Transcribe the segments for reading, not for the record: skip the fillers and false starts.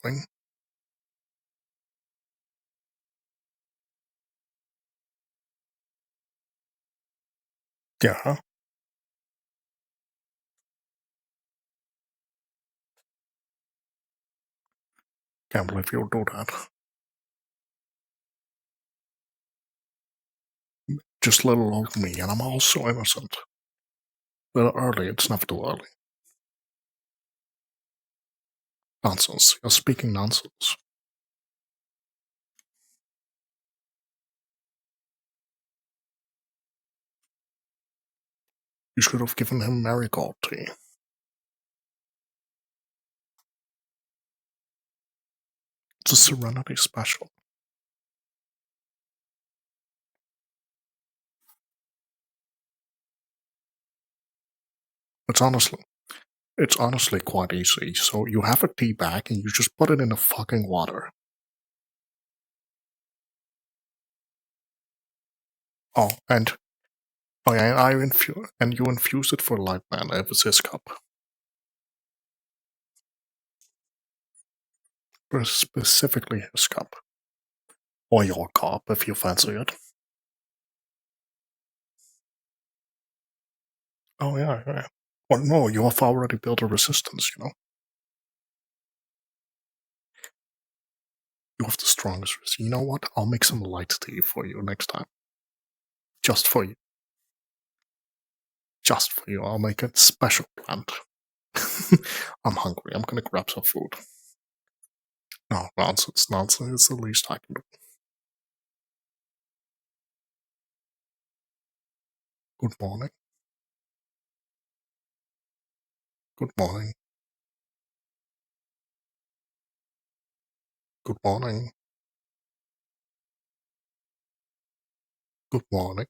morning. Yeah, can't believe you'll do that. Just little old me, and I'm also innocent. A little early, it's never too early. Nonsense. You're speaking nonsense. You should have given him marigold tea. It's a Serenity special. It's honestly, it's honestly quite easy. So you have a tea bag and you just put it in the fucking water. Oh, and and you infuse it for light man if it's his cup. Specifically his cup. Or your cup if you fancy it. Oh yeah, yeah. Well, no, you have already built a resistance, you know. You have the strongest resistance. You know what? I'll make some light tea for you next time. Just for you. Just for you. I'll make a special blend. I'm hungry. I'm gonna grab some food. No, nonsense, nonsense. It's the least I can do. Good morning. Good morning. Good morning. Good morning.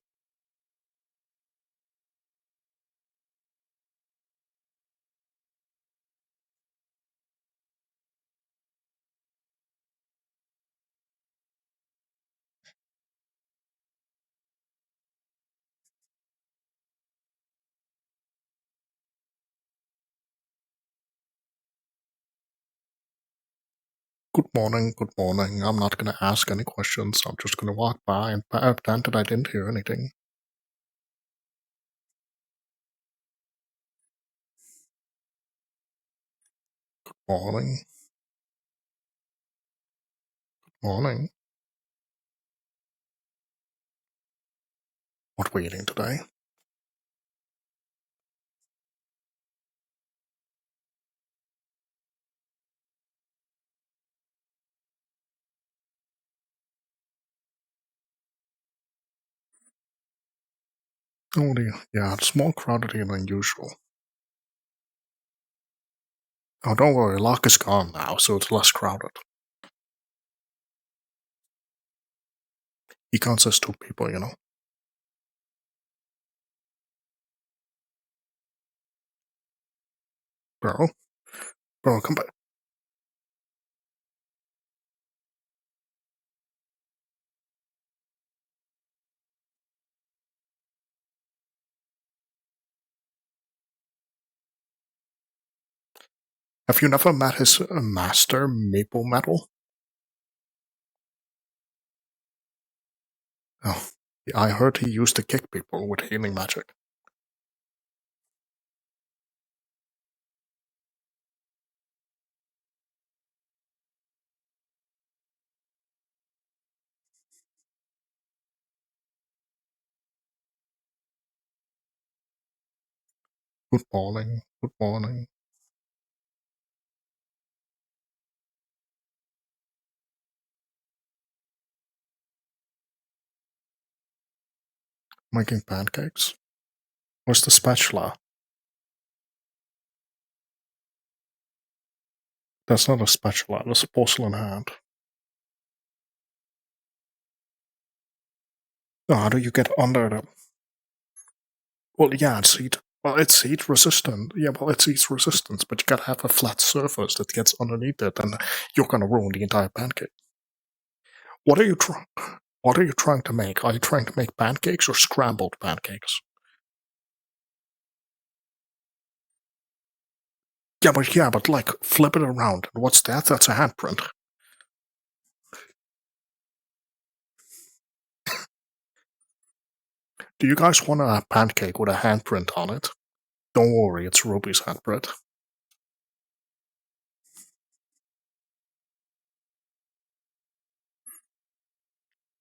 Good morning. Good morning. I'm not gonna ask any questions. I'm just gonna walk by and pretend that I didn't hear anything. Morning. Morning. What are we eating today? Oh dear. Yeah, it's more crowded here than usual. Oh, don't worry, Lugh is gone now, so it's less crowded. He counts as two people, you know. Bro, bro, come back. Have you never met his master, Maple Metal? Oh, I heard he used to kick people with healing magic. Good morning. Good morning. Making pancakes? Where's the spatula? That's not a spatula, that's a porcelain hand. Oh, how do you get under them? Well, yeah, it's heat resistant. Yeah, well, it's heat resistant, but you gotta have a flat surface that gets underneath it, and you're gonna ruin the entire pancake. What are you trying? What are you trying to make? Are you trying to make pancakes or scrambled pancakes? Yeah, but like, flip it around. And what's that? That's a handprint. Do you guys want a pancake with a handprint on it? Don't worry, it's Ruby's handprint.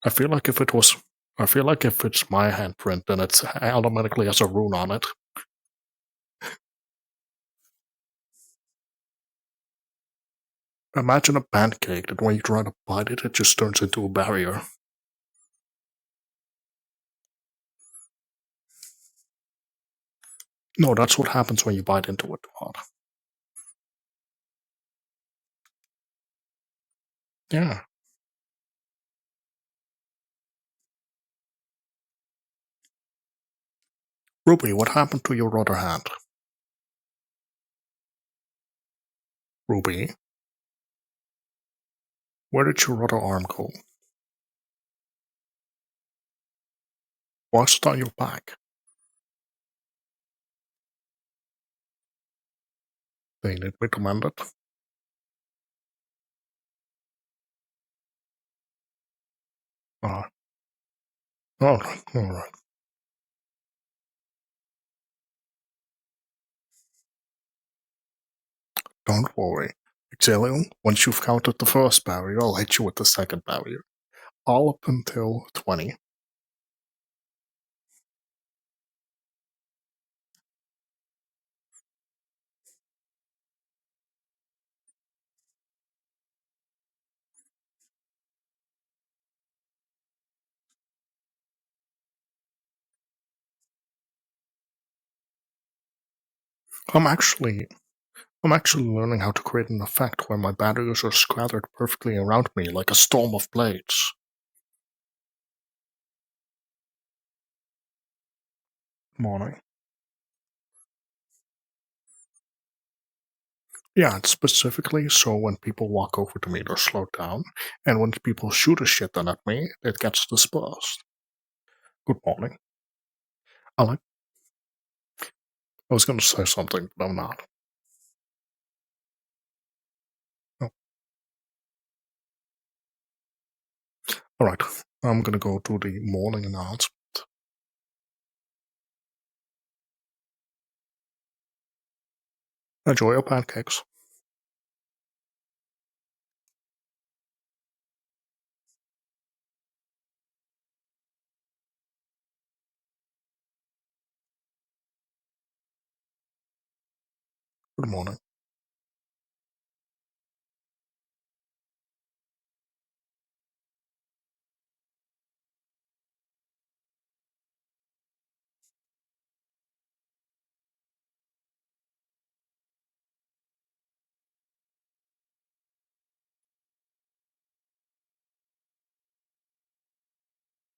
I feel like if it was, I feel like if it's my handprint, then it automatically has a rune on it. Imagine a pancake that when you try to bite it, it just turns into a barrier. No, that's what happens when you bite into it too hard. Yeah. Ruby, what happened to your other hand? Ruby, where did your other arm go? Why's it on your back? They need me to mend it. Ah, alright. Don't worry. Exilium, once you've counted the first barrier, I'll hit you with the second barrier. All up until 20. I'm actually I'm actually learning how to create an effect where my barriers are scattered perfectly around me like a storm of blades. Morning. Yeah, it's specifically so when people walk over to me, they're slowed down, and when people shoot a shit ton at me, it gets dispersed. Good morning. I like. I was going to say something, but I'm not. Oh, all right. I'm going to go to the morning announcement. Enjoy your pancakes. Good morning.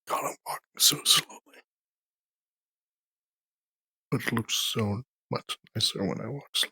God, I'm walking so slowly. It looks so much nicer when I walk slow.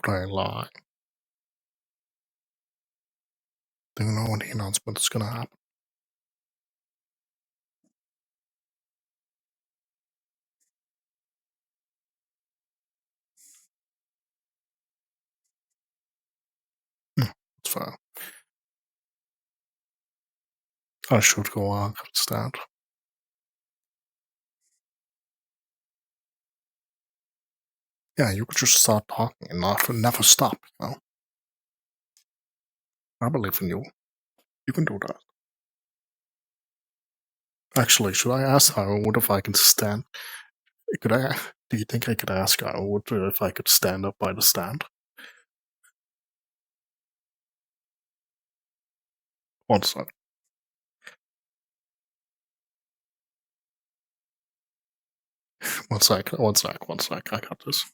Could I lie? Do you know when the announcement is going to happen? It's fair. I should go on instead. Yeah, you could just start talking and never stop, you know? I believe in you. You can do that. Actually, should I ask Howard if I can stand? Could I? Do you think I could ask Howard if I could stand up by the stand? One sec. One sec. One sec. One sec. I got this.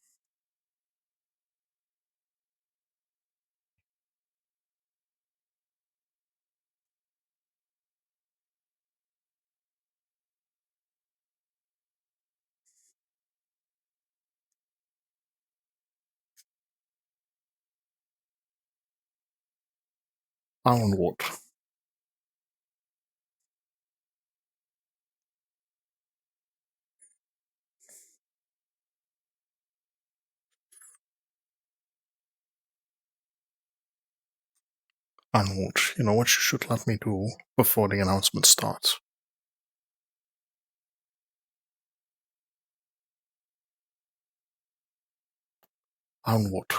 Ironwood. Ironwood. You know what you should let me do before the announcement starts? Ironwood.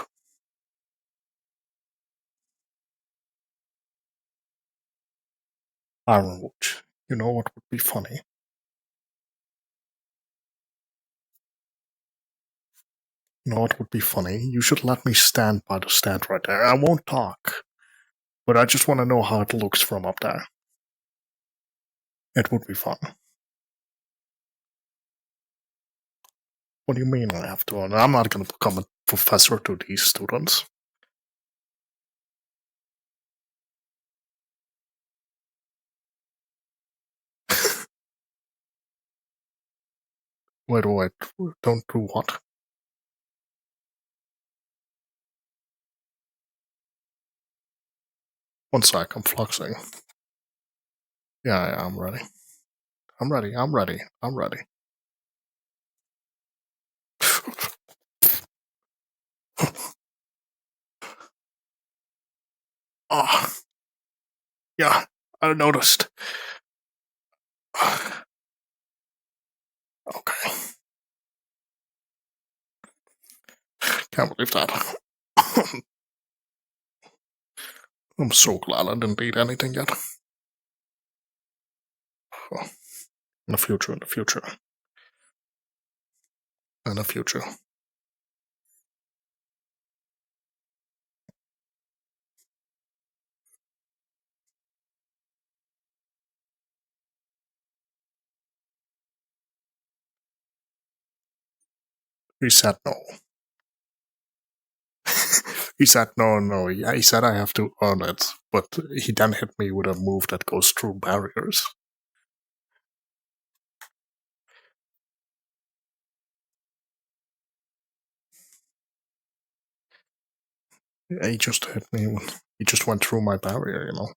Ironwood. You know what would be funny? You know what would be funny? You should let me stand by the stand right there. I won't talk, but I just want to know how it looks from up there. It would be fun. What do you mean I have to? I'm not going to become a professor to these students. Wait, don't do what? One sec, I'm fluxing. Yeah, I'm ready. I'm ready, I'm ready, I'm ready. Ah, yeah, I noticed. Okay, can't believe that. I'm so glad I didn't eat anything yet. Oh, in the future, in the future, in the future. He said no. He said no, no. Yeah, he said I have to earn it, but he then hit me with a move that goes through barriers. Yeah, he just hit me. He just went through my barrier, you know.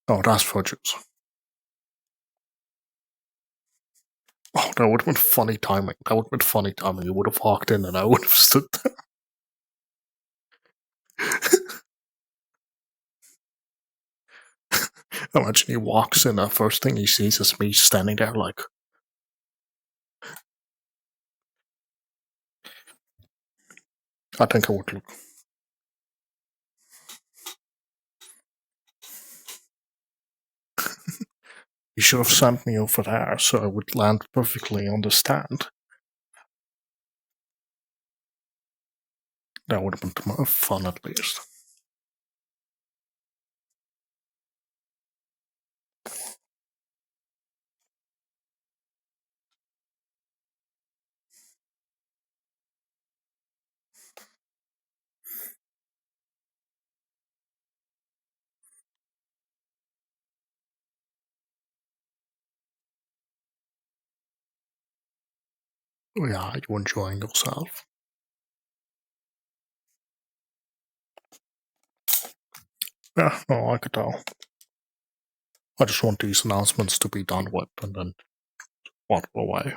Oh, that's fudges. Oh, that would have been funny timing. That would have been funny timing. He would have walked in and I would have stood there. Imagine he walks in, the first thing he sees is me standing there like, I think I would look. He should have sent me over there so I would land perfectly on the stand. That would have been more fun at least. Yeah, are you enjoying yourself? Yeah, no, I could tell. I just want these announcements to be done with and then waddle away.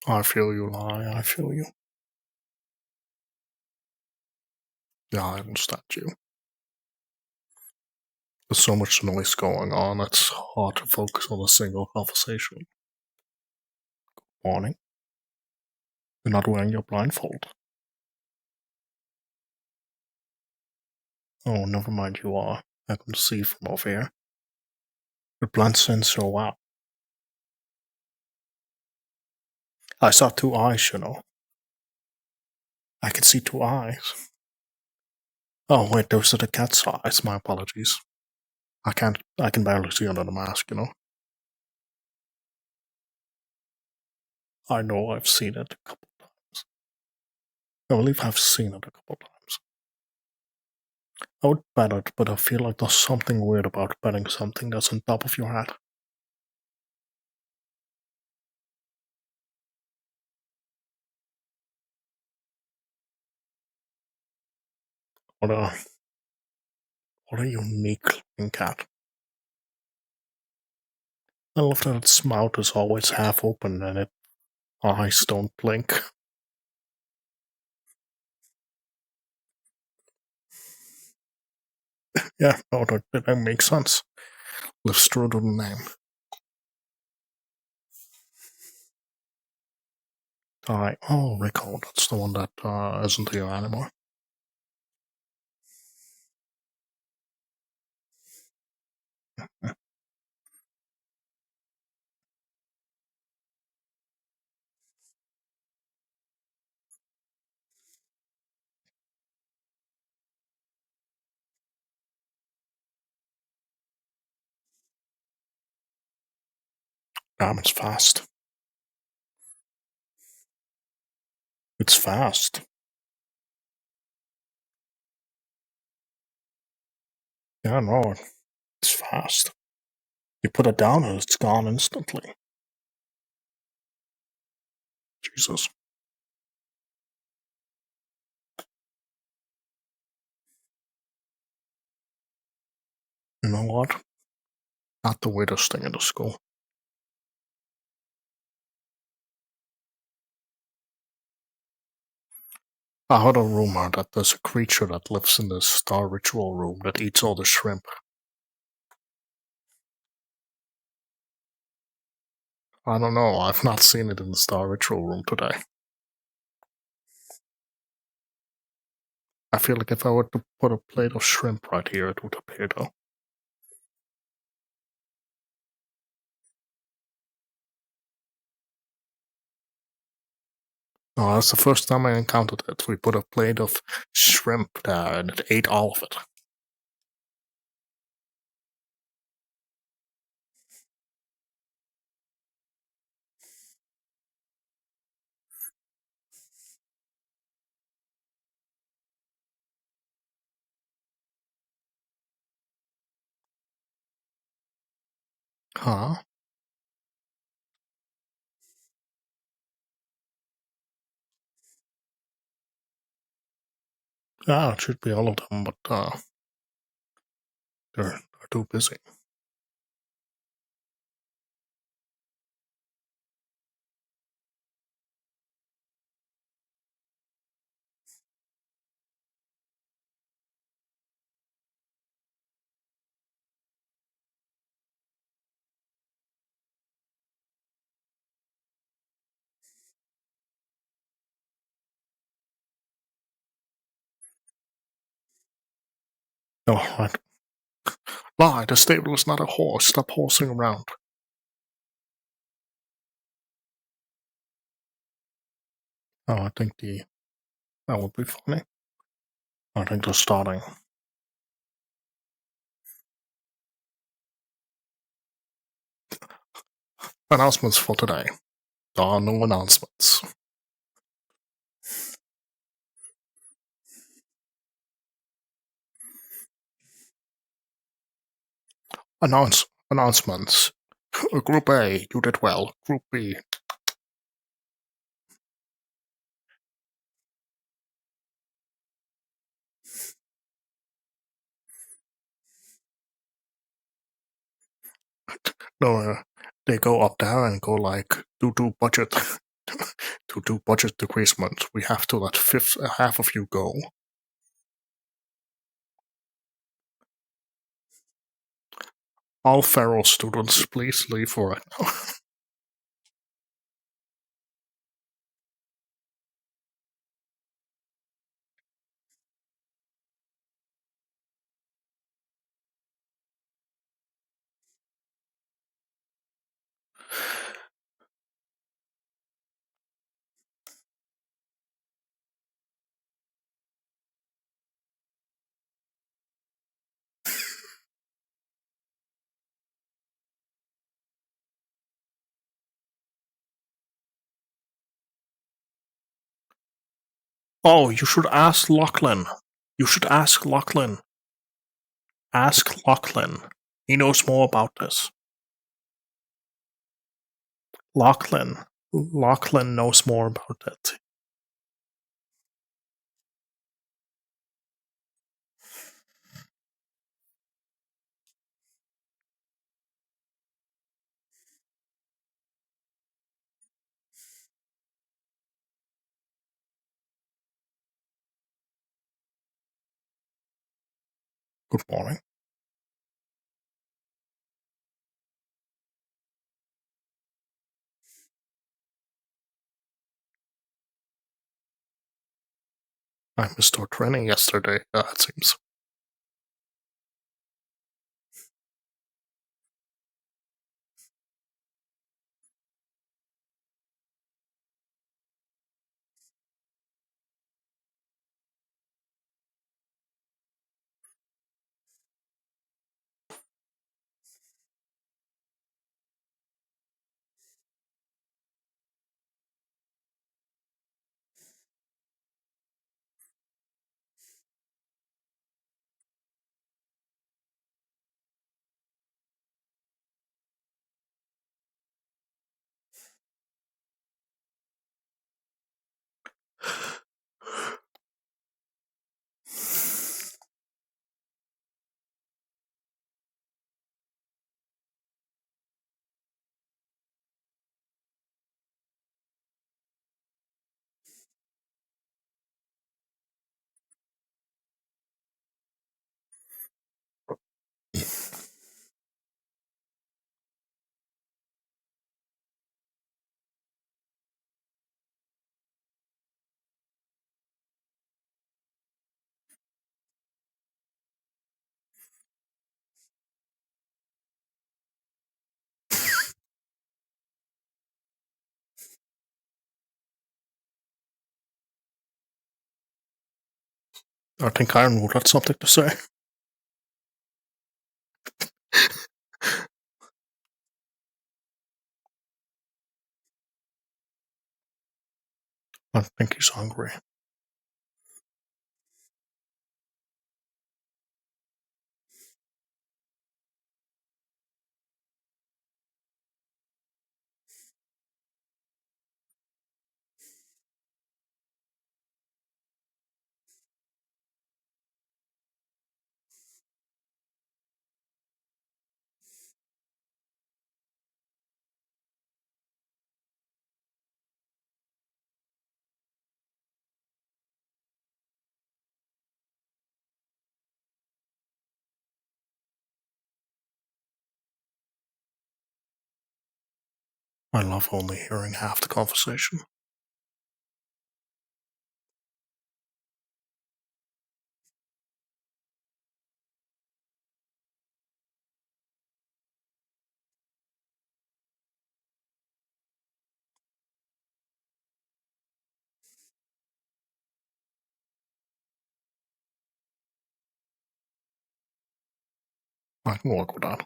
I feel you, Lie. I feel you. Yeah, I understand you. There's so much noise going on, it's hard to focus on a single conversation. Morning. You're not wearing your blindfold. Oh, never mind, you are. I can see from over here. It blends in so well. I saw two eyes, you know. I can see two eyes. Oh, wait, those are the cat's eyes. My apologies. I can barely see under the mask, you know. I know I've seen it a couple times. I believe I've seen it a couple times. I would bet it, but I feel like there's something weird about betting something that's on top of your head. What a, what a unique looking cat. I love that its mouth is always half open and its eyes don't blink. Yeah, no, that makes sense. Lives true to the name. Oh, Rico, that's the one that isn't here anymore. Damn, it's fast. It's fast. Yeah, no, it's fast. You put it down and it's gone instantly. Jesus. You know what? Not the weirdest thing in the school. I heard a rumor that there's a creature that lives in the Star Ritual room that eats all the shrimp. I don't know, I've not seen it in the Star Ritual room today. I feel like if I were to put a plate of shrimp right here, it would appear though. No, that's the first time I encountered it. We put a plate of shrimp there and it ate all of it. Huh? Yeah, it should be all of them, but they're too busy. Oh, right. Lie, the stable is not a horse. Stop horsing around. Oh, I think that would be funny. I think they're starting. Announcements for today. There are no announcements. Announcements. Group A, you did well. Group B. No, they go up there and go like, due to budget to do budget decreasement, we have to let half of you go. All feral students, please leave right now. Oh, you should ask Lachlan. You should ask Lachlan. Ask Lachlan. He knows more about this. Lachlan. Lachlan knows more about it. Good morning. I missed our training yesterday, it seems. I think Ironwood had something to say. I think he's hungry. I love only hearing half the conversation. I can work with that.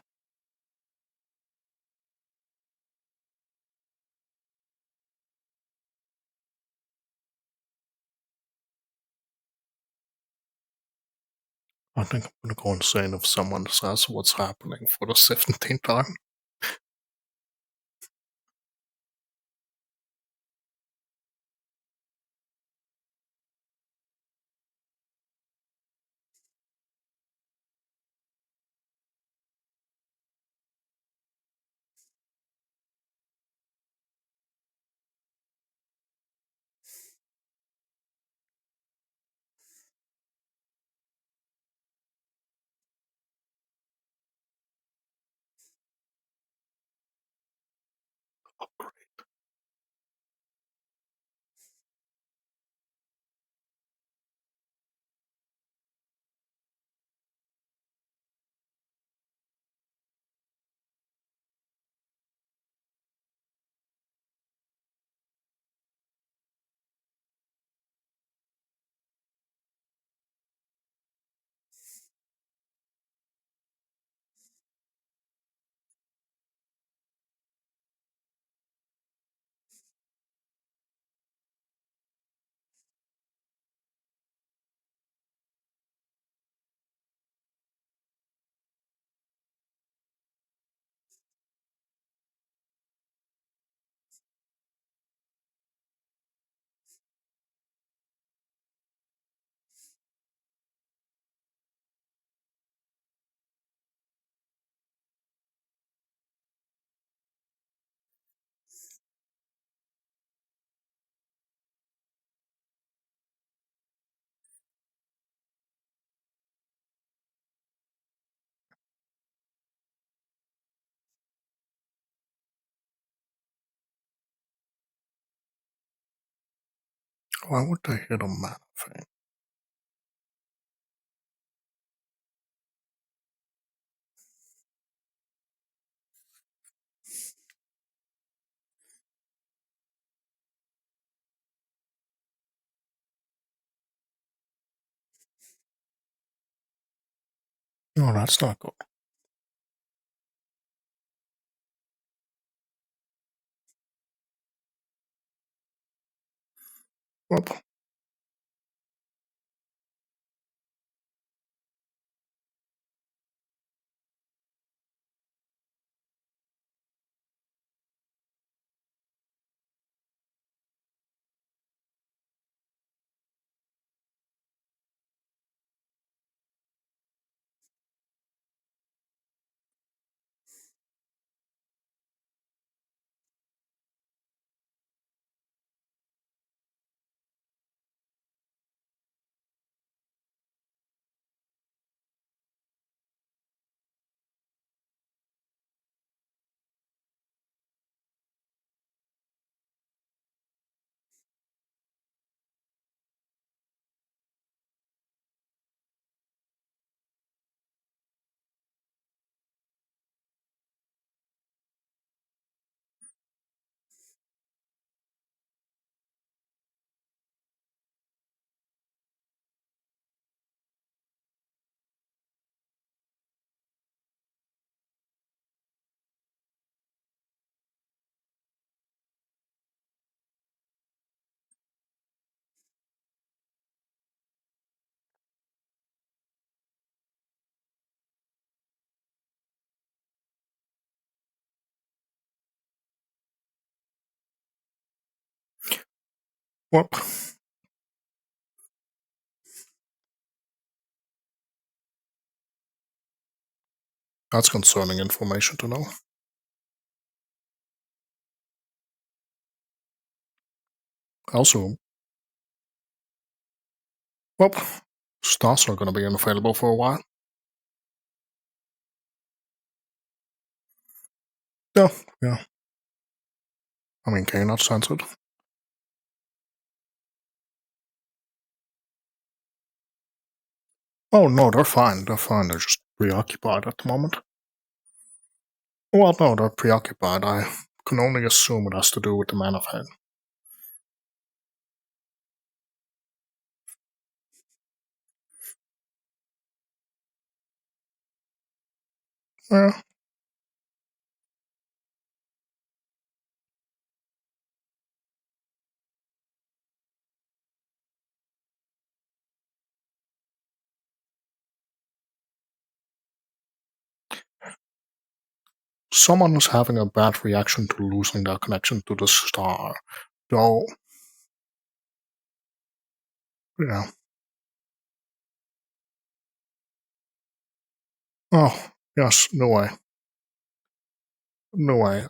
I think I'm gonna go insane if someone says what's happening for the 17th time. Why would they hit a manifest? No, that's not good. Whoop. Whoop. That's concerning information to know. Also, whoop. Stars are going to be unavailable for a while. Yeah, yeah. I mean, can you not sense it? Oh, no, they're fine. They're fine. They're just preoccupied at the moment. Well, no, they're preoccupied. I can only assume it has to do with the Man of Head. Yeah. Someone is having a bad reaction to losing their connection to the star. Though, yeah. Oh, yes, no way. No way.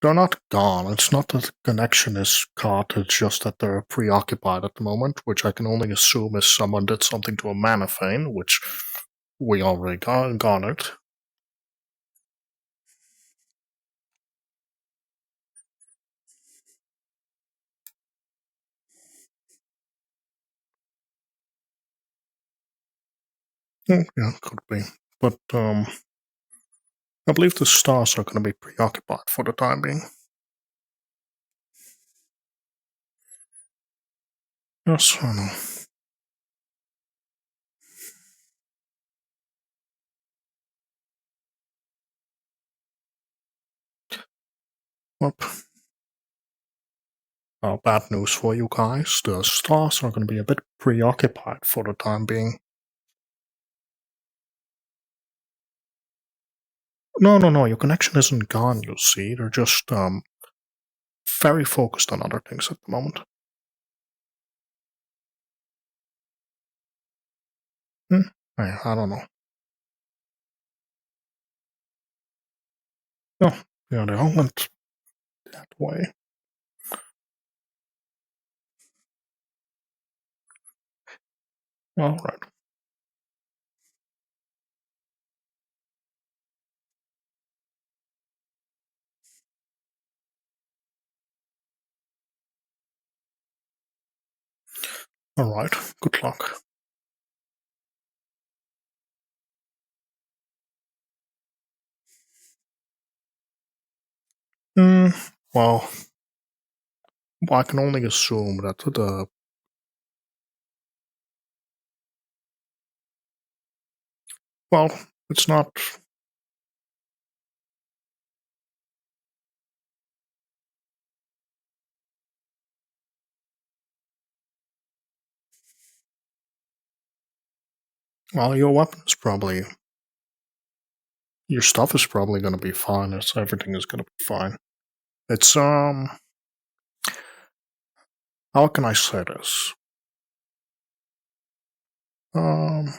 They're not gone. It's not that the connection is cut, it's just that they're preoccupied at the moment, which I can only assume is someone did something to a manophane, which we already garnered. Yeah, could be. But I believe the stars are going to be preoccupied for the time being. Yes, I know. Well, bad news for you guys. The stars are going to be a bit preoccupied for the time being. No, no, no. Your connection isn't gone. You see, they're just very focused on other things at the moment. Hmm? I don't know. No, yeah, they all went that way. All right. Alright, good luck. Hmm, well, I can only assume that well, it's not. Well, your weapon is probably. Your stuff is probably gonna be fine. Everything is gonna be fine. It's, how can I say this? Um,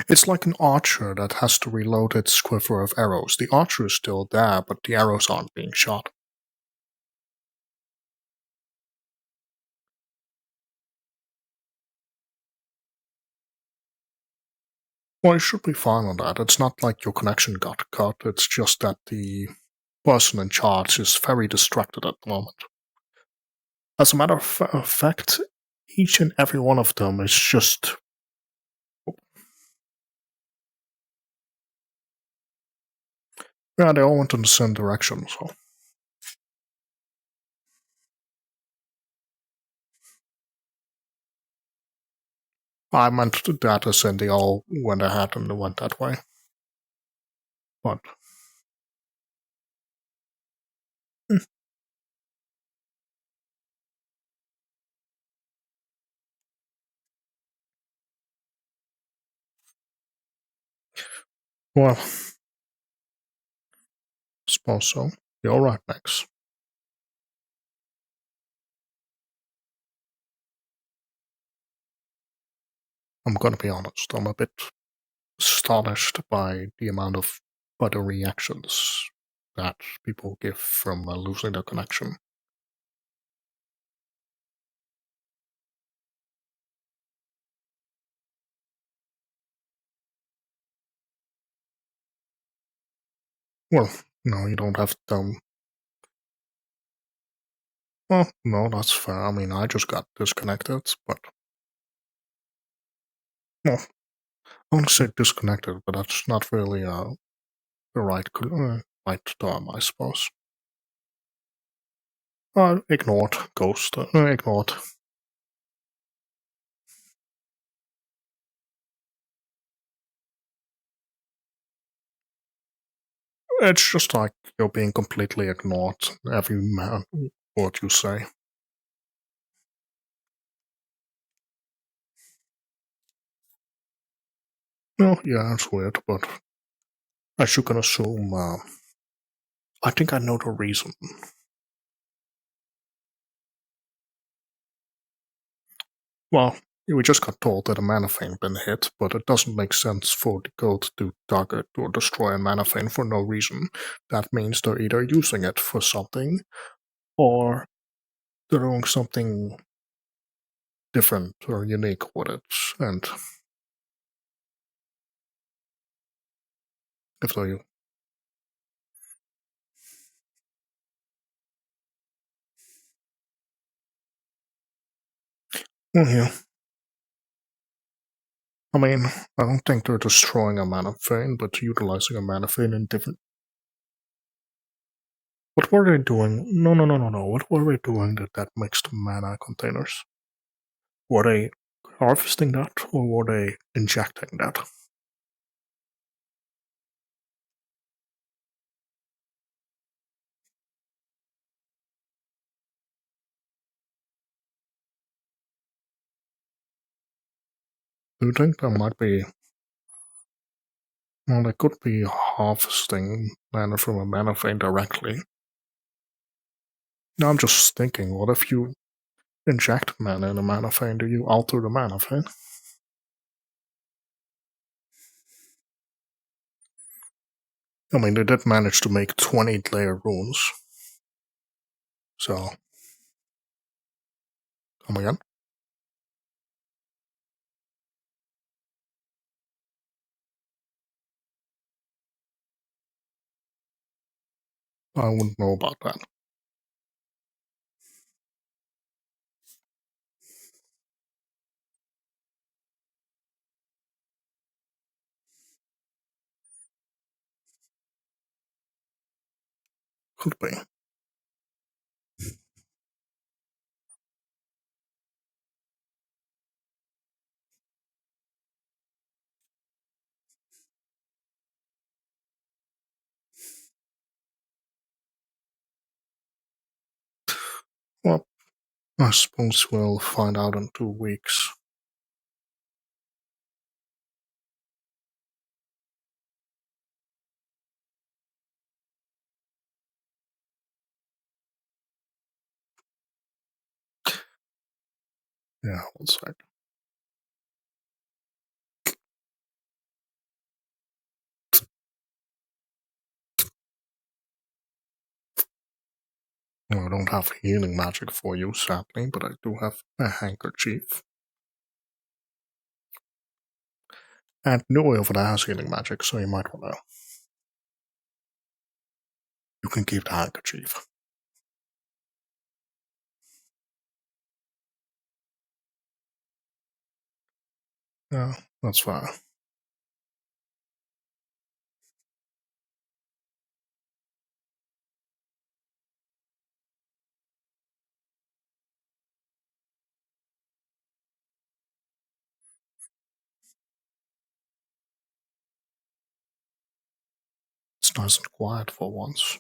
it's like an archer that has to reload its quiver of arrows. The archer is still there, but the arrows aren't being shot. Well, you should be fine on that. It's not like your connection got cut, it's just that the person in charge is very distracted at the moment. As a matter of fact, each and every one of them is just. Yeah, they all went in the same direction, so. I meant that as in they all went ahead and they went that way. But, hmm, well, suppose so. You're right, Max. I'm gonna be honest, I'm a bit astonished by the amount of butter reactions that people give from losing their connection. Well, no, you don't have to. Well, no, that's fair. I mean, I just got disconnected, but. Well, I want to say disconnected, but that's not really the right term, I suppose. Ignored, ghost, ignored. It's just like you're being completely ignored. Every word you say. No, yeah, it's weird, but as you can assume, I think I know the reason. Well, we just got told that a manafane been hit, but it doesn't make sense for the code to target or destroy a manafane for no reason. That means they're either using it for something, or they're doing something different or unique with it. And if they, well, yeah, I mean, I don't think they're destroying a manafane, but utilizing a manafane in different. What were they doing? No, no, no, no, no. What were they doing that mixed mana containers? Were they harvesting that, or were they injecting that? Do you think there might be. Well, they could be harvesting mana from a manafane directly. Now I'm just thinking, what if you inject mana in a manafane? Do you alter the manafane? I mean, they did manage to make 20 layer runes. So, come again? I wouldn't know about that. Could be. Well, I suppose we'll find out in 2 weeks. Yeah, one sec. Well, I don't have healing magic for you, sadly, but I do have a handkerchief. And no over there has healing magic, so you might want to. You can keep the handkerchief. Yeah, that's fine. It's nice and quiet for once.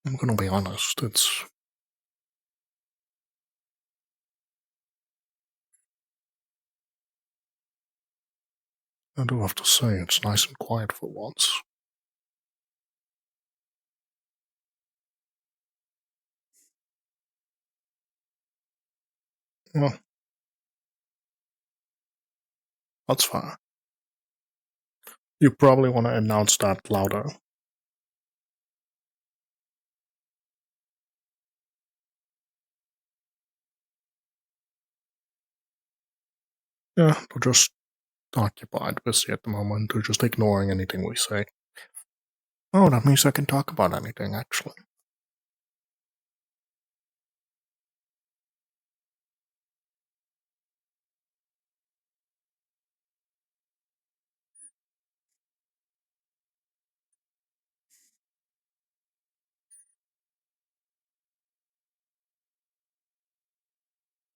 I'm gonna be honest, I do have to say, it's nice and quiet for once. Well, that's fine. You probably want to announce that louder. Yeah, they're just occupied, busy at the moment. They're just ignoring anything we say. Oh, that means I can talk about anything, actually.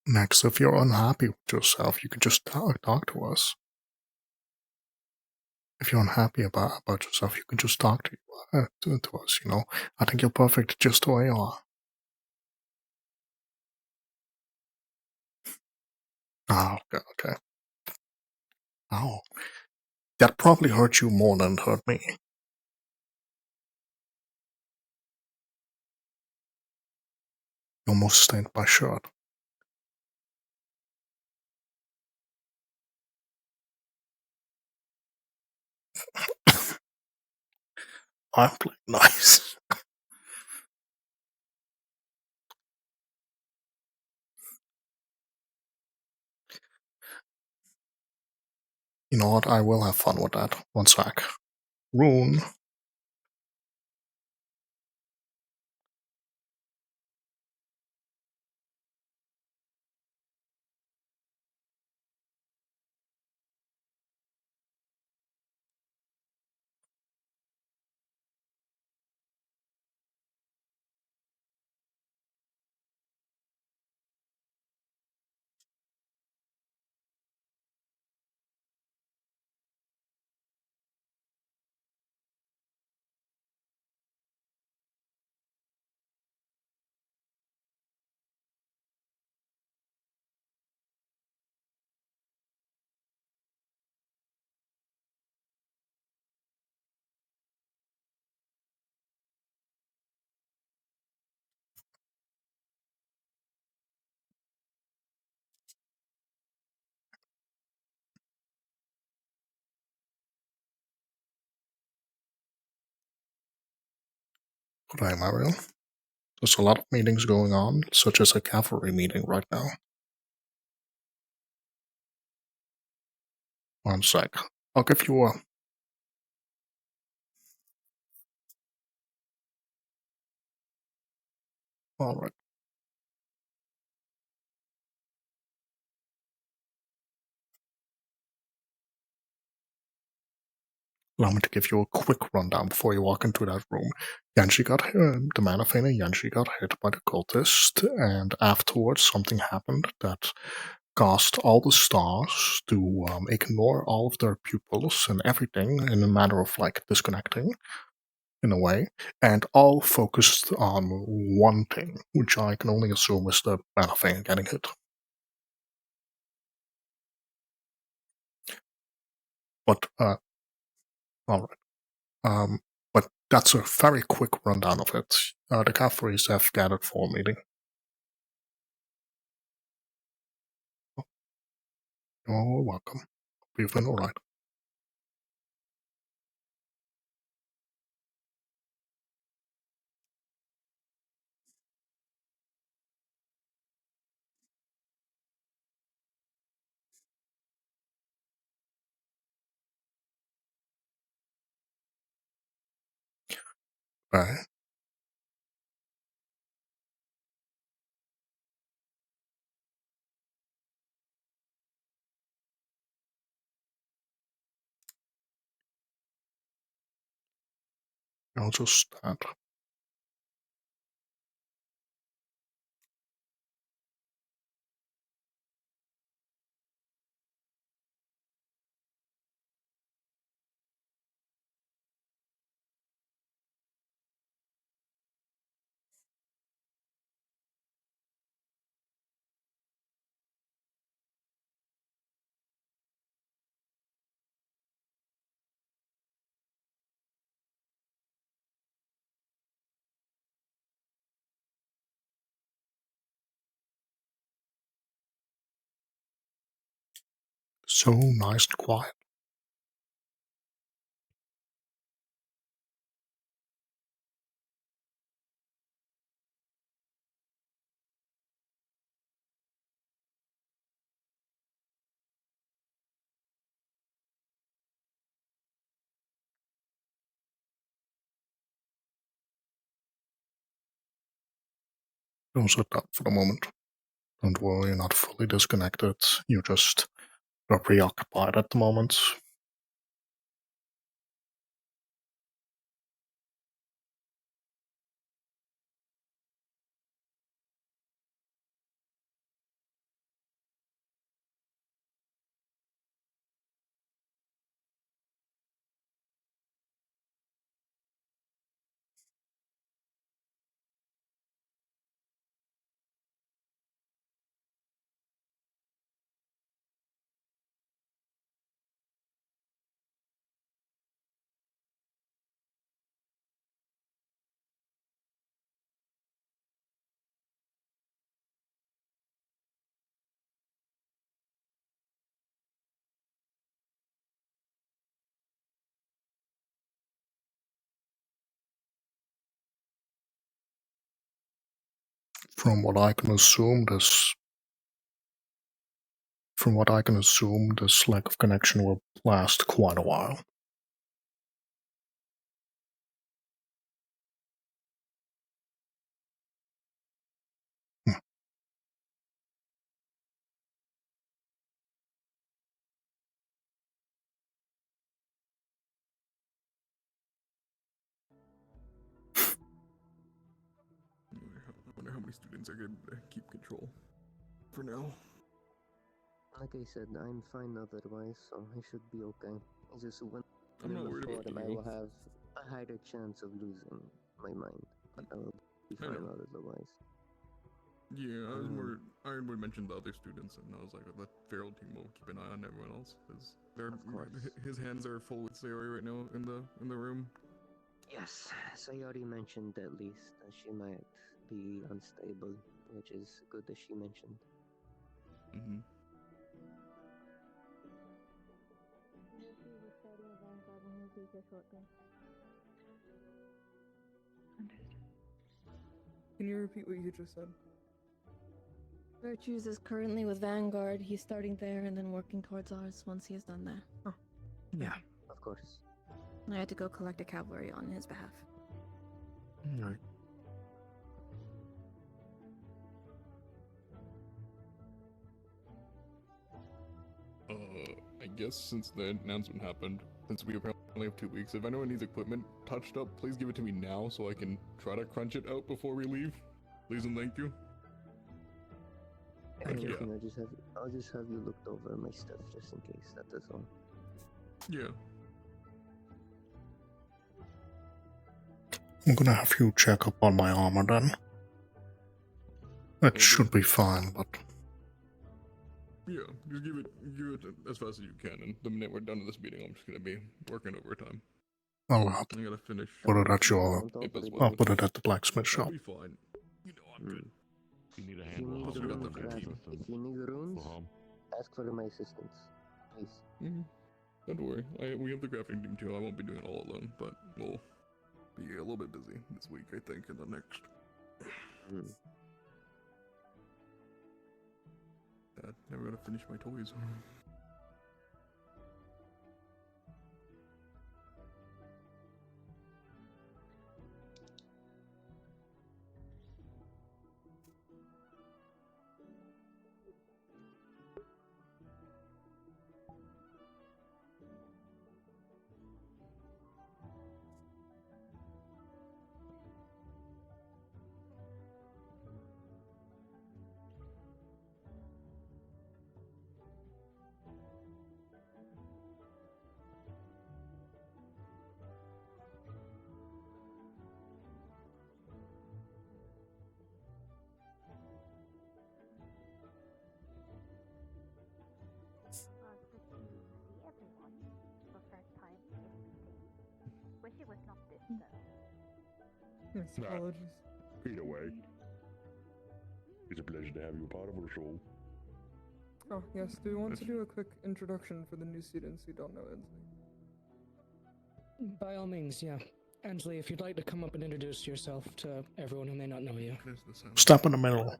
Next, if you're unhappy with yourself, you can just talk to us. If you're unhappy about yourself, you can just talk to us, you know? I think you're perfect just the way you are. Ah, okay, okay. Oh, that probably hurt you more than it hurt me. You almost stained my shirt. I'm playing nice. You know what? I will have fun with that. One sec. Rune. Good day, Mario. There's a lot of meetings going on, such as a cavalry meeting right now. One sec. I'll give you a. Alright. allow me to give you a quick rundown before you walk into that room. The man of Yanshi got hit by the cultist, and afterwards something happened that caused all the stars to ignore all of their pupils and everything in a matter of like disconnecting in a way, and all focused on one thing, which I can only assume is the man of getting hit. But all right. But that's a very quick rundown of it. The cavalries have gathered for a meeting. You're welcome. You've been all right. Right. I'll just stand. So nice and quiet. Don't sit down for the moment. Don't worry, you're not fully disconnected. You just are preoccupied at the moment. From what I can assume, this lack of connection will last quite a while. Hmm. I wonder how many students are going to keep control for now. Like I said, I'm fine otherwise, so I should be okay. It's just when I'm in not the worried about forum, I you. will have a higher chance of losing my mind, but I will be I fine know. otherwise. Yeah, I would mention the other students, and I was like, the feral team will keep an eye on everyone else, because Of course. his hands are full with Sayori right now in the room. Yes, Sayori mentioned at least that she might be unstable, which is good that she mentioned. Mm-hmm. Can you repeat what you just said? Virtues is currently with Vanguard. He's starting there and then working towards ours once he is done there. Oh, yeah. Of course. I had to go collect a cavalry on his behalf. Alright. I guess since the announcement happened, since we apparently only have 2 weeks. If anyone needs equipment touched up, please give it to me now so I can try to crunch it out before we leave. Please and thank you. Thank you. I'll just have you looked over my stuff just in case. That is all. Yeah. I'm gonna have you check up on my armor then. It Okay. should be fine, but Yeah, just give it as fast as you can, and the minute we're done with this meeting, I'm just gonna be working overtime. I'll I gotta finish. put it at your. Tape as I'll well. put it at the blacksmith That'll shop. be fine. You know I'm good. You need a If you handle. need Plus, we got the runes, full team. if you need runes, ask for my assistance, please. Don't worry. We have the crafting team too. I won't be doing it all alone, but we'll be a little bit busy this week, I think, and the next. Dad, never gonna finish my toys. Good to see everyone for first time in meeting. Wish it was not this though. Yes, apologies. Either way, it's a pleasure to have you a part of our show. Oh, yes, do you want to do a quick introduction for the new students who don't know Inslee? By all means, yeah. Ansley, if you'd like to come up and introduce yourself to everyone who may not know you. Step in the middle.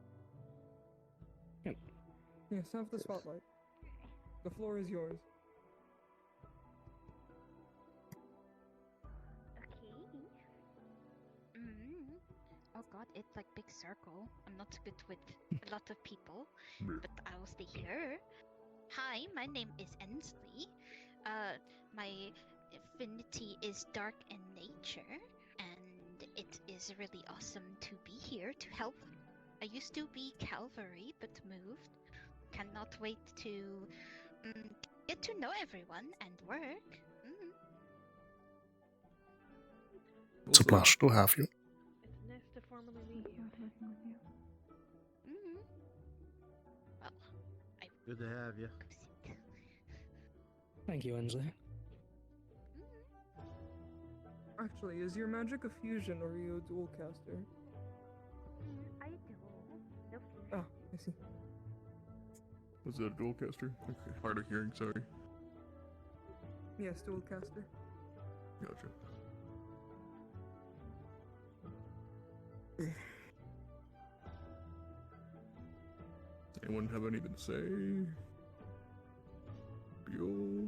Yes, have the spotlight. The floor is yours. Okay. Oh god, it's like big circle. I'm not good with a lot of people, but I will stay here. Hi, my name is Ensley. My affinity is dark in nature, and it is really awesome to be here to help. I used to be cavalry, but moved. Cannot wait to get to know everyone and work. It's a pleasure to have you. It's nice to formally meet you. Well, good to have you. Thank you, Ansley. Actually, is your magic a fusion or are you a dual caster? I do. No fusion. Ah, I see. Was it a dual caster? Okay, hard of hearing, sorry. Yes, dual caster. Gotcha. Anyone have anything to say? Bill?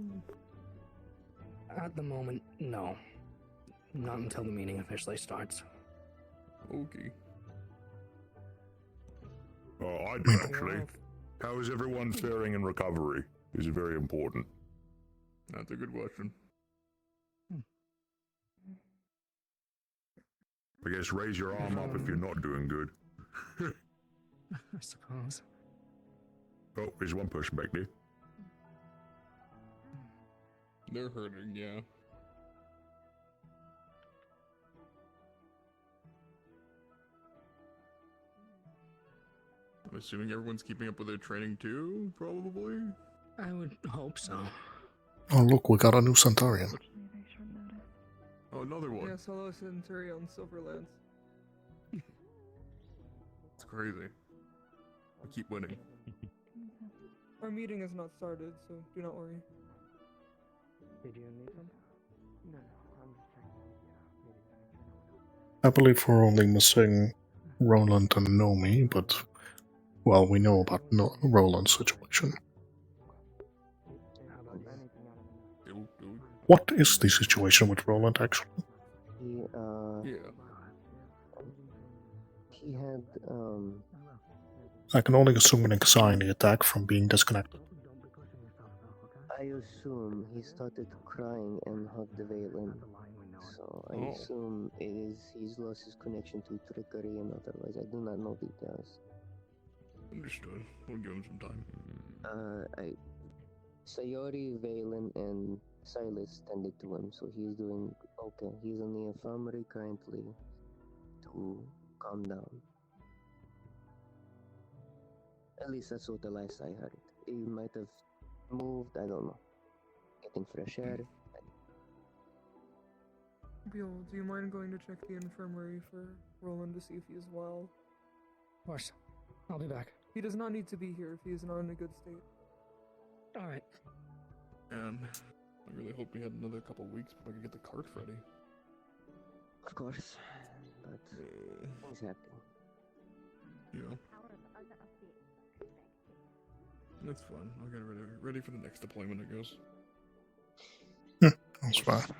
At the moment, no. Not until the meeting officially starts. Okay. I do actually. How is everyone faring in recovery? Is very important. That's a good question. I guess raise your arm up if you're not doing good. I suppose. Oh, there's one person back there. They're hurting, yeah. I'm assuming everyone's keeping up with their training too, probably? I would hope so. Oh look, we got a new Centaurian. Oh, another one. Yes, hello Centurion Silverlands. It's crazy. I keep winning. Our meeting has not started, so do not worry. Did you meet him? No, I'm just checking. I believe we're only missing Roland and Nomi, but well, we know about Roland's situation. What is the situation with Roland actually? He had I can only assume an anxiety attack from being disconnected. I assume he started crying and hugged the Valen. So I Oh. assume it is he's lost his connection to trickery and otherwise I do not know details. Understood. We'll give him some time. Sayori, Valen, and Silas tended to him, so he's doing okay. He's in the infirmary currently to calm down. At least that's what the last I heard. He might have moved, I don't know. Getting fresh air. Beal, do you mind going to check the infirmary for Roland to see if he is well? Of course. I'll be back. He does not need to be here if he is not in a good state. Alright. And I really hope we had another couple weeks before I could get the cart ready. Of course. But things happen. Yeah. That's fun. I'll get ready for the next deployment, I guess. That's fine.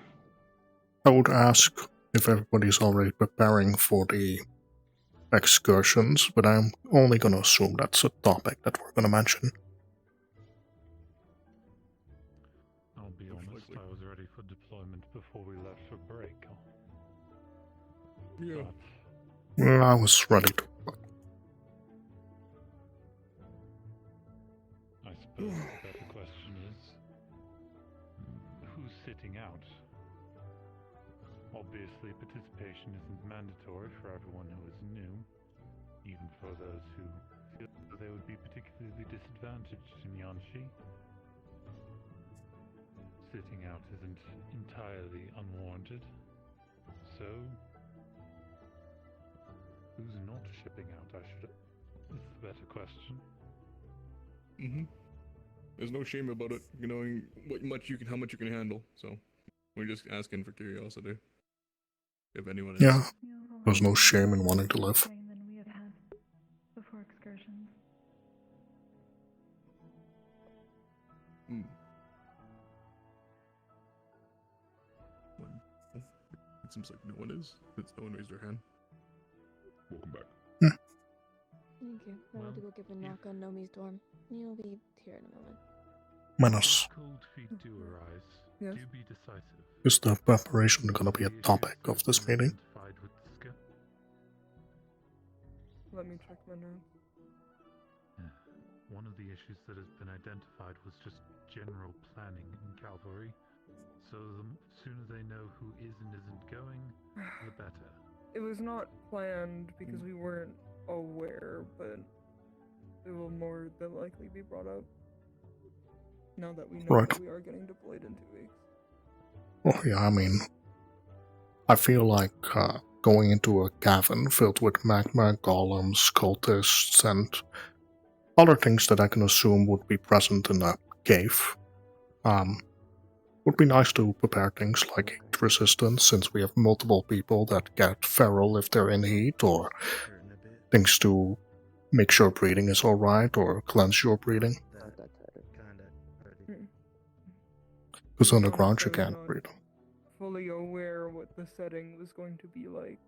I would ask if everybody's already preparing for the excursions, but I'm only gonna assume that's a topic that we're gonna mention. I'll be honest, I was ready for deployment before we left for break. Yeah. Well, I was ready to. I suppose the better question is, who's sitting out? Obviously, participation isn't mandatory for everyone who is new, even for those who feel that they would be particularly disadvantaged in Yanshi. Sitting out isn't entirely unwarranted, so who's not shipping out, is the better question. There's no shame about it, you knowing how much you can handle, so we're just asking for curiosity. If anyone is. Yeah, there's no shame in wanting to live. Than we have had before excursions. It seems like no one is. Since no one raised their hand. Welcome back. Thank you. I went to go give a knock on Nomi's dorm. You'll be here in a moment. Menace. Cold feet do arise. Yes. Do be decisive. Is the preparation gonna be a topic of this meeting? Let me check my notes. One of the issues that has been identified was just general planning in cavalry. So the sooner they know who is and isn't going, the better. It was not planned because we weren't aware, but it will more than likely be brought up now that we know Right. that we are getting deployed in 2 weeks. Oh yeah, I mean, I feel like going into a cavern filled with magma, golems, cultists, and other things that I can assume would be present in a cave. Would be nice to prepare things like heat resistance, since we have multiple people that get feral if they're in heat, or things to make sure breathing is alright, or cleanse your breathing. Because underground you can't breathe. Fully aware what the setting was going to be like.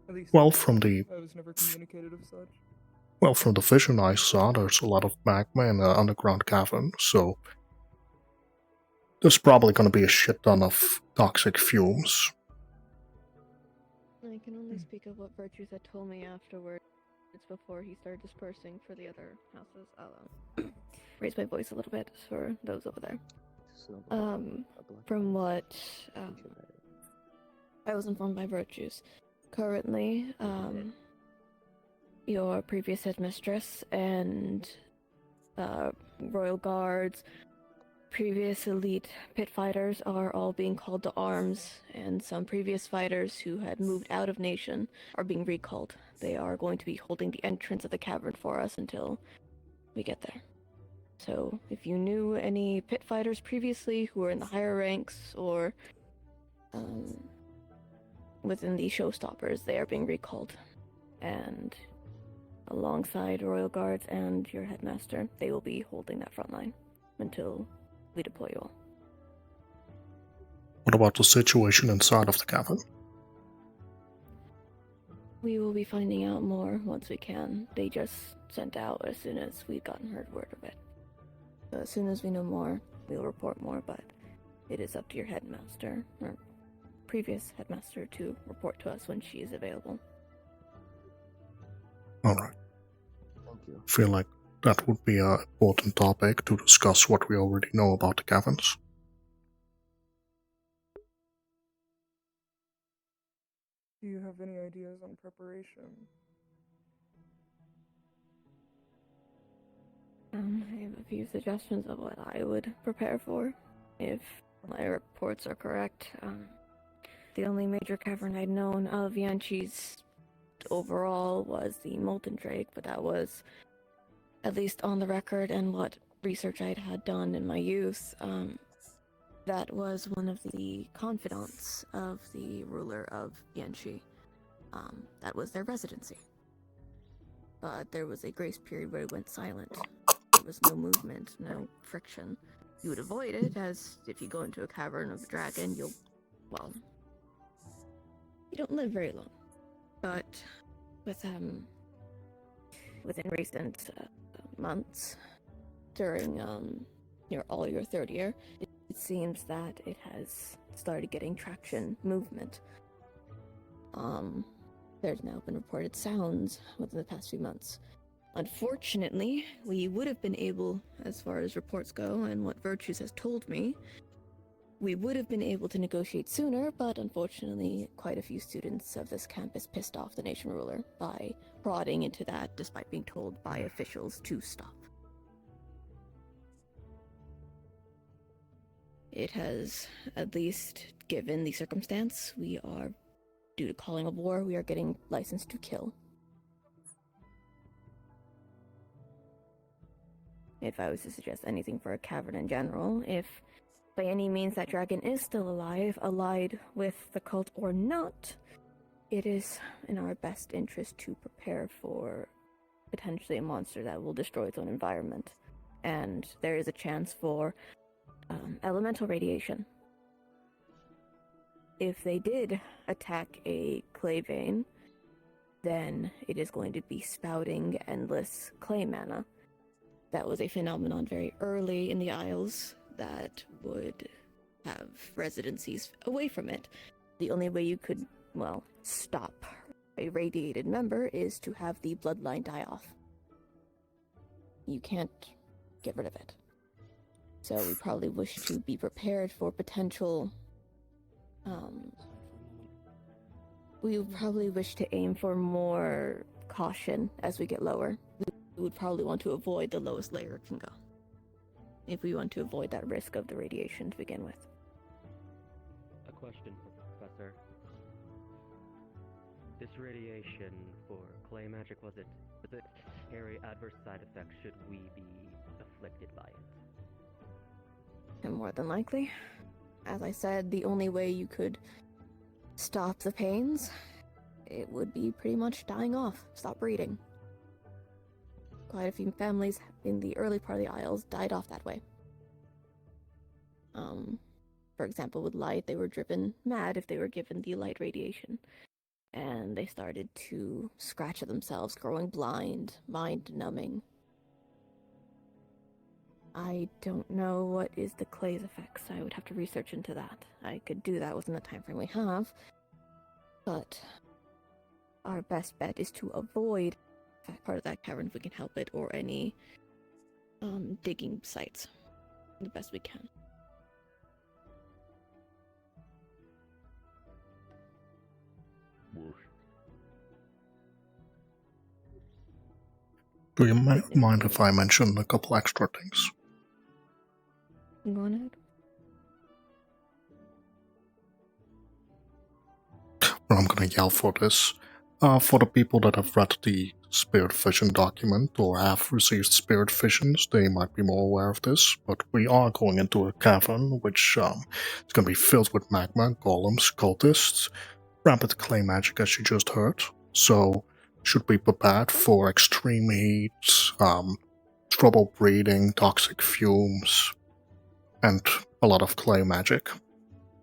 At least Well, I was never communicated of such. Well, from the vision I saw, there's a lot of magma in the underground cavern, so there's probably going to be a shit ton of toxic fumes. I can only speak of what Virtues had told me afterwards before he started dispersing for the other houses. I'll raise my voice a little bit for those over there. From what I was informed by Virtues, currently, your previous headmistress and royal guards, previous elite pit fighters are all being called to arms, and some previous fighters who had moved out of nation are being recalled. They are going to be holding the entrance of the cavern for us until we get there. So, if you knew any pit fighters previously who were in the higher ranks or within the showstoppers, they are being recalled. And alongside Royal Guards and your headmaster, they will be holding that front line until we deploy you all. What about the situation inside of the cavern? We will be finding out more once we can. They just sent out as soon as we'd gotten word of it. So as soon as we know more, we'll report more, but it is up to your headmaster, or previous headmaster, to report to us when she is available. Alright. Thank you. Feel like that would be an important topic to discuss what we already know about the caverns. Do you have any ideas on preparation? I have a few suggestions of what I would prepare for, if my reports are correct. The only major cavern I'd known of Yanshi's overall was the Molten Drake, but that was at least on the record and what research I'd had done in my youth. That was one of the confidants of the ruler of Yanshi. That was their residency. But there was a grace period where it went silent. There was no movement, no friction. You would avoid it, as if you go into a cavern of a dragon, you don't live very long. But within recent months, during all your third year, it seems that it has started getting traction, movement. There's now been reported sounds within the past few months. Unfortunately, we would have been able, as far as reports go and what Virtues has told me, we would have been able to negotiate sooner, but unfortunately, quite a few students of this campus pissed off the nation ruler by prodding into that despite being told by officials to stop. It has, at least given the circumstance, due to calling a war, we are getting licensed to kill. If I was to suggest anything for a cavern in general, if by any means that dragon is still alive, allied with the cult or not, it is in our best interest to prepare for potentially a monster that will destroy its own environment. And there is a chance for elemental radiation. If they did attack a clay vein, then it is going to be spouting endless clay mana. That was a phenomenon very early in the Isles that would have residencies away from it. The only way you could, stop a radiated member is to have the bloodline die off. You can't get rid of it. So we probably wish to be prepared for potential we would probably wish to aim for more caution as we get lower. We would probably want to avoid the lowest layer it can go, if we want to avoid that risk of the radiation to begin with. A question, Professor. This radiation for clay magic, does it carry adverse side effects should we be afflicted by it? And more than likely. As I said, the only way you could stop the pains, it would be pretty much dying off, stop breeding. Quite a few families in the early part of the Isles died off that way. For example, with light, they were driven mad if they were given the light radiation. And they started to scratch at themselves, growing blind, mind-numbing. I don't know what is the clay's effects. I would have to research into that. I could do that within the time frame we have. But our best bet is to avoid that part of that cavern if we can help it, or any digging sites the best we can. Do you mind if I mention a couple extra things? Go on ahead. Well, I'm gonna yell for this. For the people that have read the Spirit Vision document or have received Spirit Visions, they might be more aware of this, but we are going into a cavern which is going to be filled with magma, golems, cultists, rampant clay magic as you just heard, so should be prepared for extreme heat, trouble breathing, toxic fumes, and a lot of clay magic.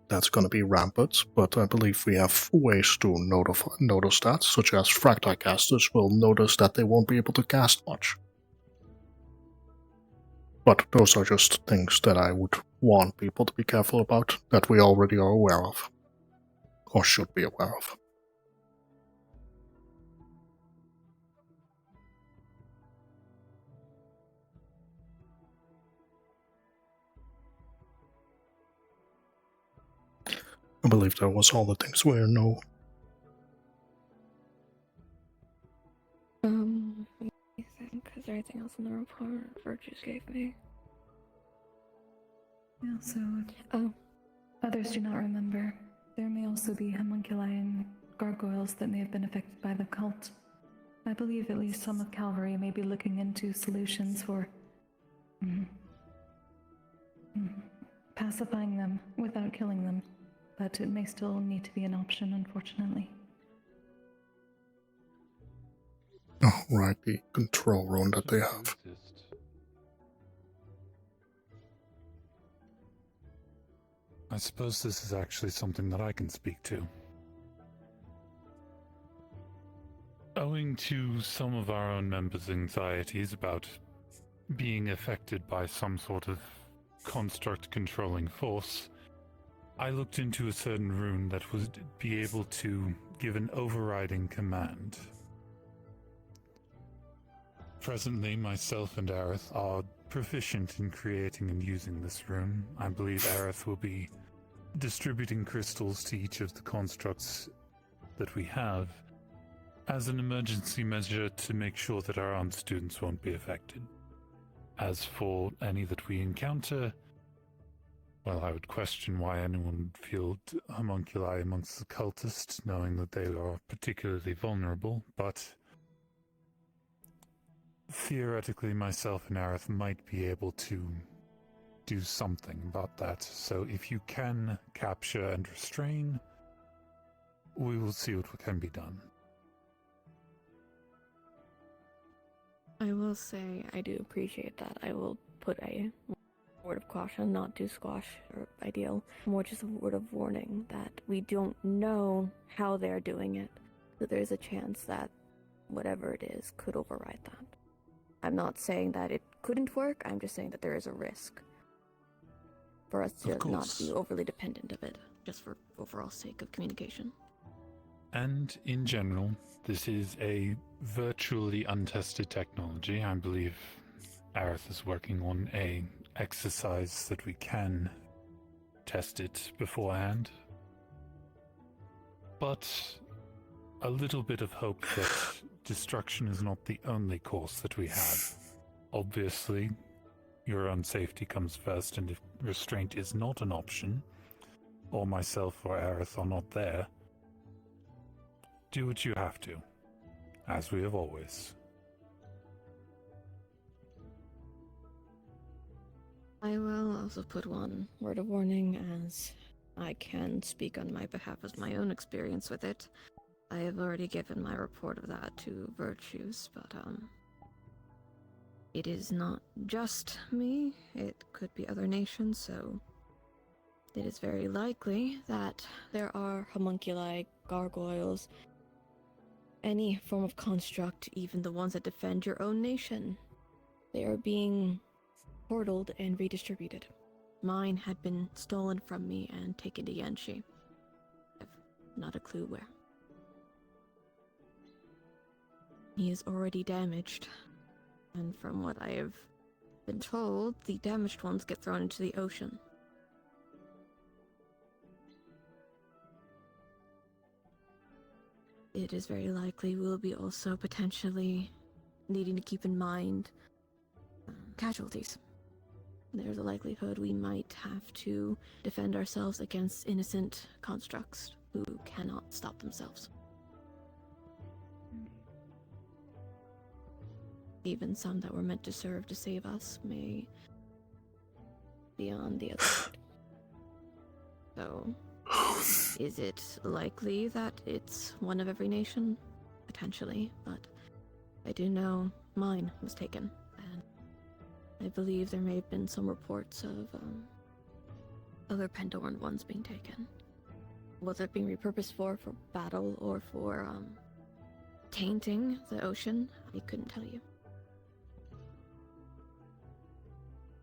That's going to be rampant, but I believe we have ways to notice that, such as fractal casters will notice that they won't be able to cast much. But those are just things that I would want people to be careful about, that we already are aware of. Or should be aware of. I believe that was all the things we know. Let me think. Is there anything else in the report Virtues gave me? Yeah, so others do not remember. There may also be homunculi and gargoyles that may have been affected by the cult. I believe at least some of Calvary may be looking into solutions for pacifying them without killing them, but it may still need to be an option, unfortunately. Oh, right, the control room that they have. I suppose this is actually something that I can speak to. Owing to some of our own members' anxieties about being affected by some sort of construct controlling force, I looked into a certain rune that would be able to give an overriding command. Presently, myself and Aerith are proficient in creating and using this rune. I believe Aerith will be distributing crystals to each of the constructs that we have as an emergency measure to make sure that our own students won't be affected. As for any that we encounter, well, I would question why anyone would feel homunculi amongst the cultists, knowing that they are particularly vulnerable, but theoretically myself and Aerith might be able to do something about that. So if you can capture and restrain, we will see what can be done. I will say I do appreciate that. I will put a word of caution, not to squash or ideal, more just a word of warning that we don't know how they're doing it. So there's a chance that whatever it is could override that. I'm not saying that it couldn't work, I'm just saying that there is a risk for us to not be overly dependent of it, just for overall sake of communication. And in general, this is a virtually untested technology. I believe Aerith is working on a exercise that we can test it beforehand. But a little bit of hope that destruction is not the only course that we have. Obviously, your own safety comes first, and if restraint is not an option, or myself or Aerith are not there, do what you have to, as we have always. I will also put one word of warning, as I can speak on my behalf as my own experience with it. I have already given my report of that to Virtues, but it is not just me. It could be other nations, so it is very likely that there are homunculi, gargoyles, any form of construct, even the ones that defend your own nation. They are being portaled and redistributed. Mine had been stolen from me and taken to Yanshi. I've not a clue where. He is already damaged, and from what I have been told, the damaged ones get thrown into the ocean. It is very likely we'll be also potentially needing to keep in mind casualties. There's a likelihood we might have to defend ourselves against innocent constructs who cannot stop themselves. Even some that were meant to serve to save us may be on the other side. So, is it likely that it's one of every nation? Potentially, but I do know mine was taken, and I believe there may have been some reports of other Pandoran ones being taken. Whether it being repurposed for battle or for tainting the ocean, I couldn't tell you.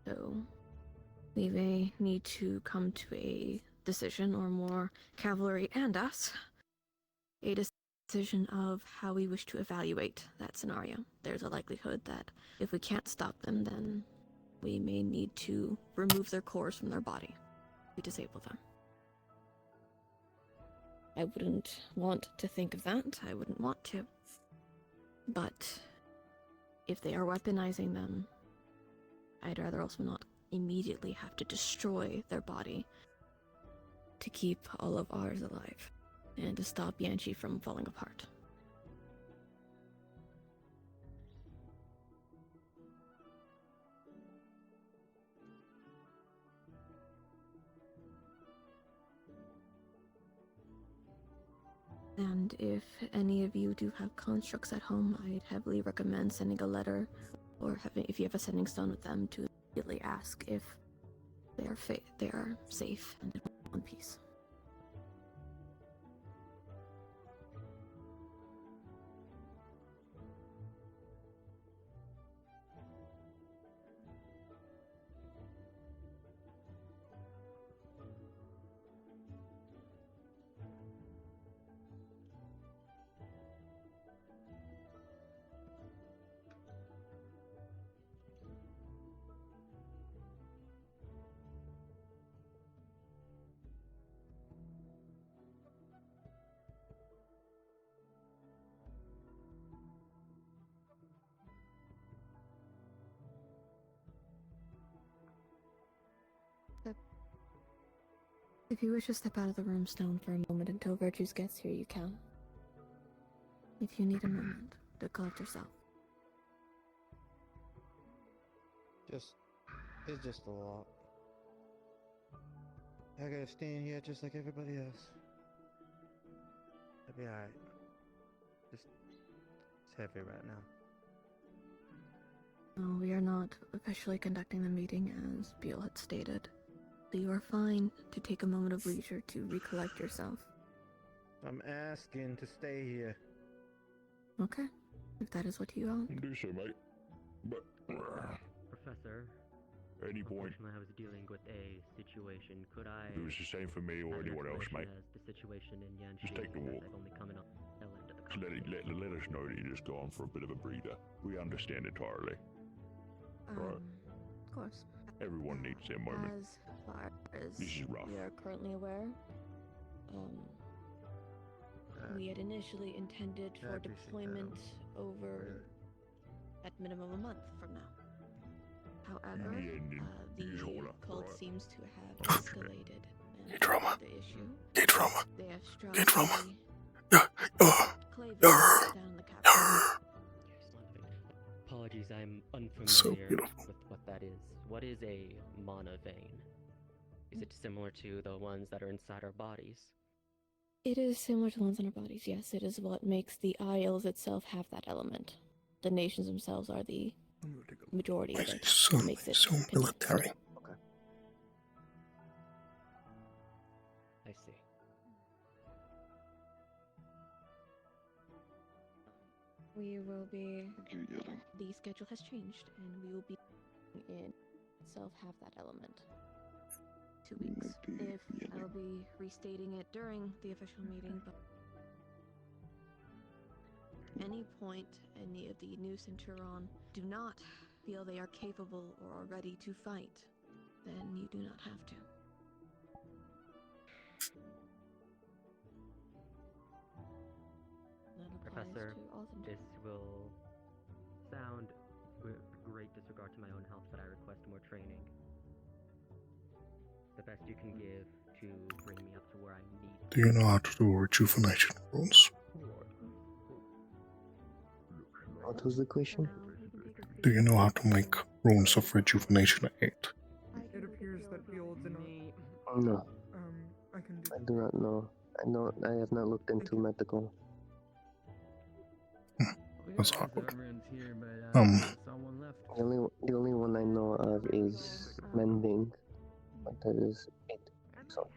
So we may need to come to a decision, or more, cavalry and us, a decision of how we wish to evaluate that scenario. There's a likelihood that if we can't stop them, then we may need to remove their cores from their body. We disable them. I wouldn't want to think of that. I wouldn't want to. But if they are weaponizing them, I'd rather also not immediately have to destroy their body to keep all of ours alive and to stop Yanchi from falling apart. And if any of you do have constructs at home, I'd heavily recommend sending a letter, or if you have a sending stone with them, to immediately ask if they are safe and in one piece. If you wish to step out of the room, Stone, for a moment until Virtues gets here, you can. If you need a moment to collect yourself. It's just a lot. I gotta stand here just like everybody else. I'll be alright. It's heavy right now. No, we are not officially conducting the meeting as Beale had stated. So you are fine to take a moment of leisure to recollect yourself. I'm asking to stay here. Okay, if that is what you want. Do so, mate. But Professor, any point. unfortunately I was dealing with a situation. Could I... It was the same for me or have anyone else, mate. information as the situation in Yanchi, Just take the walk. I've only come in on the tail end of the Let us know that you're just going for a bit of a breather. We understand entirely. Right. Of course. Everyone needs their moment. As far as This is rough. we are currently aware, we had initially intended for deployment over at minimum a month from now. However, the cult seems to have escalated. And Drama. the issue. Gay drama. They have struck Gay drama. Clave down in the capital. Apologies, I'm unfamiliar So beautiful. with what that is. What is a mana vein? Is it similar to the ones that are inside our bodies? It is similar to the ones in our bodies, yes. It is what makes the Isles itself have that element. The nations themselves are the majority of it. So makes it military. Okay. I see. We will be... The schedule has changed, and we will be in itself have that element. 2 weeks. If I'll be restating it during the official meeting, but at any point any of the new Centurion do not feel they are capable or are ready to fight, then you do not have to. Professor, this will sound with great disregard to my own health, but I request more training. The best you can give to bring me up to where I need. Do you know how to do rejuvenation runes? What was the question? Do you know how to make runes of rejuvenation 8? It appears that Beale did not. No, I can do. I do not know. I have not looked into medical. That's awkward. The only one I know of is mending, but that is it. So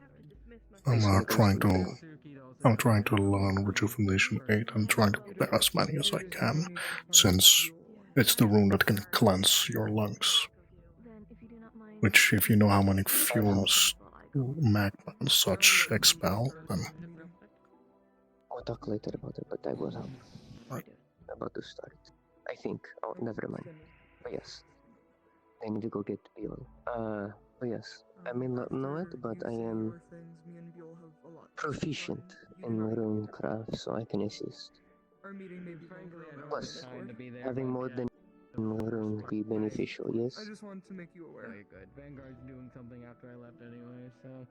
I'm trying to learn rejuvenation 8 and trying to prepare as many as I can, since it's the rune that can cleanse your lungs. Then, if you do Which, if you know how many fumes magma and such expel, then We'll talk later about it, but I will help. Right. About to start. I think. Oh, never mind. But yes. I need to go get Beal. But yes. I may not know it, but I am proficient in runecraft, so I can assist. Plus, having more than rune would be beneficial, yes? I just wanted to make you aware. Very good. Vanguard's doing something after I left anyway, so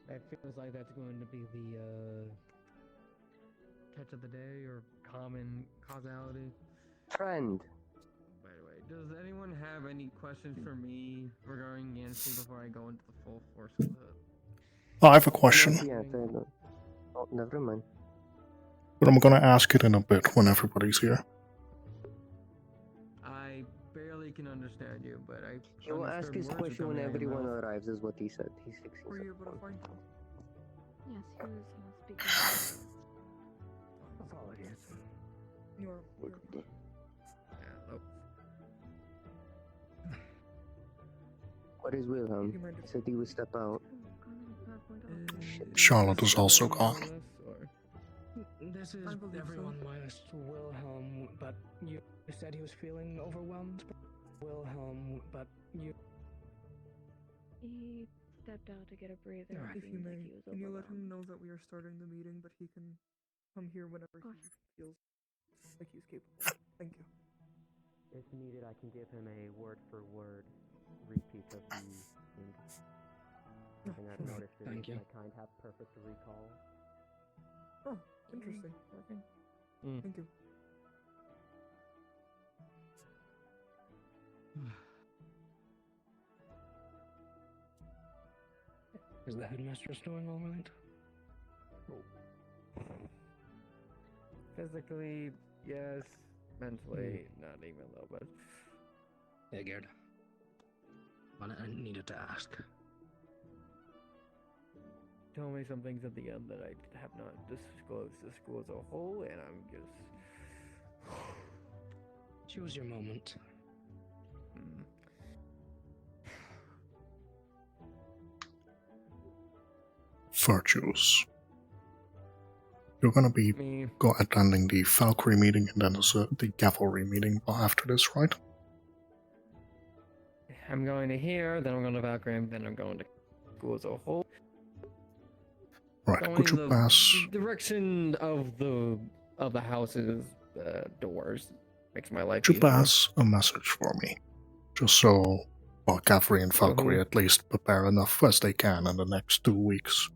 it feels like that's going to be the catch of the day or common causality. Friend. By the way, does anyone have any questions for me regarding Yancy before I go into the full force of it? I have a question. Yeah, oh, never mind. But I'm gonna ask it in a bit when everybody's here. I barely can understand you, but I. He will ask his question when everyone arrives, is what he said. He's fixing Were you able to find him? Yes, he was speaking. Apologies. You are. Yeah, What is Wilhelm? He said he would step out. Charlotte is also gone. This is everyone minus Wilhelm, but you said he was feeling overwhelmed. Wilhelm, but you. He stepped out to get a breather. Alright. If you may, can you let him know that we are starting the meeting, but he can come here whenever he feels like he's capable. Thank you. If needed, I can give him a word-for-word repeat of the thing. Something I've noticed is Thank you. my kind have perfect recall. Oh, interesting. Thank you. Is the headmistress doing all right? physically, yes. Mentally, not even a little bit. Figured. But I needed to ask. Tell me some things at the end that I have not disclosed to school as a whole, and I'm just. Choose your moment. Virtues. You're gonna be attending the Valkyrie meeting and then there's the cavalry meeting after this, right? I'm going to here, then I'm going to Valkyrie, then I'm going to school as a whole. Right, Going could you the pass... direction of the house's doors makes my life Could you easier. pass a message for me? Just so, well, Cavalry and Valkyrie at least prepare enough as they can in the next 2 weeks.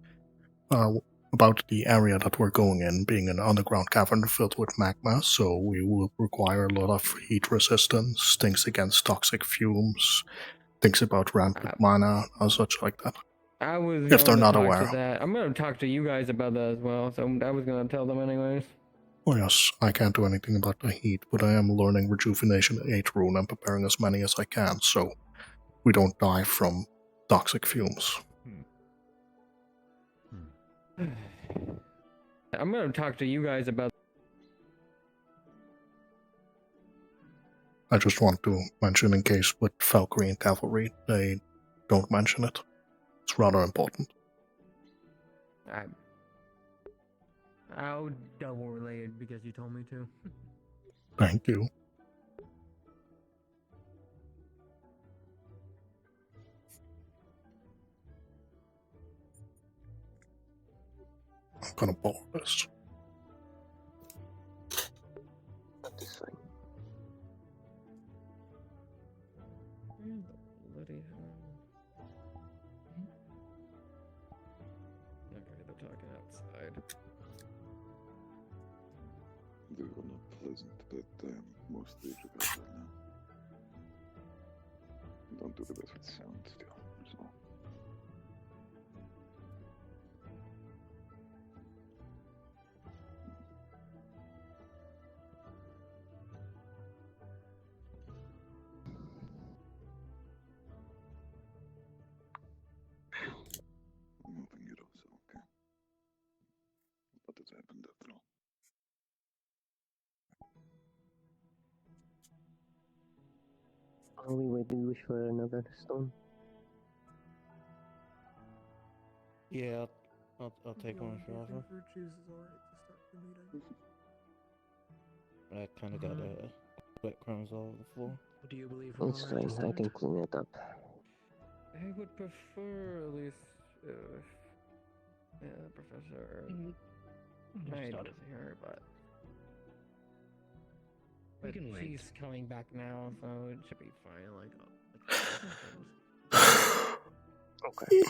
About the area that we're going in being an underground cavern filled with magma, so we will require a lot of heat resistance, things against toxic fumes, things about rampant mana, and such like that. I was if they're going not to talk aware. to that. I'm going to talk to you guys about that as well, so I was going to tell them anyways. Oh yes, I can't do anything about the heat, but I am learning Rejuvenation 8 rune and preparing as many as I can, so we don't die from toxic fumes. I'm going to talk to you guys about. I just want to mention in case with Valkyrie and Cavalry, they don't mention it. It's rather important. I'll double relay it because you told me to. Thank you. I'm gonna borrow this. That is fine. Bloody hell. Okay, they're talking outside. They were not pleasant, but mostly regrettable now. Don't do the best with sound still, that's all. I'm helping you also, okay? What has happened after all? While we wait, do you wish for another stone? Yeah, I'll take one if you offer. Virtues is alright to start the meeting. I kind of got wet crumbs all over the floor. Do you believe It's fine, I can clean it up. I would prefer at least Professor Knight was here, but We can wait. she's coming back now, so it should be fine. Okay.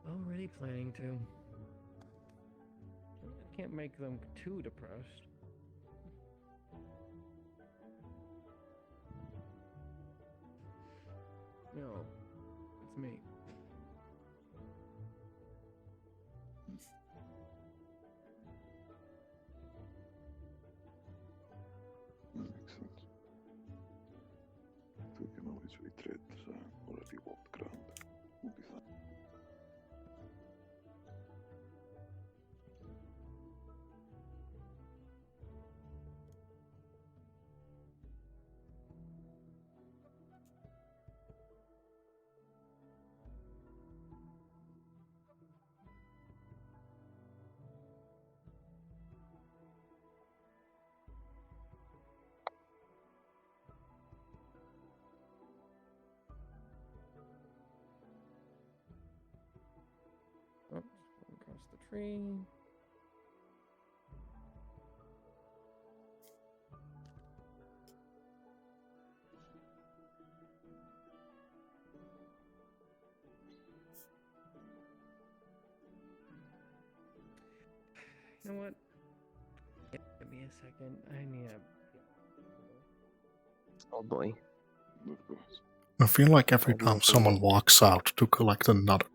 Already planning to. I can't make them too depressed. No, it's me. Makes sense. We can always retreat already walked ground. We'll be fine. Oh, across the tree. You know what? Give me a second. I need a. Oh boy. I feel like every time someone walks out to collect another,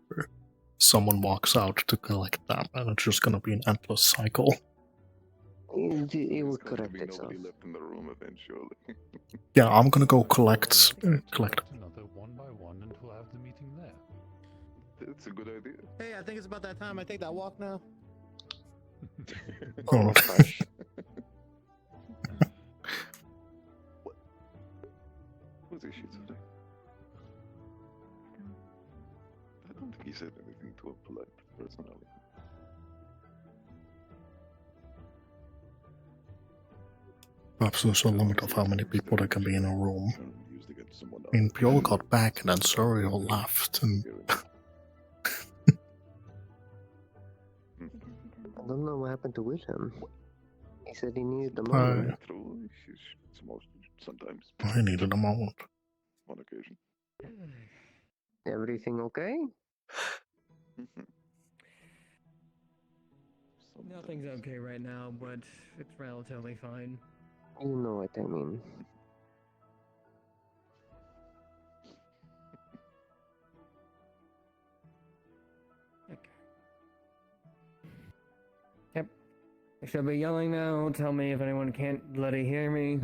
someone walks out to collect them, and it's just gonna be an endless cycle. It will correct itself. Left in the room eventually. Yeah, I'm gonna go collect. Another one by one, and we'll have the meeting there. That's a good idea. Hey, I think it's about that time I take that walk now. Oh, What's his shit today? I don't think he said anything to a polite personality. Perhaps there's a limit of how many people there can be in a room. I mean, Bjorn got back and then Suriel left, and I don't know what happened to Wilhelm. He said he needed the moment. True, it's most sometimes. I needed a moment. On occasion. Everything okay? Nothing's okay right now, but it's relatively fine. You know what I mean. Okay. Yep. I should be yelling now. Tell me if anyone can't bloody hear me.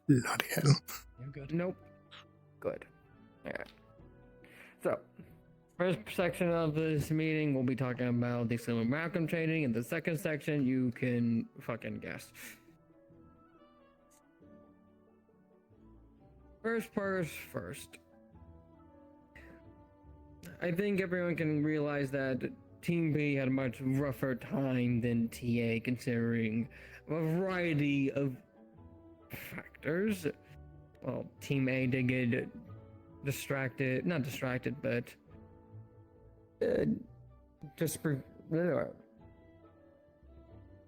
Bloody hell. You're good. Nope. Good. Alright. So, first section of this meeting, we'll be talking about the Silver Malcolm trading. In the second section, you can fucking guess. First. I think everyone can realize that Team B had a much rougher time than TA, considering a variety of factors. Well, Team A did get not distracted, but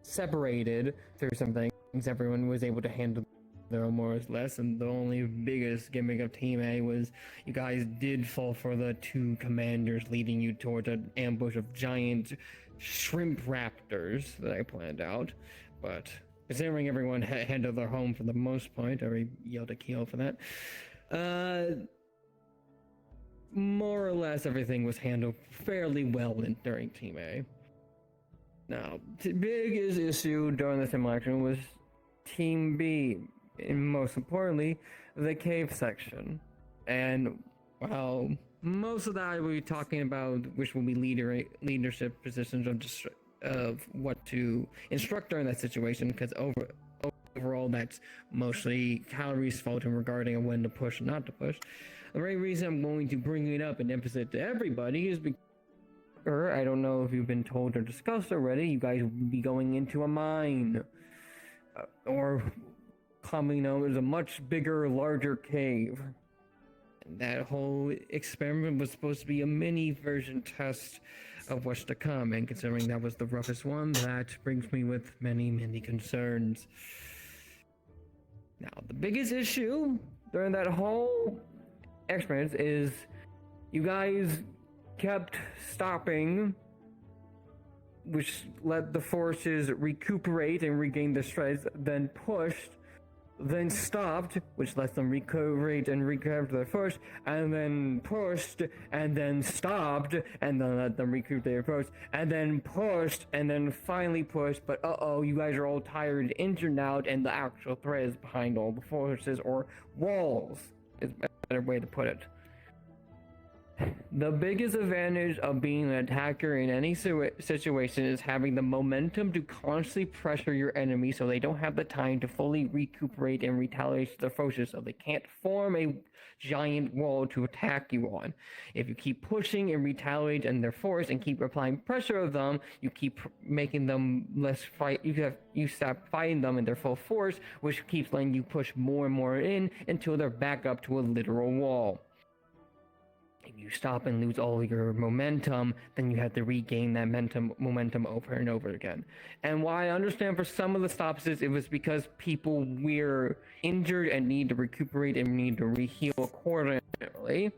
separated through some things. Everyone was able to handle their own more or less, and the only biggest gimmick of Team A was you guys did fall for the two commanders leading you towards an ambush of giant shrimp raptors that I planned out, but considering everyone handled their home for the most part, I yelled at Keel for that. More or less everything was handled fairly well during Team A. Now, the biggest issue during this election was Team B, and most importantly, the cave section. And while most of that we'll be talking about, which will be leadership positions of what to instruct during that situation, because overall that's mostly Calories' fault in regarding when to push and not to push. The very reason I'm going to bring it up and emphasize it to everybody is because I don't know if you've been told or discussed already, you guys will be going into a mine. Or commonly known as a much bigger, larger cave. And that whole experiment was supposed to be a mini version test of what's to come, and considering that was the roughest one, that brings me with many, many concerns. Now, the biggest issue during that whole experiment is you guys kept stopping, which let the forces recuperate and regain their strength, then pushed, then stopped, which lets them recuperate and recover their force, and then pushed, and then stopped, and then let them recoup their force, and then pushed, and then finally pushed, but you guys are all tired, injured now, and the actual threat is behind all the forces, or walls, is a better way to put it. The biggest advantage of being an attacker in any situation is having the momentum to constantly pressure your enemy so they don't have the time to fully recuperate and retaliate to their forces, so they can't form a giant wall to attack you on. If you keep pushing and retaliate in their force and keep applying pressure on them, you keep making them less fight. You stop fighting them in their full force, which keeps letting you push more and more in until they're back up to a literal wall. If you stop and lose all your momentum, then you have to regain that momentum over and over again. And while I understand for some of the stoppages, it was because people were injured and need to recuperate and need to re-heal accordingly.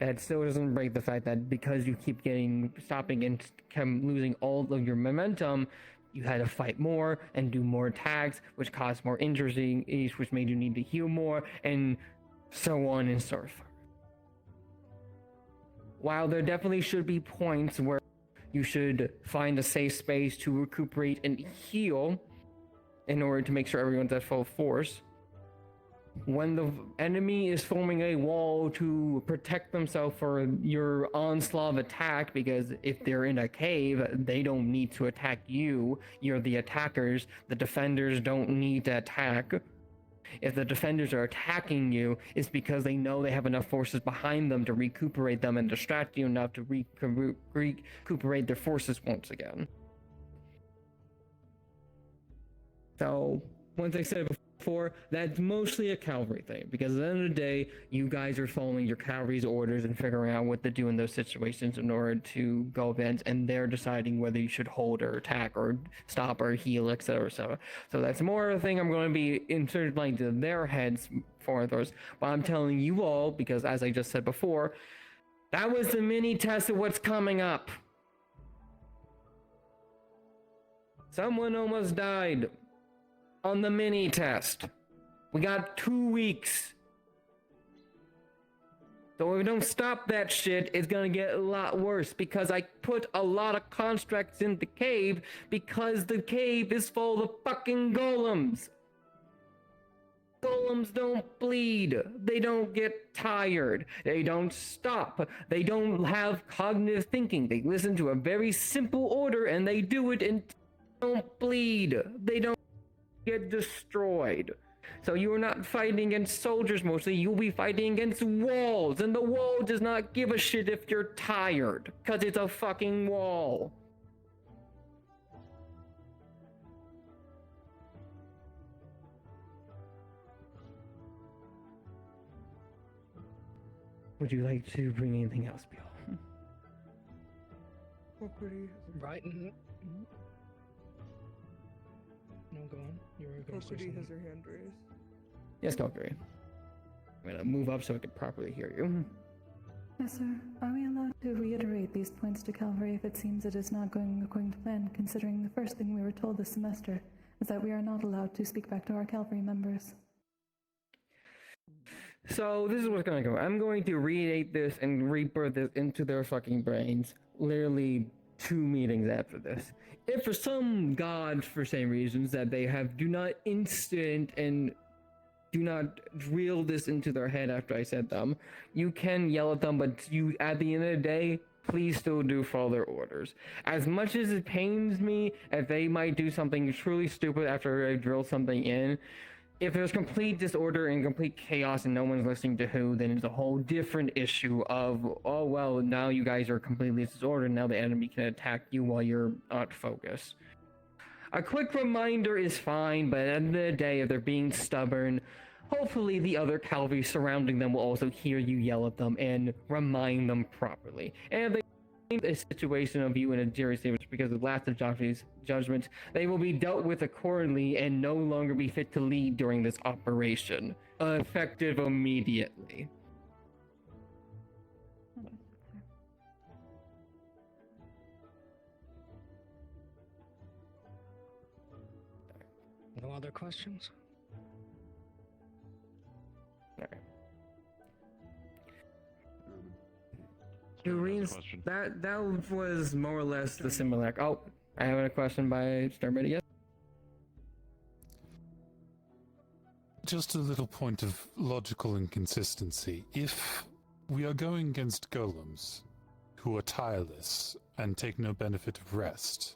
That still doesn't break the fact that because you keep stopping and losing all of your momentum, you had to fight more and do more attacks, which caused more injuries, which made you need to heal more, and so on and so forth. While there definitely should be points where you should find a safe space to recuperate and heal in order to make sure everyone's at full force, when the enemy is forming a wall to protect themselves for your onslaught of attack, because if they're in a cave, they don't need to attack you, you're the attackers, the defenders don't need to attack. If the defenders are attacking you, it's because they know they have enough forces behind them to recuperate them and distract you enough to recuperate their forces once again. So, once I said it before, that's mostly a cavalry thing, because at the end of the day, you guys are following your cavalry's orders and figuring out what to do in those situations in order to go events, and they're deciding whether you should hold or attack or stop or heal, etc. etc. So that's more of a thing I'm going to be inserted into their heads for those. But I'm telling you all, because as I just said before, that was the mini test of what's coming up. Someone almost died on the mini test. We got 2 weeks. So if we don't stop that shit, it's gonna get a lot worse, because I put a lot of constructs in the cave because the cave is full of fucking golems. Golems don't bleed. They don't get tired. They don't stop. They don't have cognitive thinking. They listen to a very simple order and they do it and don't bleed. They don't get destroyed. So you are not fighting against soldiers mostly, you'll be fighting against walls, and the wall does not give a shit if you're tired, because it's a fucking wall. Would you like to bring anything else, Bill? Right. No, go on. You were going to say Kokuri has something. her hand raised. Yes, Valkyrie. I'm gonna move up so I can properly hear you. Yes, sir. Are we allowed to reiterate these points to Calvary if it seems it is not going according to plan, considering the first thing we were told this semester is that we are not allowed to speak back to our Calvary members? So this is what's gonna go. I'm going to reiterate this and rebirth this into their fucking brains. Literally 2 meetings after this. If for some godforsaken reasons that they do not instant and do not drill this into their head after I said them. You can yell at them, but you, at the end of the day, please still do follow their orders. As much as it pains me if they might do something truly stupid after I drill something in, if there's complete disorder and complete chaos and no one's listening to who, then it's a whole different issue of, oh well, now you guys are completely disordered, now the enemy can attack you while you're not focused. A quick reminder is fine, but at the end of the day, if they're being stubborn, hopefully the other cavalry surrounding them will also hear you yell at them and remind them properly. And if they a situation of you in a jury stage because of lack of judgment, they will be dealt with accordingly and no longer be fit to lead during this operation. Effective immediately. No other questions? That was more or less the similar. Oh, I have a question by Starbait, yes? Just a little point of logical inconsistency. If we are going against golems, who are tireless and take no benefit of rest,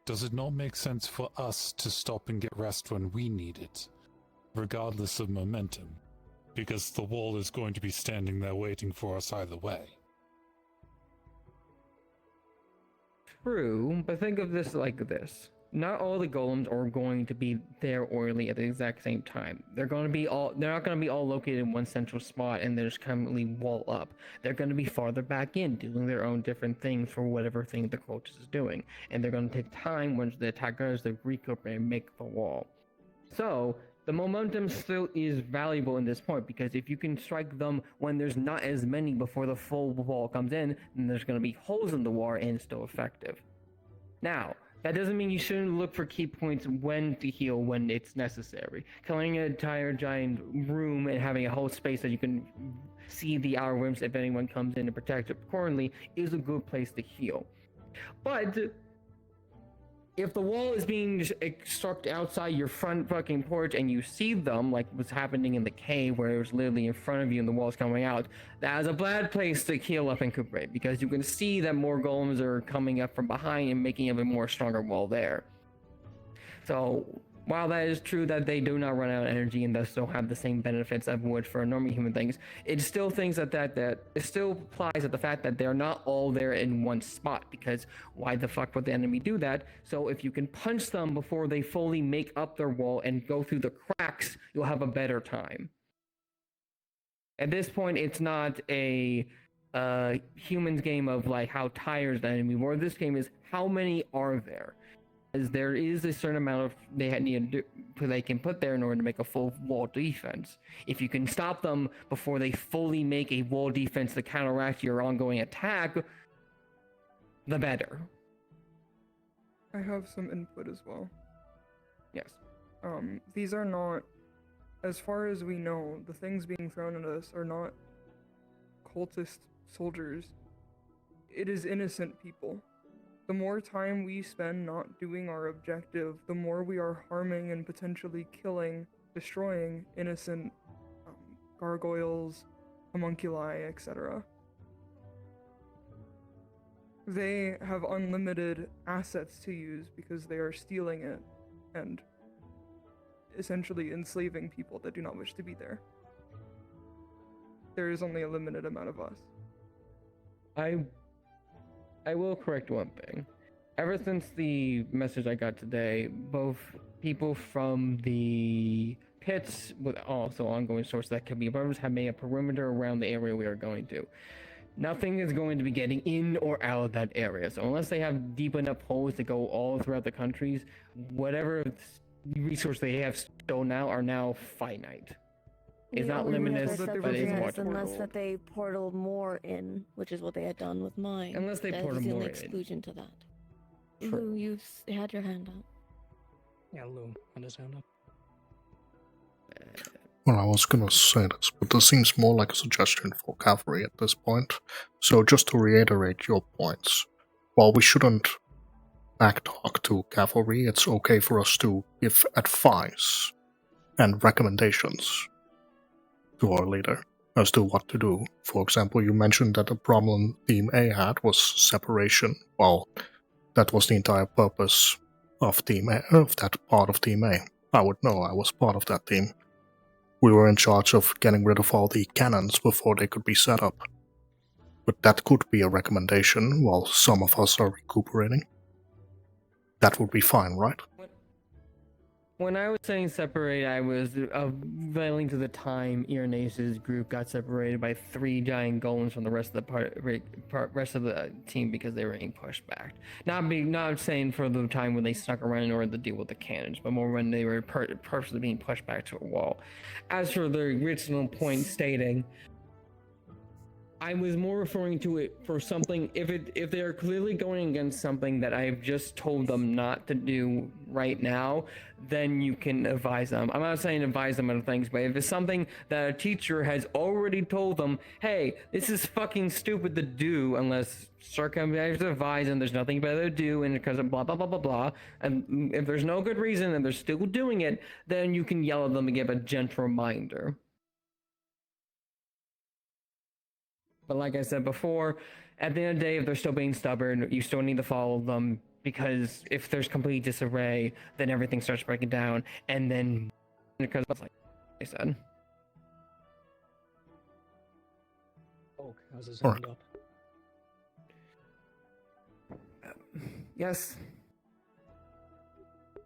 does it not make sense for us to stop and get rest when we need it, regardless of momentum? Because the wall is going to be standing there waiting for us either way. True, but think of this like this. Not all the golems are going to be there orally at the exact same time. They're not going to be all located in one central spot and they're just currently wall up. They're going to be farther back in, doing their own different things for whatever thing the cultist is doing. And they're going to take time once the attackers to regroup and make the wall. So, the momentum still is valuable in this point, because if you can strike them when there's not as many before the full wall comes in, then there's going to be holes in the wall and it's still effective. Now, that doesn't mean you shouldn't look for key points when to heal when it's necessary. Killing an entire giant room and having a whole space that you can see the outer rims if anyone comes in and protect it accordingly is a good place to heal. But if the wall is being struck outside your front fucking porch and you see them, like what's happening in the cave where it was literally in front of you and the wall's coming out, that is a bad place to heal up and recuperate, because you can see that more golems are coming up from behind and making a more stronger wall there. So, while that is true that they do not run out of energy and thus still have the same benefits of wood for normal human things, it still thinks that it still applies at the fact that they're not all there in one spot, because why the fuck would the enemy do that? So if you can punch them before they fully make up their wall and go through the cracks, you'll have a better time. At this point, it's not a human's game of like how tired is the enemy, more this game is how many are there. As there is a certain amount of they can put there in order to make a full wall defense. If you can stop them before they fully make a wall defense to counteract your ongoing attack, the better. I have some input as well. Yes. These are not, as far as we know, the things being thrown at us are not cultist soldiers. It is innocent people. The more time we spend not doing our objective, the more we are harming and potentially killing, destroying innocent gargoyles, homunculi, etc. They have unlimited assets to use because they are stealing it and essentially enslaving people that do not wish to be there. There is only a limited amount of us. I will correct one thing. Ever since the message I got today, both people from the pits, with also ongoing sources that could be above us, have made a perimeter around the area we are going to. Nothing is going to be getting in or out of that area. So unless they have deep enough holes to go all throughout the countries, whatever resource they have still now are now finite. It's not limitless, but it's watchable. Unless that they portal more in, which is what they had done with mine. Unless they That portal was the more only in. exclusion to that. True. Lugh, you had your hand up. Yeah, Lugh had his hand up. Well, I was gonna say this, but this seems more like a suggestion for cavalry at this point. So just to reiterate your points, while we shouldn't backtalk to cavalry, it's okay for us to give advice and recommendations to our leader as to what to do. For example, you mentioned that the problem Team A had was separation. Well, that was the entire purpose of Team A, of that part of Team A. I would know, I was part of that team. We were in charge of getting rid of all the cannons before they could be set up. But that could be a recommendation while some of us are recuperating. That would be fine, right? When I was saying separate, I was veiling to the time Irenace's group got separated by 3 giant golems from the rest of the rest of the team because they were being pushed back. Not saying for the time when they snuck around in order to deal with the cannons, but more when they were purposely being pushed back to a wall. As for the original point stating, I was more referring to it for something, if they are clearly going against something that I've just told them not to do right now, then you can advise them. I'm not saying advise them on things, but if it's something that a teacher has already told them, hey, this is fucking stupid to do unless circumstances advise and there's nothing better to do and because of blah blah blah blah blah, and if there's no good reason and they're still doing it, then you can yell at them and give a gentle reminder. But like I said before, at the end of the day, if they're still being stubborn, you still need to follow them, because if there's complete disarray, then everything starts breaking down, and then, because like I said. Oh, how's it sound up? Yes.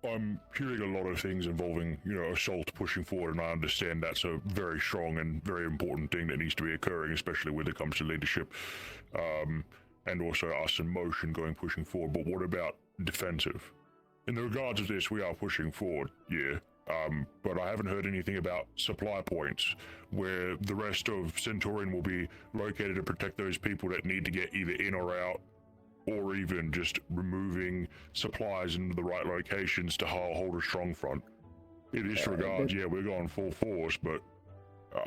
I'm hearing a lot of things involving, assault pushing forward, and I understand that's a very strong and very important thing that needs to be occurring, especially when it comes to leadership, and also us in motion pushing forward. But what about defensive? In the regards of this, we are pushing forward, yeah, but I haven't heard anything about supply points, where the rest of Centurion will be located to protect those people that need to get either in or out, or even just removing supplies into the right locations to hold a strong front. In this regards, yeah, we're going full force, but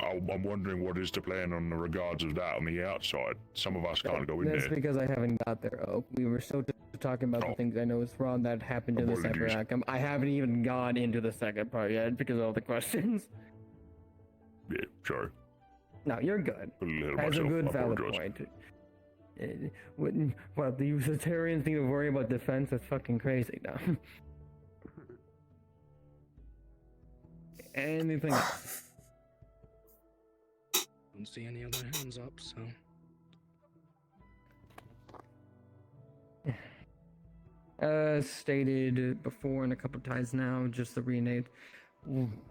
I'm wondering what is the plan on the regards of that on the outside. Some of us can't go in there. That's because I haven't got there, Oak. We were still talking about the things I know is wrong that happened in the separate outcome. I haven't even gone into the second part yet because of all the questions. Yeah, sorry. No, you're good. That's a good valid point. Well, the utilitarians need to worry about defense. That's fucking crazy now. Anything else? Don't see any other hands up, so. Stated before and a couple times now, just to rename.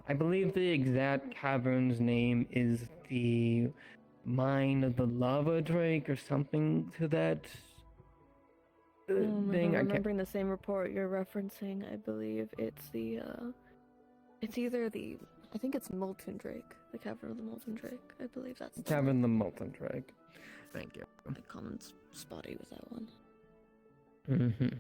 I believe the exact cavern's name is the Mine of the Lava Drake or something to that If thing. I'm remembering the same report you're referencing, I believe it's the, it's either the, I think it's Molten Drake, the Cavern of the Molten Drake. I believe that's the Cavern of the Molten Drake. Thank you. My common's spotty with that one. Mm-hmm.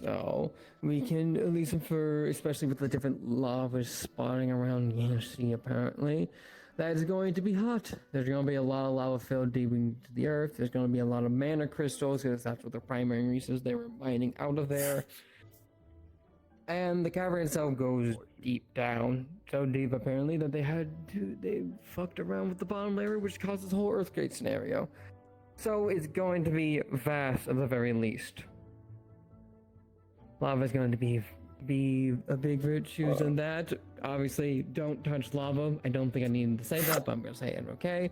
So we can at least infer, especially with the different lava spotting around Yancy apparently, that is going to be hot. There's going to be a lot of lava filled deep into the earth. There's going to be a lot of mana crystals, because that's what the primary reasons they were mining out of there. And the cavern itself goes deep down, so deep apparently that they fucked around with the bottom layer, which caused this whole earthquake scenario. So it's going to be vast at the very least. Lava is going to be a big virtue in that. Obviously, don't touch lava. I don't think I need to say that, but I'm going to say it, okay?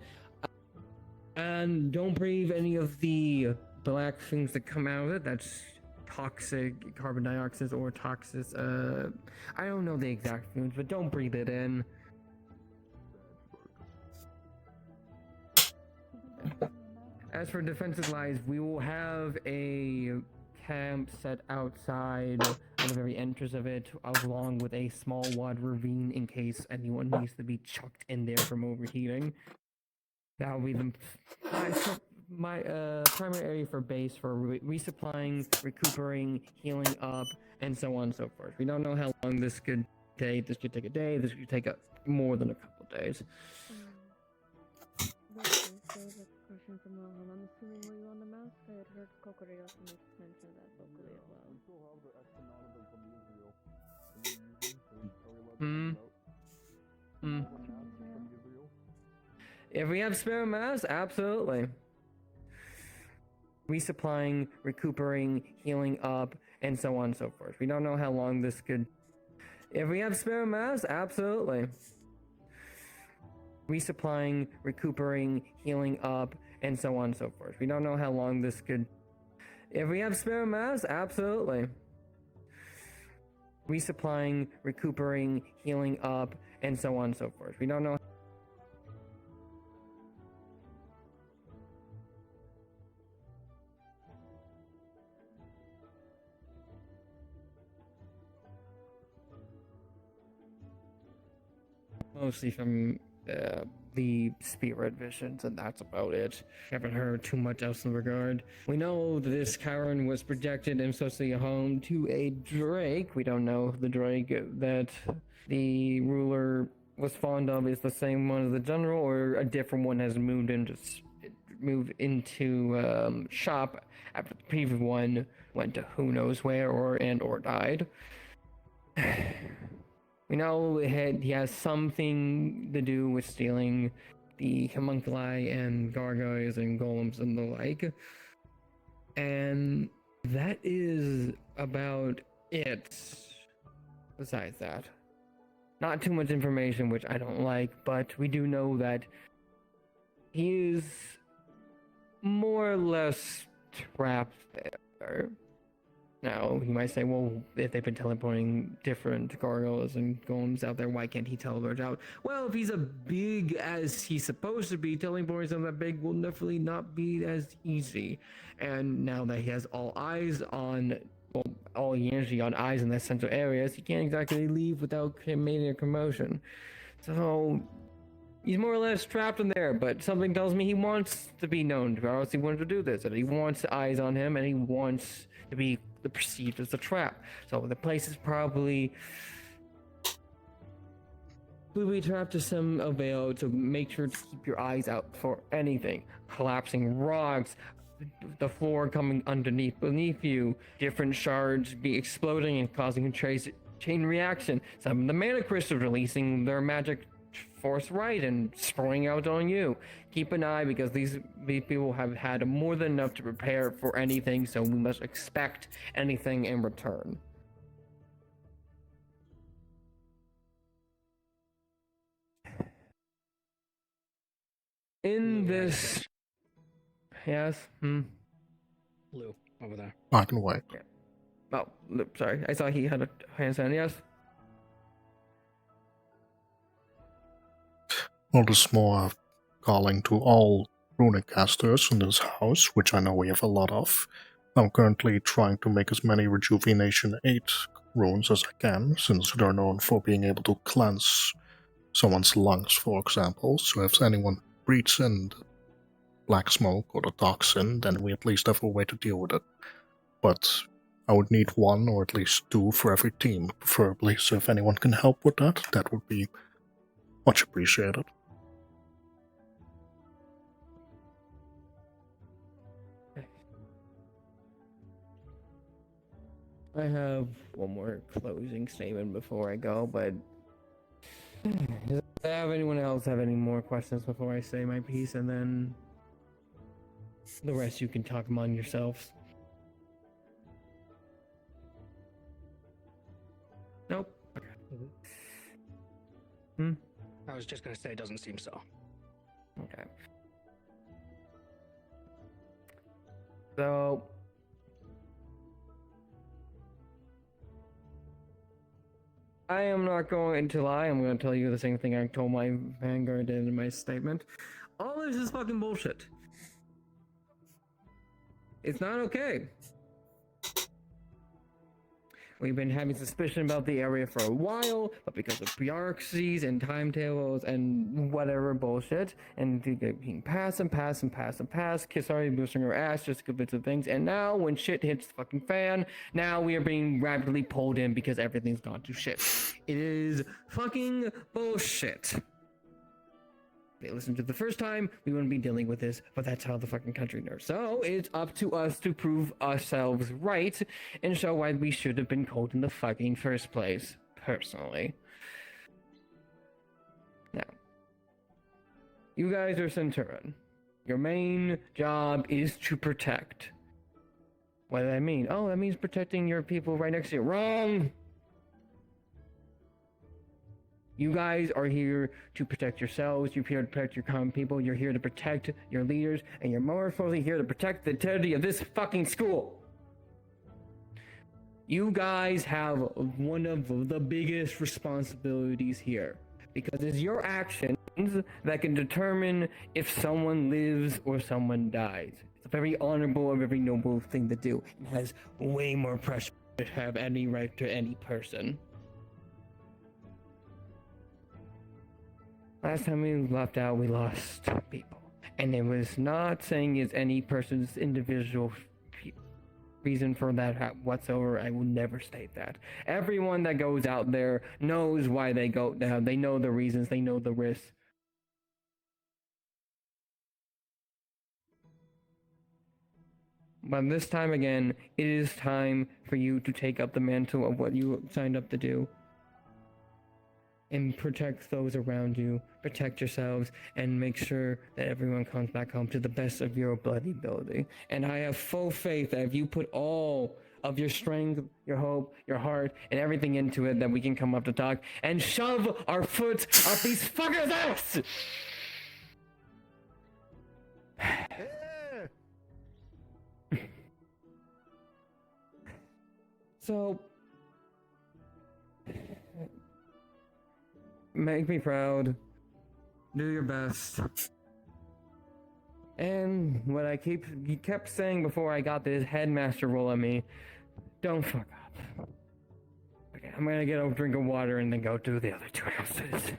And don't breathe any of the black things that come out of it. That's toxic carbon dioxide or toxic, I don't know the exact fumes, but don't breathe it in. As for defensive lines, we will have a camp set outside at the very entrance of it, along with a small wide ravine in case anyone needs to be chucked in there from overheating. That will be my primary area for base for resupplying, recuperating, healing up, and so on and so forth. We don't know how long this could take. This could take a day. This could take more than a couple of days. Question from Lugh. I'm assuming were you on the mask? I had heard Kokorios mention that vocally as well. We still have the exonometer from Israel. Are we allowed to bring it out? From Israel? If we have spare mass, absolutely. Resupplying, recuperating, healing up, and so on and so forth. We don't know how long this could... If we have spare mass, absolutely. Resupplying, recuperating, healing up, and so on and so forth. We don't know how long this could... If we have spare mass, absolutely. Resupplying, recuperating, healing up, and so on and so forth. We don't know... Mostly from the spirit visions, and that's about it. Haven't heard too much else in the regard. We know that this cavern was projected and supposed to be a home to a drake. We don't know if the drake that the ruler was fond of is the same one as the general, or a different one has moved into shop after the previous one went to who knows where or died. We know he has something to do with stealing the homunculi and gargoyles and golems and the like. And that is about it. Besides that, not too much information, which I don't like, but we do know that he is more or less trapped there. Now, you might say, well, if they've been teleporting different gargoyles and golems out there, why can't he teleport out? Well, if he's as big as he's supposed to be, teleporting something that big will definitely not be as easy. And now that he has all eyes on, well, all the energy on eyes in the central areas, he can't exactly leave without making a commotion. So, he's more or less trapped in there, but something tells me he wants to be known, or else he wanted to do this, and he wants eyes on him, and he wants to be perceived as a trap. So the place is probably will be trapped to some avail, to make sure to keep your eyes out for anything. Collapsing rocks, the floor coming beneath you, different shards be exploding and causing a chain reaction. Some of the mana crystals releasing their magic force right and spraying out on you. Keep an eye, because these people have had more than enough to prepare for anything, so we must expect anything in return. In this... Yes? Lugh, over there. I can wait. Yeah. Oh, sorry. I saw he had a hand sign. Yes? Well, this more calling to all runic casters in this house, which I know we have a lot of. I'm currently trying to make as many Rejuvenation 8 runes as I can, since they're known for being able to cleanse someone's lungs, for example. So if anyone breathes in the black smoke or the toxin, then we at least have a way to deal with it. But I would need one or at least two for every team, preferably, so if anyone can help with that, that would be much appreciated. I have one more closing statement before I go, but does anyone else have any more questions before I say my piece, and then the rest you can talk among yourselves? Nope. Okay. I was just gonna say, it doesn't seem so. Okay. So, I am not going to lie. I'm going to tell you the same thing I told my Vanguard in my statement. All this is fucking bullshit. It's not okay. We've been having suspicion about the area for a while, but because of bureaucracies and timetables and whatever bullshit, and being passed, sorry, boosting our ass just to bits of things, and now when shit hits the fucking fan, now we are being rapidly pulled in because everything's gone to shit. It is fucking bullshit. If they listened to the first time, we wouldn't be dealing with this, but that's how the fucking country knows. So it's up to us to prove ourselves right and show why we should have been called in the fucking first place, personally. Now, You guys are Centurion. Your main job is to protect. What does that mean? Oh, that means protecting your people right next to you. Wrong! You guys are here to protect yourselves, you're here to protect your common people, you're here to protect your leaders, and you're more importantly here to protect the integrity of this fucking school. You guys have one of the biggest responsibilities here, because it's your actions that can determine if someone lives or someone dies. It's a very honorable and very noble thing to do. It has way more pressure to have any right to any person. Last time we left out, we lost people. And it was not saying it's any person's individual reason for that whatsoever. I will never state that. Everyone that goes out there knows why they go down. They know the reasons, they know the risks. But this time again, it is time for you to take up the mantle of what you signed up to do. And protect those around you, protect yourselves, and make sure that everyone comes back home to the best of your bloody ability. And I have full faith that if you put all of your strength, your hope, your heart, and everything into it, that we can come up to talk and shove our foot up these fuckers' ass! So, make me proud. Do your best. And what you kept saying before I got this headmaster role on me, don't fuck up. Okay, I'm gonna get a drink of water and then go do the other two houses.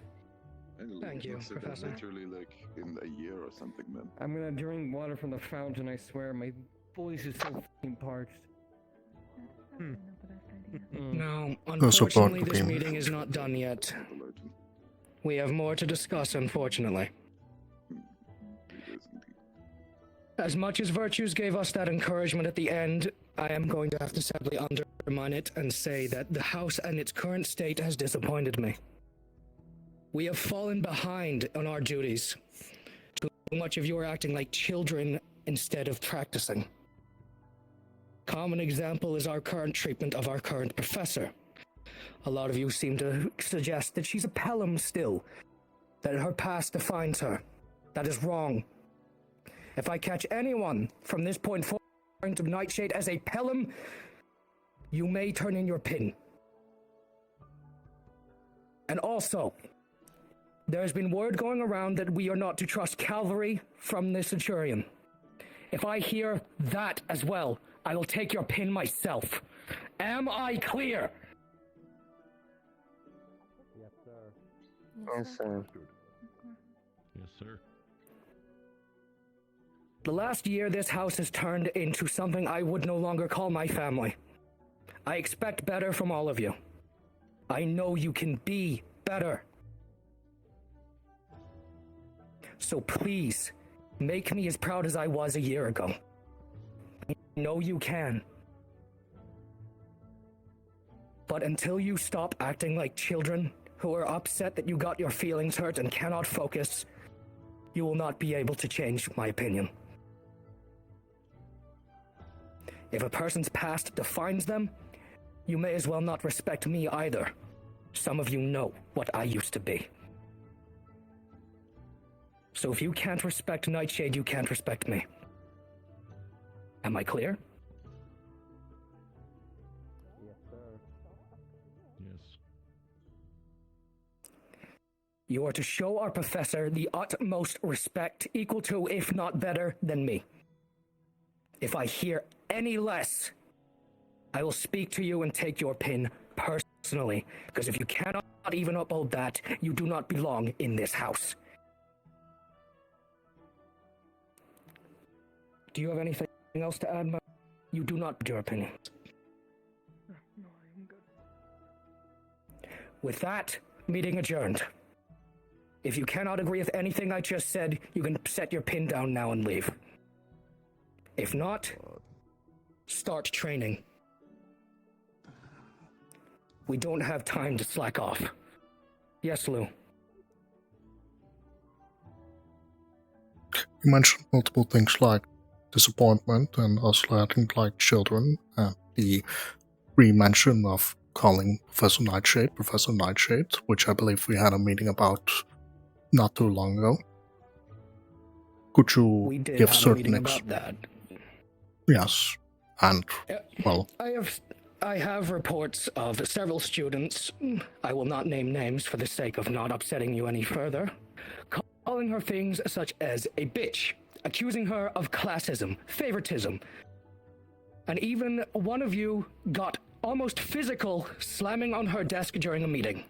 Thank you, Professor. Literally like in a year or something, man. I'm gonna drink water from the fountain, I swear. My voice is so fucking parched. No, unfortunately, this meeting is not done yet. We have more to discuss, unfortunately. As much as Virtues gave us that encouragement at the end, I am going to have to sadly undermine it and say that the house and its current state has disappointed me. We have fallen behind on our duties. Too much of you are acting like children instead of practicing. Common example is our current treatment of our current professor. A lot of you seem to suggest that she's a Pelham still, that her past defines her. That is wrong. If I catch anyone from this point forward referring to Nightshade as a Pelham, you may turn in your pin. And also, there has been word going around that we are not to trust cavalry from the Centurion. If I hear that as well, I will take your pin myself. Am I clear? Yes, sir. Yes, sir. Yes, sir. The last year, this house has turned into something I would no longer call my family. I expect better from all of you. I know you can be better. So please, make me as proud as I was a year ago. I know you can. But until you stop acting like children who are upset that you got your feelings hurt and cannot focus, you will not be able to change my opinion. If a person's past defines them, you may as well not respect me either. Some of you know what I used to be. So if you can't respect Nightshade, you can't respect me. Am I clear? Yes, sir. Yes. You are to show our professor the utmost respect, equal to, if not better, than me. If I hear any less, I will speak to you and take your pin personally, because if you cannot even uphold that, you do not belong in this house. Do you have anything else to add, Mark? You do not put your opinion. No, I'm good. With that, meeting adjourned. If you cannot agree with anything I just said, you can set your pin down now and leave. If not, start training. We don't have time to slack off. Yes, Lugh. You mentioned multiple things like disappointment and us letting like children, and the re-mention of calling Professor Nightshade, which I believe we had a meeting about not too long ago. Could you We did give have a certain meeting about that. Yes, and well, I have reports of several students, I will not name names for the sake of not upsetting you any further, calling her things such as a bitch, accusing her of classism, favoritism, and even one of you got almost physical slamming on her desk during a meeting.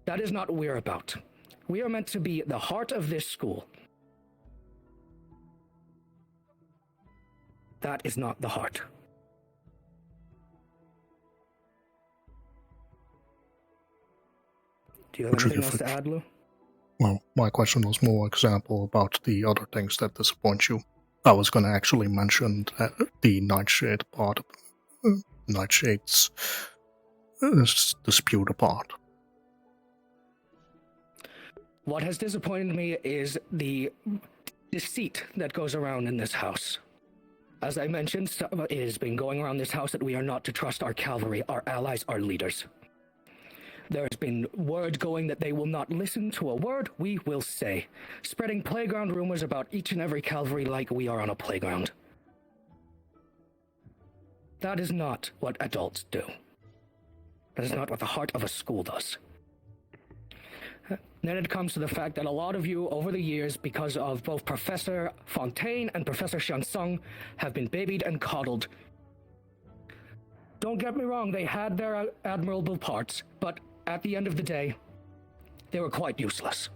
That is not what we're about. We are meant to be the heart of this school. That is not the heart. Do you have anything else to add, Lugh? Well, my question was more example about the other things that disappoint you. I was going to actually mention the Nightshade part, Nightshade's dispute apart. What has disappointed me is the deceit that goes around in this house. As I mentioned, it has been going around this house that we are not to trust our cavalry, our allies, our leaders. There has been word going that they will not listen to a word we will say, spreading playground rumors about each and every cavalry like we are on a playground. That is not what adults do. That is not what the heart of a school does. Then it comes to the fact that a lot of you over the years, because of both Professor Fontaine and Professor Shansung, have been babied and coddled. Don't get me wrong, they had their admirable parts, but at the end of the day, they were quite useless.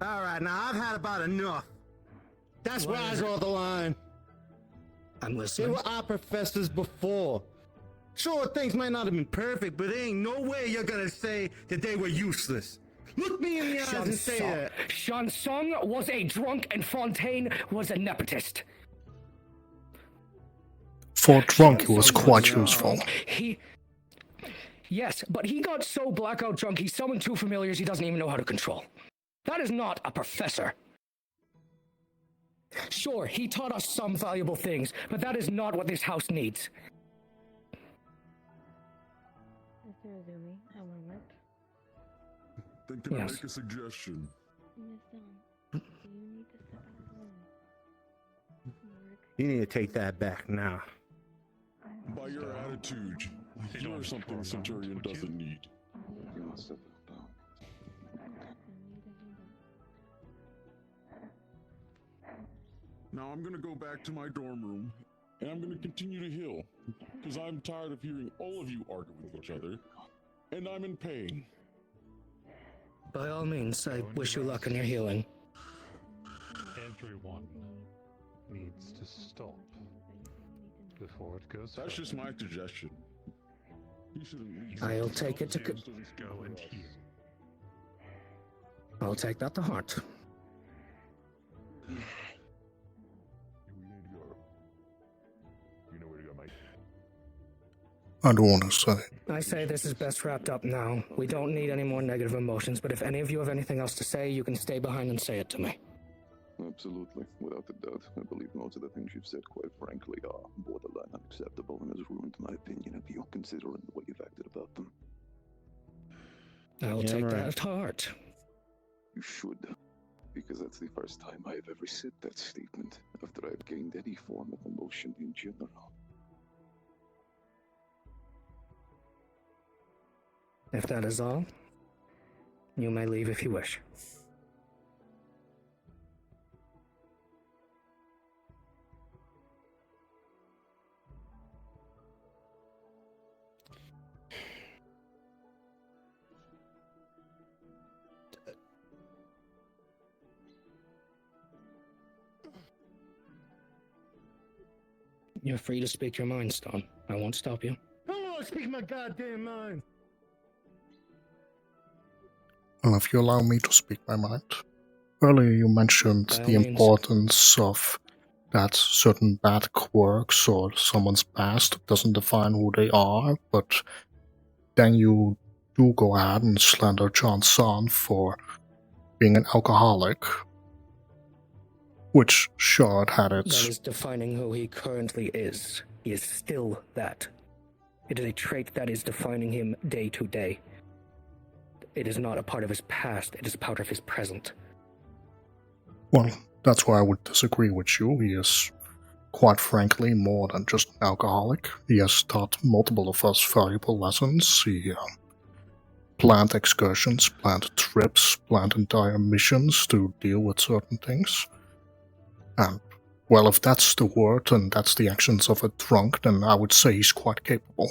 Alright, now I've had about enough. That's where I draw the line. I'm listening. They were our professors before. Sure, things might not have been perfect, but there ain't no way you're gonna say that they were useless. Look me in the eyes and say that. Shansung was a drunk and Fontaine was a nepotist. For drunk, he was quite useful. Yes, but he got so blackout drunk he summoned two familiars he doesn't even know how to control. That is not a professor. Sure, he taught us some valuable things, but that is not what this house needs. Mr. Azumi, a moment. Then can I Yes. make a suggestion? You need to step out of the room. You need to take that back now. By your attitude, you're something the Centurion doesn't need. Now I'm gonna go back to my dorm room, and I'm gonna continue to heal, because I'm tired of hearing all of you argue with each other, and I'm in pain. By all means, I wish you luck in your healing. Everyone needs to stop before it goes. That's just my suggestion. You should at least. I'll take it to go and heal. I'll take that to heart. I don't want to say. I say this is best wrapped up now. We don't need any more negative emotions, but if any of you have anything else to say, you can stay behind and say it to me. Absolutely, without a doubt. I believe most of the things you've said, quite frankly, are borderline unacceptable and has ruined my opinion of you, considering the way you've acted about them. I'll take that to heart. You should, because that's the first time I have ever said that statement after I've gained any form of emotion in general. If that is all, you may leave if you wish. You're free to speak your mind, Stone. I won't stop you. I want to speak my goddamn mind. Well, if you allow me to speak my mind. Earlier you mentioned By all the means. importance of that certain bad quirks or someone's past doesn't define who they are, but then you do go ahead and slander John Son for being an alcoholic, which sure it had its... That is defining who he currently is. He is still that. It is a trait that is defining him day to day. It is not a part of his past, it is a part of his present. Well, that's why I would disagree with you. He is, quite frankly, more than just an alcoholic. He has taught multiple of us valuable lessons. He planned excursions, planned trips, planned entire missions to deal with certain things. And, well, if that's the word and that's the actions of a drunk, then I would say he's quite capable.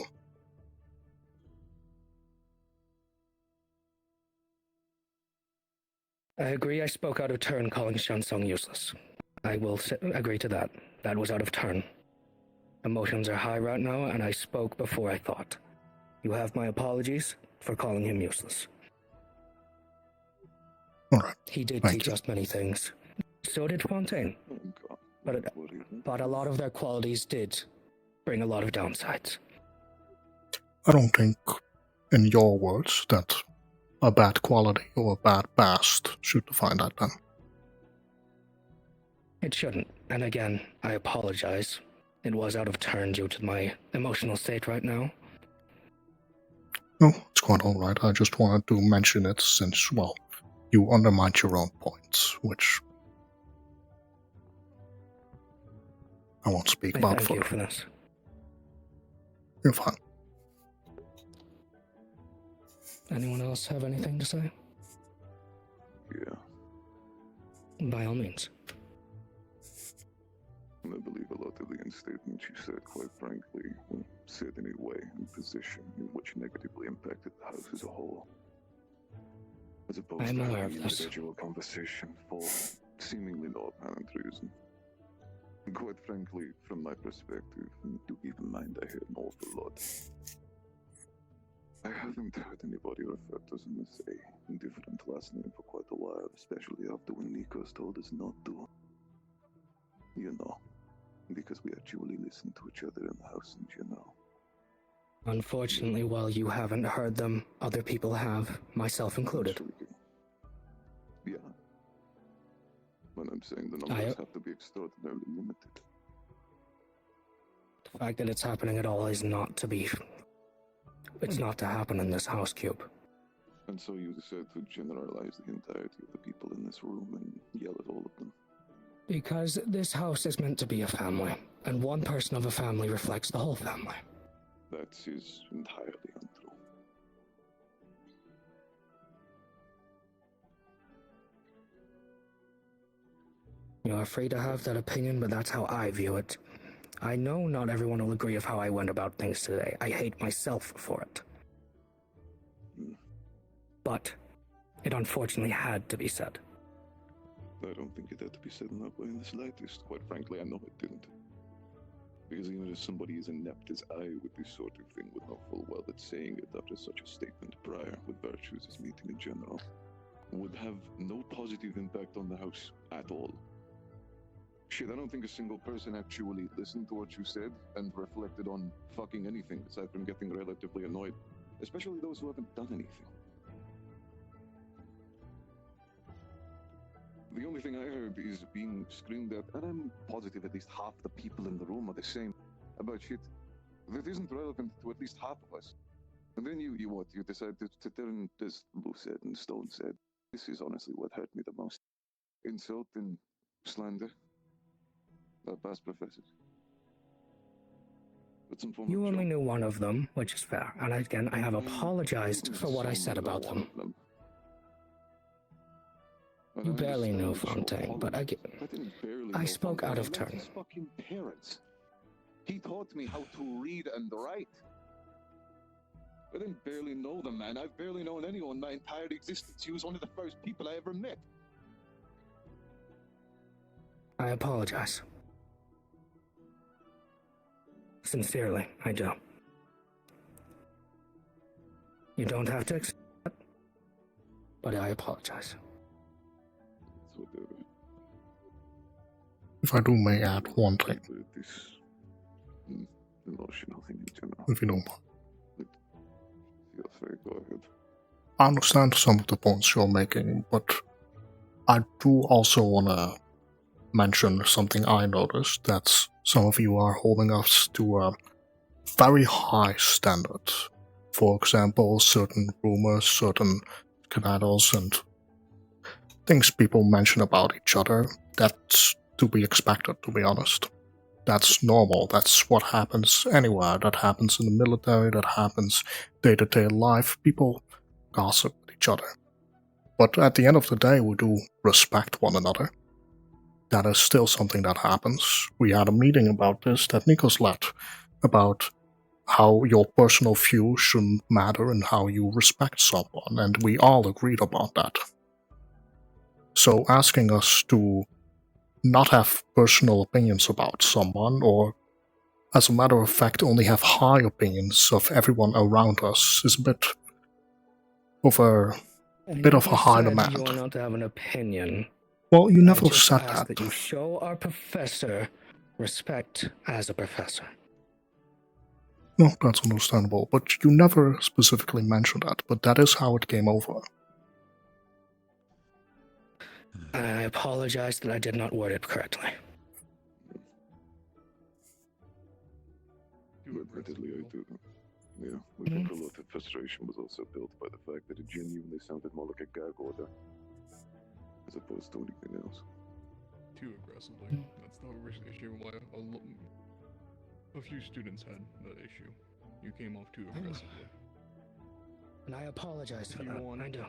I agree I spoke out of turn calling Shansung useless. I will agree to that. That was out of turn. Emotions are high right now, and I spoke before I thought. You have my apologies for calling him useless. Alright. He did teach us many things. So did Fontaine. But a lot of their qualities did bring a lot of downsides. I don't think, in your words, that a bad quality or a bad past should define that then. It shouldn't. And again, I apologize. It was out of turn due to my emotional state right now. No, it's quite alright. I just wanted to mention it since, well, you undermined your own points, which I won't speak about Thank you for this. You're fine. Anyone else have anything to say? Yeah. By all means. I believe a lot of the statements you said, quite frankly, were said in a way and position in which negatively impacted the house as a whole. As opposed to having an individual conversation for seemingly no apparent reason. And quite frankly, from my perspective, do keep in mind I heard an awful lot. I haven't heard anybody refer to us as a different last name for quite a while, especially after when Nikos told us not to. You know, because we actually listen to each other in the house in general. Unfortunately, while you haven't heard them, other people have, myself included. Yeah. When I'm saying the numbers have to be extraordinarily limited. The fact that it's happening at all is not to be... It's not to happen in this house cube. And so you said to generalize the entirety of the people in this room and yell at all of them. Because this house is meant to be a family, and one person of a family reflects the whole family. That is entirely untrue. You're free to have that opinion, but that's how I view it. I know not everyone will agree of how I went about things today. I hate myself for it. But it unfortunately had to be said. I don't think it had to be said in that way in the slightest. Quite frankly, I know it didn't. Because even if somebody as inept as I with this sort of thing would know full well that saying it after such a statement prior with virtues as meeting in general would have no positive impact on the house at all. Shit, I don't think a single person actually listened to what you said and reflected on fucking anything aside from getting relatively annoyed. Especially those who haven't done anything. The only thing I heard is being screamed at, and I'm positive at least half the people in the room are the same, about shit that isn't relevant to at least half of us. And then you decided to turn, as Lugh said and Stone said, this is honestly what hurt me the most. Insult and slander. Our past professors. But some form You of only knew one of them, which is fair, and again, I have apologized for what I said about them. You barely knew Fontaine, but I spoke out of turn. His fucking parents. He taught me how to read and write. I didn't barely know the man. I've barely known anyone my entire existence. He was one of the first people I ever met. I apologize. Sincerely, I do. You don't have to accept it, but I apologize. If I do may add one thing. This emotional thing in general. If you don't mind. Feel free, go ahead. I understand some of the points you're making, but I do also want to mention something I noticed, that some of you are holding us to a very high standard. For example, certain rumors, certain canals, and things people mention about each other, that's to be expected, to be honest. That's normal. That's what happens anywhere. That happens in the military, that happens day-to-day life. People gossip with each other. But at the end of the day, we do respect one another. That is still something that happens. We had a meeting about this that Nikos led, about how your personal view shouldn't matter and how you respect someone, and we all agreed about that. So asking us to not have personal opinions about someone, or as a matter of fact only have high opinions of everyone around us, is a bit of a high demand. You are not to have an opinion. Well, you never I just said ask that. that you show our professor respect as a professor. No, that's understandable, but you never specifically mentioned that, but that is how it came over. I apologize that I did not word it correctly. Admittedly, I do. Yeah, we think a lot of frustration was also built by the fact that it genuinely sounded more like a gag order, as opposed to anything else. Too aggressively. That's the issue why a few students had that issue. You came off too aggressively. And I apologize for that. I do.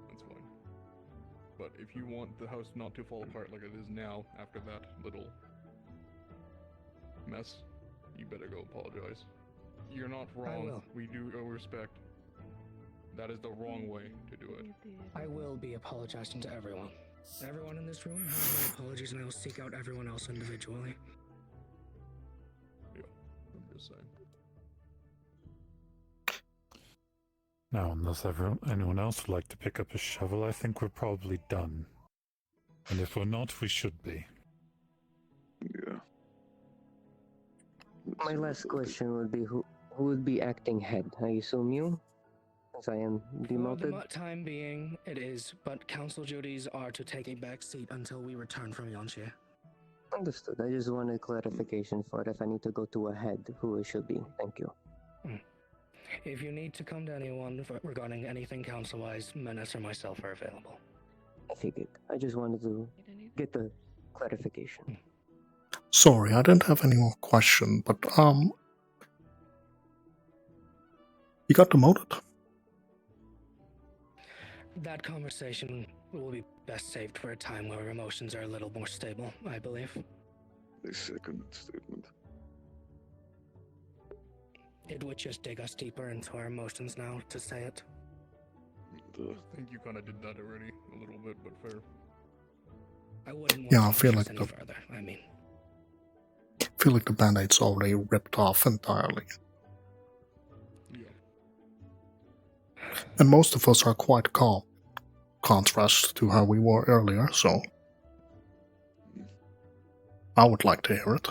That's fine. But if you want the house not to fall apart like it is now after that little mess, you better go apologize. You're not wrong. I will. We do owe respect. That is the wrong way to do it. I will be apologizing to everyone. Everyone in this room has my apologies, and I will seek out everyone else individually. Yeah, I'm just saying. Now, unless anyone else would like to pick up a shovel, I think we're probably done. And if we're not, we should be. Yeah. My last question would be who would be acting head? I assume you, as I am demoted. For the time being, it is, but council duties are to take a back seat until we return from Yonshir. Understood. I just wanted clarification for if I need to go to a head, who it should be. Thank you. If you need to come to anyone regarding anything council-wise, Menace or myself are available. I figured. I just wanted to get the clarification. Sorry, I didn't have any more question, but you got demoted. That conversation will be best saved for a time where our emotions are a little more stable, I believe. I second that statement. It would just dig us deeper into our emotions now to say it. I think you kind of did that already a little bit, but fair. I wouldn't want Yeah, to I feel push like us any further. I mean, the band-aid's already ripped off entirely. And most of us are quite calm, contrast to how we were earlier, so I would like to hear it.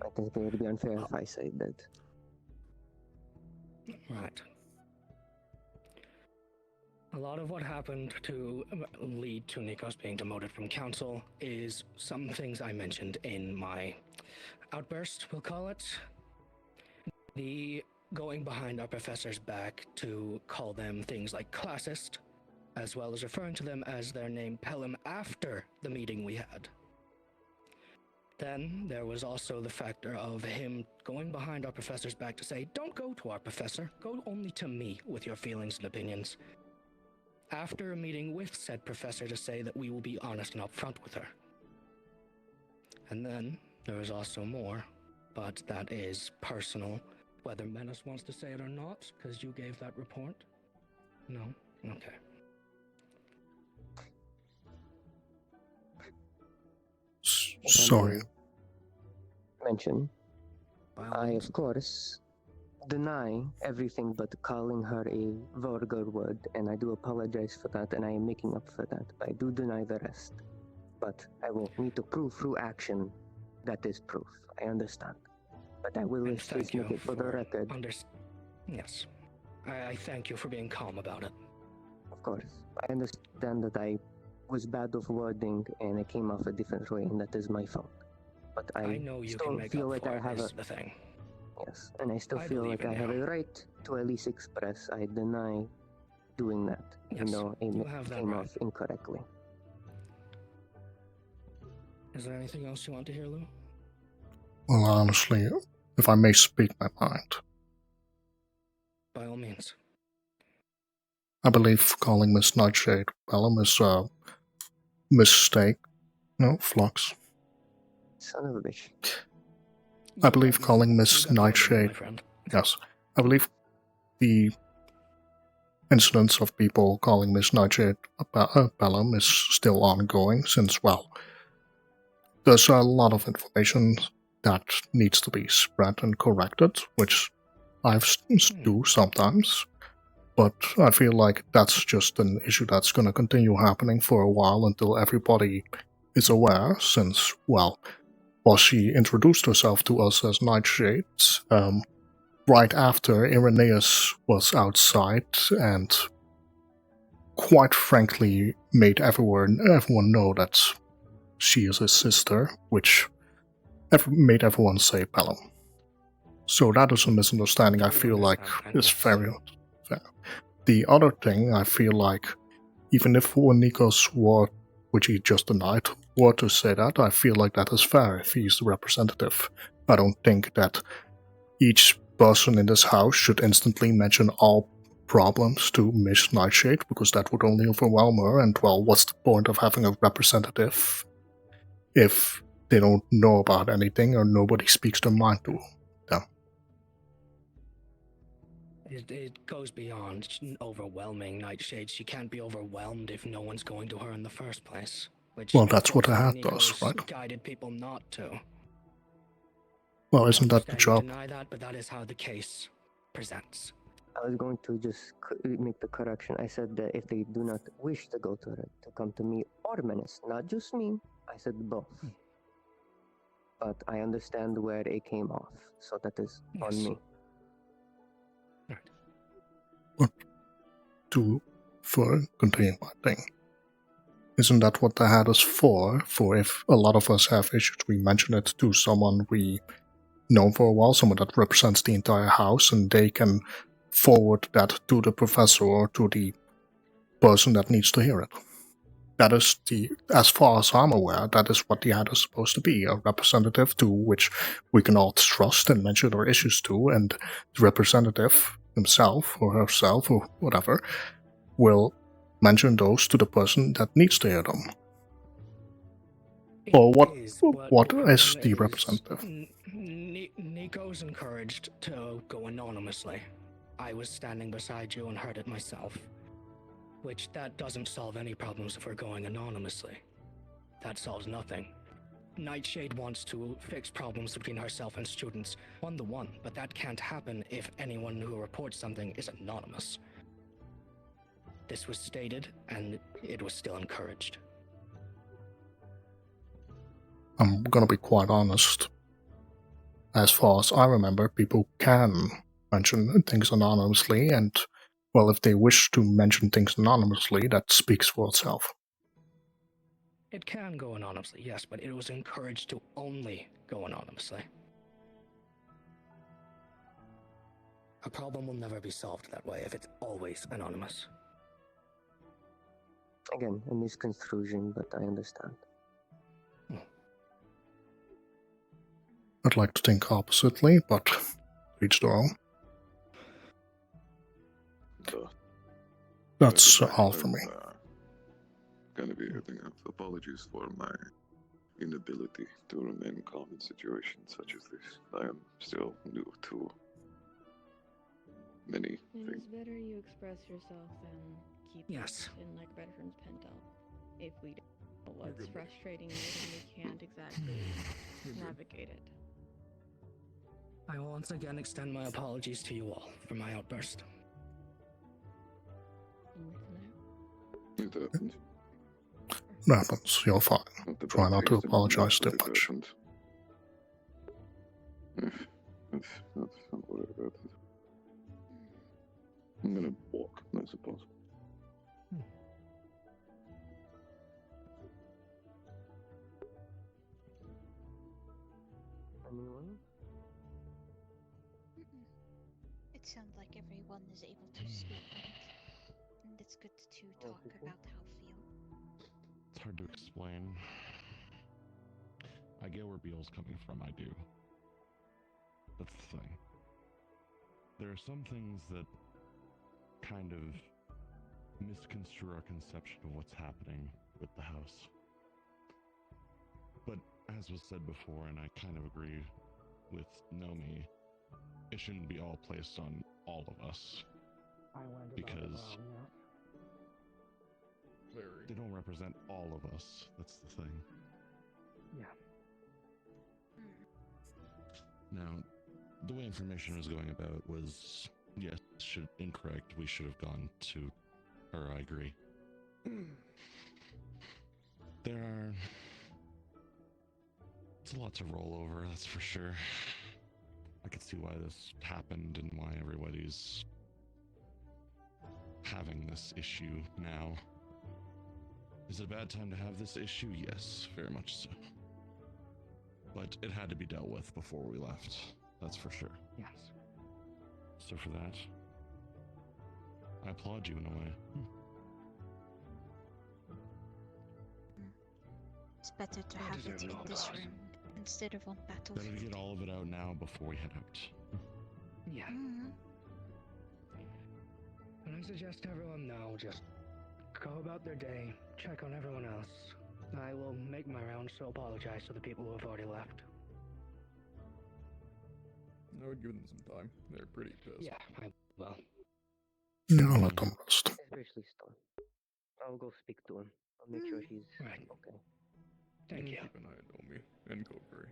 I think it would be unfair if I say that. right. A lot of what happened to lead to Nikos being demoted from council is some things I mentioned in my outburst, we'll call it. The going behind our professors' back to call them things like classist, as well as referring to them as their name Pelham after the meeting we had. Then there was also the factor of him going behind our professor's back to say, don't go to our professor, go only to me with your feelings and opinions. After a meeting with said professor to say that we will be honest and upfront with her. And then there is also more, but that is personal. Whether Menace wants to say it or not, because you gave that report? No? Okay. Sorry. Mention. I, of course, deny everything but calling her a vulgar word, and I do apologize for that, and I am making up for that. I do deny the rest. But I will need to prove through action that is proof. I understand. But I will at least make it for the record. Yes. I thank you for being calm about it. Of course, I understand that I was bad with wording and I came off a different way, and that is my fault. But I know you still can make feel up like for I it, have is the thing. Yes, and I still I feel believe like I in have you. a right to at least express. I deny doing that, even Yes, though you it have that came right. off incorrectly. Is there anything else you want to hear, Lou? Well, honestly, if I may speak my mind, By all means. I believe calling Miss Nightshade Bellum is a mistake. No, Flux. Son of a bitch. I believe calling Miss Nightshade. Yes, I believe the incidents of people calling Miss Nightshade Bellum is still ongoing since, well, there's a lot of information that needs to be spread and corrected, which I do sometimes. But I feel like that's just an issue that's going to continue happening for a while until everybody is aware, since, well, she introduced herself to us as Nightshades right after Irenaeus was outside and quite frankly made everyone know that she is his sister, which made everyone say Pelham. So that is a misunderstanding I feel like is very fair. The other thing I feel like, even if Nikos were, which he just denied, were to say that, I feel like that is fair if he's the representative. I don't think that each person in this house should instantly mention all problems to Miss Nightshade, because that would only overwhelm her, and well, what's the point of having a representative if they don't know about anything or nobody speaks their mind to them? It goes beyond overwhelming Nightshade. She can't be overwhelmed if no one's going to her in the first place. Which, Well, that's what a hat unfortunately, does, Nikos right? guided people not to. Well, isn't that the I job? deny that, but that is how the case presents. I was going to just make the correction. I said that if they do not wish to go to her, to come to me or Menace, not just me. I said both. But I understand where it came off, so that is on me. But to continue my thing, isn't that what the hat is for? For if a lot of us have issues, we mention it to someone we know for a while, someone that represents the entire house, and they can forward that to the professor or to the person that needs to hear it. That is as far as I'm aware, that is what the hat is supposed to be, a representative to which we can all trust and mention our issues to, and the representative himself or herself or whatever will mention those to the person that needs to hear them. Or what is the representative? Nico's encouraged to go anonymously. I was standing beside you and heard it myself. Which, that doesn't solve any problems if we're going anonymously. That solves nothing. Nightshade wants to fix problems between herself and students one-to-one, but that can't happen if anyone who reports something is anonymous. This was stated, and it was still encouraged. I'm gonna be quite honest. As far as I remember, people can mention things anonymously, and, well, if they wish to mention things anonymously, that speaks for itself. It can go anonymously, yes, but it was encouraged to only go anonymously. A problem will never be solved that way if it's always anonymous. Again, a misconstruction, but I understand. I'd like to think oppositely, but each their own. That's all for me. Gonna be everything else. Apologies for my inability to remain calm in situations such as this. I am still new to many It things. is better you express yourself than keep Yes. it in like veterans pent up. If we don't know what's frustrating you, then we can't exactly navigate it. I will once again extend my apologies to you all for my outburst. It happened. It happens, you're fine. Try not to apologize too much. Don't worry about it. I'm gonna walk, I suppose. Anyone? It sounds like everyone is able to speak, and it's good to talk about how feel. It's hard to explain. I get where Beale's coming from, I do. That's the thing. There are some things that kind of misconstrue our conception of what's happening with the house. But as was said before, and I kind of agree with Nomi, it shouldn't be all placed on all of us. Because they don't represent all of us. That's the thing. Yeah. Now, the way information was going about was, yes, incorrect. We should have gone to her, I agree. It's a lot to roll over, that's for sure. I could see why this happened and why everybody's having this issue now. Is it a bad time to have this issue? Yes, very much so. But it had to be dealt with before we left. That's for sure. Yes. So for that, I applaud you in a way. It's better to have it in this room instead of on Better battlefield. to get all of it out now before we head out. Yeah. And I suggest everyone now just go about their day, check on everyone else. I will make my rounds to apologize to the people who have already left. I would give them some time. They're pretty pissed. Yeah, I will. Yeah, let them rest. Especially Storm. I'll go speak to him. I'll make sure he's okay. Thank you. Keep an eye on Nomi and Kokiri.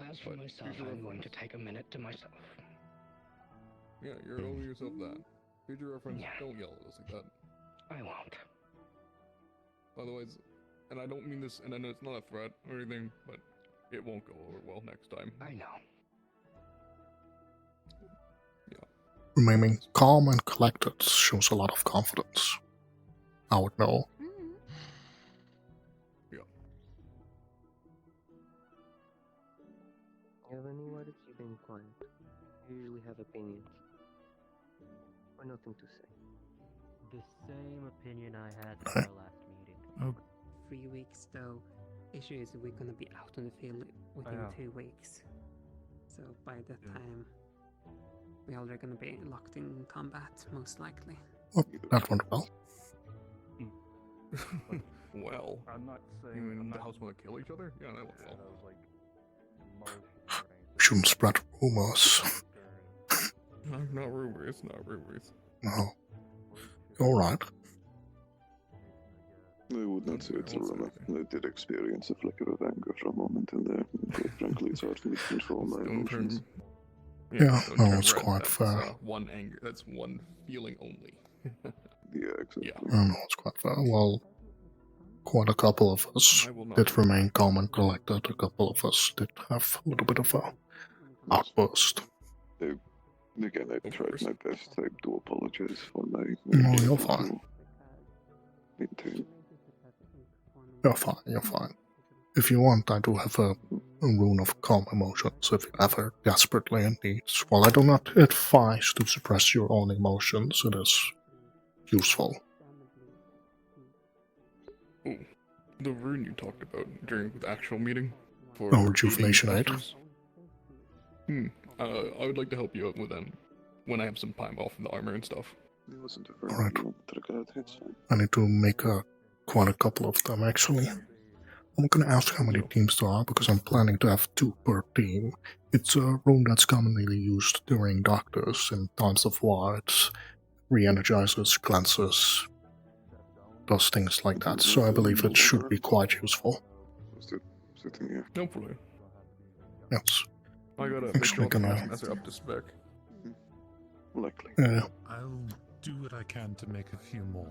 As for myself, I'm going to take a minute to myself. Yeah, you're owing yourself that. Future reference, don't yell at us like that. I won't. Otherwise, and I don't mean this, and I know it's not a threat or anything, but it won't go over well next time. I know. Remaining calm and collected shows a lot of confidence. I would know. Yeah. You have any words? You've been quiet. You usually have opinions. Or nothing to say. The same opinion I had at our last meeting. 3 weeks though. Issue is we're gonna be out on the field within 2 weeks. So by that time, we all are gonna be locked in combat, most likely. Oh, that went well. Well, I'm not saying you mean the house want to kill each other? Yeah, that went well. Shouldn't spread rumors. Not rumors, not rumors. No. Alright. I would not say it's a rumor. I did experience a flicker of anger for a moment in there. Quite frankly, it's hard for me to control my emotions. Yeah, don't no, turn it's red, quite that's, fair. One anger, that's one feeling only. Yeah, exactly. No, it's quite fair. Well, quite a couple of us I will not did remain calm and collected. A couple of us did have a little bit of a outburst. Again, I tried my best. I do apologize for my... No, you're fine. You're fine, you're fine. If you want, I do have a rune of calm emotions if you ever desperately in need. While I do not advise to suppress your own emotions, it is useful. Oh, the rune you talked about during the actual meeting? For Oh, Rejuvenation Aid? I would like to help you out with them when I have some time off from the armor and stuff. Alright. I need to make quite a couple of them, actually. I'm gonna ask how many teams there are, because I'm planning to have 2 per team. It's a rune that's commonly used during doctors in times of war. It re-energizes, cleanses, does things like that, so I believe it should be quite useful. No problem. Yes. I gotta make Actually sure the gonna... mess up to spec. Likely. Yeah. I'll do what I can to make a few more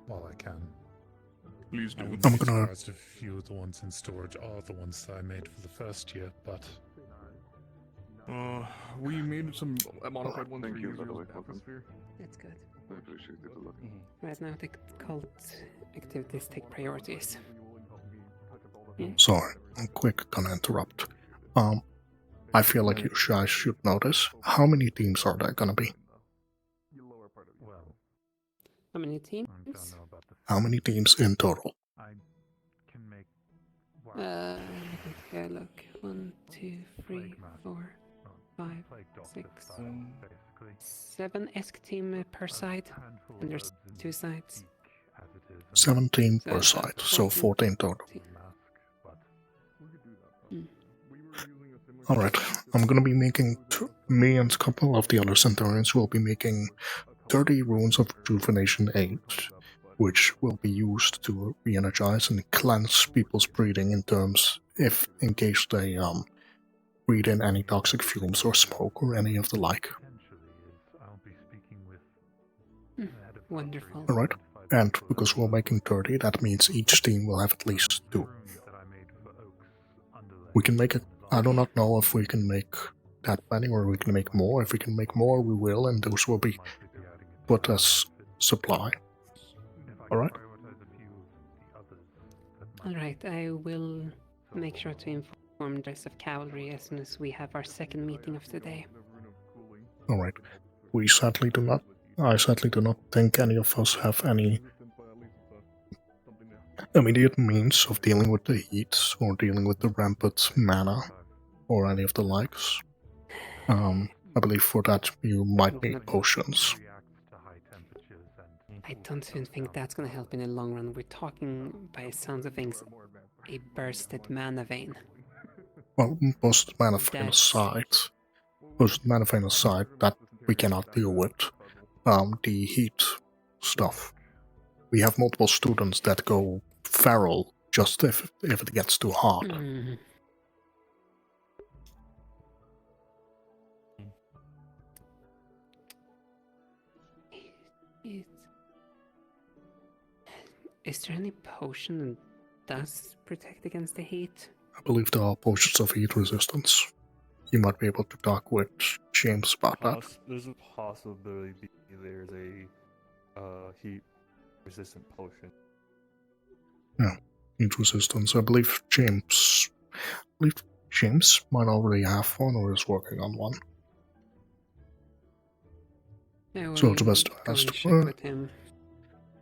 while I can. Please do. I wouldn't I'm be gonna- surprised if a few of the ones in storage are the ones that I made for the first year, but We made some modified ones Thank for you, users by the way, with atmosphere. That's good. I appreciate it a lot. Right now, the cult activities take priorities. Sorry, I'm quick, gonna interrupt. I feel like you guys should know this. How many teams are there gonna be? How many teams? How many teams in total? Let me take a look. 1, 2, 3, 4, 5, 6, 7 ESC team per side, and there's 2 sides. 17 per side, so 14 total. Alright, I'm gonna be making, me and a couple of the other Centaurians will be making 30 runes of rejuvenation 8, which will be used to re-energize and cleanse people's breathing in case they breathe in any toxic fumes or smoke or any of the like. Wonderful. Alright, and because we're making 30, that means each team will have at least 2. We can make it. I do not know if we can make that many or we can make more. If we can make more, we will, and those will be put as supply. Alright? Alright, I will make sure to inform the rest of cavalry as soon as we have our second meeting of the day. Alright. I sadly do not think any of us have any immediate means of dealing with the heat or dealing with the rampant mana or any of the likes. I believe for that you might need potions. I don't even think that's gonna help in the long run. We're talking, by the sounds of things, a bursted mana vein. Well, bursted mana vein aside, that we cannot deal with. The heat stuff. We have multiple students that go feral just if it gets too hot. Is there any potion that does protect against the heat? I believe there are potions of heat resistance. You might be able to talk with James about that. There's a possibility there's a heat resistant potion. Yeah, heat resistance. I believe James might already have one or is working on one. Yeah, So it's best to ask with him.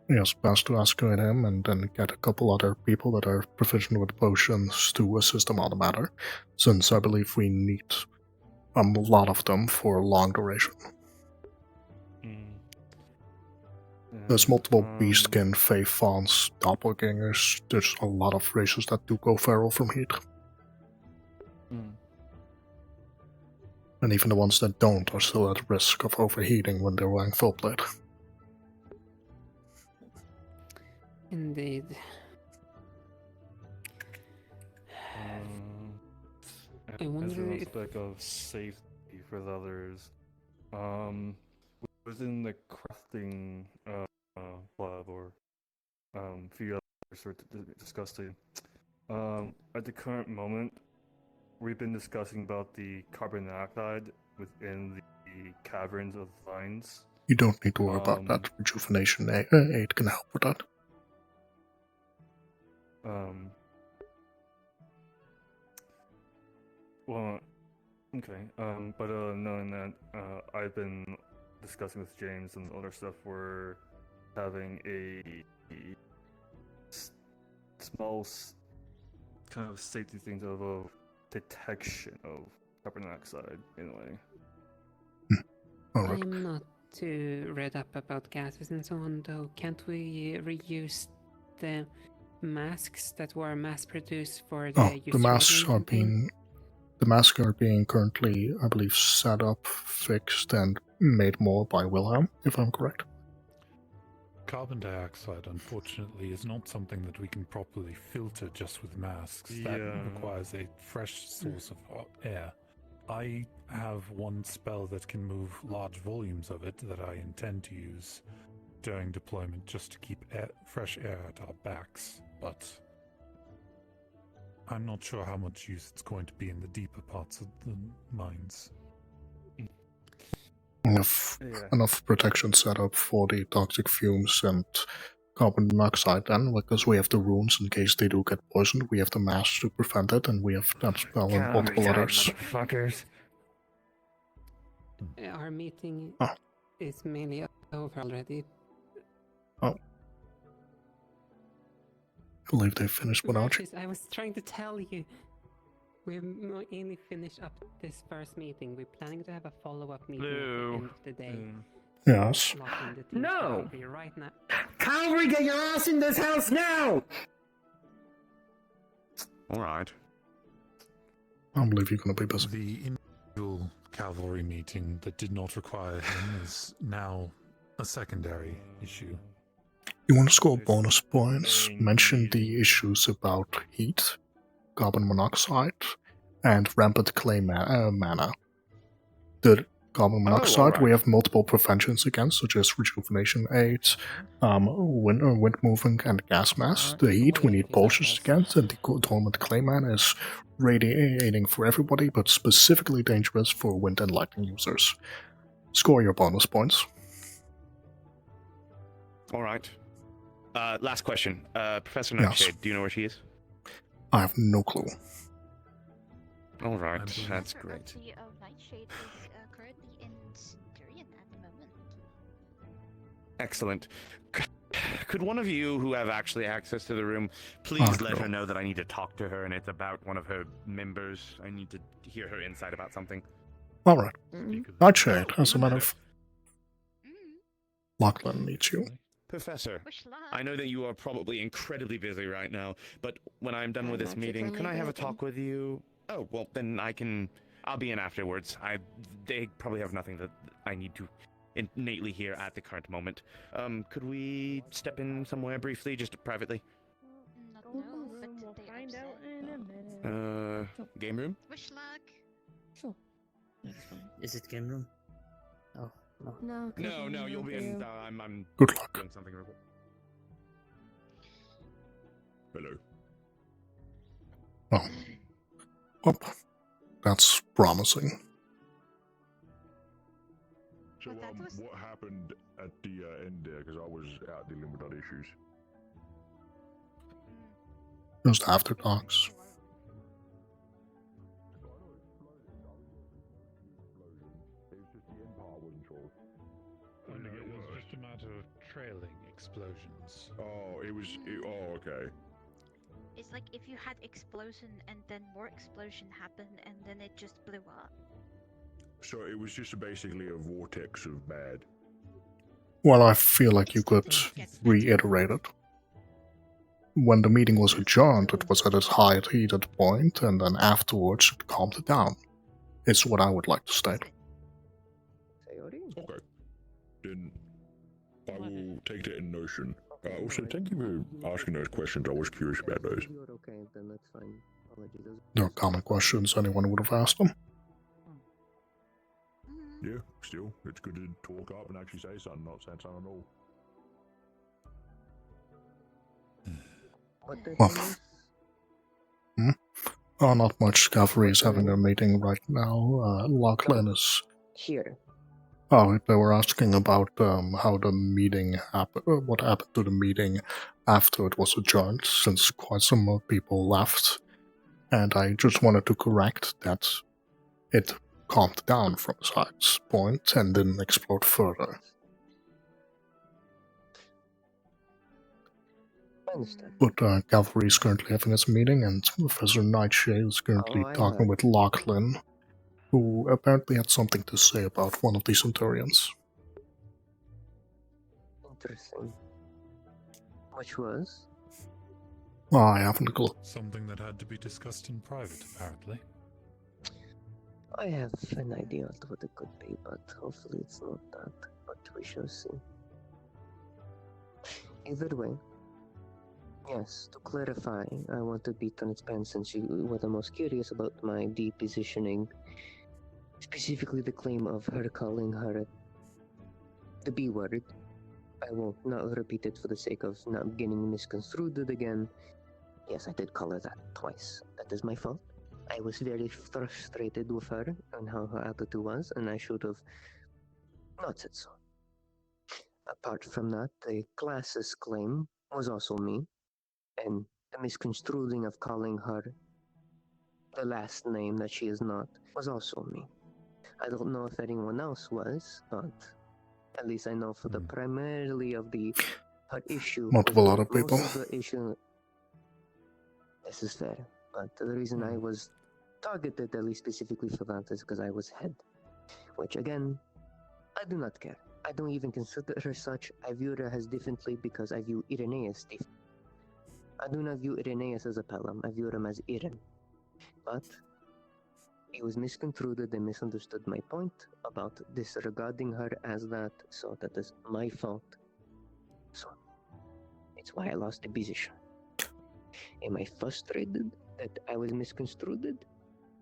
Yes, best to ask him and then get a couple other people that are proficient with potions to assist them on the matter, since I believe we need a lot of them for long duration. There's multiple beastkin, fae fawns, doppelgangers. There's a lot of races that do go feral from heat. And even the ones that don't are still at risk of overheating when they're wearing full plate. Indeed. I wonder as an if... aspect of safety for the others, within the crafting lab or few others were discussing. At the current moment, we've been discussing about the carbon dioxide within the caverns of the vines. You don't need to worry about that. Rejuvenation 8 can help with that. Well, okay. But knowing that, I've been discussing with James and other stuff. We're having a small kind of safety thing of detection of carbon dioxide in a way. Alright. I'm not too read up about gases and so on, though. Can't we reuse the masks that were mass-produced for the the masks are being currently, I believe, set up, fixed, and made more by Wilhelm, if I'm correct. Carbon dioxide, unfortunately, is not something that we can properly filter just with masks. That requires a fresh source of hot air. I have one spell that can move large volumes of it that I intend to use during deployment just to keep fresh air at our backs, but I'm not sure how much use it's going to be in the deeper parts of the mines. Enough protection set up for the toxic fumes and carbon monoxide then, because we have the runes in case they do get poisoned, we have the mask to prevent it, and we have that spell and multiple others. Motherfuckers. Our meeting Oh. is mainly over already. Oh. I believe they finished without you. Regis, I was trying to tell you. We've mainly finished up this first meeting. We're planning to have a follow-up meeting at the end of the day. Yes. Locking the teams No! for Calvary right now. Calvary, get your ass in this house now! Alright. I believe you're going to be busy. The individual cavalry meeting that did not require him is now a secondary issue. You want to score bonus points? Mention the issues about heat, carbon monoxide, and rampant clay mana. The carbon monoxide we have multiple preventions against, such as rejuvenation 8, wind moving, and gas mass. The heat we need potions against, and the dormant clay mana is radiating for everybody, but specifically dangerous for wind and lightning users. Score your bonus points. Alright. Last question. Professor Nightshade, do you know where she is? I have no clue. Alright, that's great. The Nightshade is currently in Centurion at the moment. Excellent. Could one of you who have actually access to the room please let her know that I need to talk to her and it's about one of her members? I need to hear her insight about something. Alright. Nightshade, as a matter of... Lachlan needs you. Professor, I know that you are probably incredibly busy right now, but when I'm done with this meeting, can I have a talk with you? Oh, well, then I'll be in afterwards. They probably have nothing that I need to innately hear at the current moment. Could we step in somewhere briefly, just privately? No, but we'll find out in a minute. Game room? Wish luck. Sure. That's fine. Is it game room? Oh, no. No, you'll be in. I'm Good luck. doing something real quick. Hello. Oh. Well, that's promising. So, what happened at the end there? Because I was out dealing with other issues. Just after talks. Oh, no, it was just a matter of trailing explosions. Oh, oh, okay. It's like if you had explosion and then more explosion happened and then it just blew up. So it was just basically a vortex of bad. Well, I feel like you could reiterate it. When the meeting was adjourned, it was at its highest heated point, and then afterwards it calmed down. It's what I would like to state. Okay. Then I will take that in notion. Also, thank you for asking those questions. I was curious about those. You're okay, then that's fine. Apologies. There are common questions, anyone would have asked them. Yeah, still, it's good to talk up and actually say something, not say something at all. Well, not much. Cavalry is having a meeting right now. Lachlan is here. Oh, they were asking about how the meeting happened, what happened to the meeting after it was adjourned, since quite some more people left. And I just wanted to correct that it calmed down from its highest point and didn't explode further. But Cavalry is currently having its meeting, and Professor Nightshade is currently talking with Lachlan, who apparently had something to say about one of the Centurions. Interesting. Which was? I haven't a clue. Something that had to be discussed in private, apparently. I have an idea of what it could be, but hopefully it's not that. But we shall see. Either way, yes, to clarify, I want to be transparent since you were the most curious about my depositioning. Specifically the claim of her calling her the B word. I will not repeat it for the sake of not getting misconstrued again. Yes, I did call her that twice. That is my fault. I was very frustrated with her and how her attitude was, and I should have not said so. Apart from that, the class's claim was also me, and the misconstruing of calling her the last name that she is not was also me. I don't know if anyone else was, but at least I know for the primarily of the her issue. Not a lot of people. Most of the issue. This is fair, but the reason I was targeted, at least specifically for that, is because I was head. Which again, I do not care. I don't even consider her such. I view her as differently because I view Irenaeus differently. I do not view Irenaeus as a Pelham. I view him as Iren. But he was misconstrued and misunderstood my point about disregarding her as that, so that is my fault. So it's why I lost the position. Am I frustrated that I was misconstrued?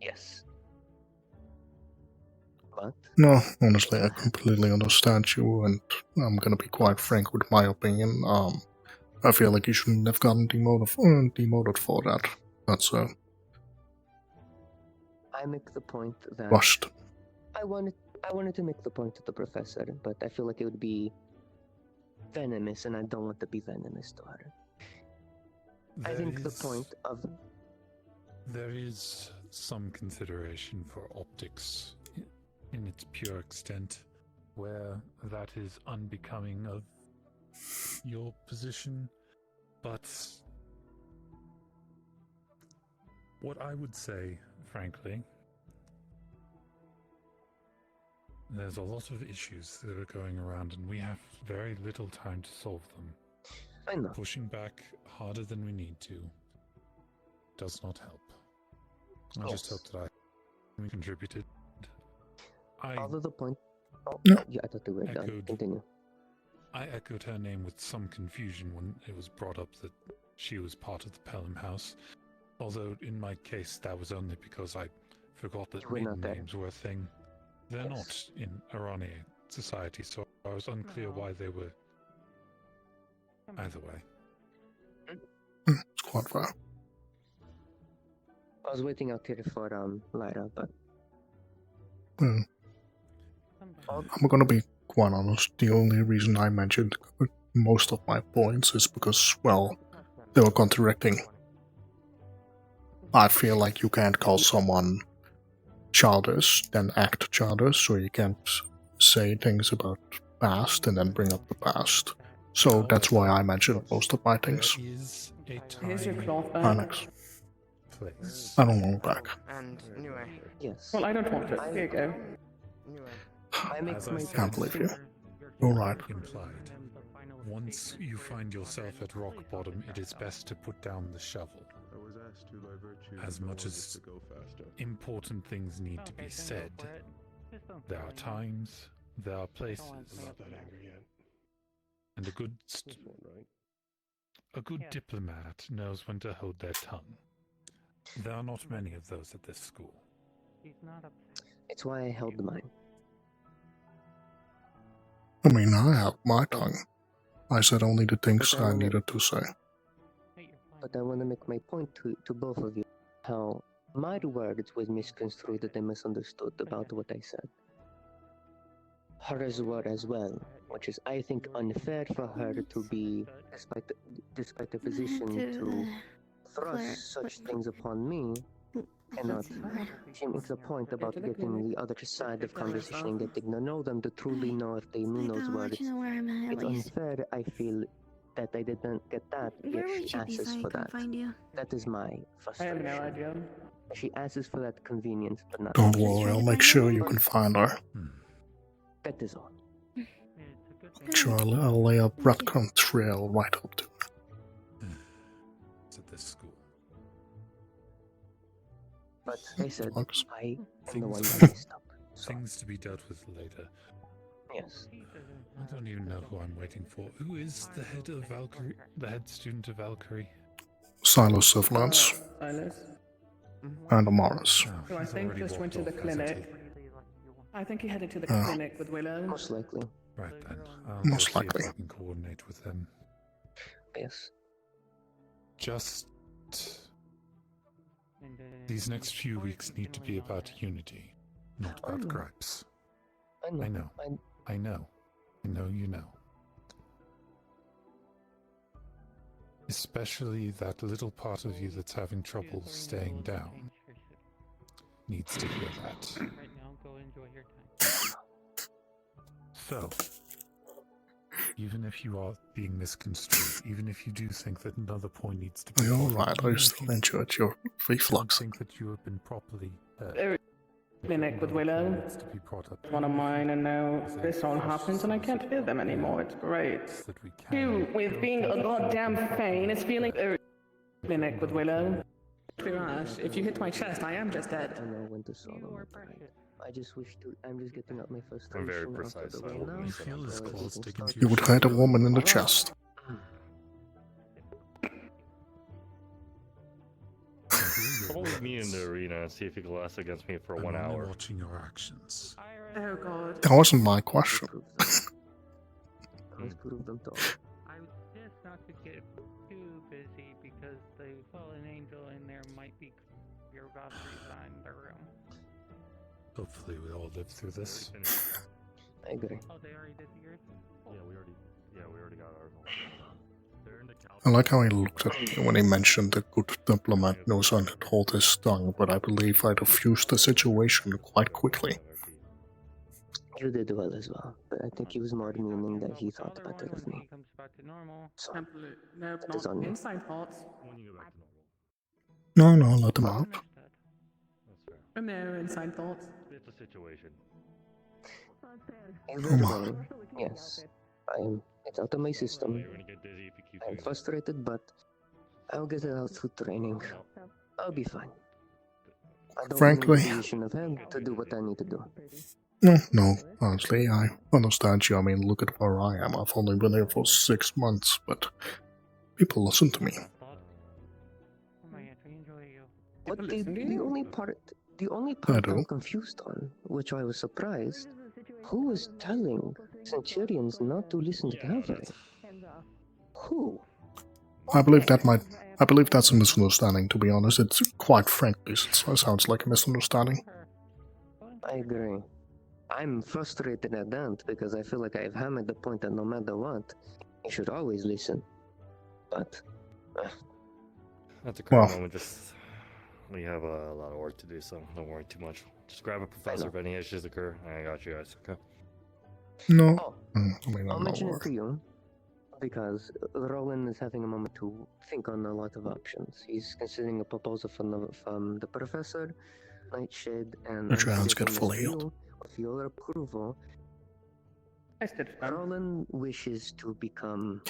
Yes. But No, honestly, I completely understand you, and I'm gonna be quite frank with my opinion. I feel like you shouldn't have gotten demoted for that. That's I make the point that rushed. I wanted to make the point to the professor, but I feel like it would be venomous, and I don't want to be venomous to her. I think the point of There is some consideration for optics in its pure extent, where that is unbecoming of your position, but what I would say, frankly, there's a lot of issues that are going around and we have very little time to solve them. I know. Pushing back harder than we need to does not help. I just hope that we contributed. Although the point... Oh, no. Yeah, I thought they were done. Continue. I echoed her name with some confusion when it was brought up that she was part of the Pelham House, although in my case that was only because I forgot that maiden names were a thing. They're not in Irani society, so I was unclear why they were either way. It's quite fair. I was waiting out here for Lyra, but I'm gonna be quite honest. The only reason I mentioned most of my points is because, well, they were contradicting. I feel like you can't call someone childish, then act childish, so you can't say things about past and then bring up the past. So that's why I mentioned most of my things. Here's your cloth back. Alex. I don't want it back. And anyway. Yes. Well, I don't want it. Here you go. I make my Can't believe you. You're right. Implied. Once you find yourself at rock bottom, it is best to put down the shovel. As much as important things need to be said, there are times, there are places, and a good diplomat knows when to hold their tongue. There are not many of those at this school. It's why I held mine. I mean, I have my tongue. I said only the things I needed to say. But I want to make my point to both of you, how my words was misconstrued and misunderstood about what I said. Hers were as well, which is, I think, unfair for her to be, despite the position, to thrust such things upon me, and not. She makes a point about getting the other side of conversation and getting to know them to truly know if they knew those words. It's unfair, I feel, that I didn't get that, yet she asks for that. That is my frustration. I have no idea. She asks for that convenience, but not. Don't worry, I'll make sure you can find her. That is all. Sure, I'll lay a breadcrumb trail right up to her. It's at this school. But I said, I am the one that Things, messed up. things to be dealt with later. Yes. I don't even know who I'm waiting for. Who is the head of Valkyrie? The head student of Valkyrie? Silas of Lance. Silas. And Amaris. So I think just went to the clinic. I think he headed to the clinic with Willow. Most likely. Right then. I'll Most go see likely. if I can coordinate with them. Yes. Just these next few weeks need to be about unity, not about gripes. I know. I know. I know. I know you know. Especially that little part of you that's having trouble staying down. Needs to hear that. Right now, go enjoy your time. So, even if you are being misconstrued, even if you do think that another point needs to be You're followed, right, I even if still you enjoyed your reflux. think that you have been properly Clinic with Willow. One of mine, and now this all happens, and I can't feel them anymore. It's great. Two, with being a goddamn Fane, it's feeling. Clinic with Willow. Gosh, if you hit my chest, I am just dead. I know when to swallow my pride. I just wish to. I'm just getting up my frustration. I'm very out precise. of the I way will now. be feel his claws sticking to You would hurt a woman in the chest. I'll leave me in the arena and see if you can last against me for 1 hour. Watching your actions. Oh god. That wasn't my question. Let's prove them to all. I was just not to get too busy because the fallen angel in there might be you're about to resign the room. Hopefully we all live through this. I agree. Oh, they already did yours? Yeah, we already got ours. They're in the I like how he looked at me when he mentioned the good diplomat knows how to hold his tongue, but I believe I diffused the situation quite quickly. You did well as well, but I think he was more meaning that he thought better of me. So, Nope, that is on not me. inside thoughts. No, let him out. No inside thoughts. It's a situation. Either way, yes, it's out of my system. I'm frustrated, but I'll get it out through training. I'll be fine. I don't Frankly- be in the position of hell to do what I need to do. No, honestly, I understand you. I mean, look at where I am. I've only been here for 6 months, but people listen to me. But the only part I do. I'm confused on, which I was surprised, who was telling Centurions not to listen to cavalry? Who? I believe that's a misunderstanding, to be honest. It's quite frankly, it sounds like a misunderstanding. I agree. I'm frustrated at that because I feel like I've hammered the point that no matter what, you should always listen. But At the current moment, we have a lot of work to do, so don't worry too much. Just grab a professor if any issues occur. I got you guys, okay? No. I'll mention it to you because Roland is having a moment to think on a lot of options. He's considering a proposal from the professor, Nightshade, and Make sure I'm hands get suggesting full that healed. you, with your approval, Roland wishes to become,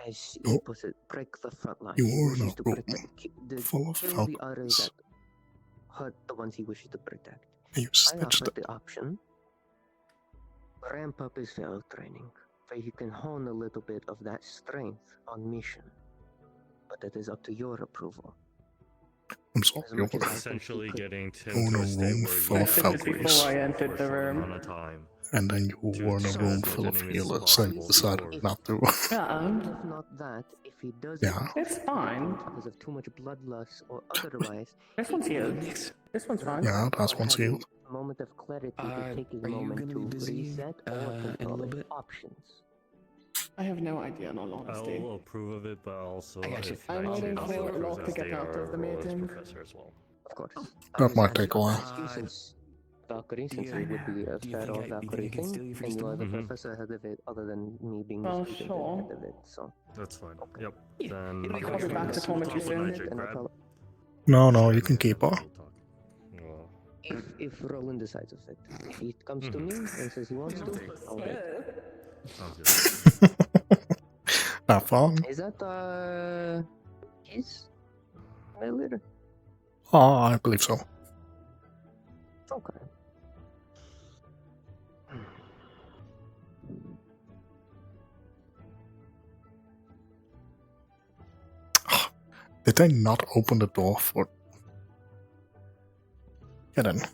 as he puts it, break the front line. You He are in wishes a to room protect full of kill the others Falcons. that hurt the ones he wishes to protect. You I snitched offered the option, ramp up his failed training, where he can hone a little bit of that strength on mission. But that is up to your approval. I'm sorry, As much as I think Essentially he could- getting Tim Oh, to no, a state room where full you of can Falcons. take Before I over entered for a the short room. amount of time. And then you were in a room full of healers and you decided not to. Yeah. If not that, if he does Yeah. It's fine. because of too much bloodlust or otherwise, This one's healed. This one's fine. Yeah, that's one's healed. a moment of clarity to take a moment to reset or control options. I have no idea, in all honesty. I'll approve of it, but also I got you. if I'm waiting Nightshade for also approves Locke to as get they out are of the role as meeting. professor as well. Of course. That might take a while. Since Valkyrie, since it would be a federal Valkyrie thing, and you are the professor ahead of it, other than me being the Oh, student sure. ahead of it, so. That's fine. Yep. Then It'll be called back to Torment soon. Nightshade, grab. No, you can keep her. If Roland decides of it, if he comes to me and says he wants to, I'll wait. Sounds good. Not fun. Is that his leader? Oh, I believe so. Okay. Did they not open the door for... Get in. They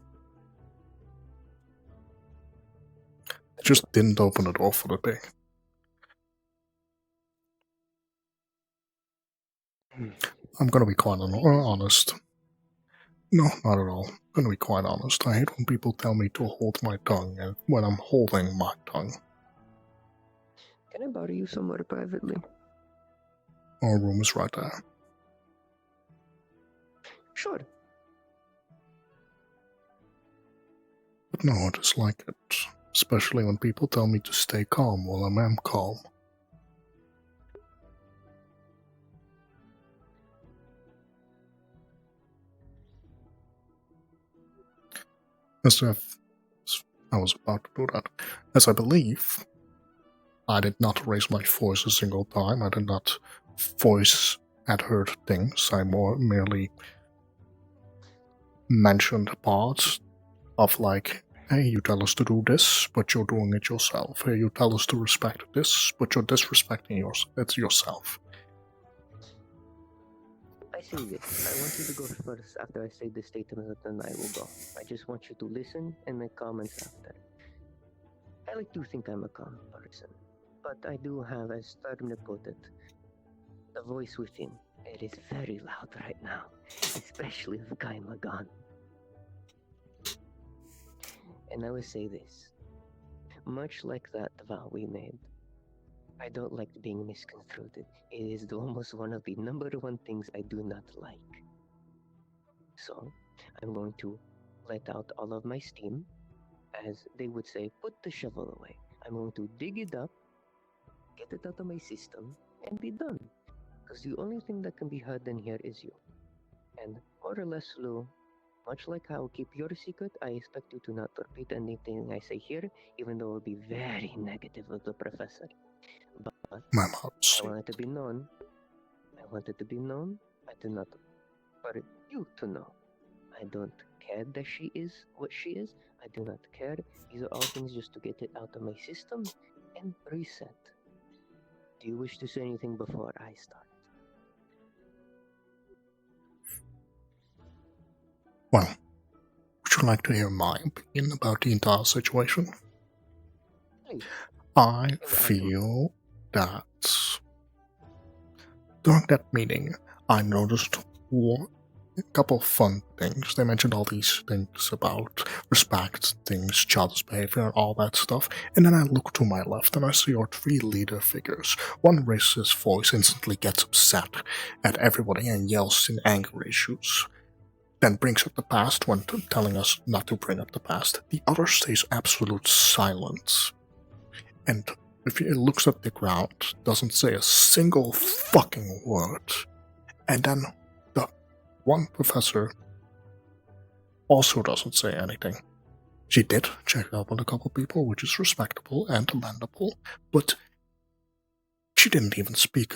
just didn't open the door for the day. I'm gonna be quite honest. No, not at all. I'm gonna be quite honest. I hate when people tell me to hold my tongue and when I'm holding my tongue. Can I bother you somewhere privately? Our room is right there. Sure. But no, I dislike it. Especially when people tell me to stay calm while I am calm. As if I was about to do that. As I believe, I did not raise my voice a single time. I did not voice at heard things. I merely mentioned parts of like, hey, you tell us to do this, but you're doing it yourself. Hey, you tell us to respect this, but you're disrespecting yourself. I say this. I want you to go first after I say the statement, then I will go. I just want you to listen and make comments after. I like to think I'm a calm person, but I do have, as Storm put it, the voice within. It is very loud right now, especially with Kaima gone. And I will say this. Much like that vow we made, I don't like being misconstrued. It is almost one of the number one things I do not like. So, I'm going to let out all of my steam. As they would say, put the shovel away. I'm going to dig it up, get it out of my system, and be done. Because the only thing that can be heard in here is you. And more or less, Lugh, much like how I keep your secret, I expect you to not repeat anything I say here, even though it will be very negative of the professor. But My mouth. I want it to be known. I want it to be known. I do not for you to know. I don't care that she is what she is. I do not care. These are all things just to get it out of my system and reset. Do you wish to say anything before I start? Well, would you like to hear my opinion about the entire situation? Please. I feel that during that meeting, I noticed a couple of fun things. They mentioned all these things about respect, things, childish behavior, and all that stuff. And then I look to my left and I see our three leader figures. One raises his voice, instantly gets upset at everybody and yells in anger issues. Then brings up the past when telling us not to bring up the past. The other stays absolute silence. And if he looks at the ground, doesn't say a single fucking word. And then the one professor also doesn't say anything. She did check up on a couple people, which is respectable and commendable, but she didn't even speak.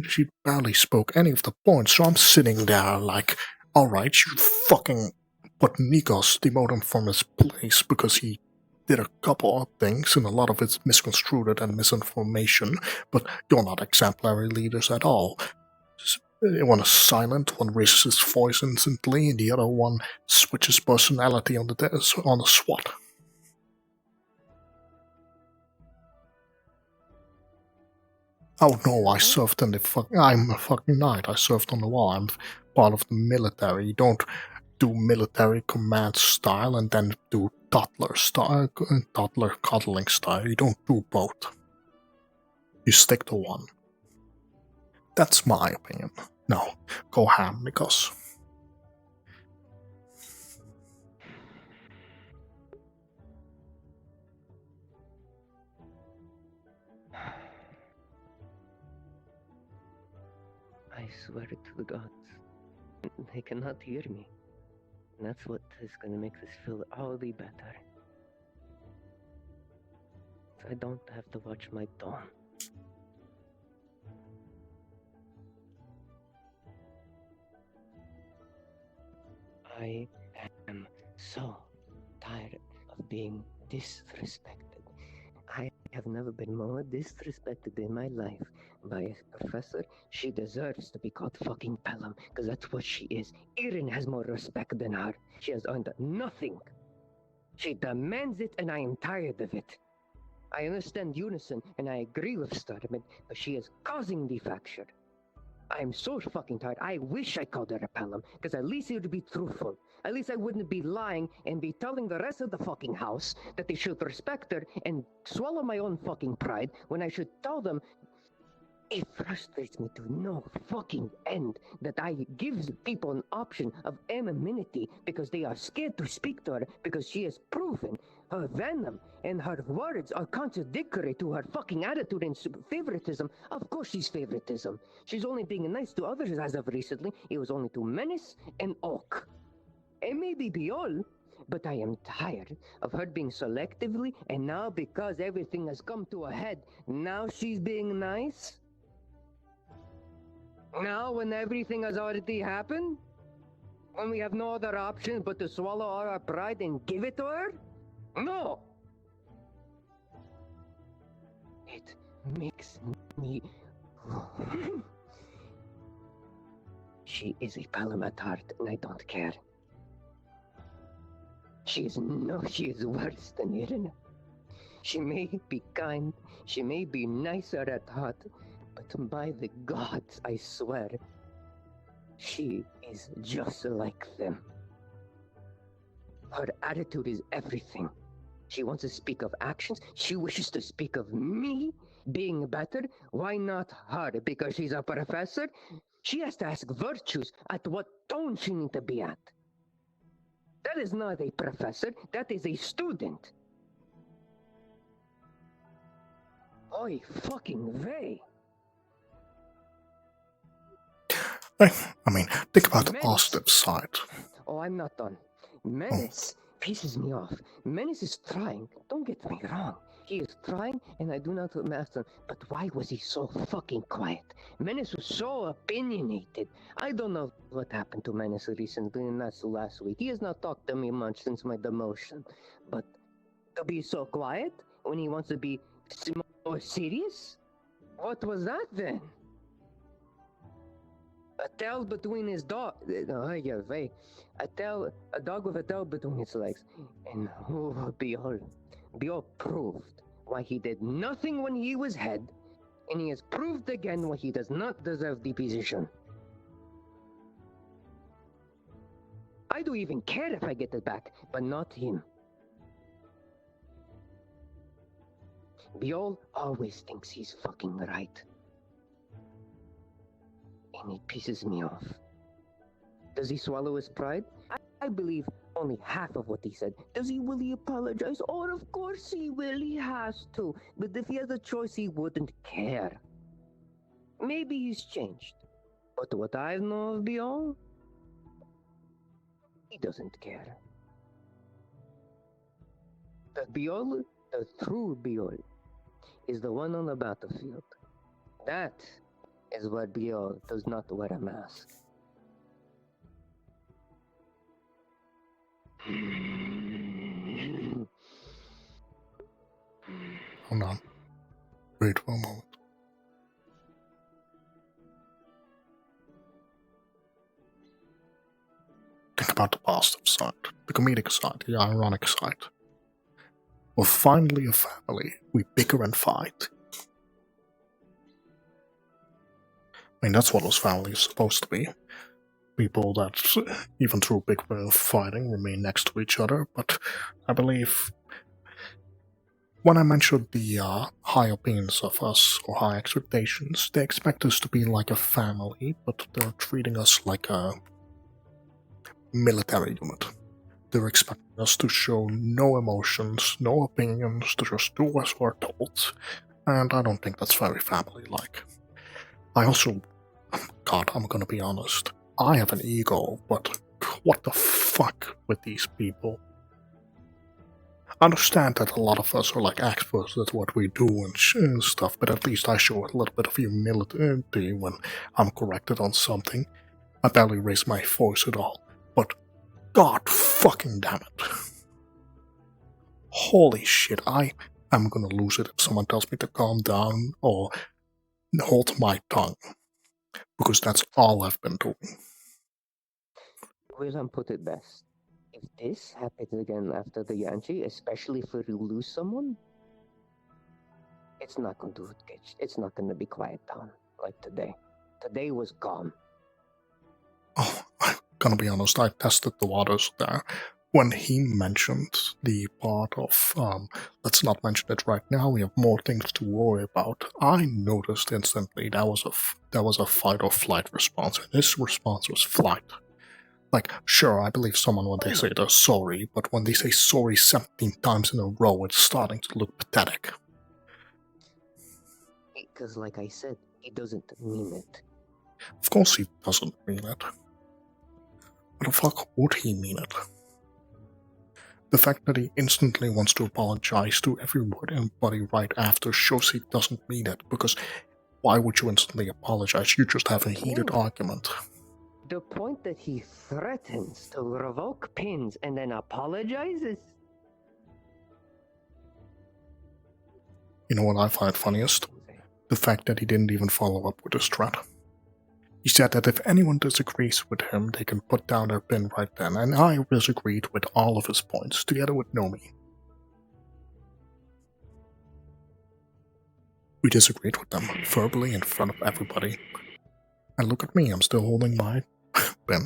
She barely spoke any of the points, so I'm sitting there like, alright, you fucking put Nikos, demote him from his place because he did a couple of things, and a lot of it's misconstrued and misinformation, but you're not exemplary leaders at all. One is silent, one raises his voice instantly, and the other one switches personality on the SWAT. Oh no, I served in I'm a fucking knight, I served on the wall, I'm part of the military. You don't do military command style and then do toddler coddling style. You don't do both. You stick to one. That's my opinion. No, go ham, Nikos. I swear to the gods, they cannot hear me. And that's what is going to make this feel all the better. So I don't have to watch my tone. I am so tired of being disrespected. I have never been more disrespected in my life by a professor. She deserves to be called fucking Pelham, because that's what she is. Erin has more respect than her. She has earned nothing. She demands it, and I am tired of it. I understand Unison, and I agree with Starman, but she is causing the fracture. I am so fucking tired. I wish I called her a Pelham, because at least it would be truthful. At least I wouldn't be lying and be telling the rest of the fucking house that they should respect her and swallow my own fucking pride when I should tell them It frustrates me to no fucking end that I gives people an option of anonymity because they are scared to speak to her because she has proven her venom and her words are contradictory to her fucking attitude and favoritism. Of course she's favoritism. She's only being nice to others as of recently. It was only to Menace and Oak. And maybe Biol, but I am tired of her being selectively, and now because everything has come to a head, now she's being nice? Now, when everything has already happened? When we have no other option but to swallow all our pride and give it to her? No! It makes me... She is a Palamatard, and I don't care. She is worse than Irina. She may be kind, she may be nicer at heart, but by the gods, I swear, she is just like them. Her attitude is everything. She wants to speak of actions. She wishes to speak of me being better. Why not her? Because she's a professor? She has to ask virtues at what tone she needs to be at. That is not a professor. That is a student. Oy fucking vey. I mean, think about the positive side. Oh, I'm not done. Menace pisses me off. Menace is trying. Don't get me wrong. He is trying, and I do not master him. But why was he so fucking quiet? Menace was so opinionated. I don't know what happened to Menace recently, and that's last week. He has not talked to me much since my demotion. But to be so quiet when he wants to be more serious? What was that then? A tail between his dog. A dog with a tail between his legs. And Biol proved why he did nothing when he was head, and he has proved again why he does not deserve the position. I don't even care if I get it back, but not him. Biol always thinks he's fucking right. And it pisses me off. Does he swallow his pride? I believe only half of what he said. Does he really apologize? Oh, of course he will. He has to. But if he has a choice, he wouldn't care. Maybe he's changed. But what I know of Biol, he doesn't care. The true Biol, is the one on the battlefield. That is where Biol does not wear a mask. Hold on. Wait for a moment. Think about the positive side, the comedic side, the ironic side. We're finally a family. We bicker and fight. I mean, that's what those families are supposed to be. People that, even through bickering and fighting, remain next to each other. But I believe when I mentioned the high opinions of us, or high expectations, they expect us to be like a family, but they're treating us like a military unit. They're expecting us to show no emotions, no opinions, to just do as we're told, and I don't think that's very family-like. I also, God, I'm gonna be honest, I have an ego, but what the fuck with these people? I understand that a lot of us are like experts at what we do and stuff, but at least I show a little bit of humility when I'm corrected on something. I barely raise my voice at all, but God fucking damn it. Holy shit, I am gonna lose it if someone tells me to calm down or hold my tongue, because that's all I've been doing. William put it best. If this happens again after the Yanchi, especially if you lose someone, it's not going to be quiet down like today. Today was calm. Oh, I'm gonna be honest, I tested the waters there. when he mentioned the part of, let's not mention it right now, we have more things to worry about, I noticed instantly that was a fight or flight response, and his response was flight. Like, sure, I believe someone when they say they're sorry, but when they say sorry 17 times in a row, it's starting to look pathetic. Because, like I said, he doesn't mean it. Of course he doesn't mean it. What the fuck would he mean it? The fact that he instantly wants to apologize to everybody right after shows he doesn't mean it, because why would you instantly apologize? You just have a heated argument. The point that he threatens to revoke pins and then apologizes? You know what I find funniest? The fact that he didn't even follow up with his threat. He said that if anyone disagrees with him, they can put down their pin right then, and I disagreed with all of his points, together with Nomi. We disagreed with them, verbally in front of everybody. And look at me, I'm still holding my pin.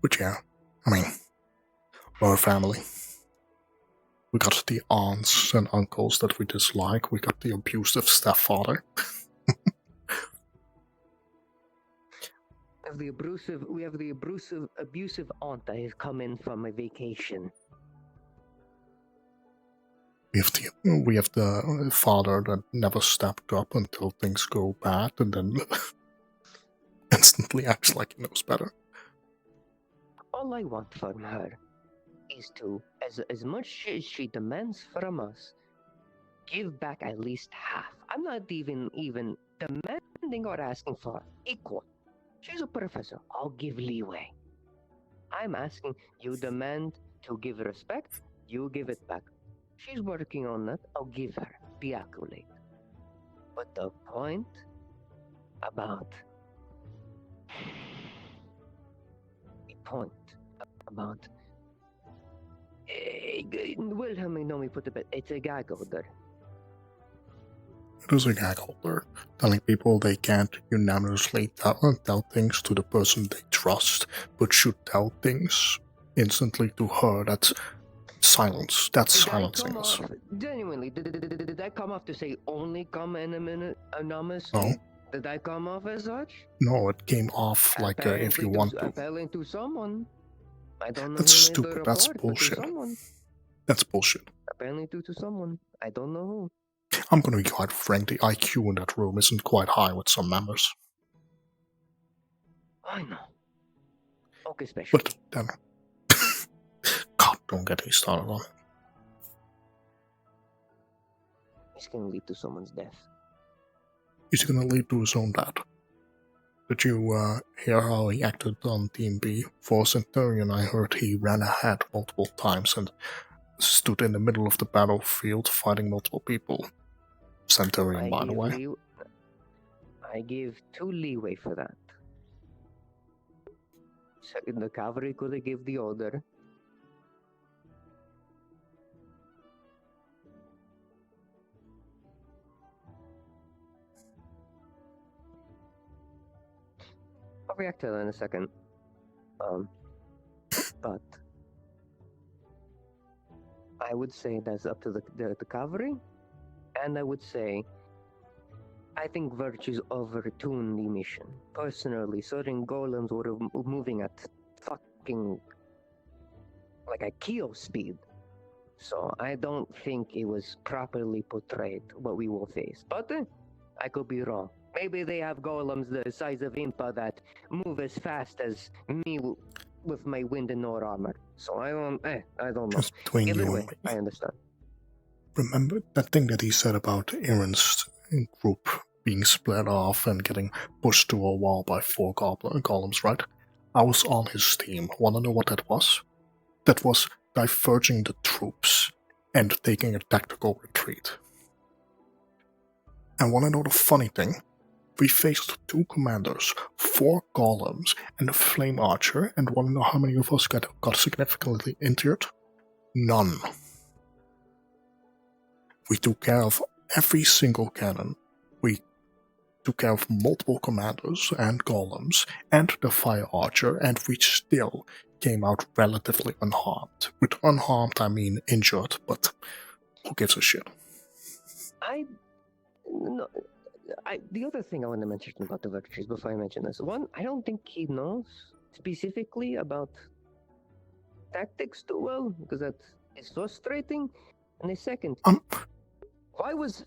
But yeah, I mean, we're a family. We got the aunts and uncles that we dislike, we got the abusive stepfather. We have the abusive aunt that has come in from a vacation. We have the father that never stepped up until things go bad and then instantly acts like he knows better. All I want from her is to, as much as she demands from us, give back at least half. I'm not even demanding or asking for equal. She's a professor. I'll give leeway. I'm asking you demand to give respect, you give it back. She's working on that. I'll give her the accolade. But the point about Wilhelm and Nomi put the bed. It's a gag order. It is a gag order, telling people they can't unanimously tell things to the person they trust, but should tell things instantly to her. That's silence. That's silencing us. Genuinely, did I come off to say only come anonymously? No. Did I come off as such? No, it came off like if you want to. Appealing to someone. I don't know. That's who made the stupid. That's report, bullshit. but to someone. That's bullshit. Apparently to someone. I don't know who. I'm gonna be quite frank, the IQ in that room isn't quite high with some members. I know. Okay, special. But then... God, don't get me started on it. It's gonna lead to someone's death. He's gonna lead to his own death. Did you hear how he acted on Team B? For Centurion, I heard he ran ahead multiple times and stood in the middle of the battlefield fighting multiple people. Centurion, by the way. I give 2 leeway for that. So the cavalry could have give the order. I'll react to that in a second. But I would say that's up to the cavalry, and I would say I think Virtues overtuned the mission. Personally, certain golems were moving at fucking like a keel speed. So I don't think it was properly portrayed what we will face. But I could be wrong. Maybe they have golems the size of Impa that move as fast as me with my wind and Nord armor. So I don't know. Just between Either you way, and me. I understand. Remember that thing that he said about Aaron's group being split off and getting pushed to a wall by 4 golems, right? I was on his team. Wanna know what that was? That was diverging the troops and taking a tactical retreat. And wanna know the funny thing? We faced 2 commanders, 4 golems, and a flame archer, and wanna know how many of us got significantly injured? None. We took care of every single cannon. We took care of multiple commanders and golems and the fire archer, and we still came out relatively unharmed. With unharmed, I mean injured, but who gives a shit? The other thing I want to mention about the virtues before I mention this, one, I don't think he knows specifically about tactics too well, because that is frustrating. And the second, why was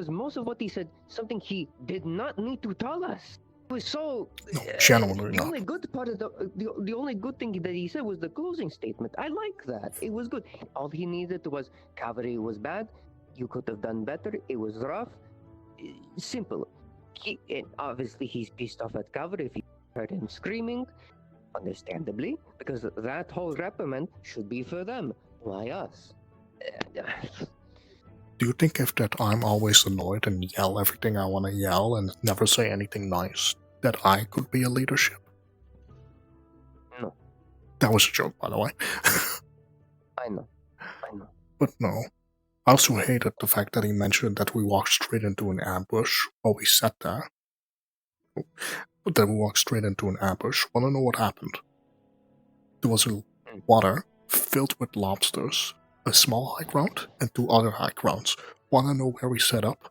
most of what he said something he did not need to tell us? It was so. Generally the not. only good part of the only good thing that he said was the closing statement. I like that. It was good. All he needed was cavalry was bad. You could have done better. It was rough. Simple. Obviously he's pissed off at cavalry if he heard him screaming. Understandably, because that whole reprimand should be for them. Why us? Do you think if that I'm always annoyed and yell everything I want to yell and never say anything nice, that I could be a leadership? No. That was a joke, by the way. I know. But no. I also hated the fact that he mentioned that we walked straight into an ambush while we sat there. But then we walked straight into an ambush. Wanna know what happened? There was a water filled with lobsters, a small high ground, and 2 other high grounds. Wanna know where we set up?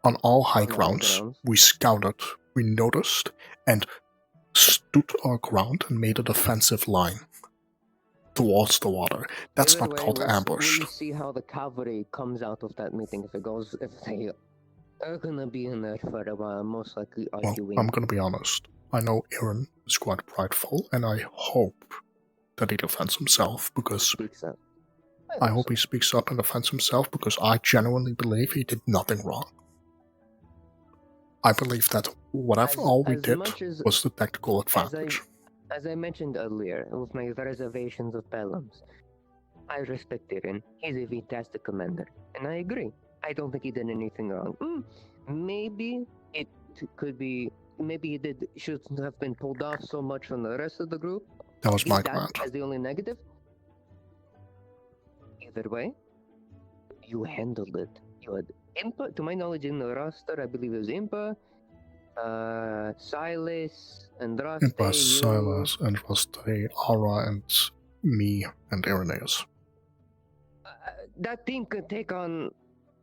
On all high grounds, we scouted, we noticed, and stood our ground and made a defensive line towards the water. That's Either not way, called ambush. We'll see how the cavalry comes out of that meeting. If they are gonna be in there for a while, most likely Well, arguing. I'm gonna be honest. I know Aaron is quite prideful, and I hope that he defends himself, because I hope he speaks up and defends himself, because I genuinely believe he did nothing wrong. I believe that whatever all we did was the tactical advantage. As I mentioned earlier, with my reservations of Pelhams, I respect Aaron. He's a fantastic commander, and I agree. I don't think he did anything wrong. Maybe it could be. Maybe he shouldn't have been pulled off so much from the rest of the group. That was my That command. as the only negative. Either way, you handled it. You had Impa, to my knowledge, in the roster. I believe it was Impa, Silas, Andraste. It was Silas, Andraste, Aura, and me, and Irenaeus. That team could take on.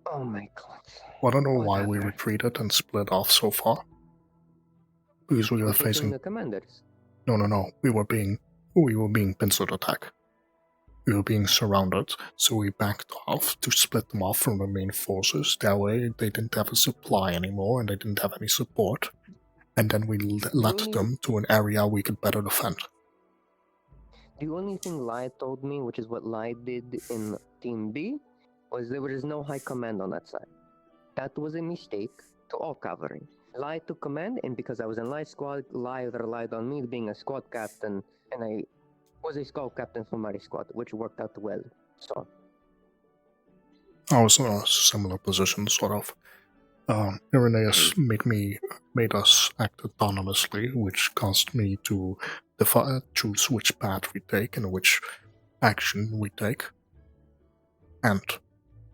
Oh my god. Well, I don't know why we retreated and split off so far. Because we were facing the commanders. No. We were being pincered attack. We were being surrounded, so we backed off to split them off from the main forces. That way, they didn't have a supply anymore, and they didn't have any support. And then we led them to an area we could better defend. The only thing Lai told me, which is what Lai did in Team B, was there was no high command on that side. That was a mistake to all cavalry. Lai took command, and because I was in Lai's squad, Lai relied on me being a squad captain, and I was a squad captain for my squad, which worked out well. So I was in a similar position, sort of. Irenaeus made us act autonomously, which caused me to choose which path we take and which action we take. And,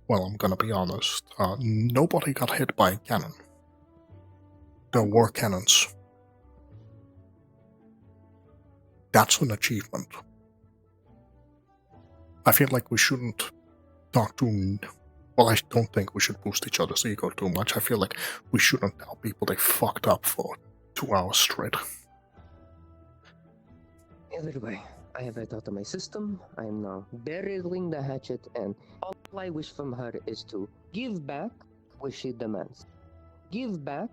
well, I'm gonna be honest, nobody got hit by a cannon. There were cannons. That's an achievement. I feel like we shouldn't talk too. Well, I don't think we should boost each other's ego too much. I feel like we shouldn't tell people they fucked up for 2 hours straight. Either way, I have it out of my system. I am now barreling the hatchet, and all I wish from her is to give back what she demands. Give back.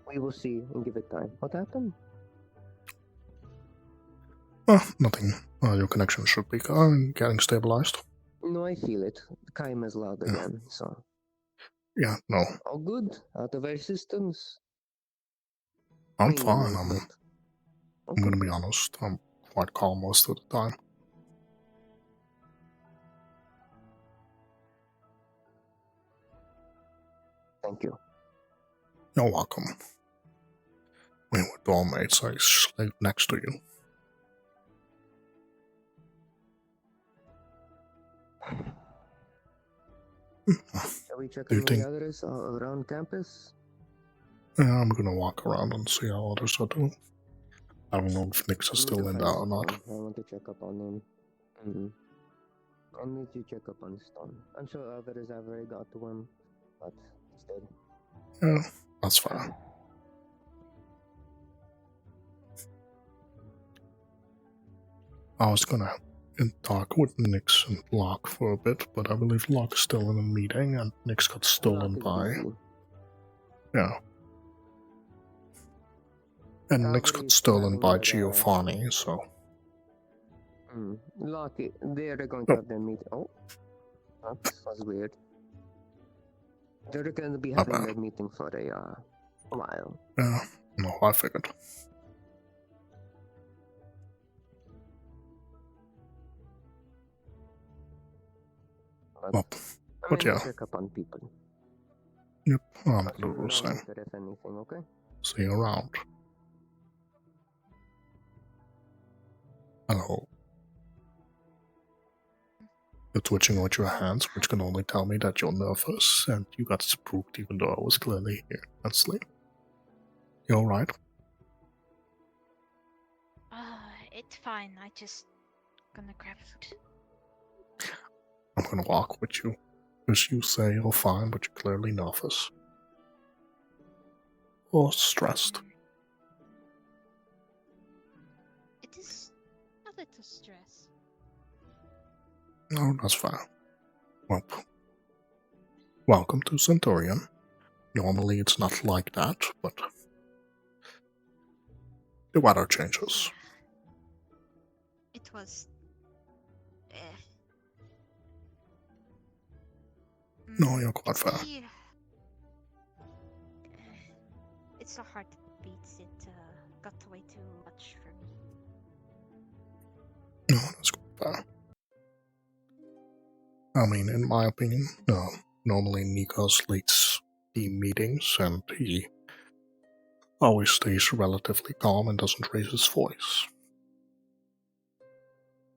We will see and give it time. What happened? Nothing. Your connection should be getting stabilized. No, I feel it. The Kaim is loud again, so. Yeah, no. All good. Out of our systems. I'm fine. I'm gonna be honest. I'm quite calm most of the time. Thank you. You're welcome. We were doormates. I slept next to you. Shall we check on the others around campus? Yeah, I'm gonna walk around and see how others are doing. I don't know if Nix is still in there or not. I want to check up on him. I'll need to check up on Stone. I'm sure others have already got to him, but he's dead. Yeah, that's fine. I was gonna talk with Nix and Locke for a bit, but I believe Locke's still in a meeting and Nix got stolen by. Yeah. And Nix got stolen by Giovanni, so. Locke, they're going to have their meeting. Oh, that was weird. They're going to be having their meeting for a while. Yeah, no, I figured. But yeah. Check up on people. Yep, I'm gonna do the same. If anything, okay? See you around. Hello. You're twitching with your hands, which can only tell me that you're nervous and you got spooked even though I was clearly here and asleep. You alright? It's fine. I just gonna grab food. I'm gonna walk with you. Because you say you're fine, but you're clearly nervous. Or stressed. It is a little stress. No, that's fine. Well, welcome to Centurion. Normally it's not like that, but the weather changes. It was... No, you're quite fair. It's the heart that beats. It got way too much for me. No, that's quite fair. I mean, in my opinion, normally Nikos leads the meetings and he always stays relatively calm and doesn't raise his voice.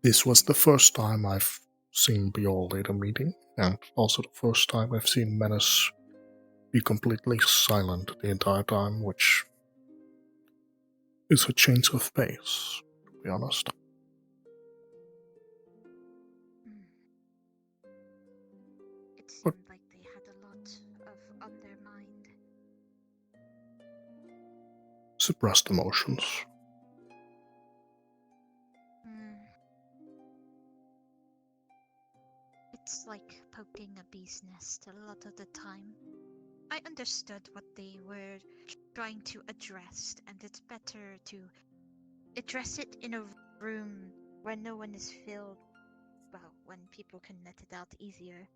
This was the first time I've seen Biol lead a meeting, and also the first time I've seen Menace be completely silent the entire time, which is a change of pace, to be honest. It seemed like they had a lot on their mind. Suppressed emotions. It's like poking a bee's nest a lot of the time. I understood what they were trying to address, and it's better to address it in a room where no one is filled, well, when people can let it out easier.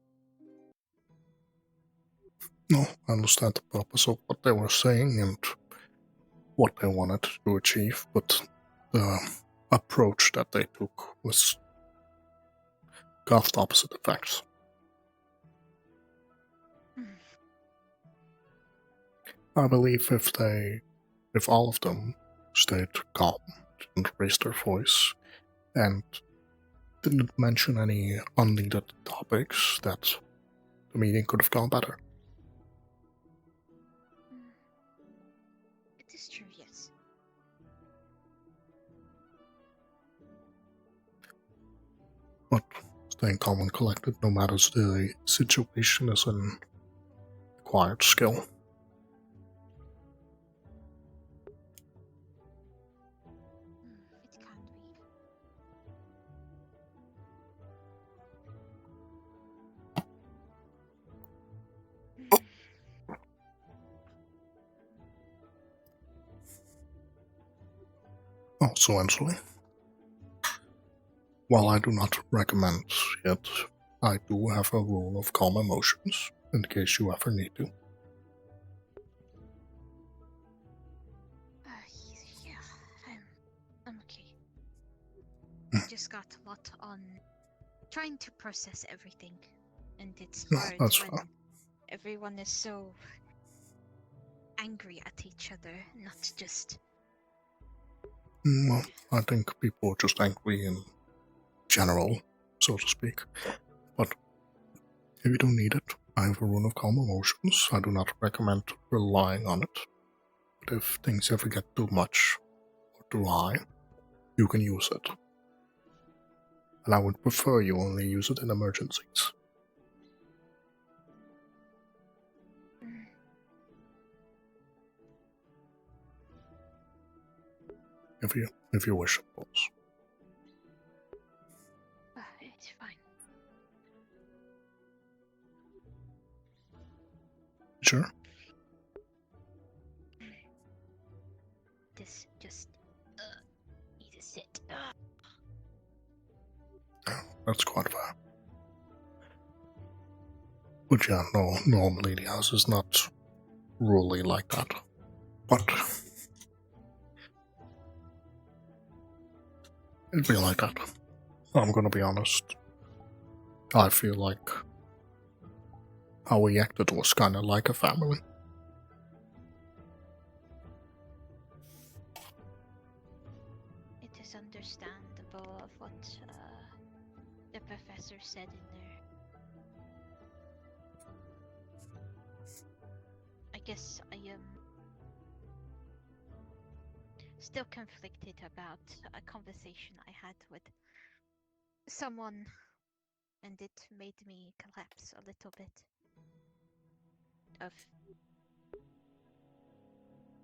No, I understand the purpose of what they were saying and what they wanted to achieve, but the approach that they took was got opposite effects. I believe if all of them stayed calm, didn't raise their voice, and didn't mention any unneeded topics, that the meeting could have gone better. It is true, yes. But staying calm and collected, no matter the situation, is an acquired skill. It can be. Also, Ansley, while I do not recommend it, I do have a rule of calm emotions, in case you ever need to. Yeah, I'm okay. I just got a lot on trying to process everything, and it's hard when everyone is so angry at each other, not just... Well, I think people are just angry in general, so to speak. But if you don't need it, I have a rule of calm emotions. I do not recommend relying on it. But if things ever get too much or too high, you can use it. And I would prefer you only use it in emergencies. If you wish, of course. It's fine. Sure. This just need to sit. That's quite fair. But yeah, no, normally the house is not really like that. But it'd be like that. I'm gonna be honest. I feel like how we acted was kinda like a family. It is understandable of what the professor said in there. I guess I am still conflicted about a conversation I had with someone, and it made me collapse a little bit. Of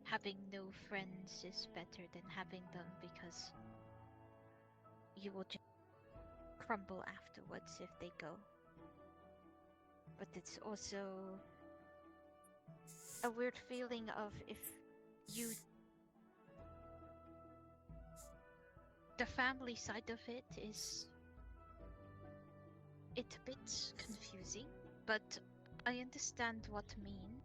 having no friends is better than having them because you will just crumble afterwards if they go. But it's also a weird feeling of if you... The family side of it is... It's a bit confusing, but I understand what mean.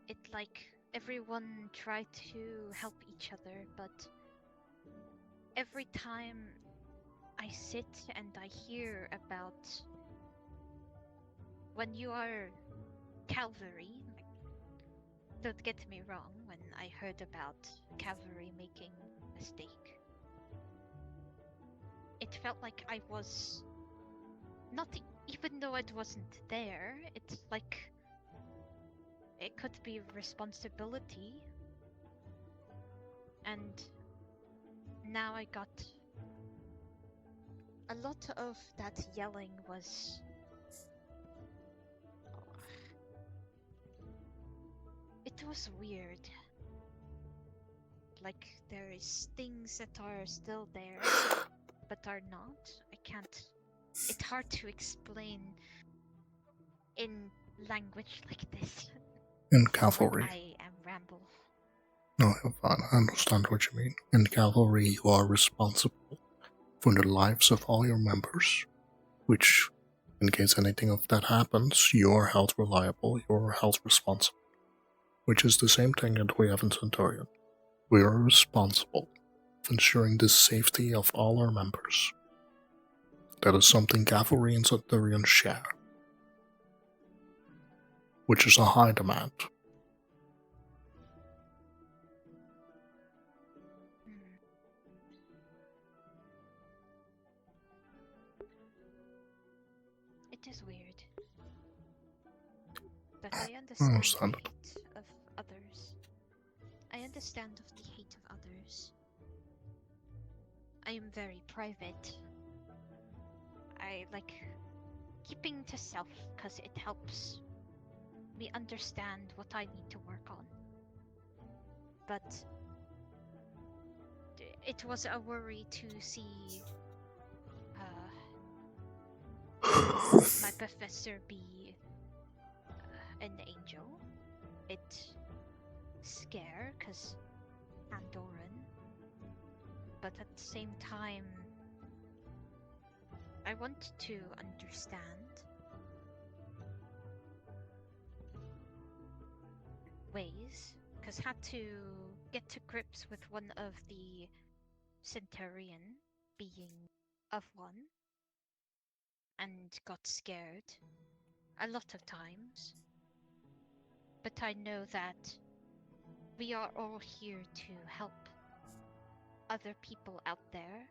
It like everyone tried to help each other, but every time I sit and I hear about when you are cavalry, don't get me wrong, when I heard about cavalry making a mistake, it felt like I was not, even though it wasn't there, it's like it could be responsibility. And now I got a lot of that yelling was it was weird. Like there is things that are still there but are not. I can't, it's hard to explain in language like this. In cavalry. I am ramble. No, you're fine. I understand what you mean. In cavalry, you are responsible for the lives of all your members, which, in case anything of that happens, you're held reliable, you're held responsible. Which is the same thing that we have in Centurion. We are responsible for ensuring the safety of all our members. That is something cavalry and Centurion share, which is a high demand. It is weird. But I understand the hate of others. I understand of the hate of others. I am very private. I like keeping to self because it helps me understand what I need to work on. But it was a worry to see my professor be an angel. It scare because Andoran, but at the same time I want to understand. Ways, because had to get to grips with one of the Centurion being of one and got scared a lot of times. But I know that we are all here to help other people out there,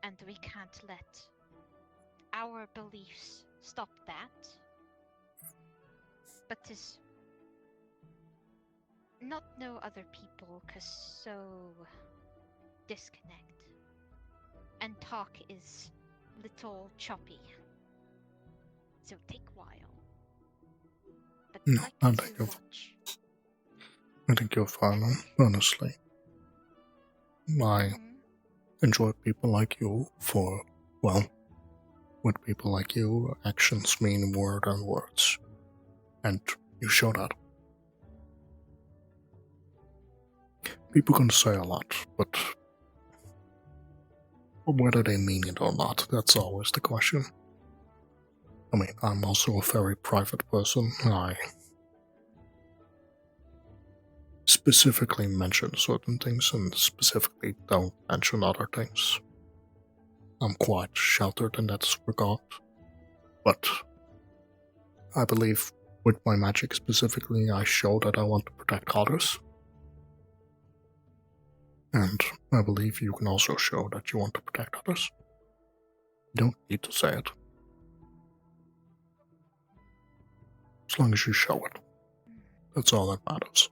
and we can't let our beliefs stop that. But this not know other people, cause so disconnect. And talk is little choppy. So take a while. But No, like I to think you're, watch. I think you're fine, honestly. I enjoy people like you for, well, with people like you, actions mean more than words. And you show that. People can say a lot, but whether they mean it or not, that's always the question. I mean, I'm also a very private person. I specifically mention certain things and specifically don't mention other things. I'm quite sheltered in that regard, but I believe with my magic specifically, I show that I want to protect others. And I believe you can also show that you want to protect others. You don't need to say it. As long as you show it. That's all that matters.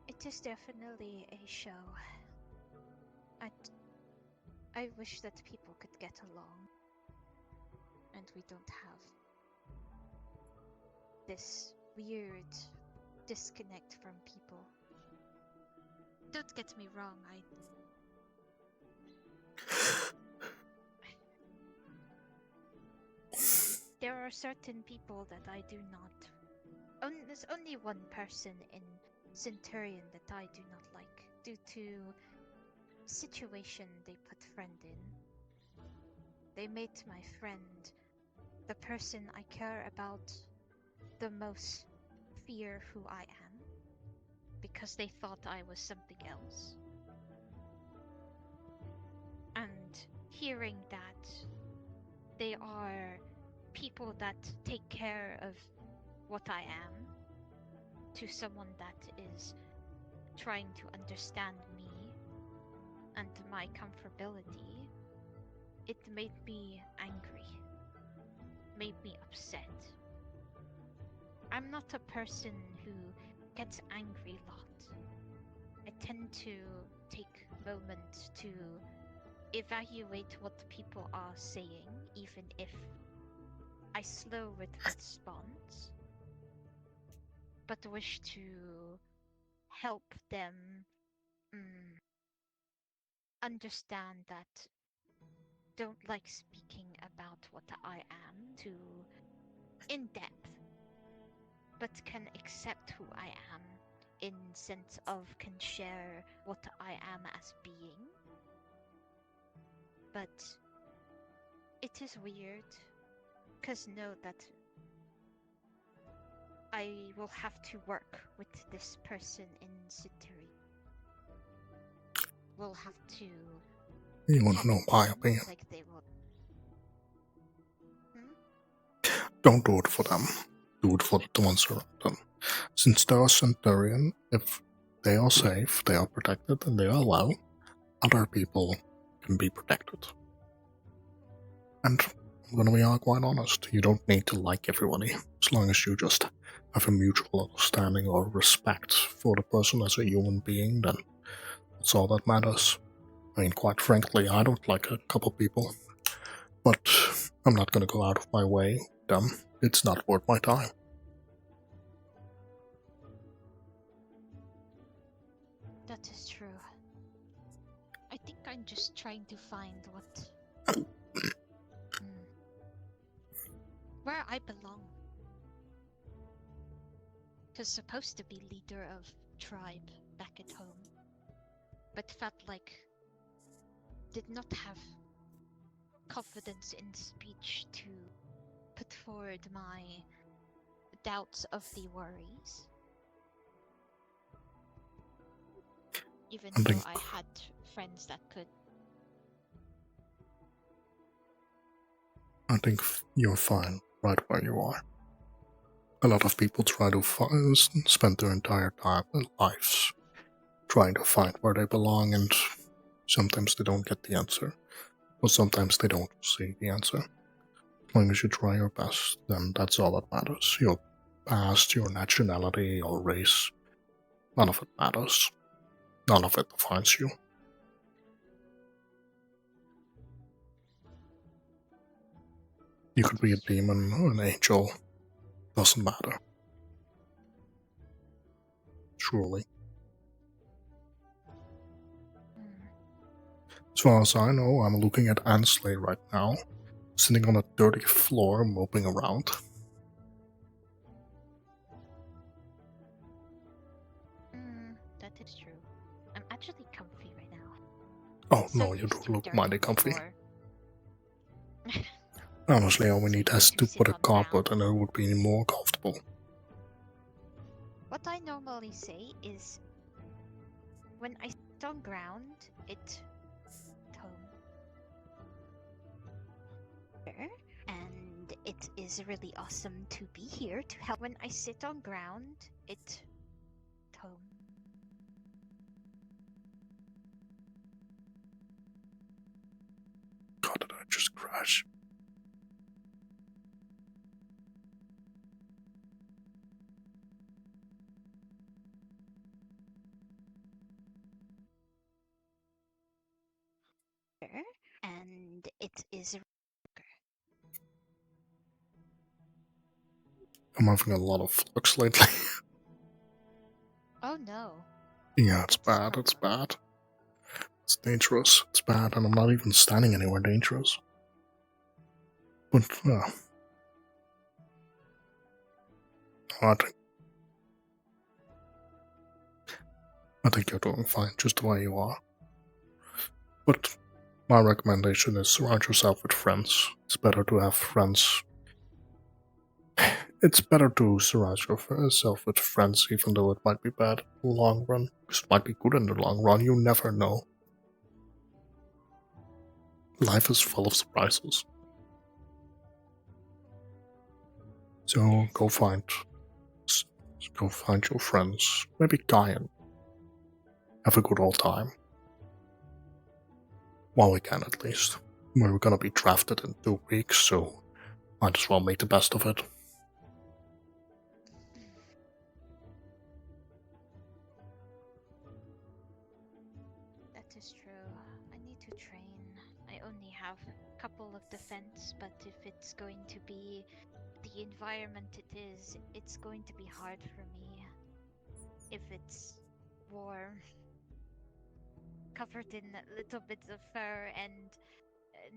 It is definitely a show. I wish that people could get along. And we don't have this weird disconnect from people. Don't get me wrong, there are certain people that I do not. There's only one person in Centurion that I do not like due to situation they put friend in. They made my friend the person I care about the most fear who I am because they thought I was something else. And hearing that they are people that take care of what I am to someone that is trying to understand me and my comfortability, it made me angry, made me upset. I'm not a person who gets angry a lot. I tend to take moments to evaluate what people are saying, even if I slow with response, but wish to help them understand that don't like speaking about what I am too in depth, but can accept who I am in sense of can share what I am as being. But it is weird, because know that I will have to work with this person in Cituri. We'll have to. You want to know my opinion? Like they will. Don't do it for them. Do it for the ones around them. Since they're a Centurion, if they are safe, they are protected, and they are well, other people can be protected. And I'm gonna be quite honest, you don't need to like everybody, as long as you just have a mutual understanding or respect for the person as a human being, then that's all that matters. I mean, quite frankly, I don't like a couple people, but I'm not gonna go out of my way with them. It's not worth my time. That is true. I think I'm just trying to find where I belong. Because supposed to be leader of tribe back at home, but felt like did not have confidence in speech to put forward my doubts of the worries. Even though I had friends that could. I think you're fine right where you are. A lot of people try to spend their entire lives trying to find where they belong, and sometimes they don't get the answer, or sometimes they don't see the answer. long as you try your best, then that's all that matters. Your past, your nationality, your race, none of it matters. None of it defines you. You could be a demon or an angel, doesn't matter. Truly. As far as I know, I'm looking at Ansley right now, sitting on a dirty floor, moping around. That is true. I'm actually comfy right now. Oh no, you do look mighty comfy. Honestly, all we need is to put a carpet and it would be more comfortable. What I normally say is, when I sit on ground, it home. And it is really awesome to be here to help. When I sit on ground, it home. God, did I just crash? And it is. I'm having a lot of flux lately. Oh no. Yeah, it's bad, it's bad. It's dangerous, it's bad, and I'm not even standing anywhere dangerous. But, I think you're doing fine, just the way you are. But my recommendation is surround yourself with friends. It's better to have friends. It's better to surround yourself with friends, even though it might be bad in the long run. Because it might be good in the long run, you never know. Life is full of surprises. So go find your friends. Maybe Guyan. Have a good old time. While we can, at least. We're gonna be drafted in 2 weeks, so might as well make the best of it. That is true. I need to train. I only have a couple of defense, but if it's going to be the environment it is, it's going to be hard for me. If it's warm, covered in little bits of fur, and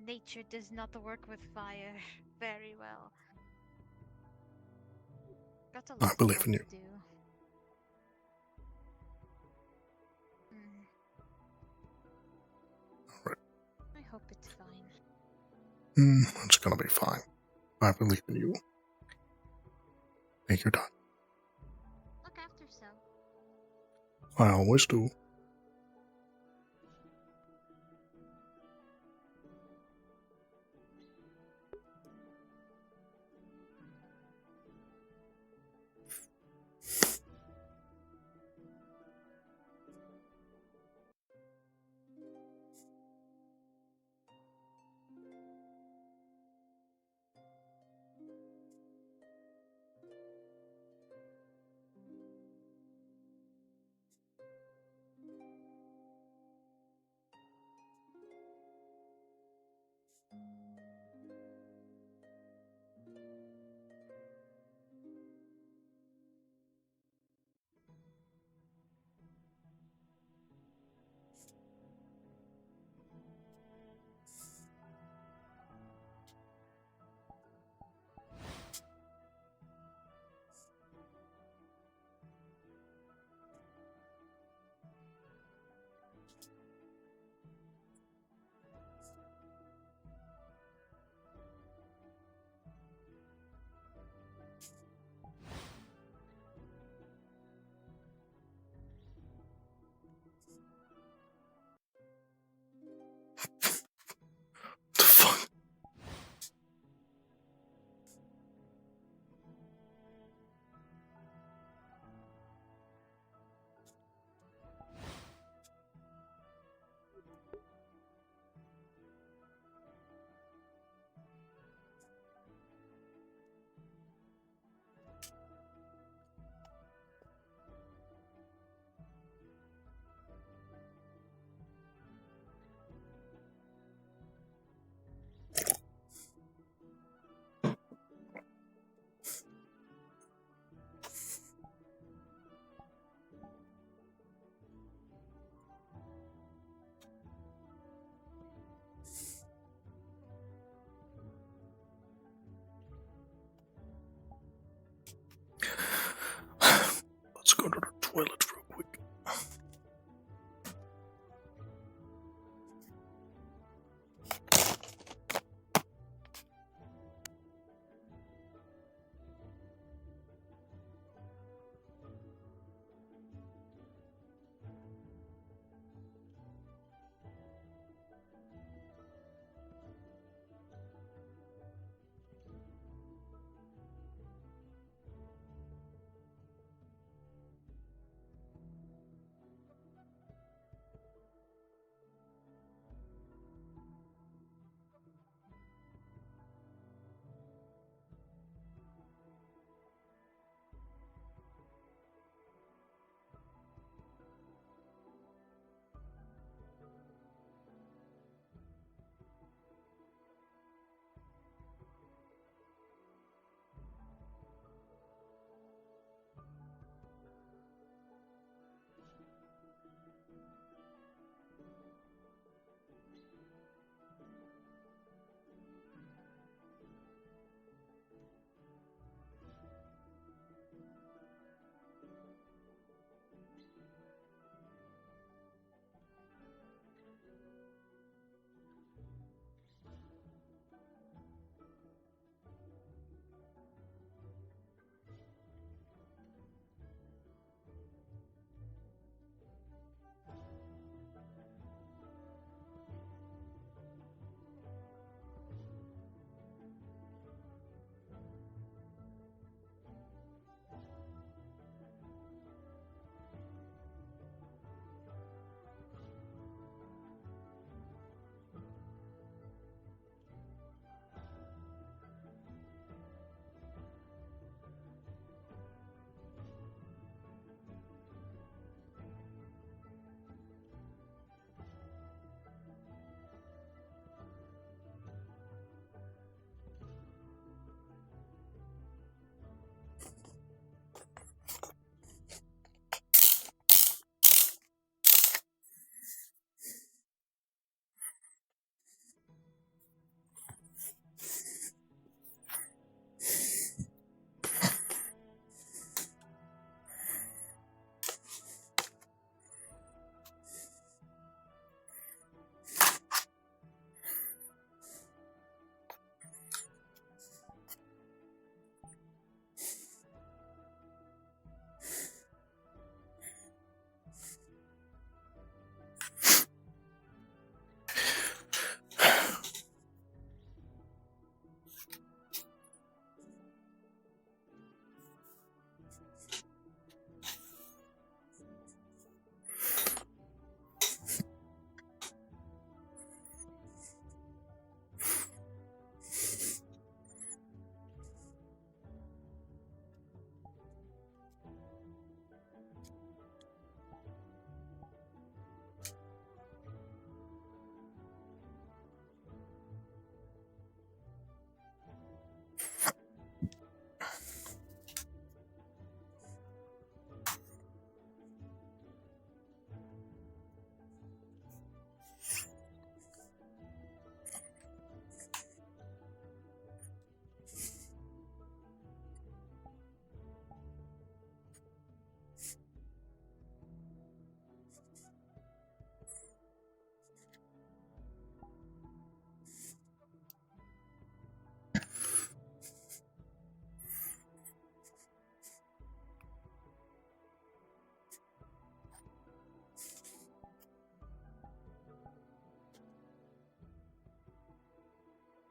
nature does not work with fire very well. Got a lot I believe in you. to do. Alright. I hope it's fine. It's gonna be fine. I believe in you. Take your time. Look after yourself. I always do. toilet real quick.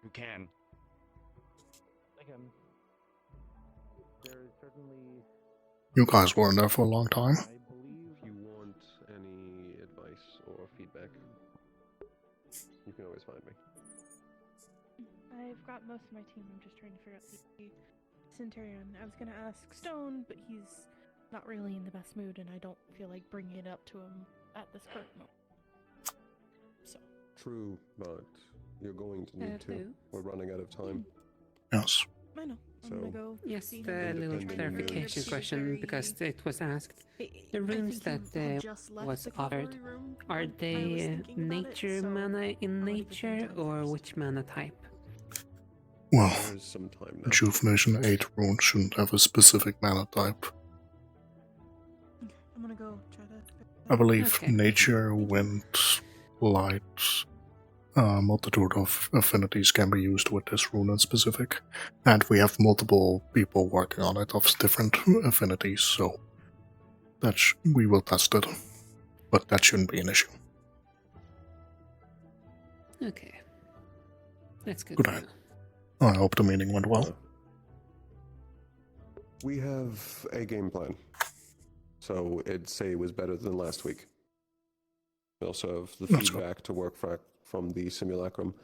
You can. There is certainly. You guys were in there for a long time. If you want any advice or feedback, you can always find me. I've got most of my team. I'm just trying to figure out the Centurion. I was gonna ask Stone, but he's not really in the best mood, and I don't feel like bringing it up to him at this current moment. So. True, but you're going to need to. Who? We're running out of time. Yes. I know. I'm So, gonna go. Yes, see the him. little Independent clarification moves. question, because it was asked. The rooms that was offered, are they nature mana in nature, or which mana type? Well, There is some time now. Rejuvenation 8 rune shouldn't have a specific mana type. I'm gonna go try to. I believe Okay. nature, wind, light, multitude of affinities can be used with this rune in specific, and we have multiple people working on it of different affinities, so we will test it, but that shouldn't be an issue. Okay. That's good. Good night. I hope the meeting went well. We have a game plan. So it'd say it was better than last week. We also have the feedback to work from the simulacrum.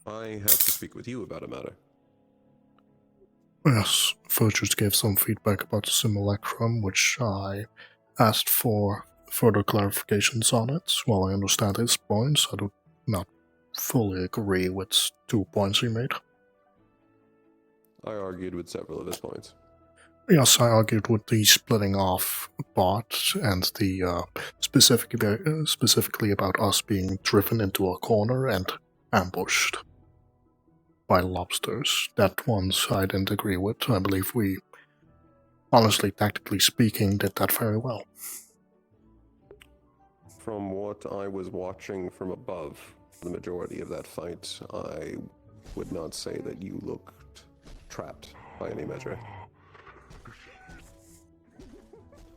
I have to speak with you about a matter. Yes, Virtus gave some feedback about the simulacrum, which I asked for further clarifications on it. While I understand his points, I do not fully agree with 2 points he made. I argued with several of his points. Yes, I argued with the splitting off part and the specifically about us being driven into a corner and ambushed by lobsters. That ones I didn't agree with. I believe we, honestly, tactically speaking, did that very well. From what I was watching from above, the majority of that fight, I would not say that you looked trapped by any measure.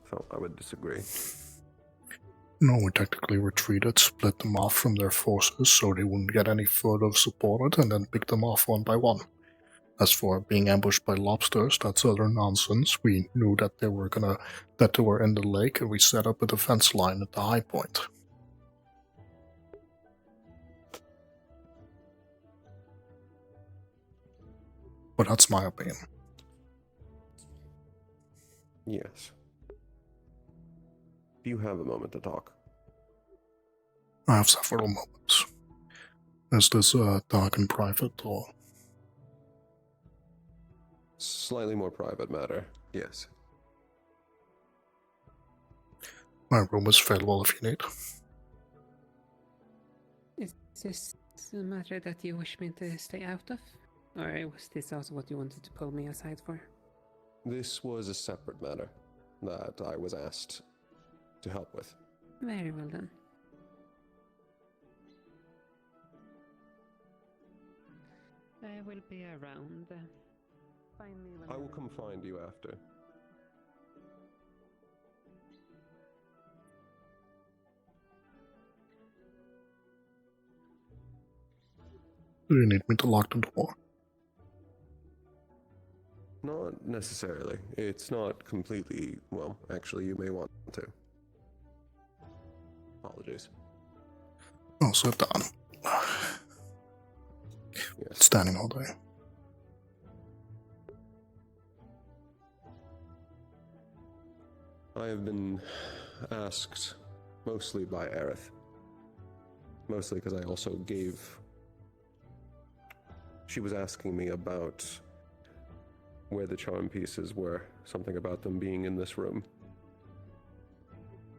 So I would disagree. No, we tactically retreated, split them off from their forces so they wouldn't get any further supported, and then picked them off one by one. As for being ambushed by lobsters, that's utter nonsense. We knew that they were in the lake, and we set up a defense line at the high point. But that's my opinion. Yes. Do you have a moment to talk? I have several moments. Is this dark and private, or? Slightly more private matter, yes. My room is available if you need. Is this a matter that you wish me to stay out of? Or was this also what you wanted to pull me aside for? This was a separate matter that I was asked to help with. Very well then. I will be around. Find me when I will come find you after. Do you need me to lock the door? Not necessarily. It's not completely... Well, actually, you may want to. Apologies. Oh, sit down. Yes. Standing all day. I have been asked mostly by Aerith. Mostly because I also gave... She was asking me about where the charm pieces were. Something about them being in this room.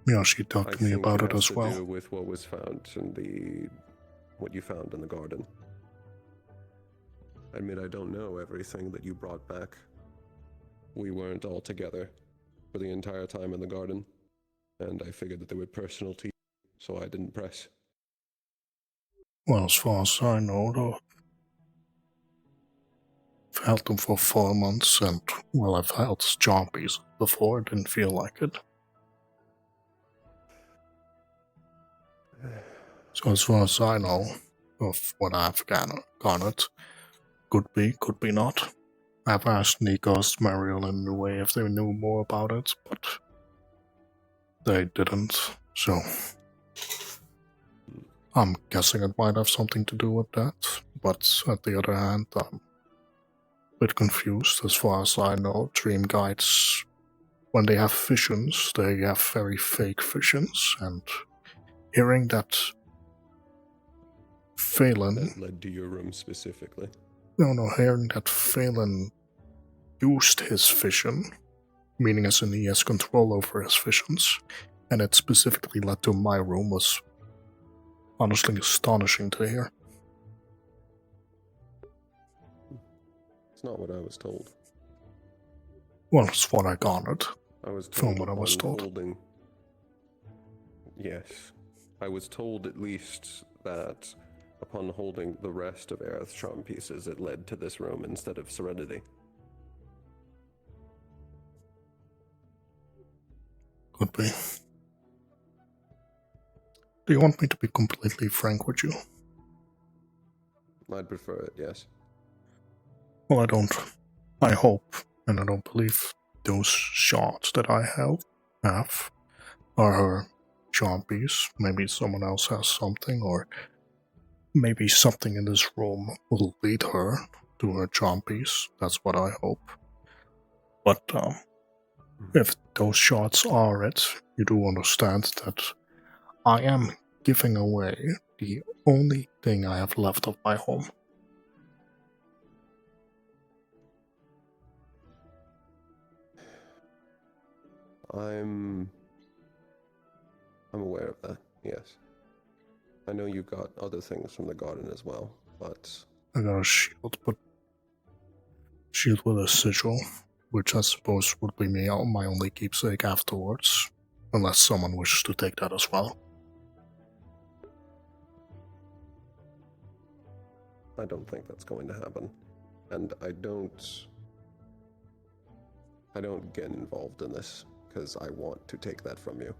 Yeah, she talked to me about it as well. I think it has to do with what was found in what you found in the garden. I admit I don't know everything that you brought back. We weren't all together for the entire time in the garden, and I figured that they were personal to you, so I didn't press. Well, as far as I know, though, I've held them for 4 months, and, well, I've held charm pieces before, it didn't feel like it. So as far as I know, of what I've garnered, could be not. I've asked Nikos, Mariel, and Nue if they knew more about it, but they didn't, so I'm guessing it might have something to do with that, but at the other hand, I'm a bit confused. As far as I know, dream guides, when they have visions, they have very fake visions, and hearing that Phelan... That led to your room specifically? No, hearing that Phelan used his vision, meaning as in he has control over his visions, and it specifically led to my room, was honestly astonishing to hear. It's not what I was told. Well, it's what I garnered. I was from told what I was upon told. holding. Yes, I was told at least that upon holding the rest of Aerith's charm pieces, it led to this room instead of Serenity. Could be. Do you want me to be completely frank with you? I'd prefer it, yes. Well, I hope, and I don't believe those shards that I have are her charm piece. Maybe someone else has something, or maybe something in this room will lead her to her charm piece. That's what I hope. But if those shards are it, you do understand that I am giving away the only thing I have left of my home. I'm aware of that, yes. I know you got other things from the garden as well, but... I got a shield, but shield with a sigil, which I suppose would be my only keepsake afterwards, unless someone wishes to take that as well. I don't think that's going to happen. And I don't get involved in this, because I want to take that from you.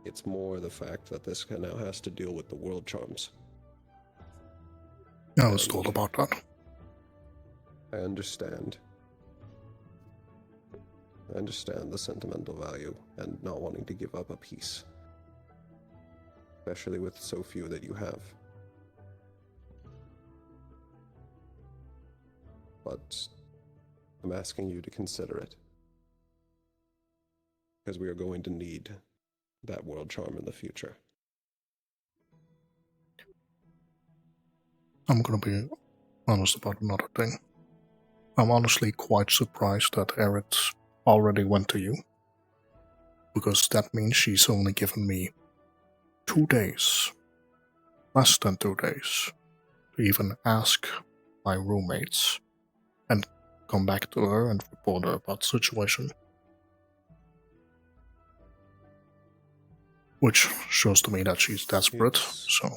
It's more the fact that this now has to deal with the world charms. I was told about that. I understand. I understand the sentimental value and not wanting to give up a piece. Especially with so few that you have. But I'm asking you to consider it. Because we are going to need that world charm in the future. I'm gonna be honest about another thing. I'm honestly quite surprised that Aerith already went to you. Because that means she's only given me 2 days. Less than 2 days. To even ask my roommates. And come back to her and report her about the situation. Which shows to me that she's desperate, so...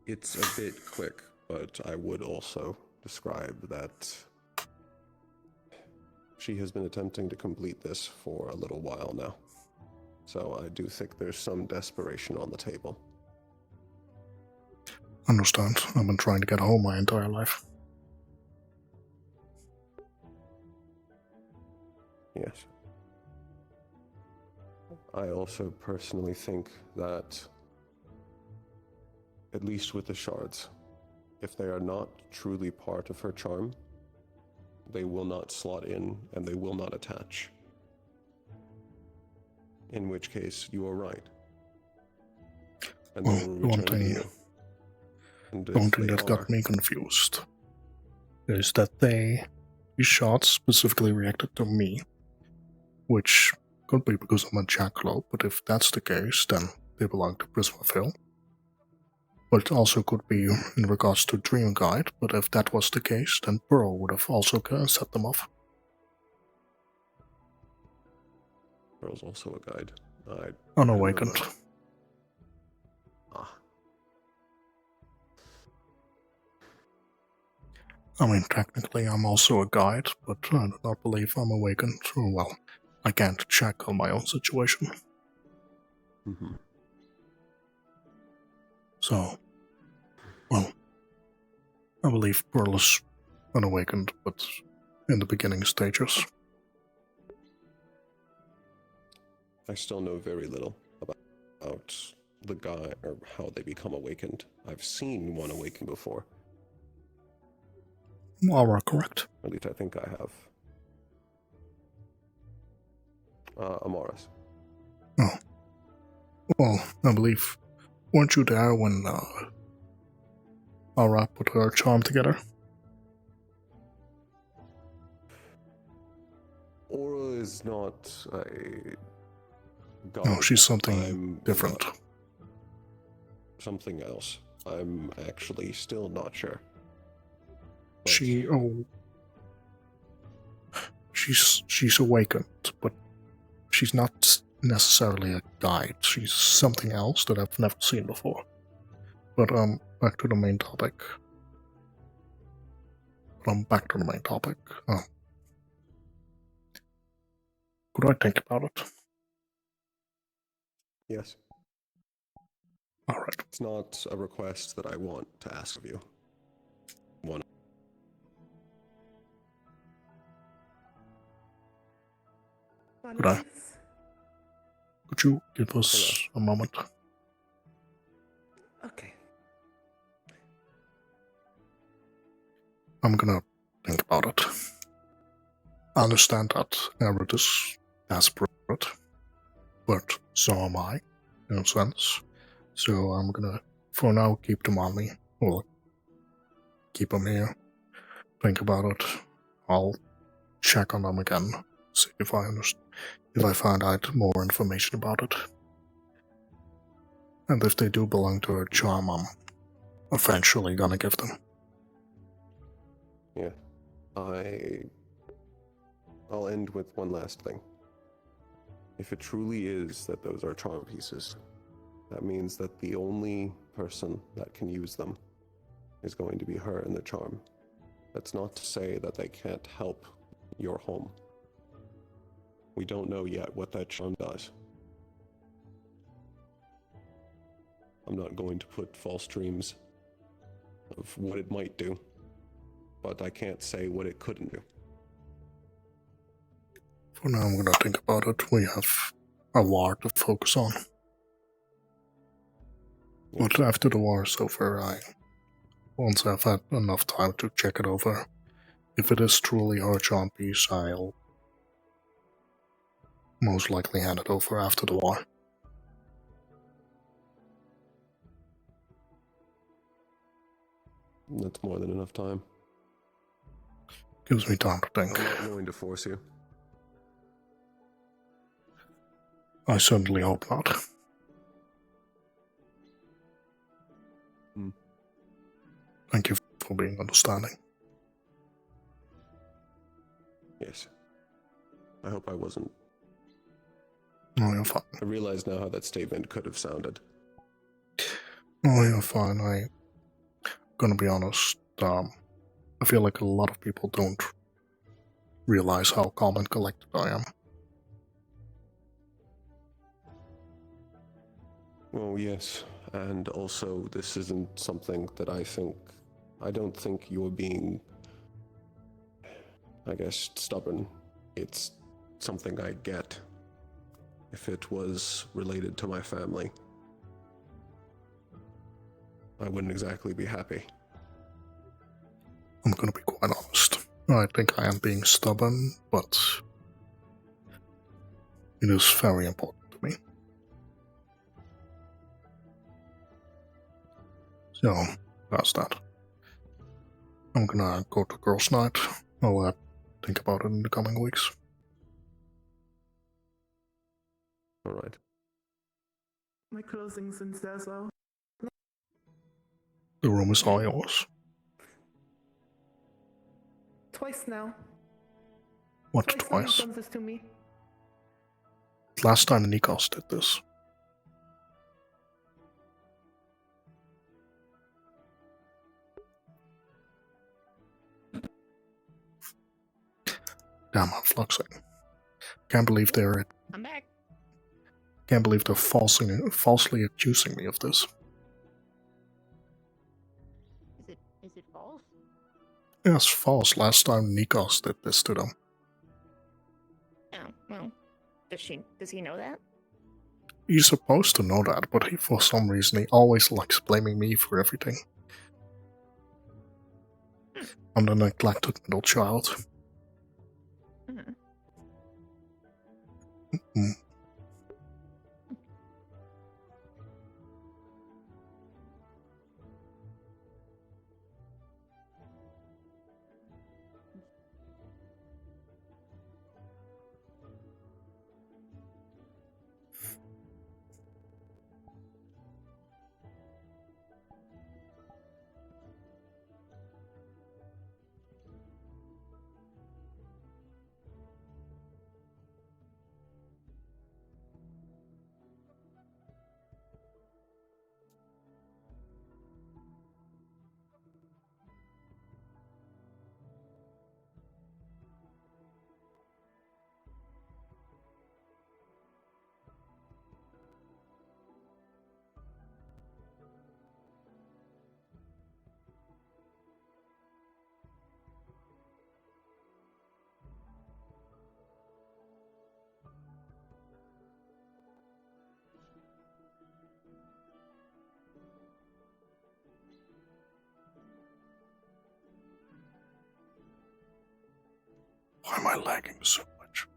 It's a bit quick, but I would also describe that she has been attempting to complete this for a little while now. So I do think there's some desperation on the table. Understand. I've been trying to get home my entire life. Yes. I also personally think that, at least with the shards, if they are not truly part of her charm, they will not slot in and they will not attach. In which case, you are right. And Well, they will the one return to thing, you. And one if thing they that are, got me confused is that these shots specifically reacted to me, which could be because I'm a jackalope, but if that's the case, then they belong to Prismaville. But it also could be in regards to Dream Guide, but if that was the case, then Pearl would have also set them off. Pearl's also a guide. Unawakened. I mean, technically I'm also a guide, but I do not believe I'm awakened. Well, I can't check on my own situation. Mm-hmm. So, well, I believe Pearl is unawakened, but in the beginning stages. I still know very little about the guy or how they become awakened. I've seen one awaken before. Aura, correct? At least I think I have. Amaris. Oh. Well, I believe, weren't you there when Aura put her charm together? Aura is not a god. No, she's something different. Something else. I'm actually still not sure. She, she's awakened, but she's not necessarily a guide. She's something else that I've never seen before. But back to the main topic. Back to the main topic. Could I think about it? Yes. All right. It's not a request that I want to ask of you. One. Could I? Could you give us a moment? Okay. I'm gonna think about it. I understand that Aerith is desperate, but so am I, in a sense. So I'm gonna, for now, keep them on me, or keep them here. Think about it. I'll check on them again, see if I find out more information about it. And if they do belong to a charm, I'm eventually gonna give them. Yeah. I'll end with one last thing. If it truly is that those are charm pieces, that means that the only person that can use them is going to be her and the charm. That's not to say that they can't help your home. We don't know yet what that charm does. I'm not going to put false dreams of what it might do, but I can't say what it couldn't do. For now, I'm gonna think about it. We have a war to focus on. But after the war is over, once I've had enough time to check it over, if it is truly her charm piece, I'll most likely hand it over after the war. That's more than enough time. Gives me time to think. I'm not going to force you. I certainly hope not. Thank you for being understanding. Yes. I hope I wasn't. No, you're fine. I realize now how that statement could have sounded. Oh, you're fine. I'm gonna be honest. I feel like a lot of people don't realize how calm and collected I am. Well, yes, and also this isn't something that I don't think you're being, I guess, stubborn. It's something I get. If it was related to my family, I wouldn't exactly be happy. I'm gonna be quite honest. I think I am being stubborn, but it is very important to me. So, that's that. I'm gonna go to girls' night. I'll think about it in the coming weeks. Alright. My closing's in Cecil. The room is all yours. Twice now. What, Twice? twice? You've done this to me. Last time Nikos did this. Damn, I'm fluxing. Can't believe they're I'm back. Can't believe they're falsely accusing me of this. Is it false? Yes, false. Last time Nikos did this to them. Oh, well. Does he know that? He's supposed to know that, but for some reason he always likes blaming me for everything. I'm the neglected middle child. Why am I lagging so much?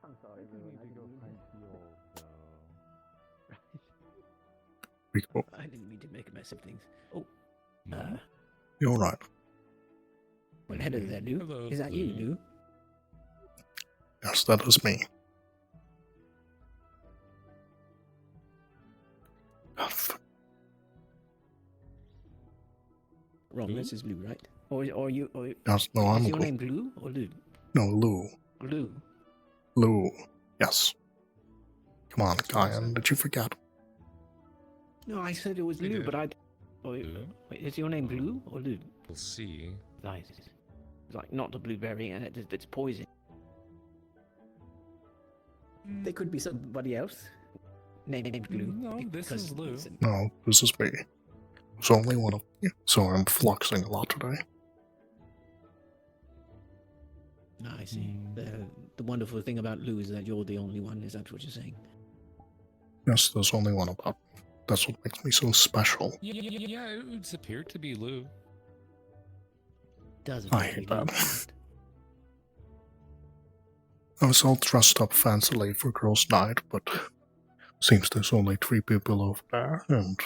I'm sorry, everyone. I didn't mean Rico. I didn't mean to make a mess of things. Oh, You're right. well, hello there, Lugh. Hello, Is that you, Lugh? Yes, that is me. Wrong, this is Lugh, right? Or you? Yes, no, is I'm your Lugh. name Glue or Lugh? No, Lou. Glue. Lou. Yes. Come on, Guyan, did you forget? No, I said it was I Lugh, did. but I. Wait, is your name Glue or Lugh? We'll see. Right. It's like not the blueberry, and it's poison. There could be somebody else named Glue. No, this is Lugh. No, this is me. There's only one of you, so I'm fluxing a lot today. I see. The wonderful thing about Lugh is that you're the only one. Is that what you're saying? Yes, there's only one about me. That's what makes me so special. Yeah, it would appear to be Lugh. Does I hate that. I was all dressed up fancily for girls' night, but seems there's only 3 people over there, and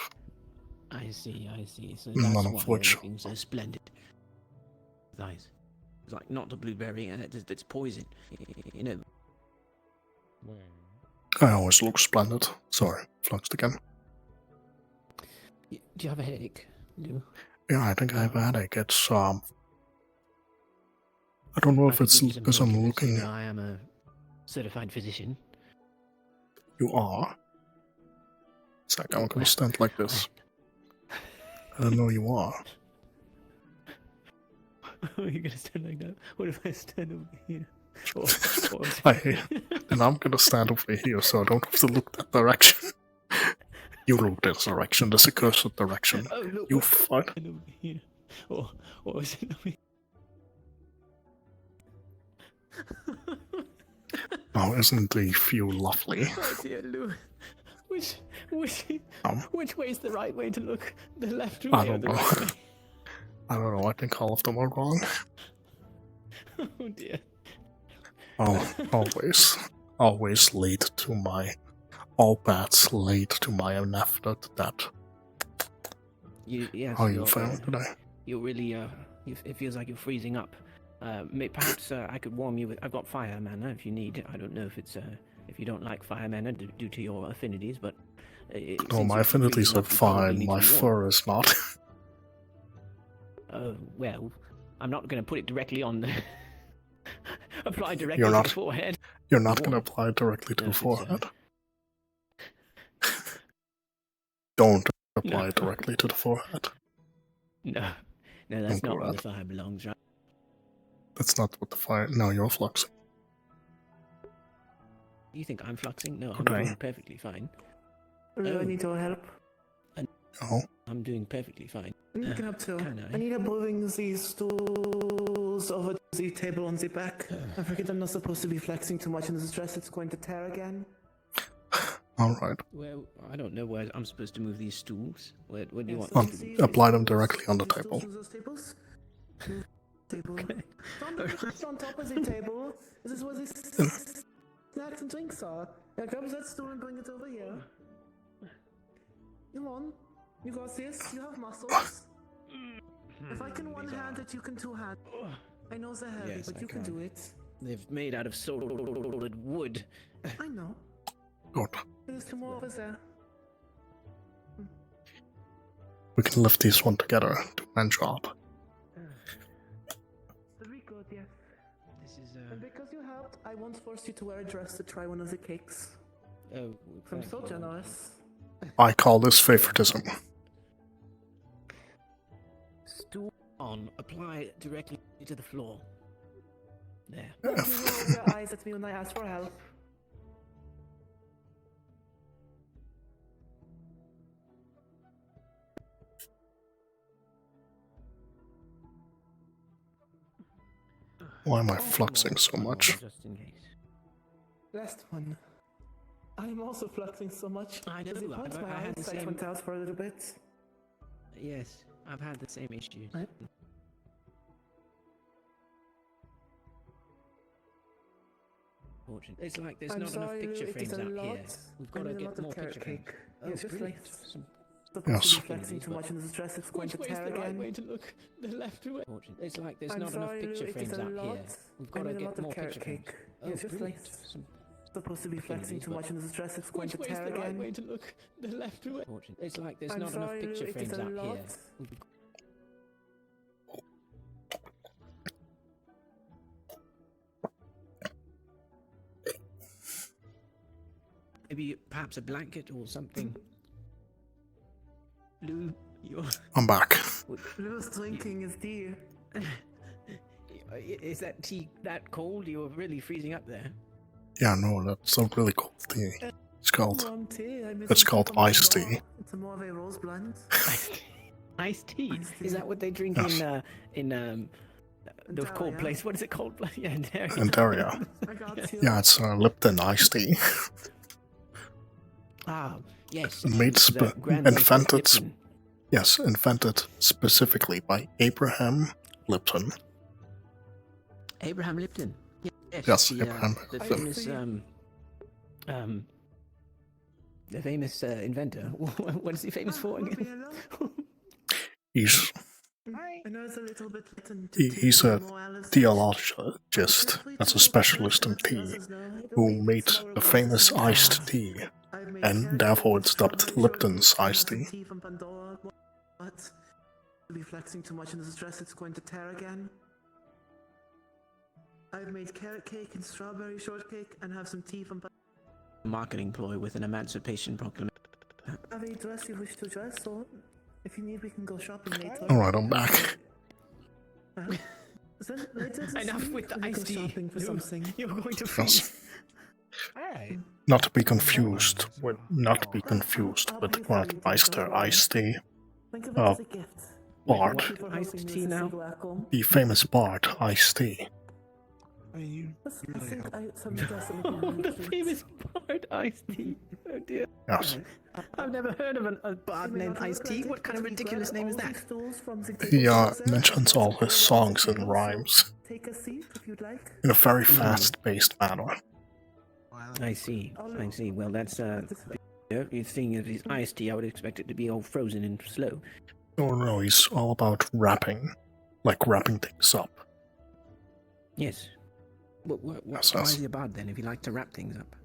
I see. So none that's of why which. you're looking so splendid. Nice. It's like not the blueberry, and it's poison. You know. I always look splendid. Sorry, fluxed again. Do you have a headache, Lugh? Yeah, I think I have a headache. It's, I don't know if it's because I'm looking... You know, I am a certified physician. You are? It's like I'm gonna stand like this. I don't know you are. Oh, you're gonna stand like that? What if I stand over here? And I'm gonna stand over here so I don't have to look that direction. You look this direction, this accursed direction. Oh, look, You fun. Over here. Or is it over here? Oh, isn't the view lovely? Oh dear, Lugh. Which way is the right way to look? The left way I or don't the know. right way? I don't know, I think all of them are wrong. Oh dear. Oh, always lead to my... All paths lead to my infinite death. Yes, How are you you're, feeling today? You're really, it feels like you're freezing up. Perhaps I could warm you with... I've got fire mana if you need. I don't know if it's, if you don't like fire mana due to your affinities, but... No, my affinities are fine, my fur is not. Oh, well, I'm not going to put it directly on the... apply directly You're to not, the forehead. You're not going to apply it directly to the it's, forehead. Don't apply it directly to the forehead. No, that's Don't not go where the out. fire belongs, right? That's not what the fire... No, you're fluxing. You think I'm fluxing? No, I'm Okay. doing perfectly fine. I need your help. Oh. I'm doing perfectly fine. What are you looking up to? Can I need help moving these stools over the table on the back. I forget I'm not supposed to be flexing too much in this dress. It's going to tear again. Alright. Well, I don't know where I'm supposed to move these stools. Where do you want Well, me to move? apply them directly on the table. Those tables? Table. It's on top of the table. This is where the snacks and drinks are. Now grab that stool and bring it over here. Come on. You got this. You have muscles. If I can one-hand it, you can two-hand. I know they're heavy, Yes, but I you can can. do it. They've made out of solid wood. I know. Good. There's two more over there. We can lift these one together to one job. Very good, yes. This is, And because you helped, I won't force you to wear a dress to try one of the cakes. Oh, I'm so generous. I call this favoritism. Stool on. Apply directly to the floor. There. You rolled your eyes at me when I asked for help. Why am I fluxing so much? Just in case. Last one. I'm also fluxing so much. I know. Once my I had the eyesight same. went out for a little bit. Yes, I've had the same issues. Fortunate. It's like there's I'm not enough sorry, picture it frames is a out here. lot. We've got I to need a get lot of more carrot picture frames. cake. Oh, Yes, just brilliant. like Some supposed Yes. to be flexing too much in this dress. It's going to tear again. to look? The left way. Fortunate. It's like there's I'm not sorry, enough picture it is frames a out lot. here. We've I got to need a get lot of more carrot picture frames. cake. Oh, Yes, just like brilliant. Some supposed to be flexing too much in this dress. It's going to tear again. to look? The left way. Fortunate. It's like there's I'm not sorry, enough picture it is frames a out lot. here. We've Maybe perhaps a blanket or something. Lou, you're. I'm back. Lou's drinking his tea. Is that tea that cold? You're really freezing up there. Yeah, no, that's a really cool tea. It's called. Warm tea. I miss It's it called from my iced dog. tea. It's a more of a rose blend. Iced tea. Is that what they drink Yes. in the cold Daria. place? What is it called? Yeah, in Daria. And Daria. I got you. Yeah, it's Lipton iced tea. Ah, yes. Made the Grand Maple invented. Lipton. Yes, invented specifically by Abraham Lipton. Abraham Lipton. Yes, the, Abraham the Lipton. famous inventor. What is he famous for again? He's I know it's a little bit late he's a theologist that's a specialist in tea who made the famous iced tea, and therefore it's dubbed Lipton's iced tea. Tea from Pandora. What? To be flexing too much in this dress, it's going to tear again. I've made carrot cake and strawberry shortcake and have some tea from Pandora. Marketing ploy with an emancipation proclamation. Have a dress you wish to dress, or if you need, we can go shopping later. Alright, I'm back. Then later this Enough week, with the we go iced tea. shopping for something. You're going to Yes. freeze. Alright. Not to be confused with Meister iced tea. Think of it as a gift. Bard. Thank you for Iced helping me tea with this now? Glacom. The famous Bard iced tea. I think I something else that would be Oh, really the cute. famous bard iced tea. Oh dear. Yes. I've never heard of a bard named iced tea. What kind of ridiculous name is that? He mentions all his songs and rhymes Take a seat if you'd like. in a very fast-paced manner. I see. I see. Well, that's you're seeing it as iced tea. I would expect it to be all frozen and slow. Oh no, he's all about rapping. Like wrapping things up. Yes. Why Yes. is he a bard then? If you like to wrap things up.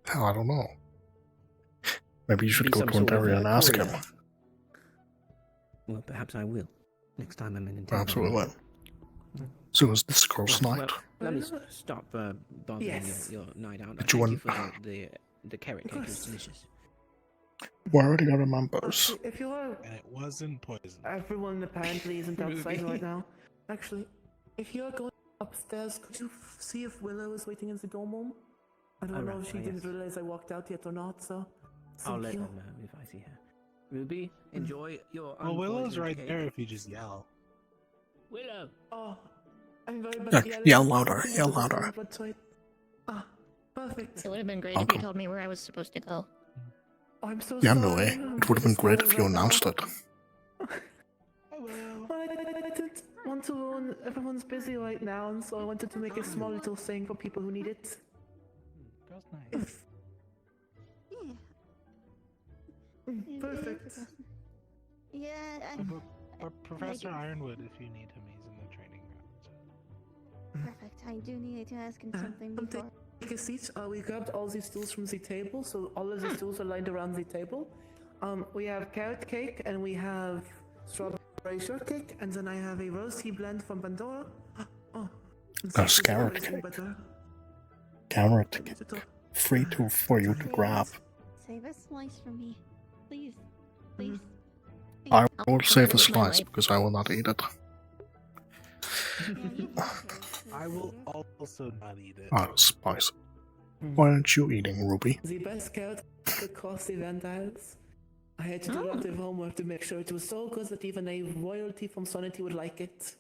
Hell, I don't know. Maybe you should Be go some to sort of, Ontario and ask courier. him. Well, perhaps I will next time I'm in Ontario. Perhaps we will. So is this girl's Well, night? let me stop bothering Yes. your night out. But you Thank you want- for the carrot cake. It was delicious. We already got members. If you are, And it wasn't poison. everyone apparently isn't outside Ruby. right now. Actually, if you're going upstairs, could you see if Willow is waiting in the dorm room? I don't know Alright, if she yes. didn't realize I walked out yet or not, so. I'll thank let you. them know if I see her. Ruby, enjoy your. Well, Willow's unpoisoned right cake. there if you just yell. Willow. Oh, I'm very bad Yeah, at yelling. yell louder, I think yell I was louder. but so perfect. It would have been great if Uncle. you told me where I was supposed to go. I'm so Yeah, sorry. no way. I'm It would have been just great startled if you right now. announced it. I didn't want to ruin. Everyone's busy right now, and so I wanted to make a small little thing for people who need it. Girls' night. Perfect. Yeah, Professor Ironwood, if you need him, he's in the training ground. perfect. I do need to ask him something before. Take a seat. We grabbed all these stools from the table, so all of the stools are lined around the table. We have carrot cake, and we have strawberry shortcake, and then I have a rose tea blend from Pandora. Oh, That's carrot cake. Carrot cake. Free for you to grab. Save a slice for me, please. Please. I will save a slice because I will not eat it. I will also not eat it. Ah, spicy. Why aren't you eating, Ruby? The best carrot across the Vandiles. I had to do a lot of homework to make sure it was so good that even a royalty from Sonity would like it.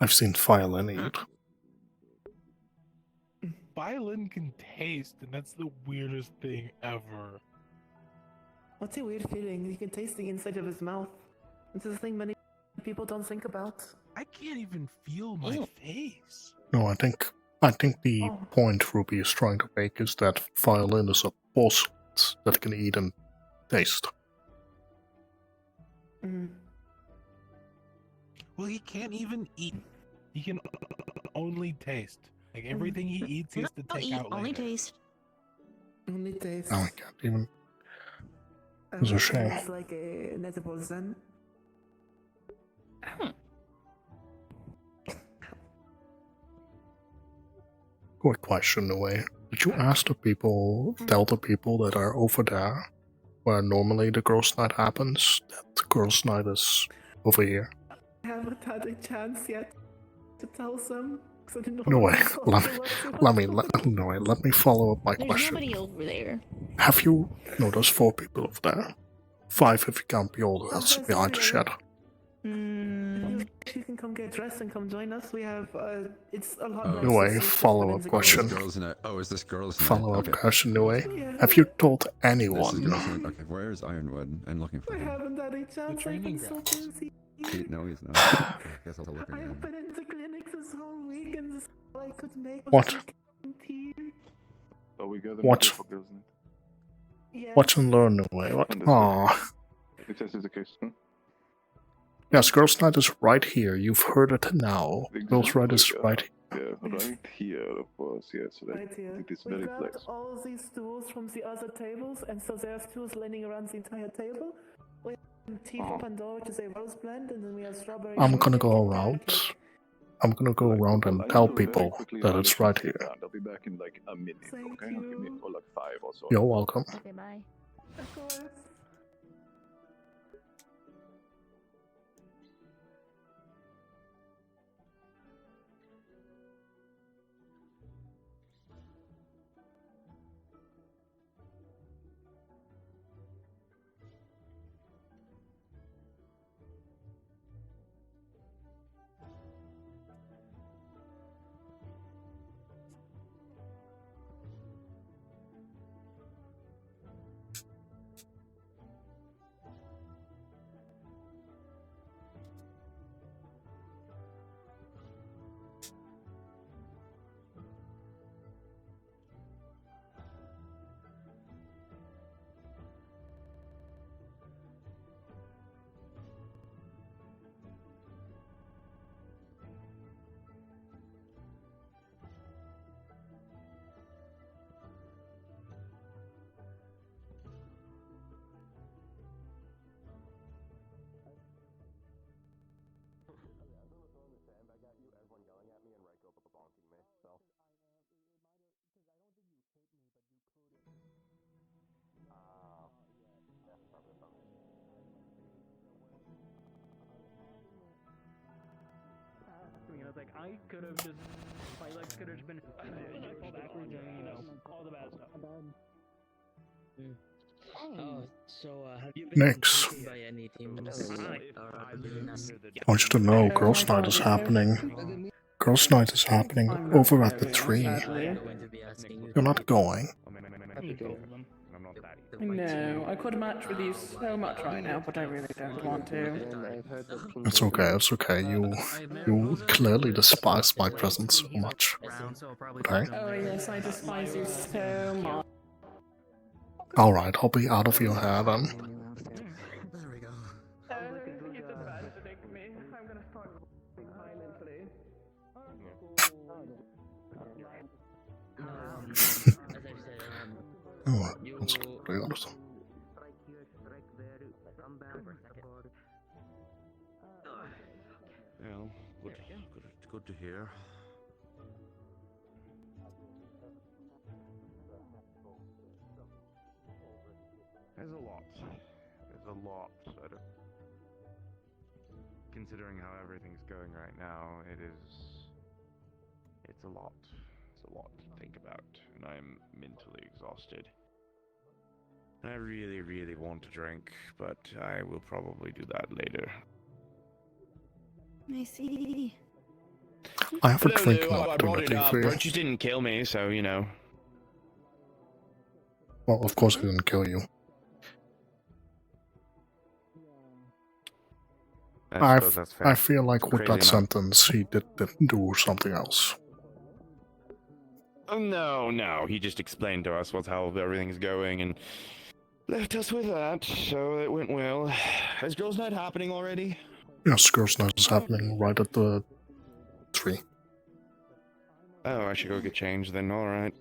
I've seen Violin eat. Violin can taste, and that's the weirdest thing ever. What's a weird feeling? You can taste the inside of his mouth. This is a thing many people don't think about. I can't even feel my face. No, I think the point Ruby is trying to make is that Violin is a boss that can eat and taste. Well, he can't even eat. He can only taste. Like everything he eats, he has to take out Only later. taste. Only taste. Oh, I can't even. It's a shame. It's like a edible zen. Quick question, in a way. Did you ask the people, tell the people that are over there, where normally the girls' night happens, that the girls' night is over here? I haven't had a chance yet to tell them. I didn't know No way. what Let me follow up my There's question. nobody over there. Have you? No, there's 4 people over there. 5 if you count the older that's behind the shed. You can come get dressed and come join us. We have, it's a lot more. No way. Follow up question. Girls' night. Oh, is this girls' night? Follow up Okay. question. No way. Have you told This is anyone? girls' night. Okay, where is Ironwood? I'm looking for I him. haven't had a chance. I've been so busy. No, he's not. Okay, I guess I'll look I again. have been in the clinic this whole week, and this is all I could make. What? Oh, we got them What? for girls' night. Watch and learn. No way. What? Aww. If this is the case, huh? Yes, girls' night is right here. You've heard it now. Girls' night is right here. Yeah, right here, of course. Yeah, so that Right here. it is We very grabbed flexible. all these stools from the other tables, and so there's stools lining around the entire table. We have tea from Pandora, which is a rose blend, and then we have strawberry. I'm gonna shortcake go and around. carrot cake. I'm gonna go around and tell people that it's right here. I'll be back in like a minute, okay? Give me or like 5 or so. You're welcome. Okay, bye. Of course. I was like, I could have just, my legs could have just been, fall backwards and, you know, all the bad stuff. Oh, so have you been Next. contacted by any teams? I want you to know, girls' night is happening Girls' night is happening over at the tree. You're not going. No, I could match with you so much right now, but I really don't want to. It's okay, it's okay. You clearly despise my presence so much. Okay? Oh yes, I despise you so much. Alright, I'll be out of your hair then. Oh, that's pretty honest. Well, good to hear. There's a lot. Considering how everything's going right now, it's a lot. It's a lot to think about, and I'm mentally exhausted. I really, really want to drink, but I will probably do that later. I see. I have a Hello, drinking Lugh. I brought it opportunity up. for you. Birches didn't kill me, so, you know. Well, of course he didn't kill you. I suppose that's fair. I feel like with Crazy that enough. sentence, he did do something else. Oh, no. He just explained to us how everything's going and left us with that, so it went well. Is girls' night happening already? Yes, girls' night is happening right at the tree. Oh, I should go get changed then, alright.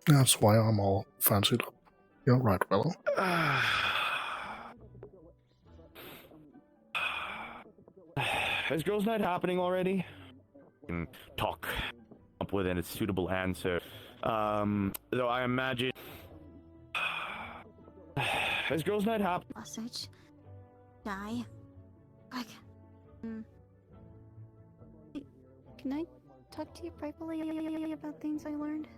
That's why I'm all fancied up. You're right, Willow. Is girls' night happening already? Talk up with a suitable answer. Though I imagine. Is girls' night happening? Sausage. Die. Quick. Can I talk to you privately about things I learned?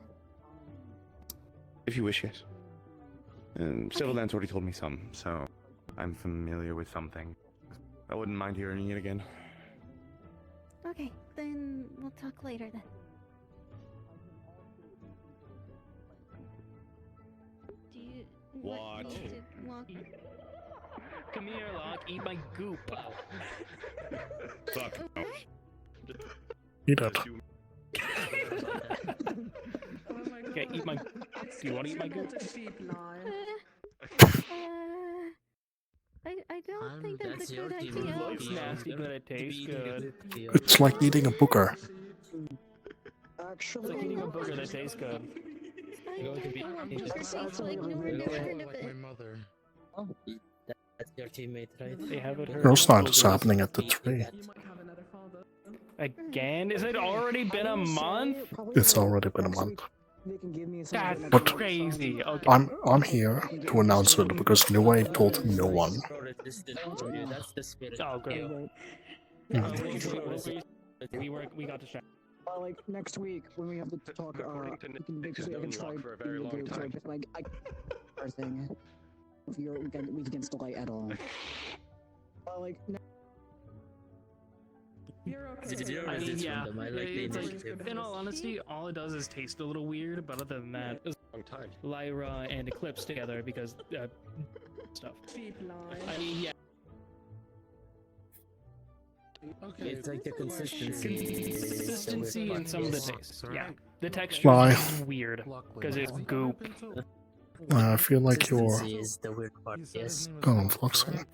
If you wish, yes. Civil Lance already told me some, so I'm familiar with something. I wouldn't mind hearing it again. Okay, then we'll talk later then. Do you want me to walk? Come here, Locke. Eat my goop. Fuck. Okay. Eat it. Okay, eat my. Do you want to eat my goop? I don't think that's a good idea. Looks nasty, but it tastes good. It's like eating a booger. It's like eating a booger that tastes good. That's your teammate, right? They have it. Girls' night is happening at the tree. Again? Has it already been a month? It's already been a month. That's But crazy. Okay. I'm here to announce it because Niue told no one. That's the spirit. Oh, good. We got distracted. Like next week when we have to talk, we can basically I can try for a very long time. So like our thing. If you're weak against the light at all. Like. I mean, yeah. It's like, in all honesty, all it does is taste a little weird, but other than that, it's Lyra and Eclipse together because stuff. I mean, yeah. Okay. It's like the consistency. Consistency and some of the taste. Yeah. The texture Lie. is weird because it's goop. I feel like you're Consistency is the weird part, yes. fluxing.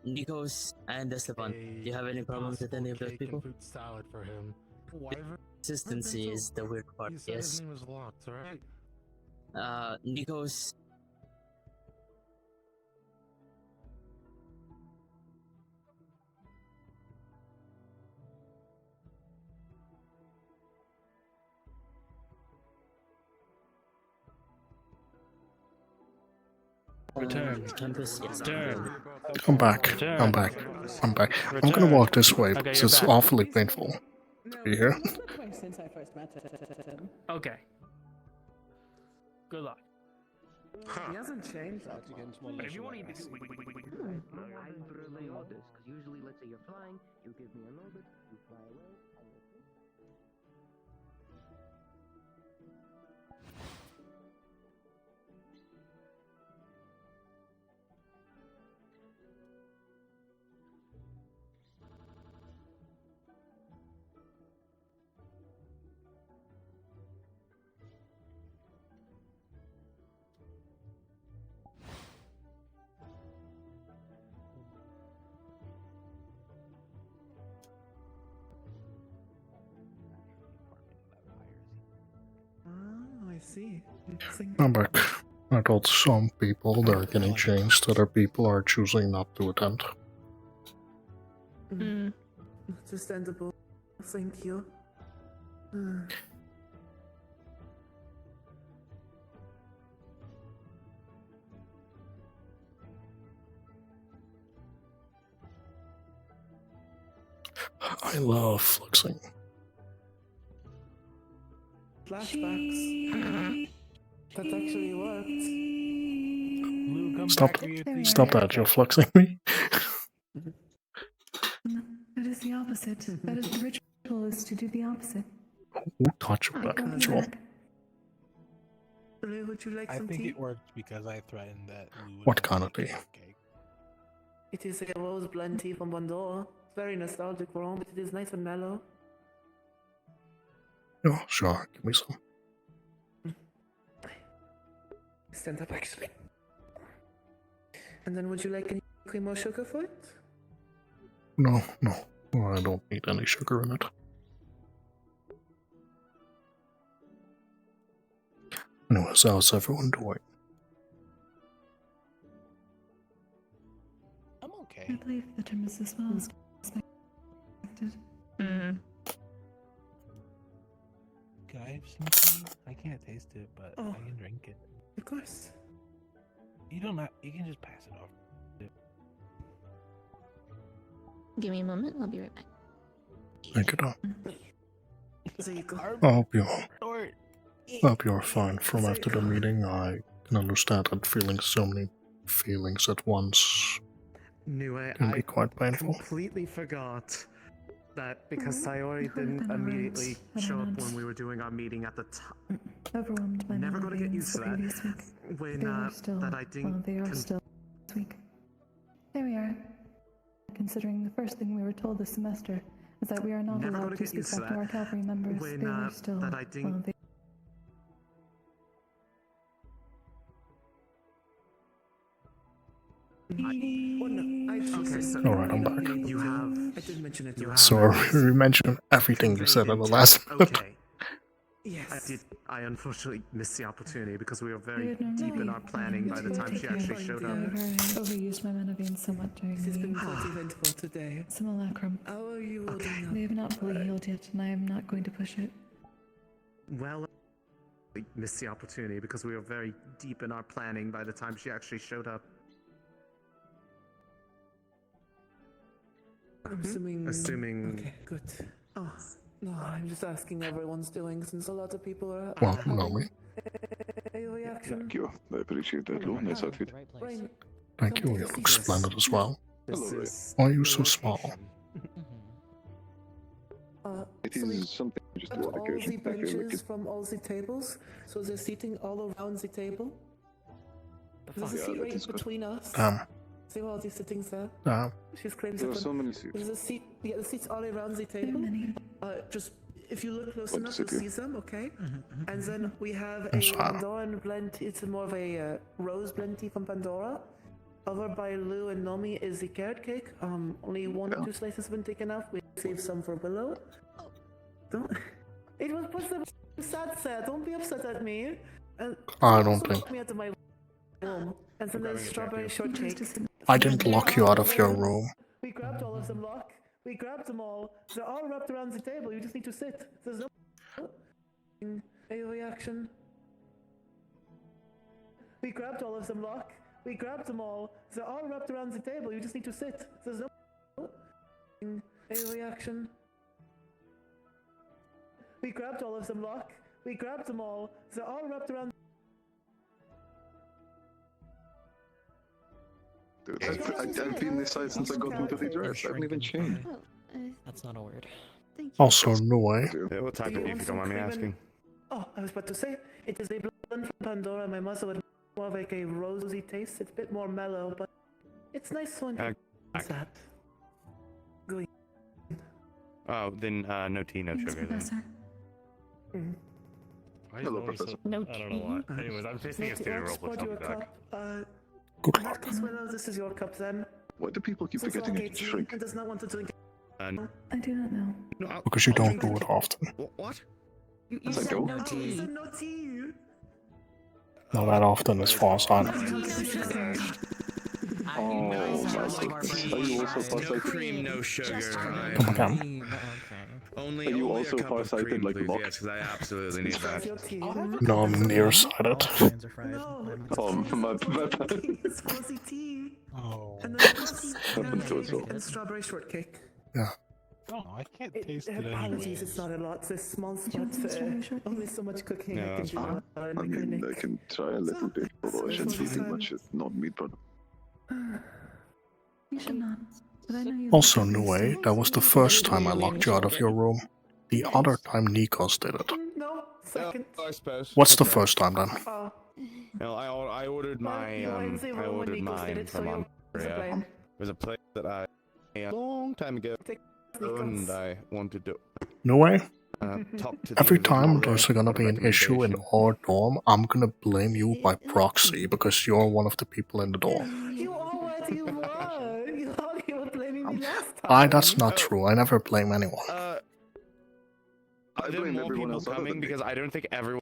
Nikos and Esteban, do you have any problems with any of those people? Salad for him. Consistency is the weird part, yes. Everything was locked, right? Nikos. Return. Return. I'm back. I'm back. I'm back. I'm gonna walk this way Okay, because you're it's back. awfully painful to be here. Since I first met him. Okay. Good luck. He hasn't changed that much. But if you want to eat this, I relay all this, because usually, let's say you're flying, you give me an orbit, you fly away, see. I'm back. I told some people they're getting changed, other people are choosing not to attend. Understandable. Thank you. I love flexing. Flashbacks. That actually worked. Lugh, come Stop back or you think Stop that, you're flexing me. That is the opposite. That is the ritual, is to do the opposite. Who taught you that ritual? Would you like I some think tea? it worked because I threatened that Lugh would What not kind of take tea? cake. It is a rose blend tea from Pandora. Very nostalgic for home, but it is nice and mellow. Oh, sure, give me some. Stand up, actually. And then would you like any cream or sugar for it? No, I don't need any sugar in it. Anyways, how's everyone doing? I'm okay. I believe the term is as well as expected. Can I have some tea? I can't taste it, but I can drink it. Of course. You can just pass it off. Give me a moment, I'll be right back. Thank you, Doc. There you go. I hope you're fine. From after the meeting, I can understand that feeling so many feelings at once can be quite painful. Completely forgot that because Sayori didn't immediately show up when we were doing our meeting at the time. Overwhelmed by Never my gonna get used to that. previous week. When They were still, that I didn't. they are still this week. There we are. Considering the first thing we were told this semester is that we are not Never allowed gonna to get speak used to back to that. our cavalry members. When They were still, that I didn't. Alright, I'm back. You have. I did mention it. You have. So, we mentioned everything you said in the last minute. Okay. Yes. I unfortunately missed the opportunity because we were very deep in our planning by the time she actually showed up. However, I overused my mana vein somewhat during This has been the quite eventful today. simulacrum. How are you holding up? They have not fully healed yet, and I am not going to push it. Well, we missed the opportunity because we were very deep in our planning by the time she actually showed up. Assuming. Okay, good. Oh, no, I'm just asking how everyone's doing since a lot of people are. Well, know me. A reaction. Thank you. I appreciate that, Lugh. Nice outfit. Rain, Thank you, you look splendid as well. Hello, Ray. Why are you so small? It is something just all to the occasion. I feel like benches it. from all the tables, so they're seating all around the table. There's a Yeah, seat that right is good. between us. See all these sitting there? She's claims There are so many seats. There's a seat. Yeah, the seats all around the table. Just if you look close What enough, does you'll it do? see them. Okay. And then we have a Inside. Pandoran blend. It's more of a rose blend tea from Pandora. Over by Lou and Nomi is the carrot cake. Only one or two slices have been taken off. We saved some for Willow. Don't. It was supposed to be sad. Don't be upset at me. And I don't also think. locked me out of my room. And then there's strawberry shortcake. I didn't lock you out of your room. We grabbed all of them, Locke. We grabbed them all. They're all wrapped around the table. You just need to sit. There's no a reaction. We grabbed all of them, Locke. We grabbed them all. They're all wrapped around the table. You just need to sit. There's no a reaction. We grabbed all of them, Locke. We grabbed them all. They're all wrapped around. Dude, I've been this side since I got into the dress. I haven't even changed. That's not a word. Also, no way. Yeah, what type of tea, if you don't mind me asking? Oh, I was about to say, it is a blend from Pandora. My mother would more of like a rosy taste. It's a bit more mellow, but it's nice when it's that. Green. Oh, then no tea, no sugar then. Hello, Professor. No I don't know why. Anyways, I'm tasting a cereal roll with something back. Good luck. This is your cup then. Why do people keep Since forgetting Locke I ate can me shrink? and does not want to drink. I do not know. No, Because you don't do it often. What? You As I go. no tea. No tea. Not that often, as far as I know. Oh my goodness. Are you also No farsighted? cream, no sugar. Come again. Only, Are you only also a cup of farsighted cream, like please. Lugh? Yes, because I absolutely need that. No, I'm nearsighted. Oh, my bad. It's fuzzy tea. Oh. And then plus Happened to us all. and strawberry shortcake. Yeah. Oh, I can't taste it Apologies, anyway. it's not a lot. It's a small spot. Only so much cooking No, I can that's do. fine. In I the mean, clinic. I can try a little bit, although I shouldn't be too much. It's not meat product. You should not. But I know you. Also, Nue, that was the first time I locked you out of your room. The other time Nikos did it. No, second. I suppose. What's the first time then? No, I ordered my mine from Ontario. It was a place that I a long time ago, and I wanted to Nue? talk to. Every time there's gonna be an issue in our dorm, I'm gonna blame you by proxy because you're one of the people in the dorm. You already were. You were blaming me last time. That's not true. I never blame anyone. Are there more people coming? Because I don't think everyone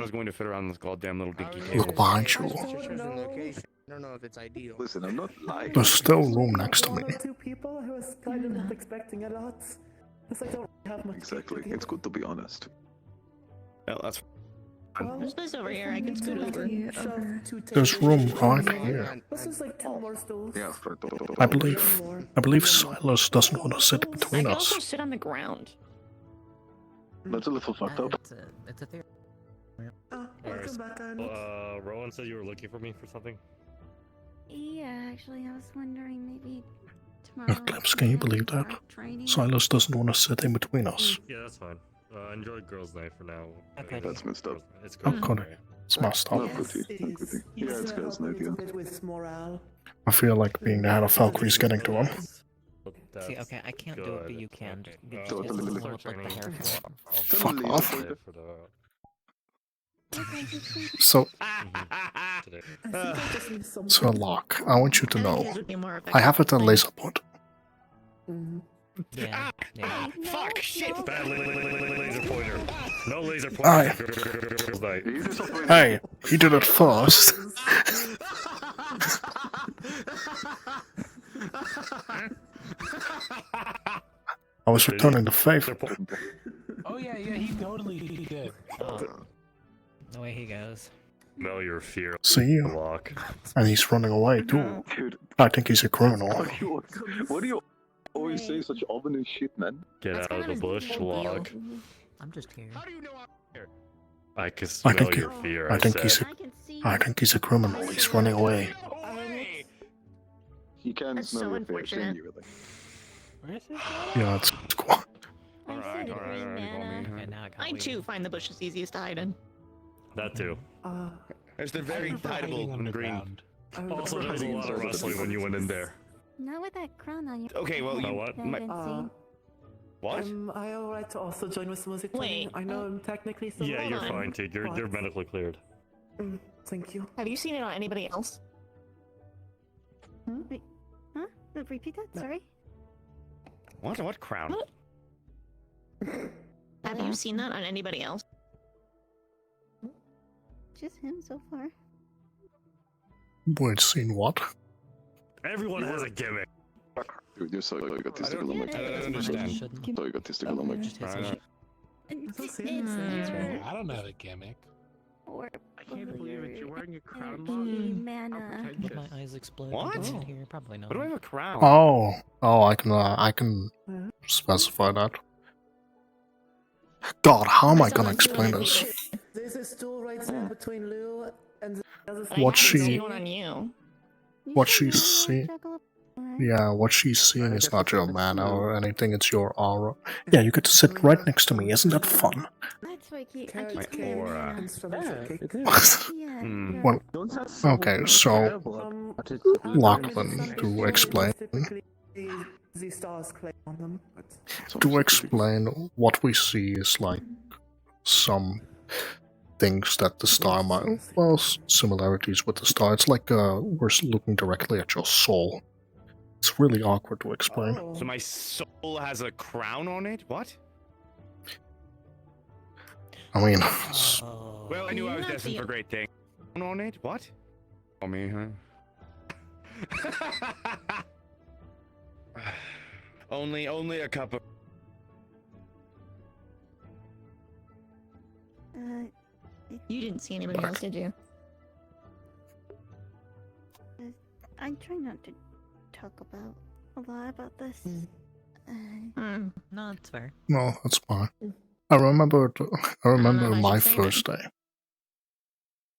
is going to fit around this goddamn little dinky table. Look behind you. I don't know if it's ideal. Listen, I'm not lying. There's still room next to me. One or two people who was kind of not expecting a lot. Because I don't have much. Exactly. It's good to be honest. Well, that's. There's this over here. I can scoot over. There's room right here. This is like two more stools. Yeah, I believe Silas doesn't want to sit between I can us. also sit on the ground. That's a little fucked up. It's a theory. Welcome back, Arnold. Rowan said you were looking for me for something. Yeah, actually, I was wondering maybe tomorrow. Eclipse, can you believe that? Silas doesn't want to sit in between us. Yeah, that's fine. Enjoy girls' night for now. Okay. That's messed up. It's Oh, good. God. It's messed up. Not pretty. Not pretty. Yeah, it's girls' night, yeah. With morale. I feel like being the head of Valkyrie is getting to him. See, okay, I can't do it, but you can. Just Totally. look like the hair flip. Fuck off. So, Locke, I want you to know, I have it a laser point. Yeah. Fuck! Shit! Bad laser pointer. No laser pointer. Aye. Girls' night. Hey, he did it first. I was returning the favor. Oh yeah, he totally did. The way he goes. Smell your fear. See you. Lock. And he's running away too. Dude, I think he's a criminal. what do you always say such ominous shit, man? Get out of the bush, Lock. I'm just here. How do you know I'm here? I can smell your fear. I think he's a criminal. He's running away. He can That's smell so your fear, unfortunate. genuinely. Yeah, it's cool. Alright. I too find the bushes easiest to hide in. That too. There's the very hideable in green. Also, there's a lot of rustling when you went in there. Not with that crown on your. Okay, well, you. What? What? Am I alright to also join with the music? Wait, I know I'm technically still. Yeah, you're on. fine, Tig. You're medically cleared. Thank you. Have you seen it on anybody else? Wait, huh? Repeat that. Sorry. What crown? Have you seen that on anybody else? Just him so far. Wait, seen what? Everyone has a gimmick. Dude, you're so egotistical on my I don't understand. So egotistical on my I don't have a gimmick. Or I can't believe it. You're wearing a crown. Mana. Would my eyes explode? What? Here? Probably not. What do I have a crown? Oh, I can specify that. God, how am I gonna explain this? There's a stool right there between Lou and the other side. What she's seeing, what she's seeing is not your mana or anything. It's your aura. Yeah, you get to sit right next to me. Isn't that fun? That's why I keep My aura. Well, okay, so Lachlan, to explain. The stars claim on them. To explain, what we see is like some things that the star might, well, similarities with the star. It's like we're looking directly at your soul. It's really awkward to explain. So my soul has a crown on it? What? I mean, Well, I knew I was destined for great things. on it? What? Oh, me, huh? only a cup of... You didn't see anybody else, did you? I try not to talk about a lot about this. No, that's fair. No, that's fine. I remember my say first day.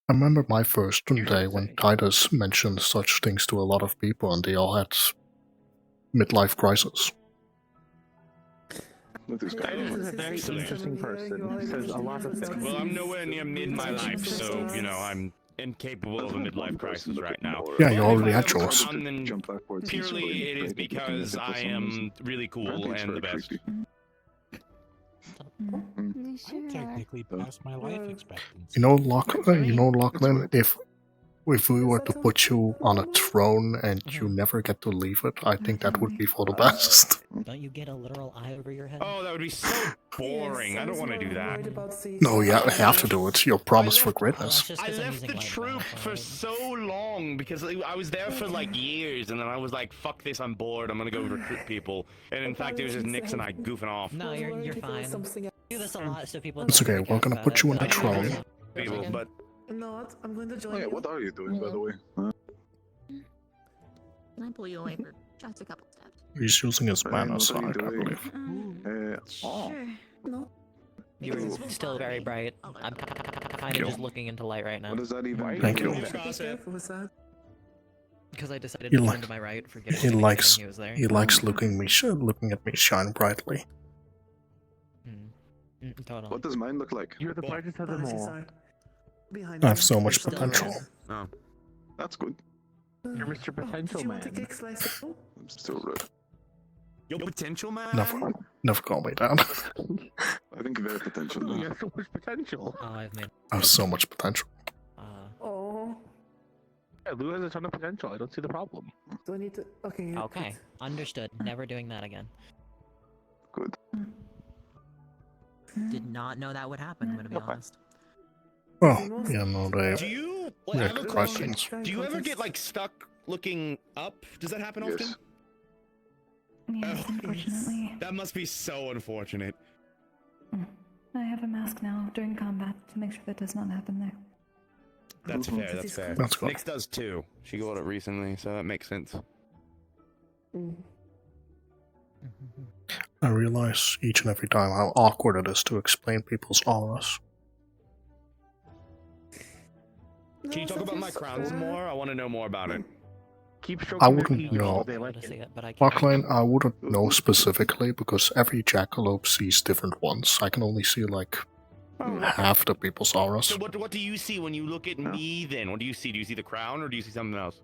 I remember my first day when Titus mentioned such things to a lot of people and they all had midlife crisis. Titus is a very interesting person. He says a lot of things. Well, I'm nowhere near mid my life, so, you know, I'm incapable of a midlife crisis right now. Yeah, you already had yours. Purely it is because I am really cool and the best. I'm technically past my life expectancy. You know, Lachlan, if we were to put you on a throne and you never get to leave it, I think that would be for the best. Don't you get a literal eye over your head? Oh, that would be so boring. I don't want to do that. No, you have to do it. Your promise for greatness. I left the troop for so long because I was there for like years, and then I was like, "Fuck this! I'm bored. I'm gonna go recruit people." And in fact, it was just Nix and I goofing off. No, you're fine. Do this a lot so people. It's okay. We're gonna put you on the throne. People, but No, I'm going to join Oh, yeah, you. what are you doing, by the way? Can I pull you away for just a couple steps? He's using his mana what are side, you I doing? believe. Sure. No. You're still very bright. I'm kind of just looking into light right now. What does that even mean? Thank you. What's that? Because I decided He to li- turn to my right, forgetting He that likes he was there. he likes looking at me shine brightly. Totally. What does mine look like? You're the brightest of them all. I have so much potential. Oh. That's good. You're Mr. Potential Man. I'm still red. Yo, potential man. Never call me that. I think very potential. You have so much potential. Oh, I've made. I have so much potential. Oh. Yeah, Lugh has a ton of potential. I don't see the problem. Do I need to? Okay. Okay, understood. Never doing that again. Good. Did not know that would happen. I'm gonna be honest. Well, yeah, no, they Do you? they I have a had question. questions. Do you ever get like stuck looking up? Does that happen often? Yes. Yes, unfortunately. That must be so unfortunate. I have a mask now during combat to make sure that does not happen there. That's fair. That's fair. That's good. Nix does too. She got it recently, so that makes sense. I realize each and every time how awkward it is to explain people's auras. Can you talk about my crowns more? I want to know more about it. Keep I stroking their wouldn't feet know. until they like it. Lachlan, I wouldn't know specifically because every jackalope sees different ones. I can only see like half the people's auras. So what do you see when you look at me then? What do you see? Do you see the crown or do you see something else?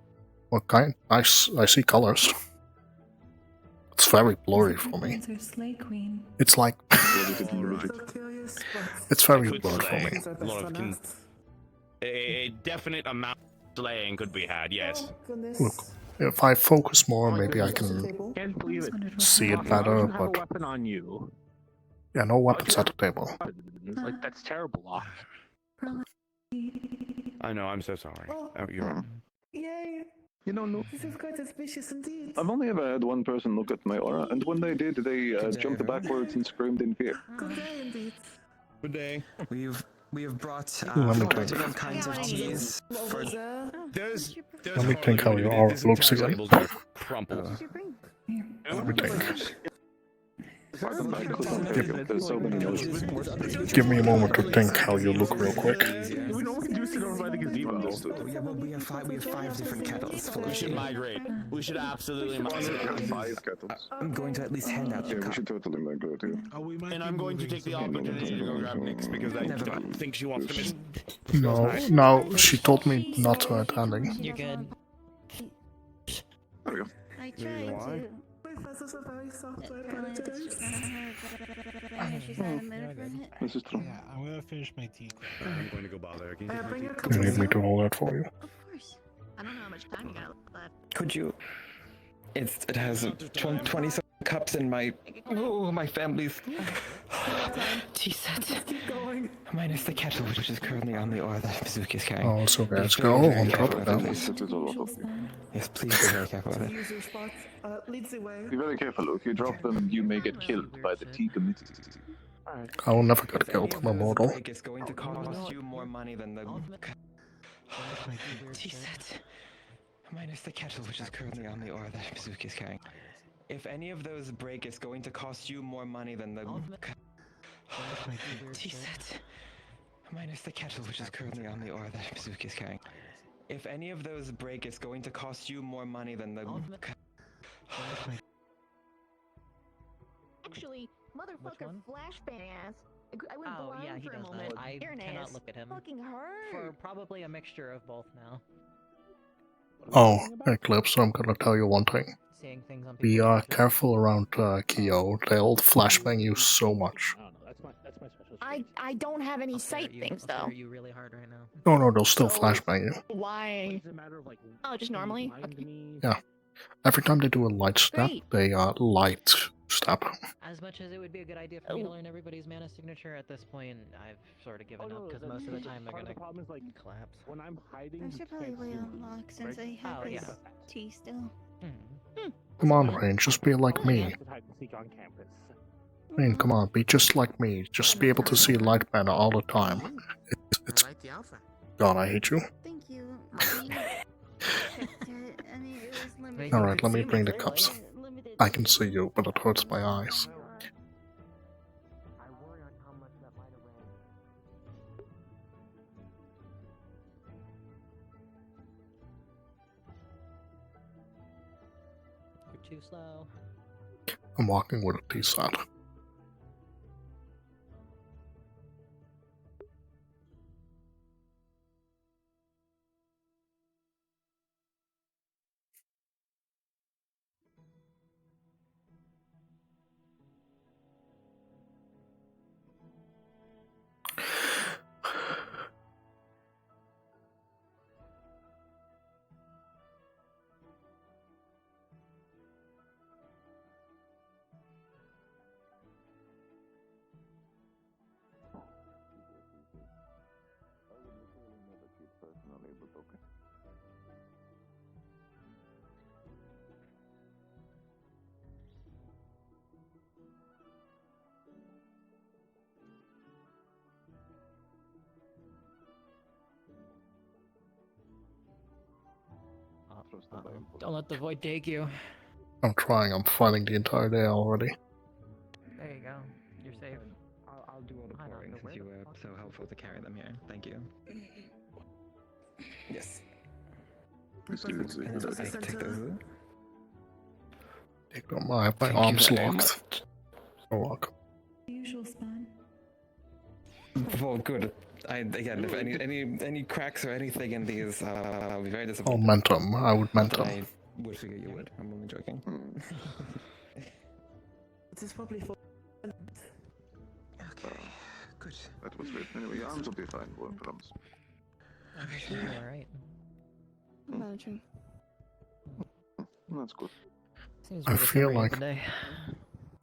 What kind? I see colors. It's very blurry for me. It's her Slay Queen. It's like it's very Could blurry for slay. me. A lot of a definite amount of slaying could be had. Yes. Look, if I focus more, maybe I can Can't believe it. see it Why better. don't you have a But weapon on you? yeah, no weapons at the table. Like that's terrible. I know. I'm so sorry. Oh, you're right. Yay! You know, no. This is quite suspicious indeed. I've only ever had one person look at my aura, and when they did, they jumped backwards and screamed in fear. Good day indeed. Good day. We have brought Let me different kinds of teas. For... There's Let me think how your aura looks again. Crumpled. Let me think. There's so many noises. Give me a moment to think how you look real quick. We know we can do sit over by the gazebo. We have five different kettles full We of should tea. migrate. We should absolutely migrate. 5 kettles. I'm going to at least hand out the Yeah, we cup. should totally migrate here. And I'm going to take the opportunity to go grab Nix because I think she wants to miss. No, she told me not to attending. You're good. There we go. I tried to. This is a very soft way She's not a minute from it. This is true. Yeah, I'm gonna finish my tea. I'm going to go bother. Can you take my tea? You need me to hold that for you? Of course. I don't know how much time you got left. Could you? It has 20 some cups in my. Oh, my family's T-set. Keep going. Minus the kettle, which is currently on the ore that Mizuki is carrying. Oh, it's okay. Be Let's very, go very on careful top with of it, that. please. Yes, please be very careful with it. Use your spots. Leads the way. Be very careful. If you drop them, you may get killed by the tea committee. I will never get killed. I'm immortal. Break is going to cost you more money than the T-set. Minus the kettle, which is currently on the ore that Mizuki is carrying. If any of those break, it's going to cost you more money than the T-set. Minus the kettle, which is currently on the ore that Mizuki is carrying. If any of those break, it's going to cost you more money than the Actually, motherfucker flashbang ass. I went Oh, blind yeah, he for a does moment. that. I You're an cannot ass. look at him. Fucking hurt. For probably a mixture of both now. Oh, Eclipse, I'm gonna tell you one thing. Seeing things on Be people's careful around Kyo. They'll flashbang you so much. I don't have any sight things though. Are you really hard right now? No, they'll still flashbang you. Why? Oh, just normally. Yeah. Every time they do a light step, Great. they light step. As much as it would be a good idea for me to learn everybody's mana signature, at this point, I've sort of given up because most of the time they're gonna collapse. When I'm hiding, I should probably wait on Locke since I have Oh, his yeah. tea still. Come on, Rain, just be like me. Rain, come on, be just like me. Just be able to see light mana all the time. It's God, I hate you. Thank you. I mean, it was limited. Alright, let me bring the cups. I can see you, but it hurts my eyes. You're too slow. I'm walking with a T-set. Personally, but okay. Don't let the void take you. I'm trying, I'm fighting the entire day already. There you go. You're safe. I'll do all the pouring since you were so helpful to carry them here. Thank you. Yes. Take those. Take them, I have my arms locked. You're welcome. Usual span. Well, good. Again, if any cracks or anything in these, I'll be very I'll disappointed. mend them, I would mend Not that them. I would figure you would. I'm only joking. This is probably for. Okay, good. That was it. Anyway, your arms will be fine, boy, I promise. Okay, alright. Imagine. That's good. Seems I we're the feel summary of like the day.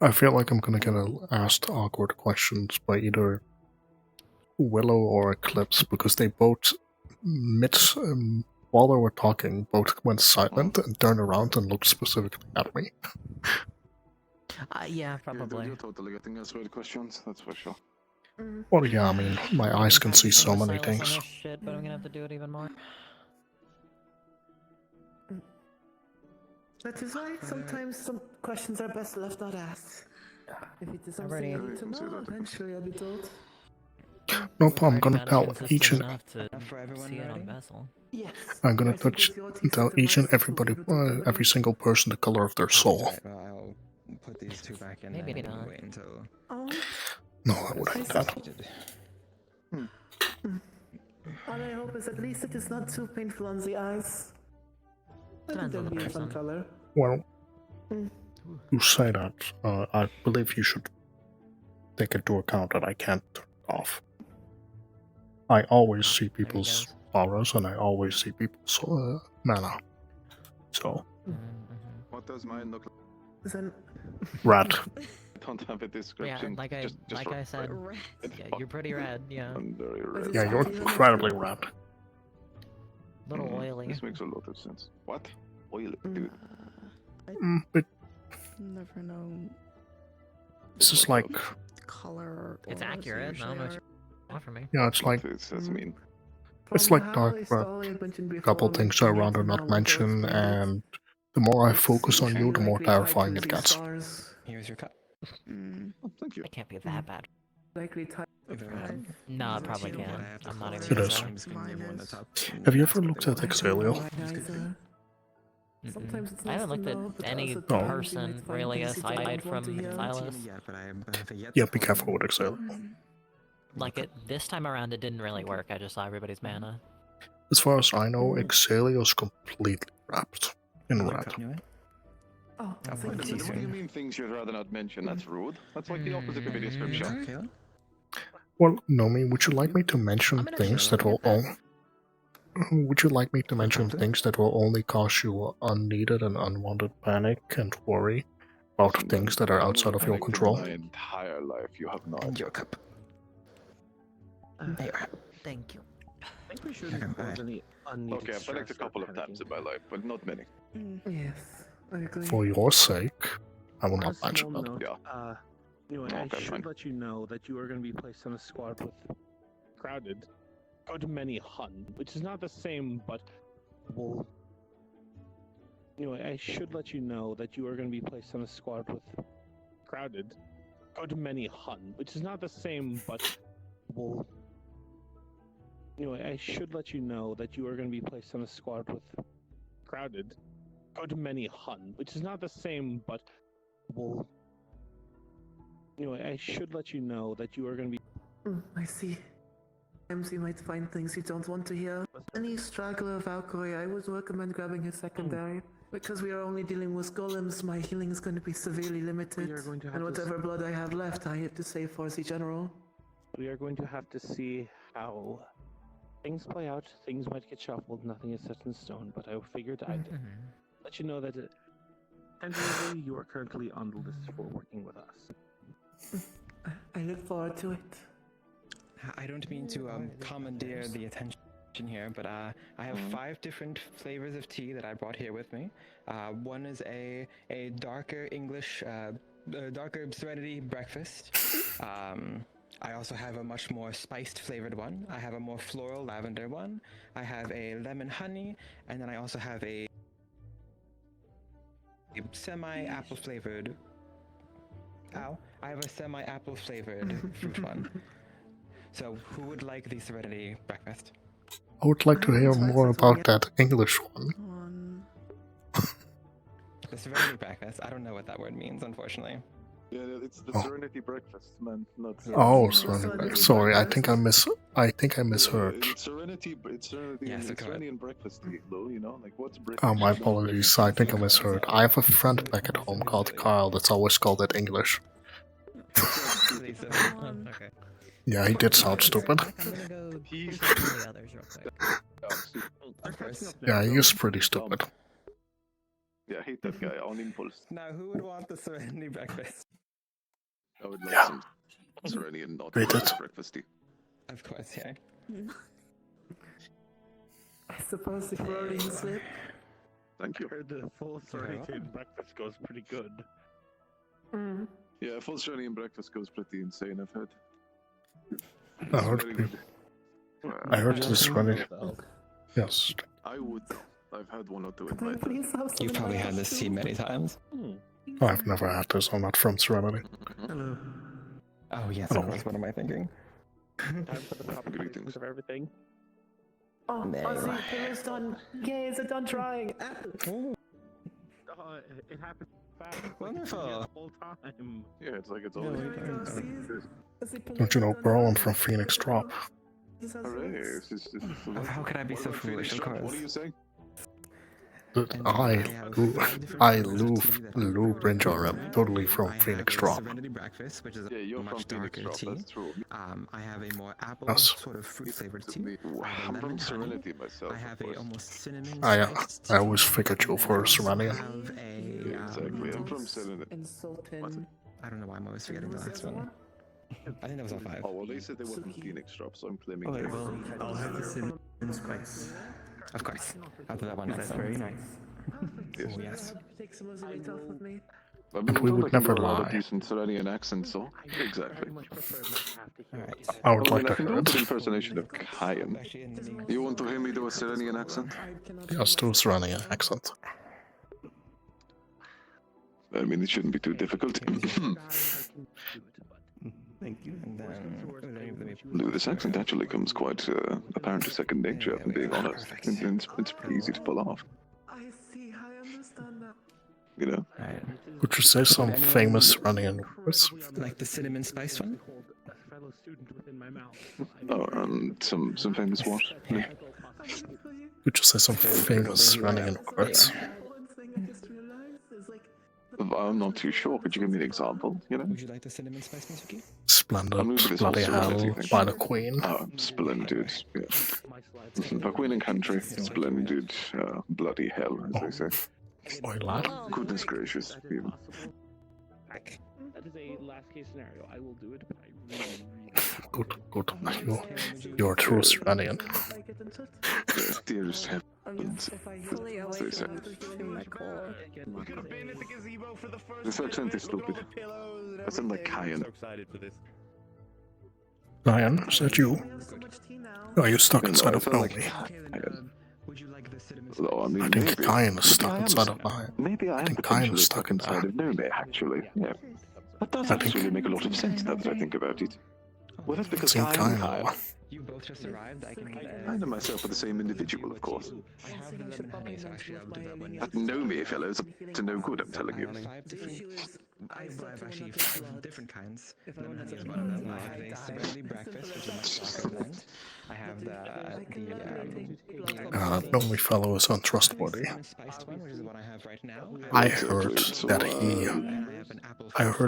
I'm gonna get asked awkward questions by either Willow or Eclipse because they both while they were talking, both went silent and turned around and looked specifically at me. Yeah, probably. You're totally getting us right questions, that's for sure. Well, yeah, I mean, my eyes can see so many Silence on things. this shit, but I'm gonna have to do it even more. That is why sometimes some questions are best left not asked. If it is something I need to know, eventually I'll be told. No problem, I'm gonna tell each and Yes. I'm gonna tell each and every single person the color of their soul. Right, well, I'll put these two back in Maybe and not. wait until. No, I wouldn't. All I hope is at least it is not too painful on the eyes. I think Depends on there'll the be some person. color. Well, you say that. I believe you should take into account that I can't turn it off. I always see people's auras and I always see people's mana. So, What does mine look like? Then rat. don't have a description. Yeah, like I said, yeah, you're pretty red. Yeah. I'm very red. Yeah, you're incredibly red. Little oily. This makes a lot of sense. What? Oily, dude. But Never known this is like, color. It's accurate. No, no, not for me. yeah, it's like, That's mean. it's like dark, but a couple things I'd rather not mention, and the more I focus on you, the more terrifying it gets. Here's your cup. Oh, thank you. It can't be that bad. Likely type. No, it probably can't. I'm not even It is. Have you ever looked at Exalio? Sometimes it's I haven't looked at any person really aside from Silas. Yeah, be careful with Exalio. Like this time around, it didn't really work. I just saw everybody's mana. As far as I know, Exalio's completely wrapped in red. Oh, What do you mean things you'd rather not mention? That's rude. That's like the opposite of a description. Well, Nomi, would you like me to mention things that will Would you like me to mention things that will only cause you unneeded and unwanted panic and worry about things that are outside of your control? My entire life, you have not. And your cup. There. Thank you. I think we shouldn't cause any unneeded Okay, I've panicked a couple of times in my life, but not many. Yes, I agree. For your sake, I will On a not mention small that. note, Yeah. Anyway, Okay, I should fine. let you know that you are going to be placed on a squad with crowded, good many Hun, which is not the same, but will. Anyway, I should let you know that you are going to be placed on a squad with crowded, good many Hun, which is not the same, but will. Anyway, I should let you know that you are going to be placed on a squad with crowded, good many Hun, which is not the same, but will. Anyway, I should let you know that you are going to be. I see. Sometimes you might find things you don't want to hear. Any straggler of Valkyrie, I would recommend grabbing his secondary. Because we are only dealing with golems, my healing is going to be severely limited. We are going to have And to whatever blood I have left, I have to save for the general. We are going to have to see how things play out. Things might get shuffled. Nothing is set in stone. But I figured I'd let you know that tentatively you are currently on the list for working with us. I look forward to it. I don't mean to commandeer the attention here, but I have 5 different flavors of tea that I brought here with me. One is a darker English, darker Serenity breakfast. I also have a much more spiced flavored one. I have a more floral lavender one. I have a lemon honey, and then I also have a semi-apple flavored. I have a semi-apple flavored fruit one. So, who would like the Serenity breakfast? I would like to hear more about that English one. The Serenity breakfast? I don't know what that word means, unfortunately. Yeah, it's the Oh. Serenity breakfast, man. Not Oh, sorry, I think I misheard. It's Serenity. It's Serenity. Yes, It's Serenity and breakfast tea, though. You know, like what's breakfast? Oh, my apologies, I think I misheard. I have a friend back at home called Carl that's always called it English. Okay. Yeah, he did sound stupid. I'm gonna go talk to the others real quick. Of course. Yeah, he is pretty stupid. Yeah, I hate that guy on impulse. Now, who would want the Serenity breakfast? I would like some Serenity and not Rate it. breakfast tea. Of course, yeah. I suppose if we're already in sleep. Thank you. The full Serenity and breakfast goes pretty good. Yeah, full Serenity and breakfast goes pretty insane. I've heard. I heard this running. Yes. I would. I've had one or two in my time. Please have some You've probably had this tea many times. I've never had this. I'm not from Serenity. Hello. Oh, yes, of course. What am I thinking? Time for the proper greetings of everything. Oh, Ozzy, it was done. Yay, is it done trying? It happened fast. Wonderful. The whole time. Yeah, it's like it's always. Don't you know, bro? I'm from Phoenix Drop. Hooray! How could I be so foolish? Of course. What are you saying? But Lou Brinjar, I'm totally from Phoenix Drop. Serenity breakfast, which is Yeah, you're from much Phoenix darker Drop. tea. That's true. I have a more apple Yes. sort of fruit flavored tea. I'm from Serenity myself. I have a almost cinnamon. spiced I always figured you for Serenity. I have a Exactly. I'm from Serenity. Insulting. I don't know why I'm always forgetting the last one. I think that was all 5. Oh, well, they said they wasn't Phoenix drop, so I'm claiming. Okay, well, I'll have the cinnamon spice. Of course. I'll put that one next. That's very nice. Yes. Oh, yes. Take some of the weight off of me. I mean, But we you would look like never you have lie. a decent Serenian accent, so exactly. I would I like mean, I to can hear do a it. good impersonation of Kyan. You want to hear me do a Serenian accent? Yes, do a Serenian accent. I mean, it shouldn't be too difficult. Thank you. And then... No, this accent actually comes quite apparent to second nature, if I'm being honest. It's pretty easy to pull off. I see, I understand now. You know? Could you say some famous Serenian words? Like the cinnamon spice one? Oh, some famous what? Yeah. Could you say some famous Serenian words? I'm not too sure. Could you give me an example? You know? Would you like the cinnamon spice, Mitsuki? Splendid, bloody hell, by the Queen. Oh, splendid. Yeah. The Queen and Country, splendid, bloody hell, as they say. Oi, lad. Goodness gracious. Even. That is a last case scenario. I will do it, but I really, Good. You're a true Serenian. Yes, dearest heavens. As they say. This accent is stupid. I sound like Kyan. Ryan, is that you? Are you stuck inside of Naomi? Although, I mean, I think maybe. Kyan is stuck inside of Naomi. Maybe I am potentially stuck inside of Nome, actually. Yeah. That does actually make a lot of sense now that I think about it. Well, that's because I am Kyle. You both just arrived. I can... I and myself are the same individual, of course. I have the lemon honey, so actually I'll do that one. That Nome fellow's up to no good, I'm telling you. I have actually 5 different kinds. Lemon honey is one of them. I have a serenity breakfast, which is my darker blend. I have the Nome fellow is untrustworthy. spiced one, which is the one I have right now. I heard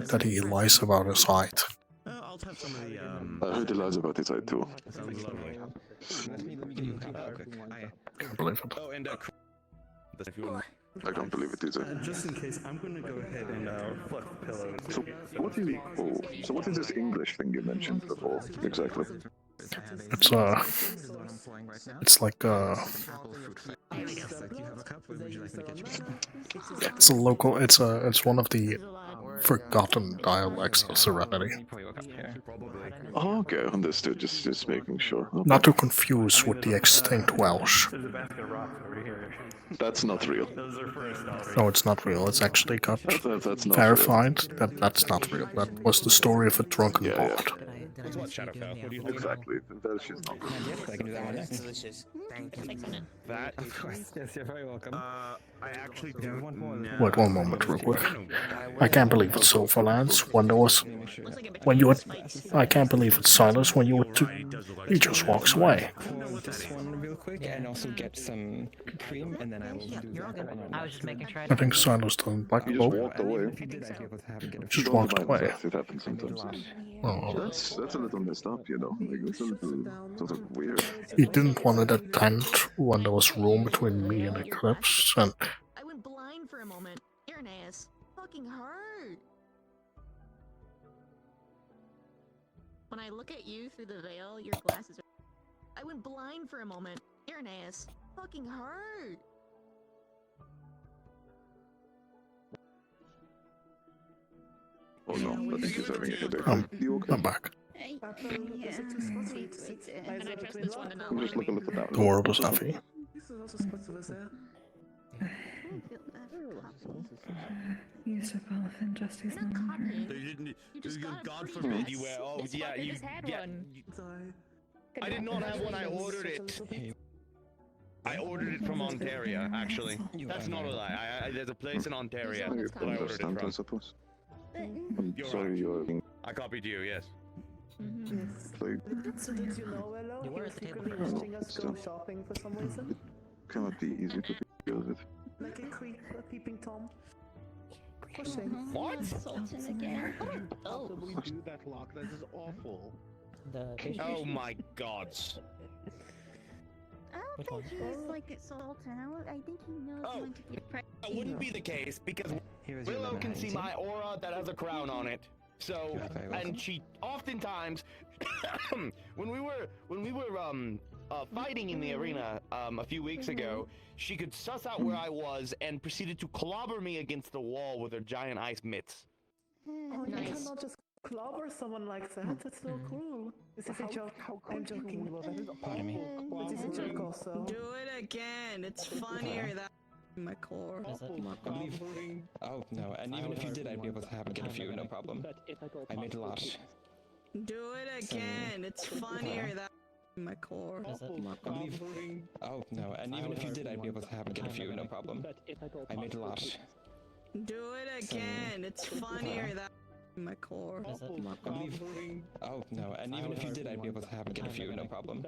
that he lies about his height. I'll have some of the, I heard he lies about his height too. Sounds lovely. Let me get you a cup real quick. Can't believe it. Oh, and I can't believe it either. Just in case, I'm going to go ahead and fluff the pillow. So what is this English thing you mentioned before, exactly? It's like it's a local. It's one of the forgotten dialects of Serenity. Oh, okay, understood. Just making sure. Okay. Not to confuse with the extinct Welsh. There's a basket of rocks over here. That's not real. Those are for us. No, it's not real. It's actually got That's not verified that that's not real. That was the story of a drunken bard. What Shadowfell? What do you think? Exactly. That shit's not real. I can do that one next. Delicious. Thank you. That, Of course. Yes, you're very welcome. I actually don't know. Wait one moment, real quick. I can't believe it's Silver Lance when there was when you were. I can't believe it's Silas when you were. He just walks away. Pour this one real quick and also get some cream, and then I will do You're all that good. one. I was just making sure. I think Silas doesn't like He the just boat. walked away. If you did, I'd be able to have him get a Just Don't walked mind away. that. It happens sometimes. Oh. That's a little messed up, you know. Like, it's a little sort of weird. He didn't want it at tent when there was room between me and Eclipse, and I went blind for a moment. You're an ass. Fucking hurt. When I look at you through the veil, your glasses are. I went blind for a moment. You're an ass. Fucking hurt. Oh no, I think he's having a headache. You okay? I'm back. Can I trust this one to not Just look a little down. The world is heavy. This is also spots of us there. Use of elephant justice no longer. God forbid you wear. Oh yeah, you. Yeah, I did not have one. I ordered it. I ordered it from Ontario, actually. That's not a lie. There's a place in Ontario You that I ordered it understand, I from. suppose. I'm You're sorry right. you're being I copied you, yes. played. So did you know, Willow? He was secretly watching us go shopping for some reason? Cannot be easy to deal with. Like a creep, a peeping Tom. Pushing. What? Sultan again. Oh. We do that lock. That is awful. Oh my god. I don't think he was like it, Sultan. I think he knows when to get pregnant. That wouldn't be the case because Willow can see my aura that has a crown on it. So, and she oftentimes, when we were fighting in the arena a few weeks ago, she could suss out where I was and proceeded to clobber me against the wall with her giant ice mitts. Oh, you cannot just clobber someone like that. That's so cruel. This is a joke. I'm joking. Pardon me. It is a joke also. Do it again. It's funnier that my core. Oh no, and even if you did, I'd be able to get a few, no problem. I made a lot. Do it again. It's funnier that my core. Oh no, and even if you did, I'd be able to get a few, no problem. I made a lot. Do it again. It's funnier that my core. Oh no, and even if you did, I'd be able to get a few, no problem.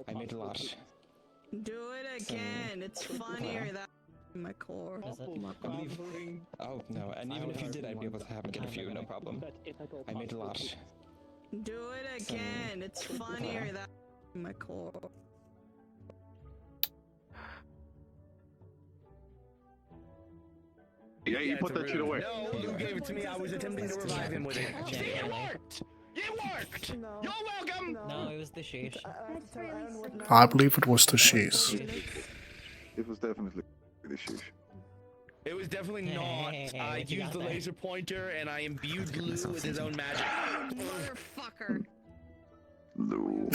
I made a lot. Do it again. It's funnier that my core. Oh no, and even if you did, I'd be able to get a few, no problem. I made a lot. Do it again. It's funnier that my core. Yeah, you put that shit away. No, you gave it to me. I was attempting to revive him with it. See, it worked! It worked! You're welcome! No, it was the sheesh. I believe it was the sheesh. It was definitely the sheesh. It was definitely not. I used the laser pointer and I imbued Lugh with his own magic. Motherfucker. Lugh.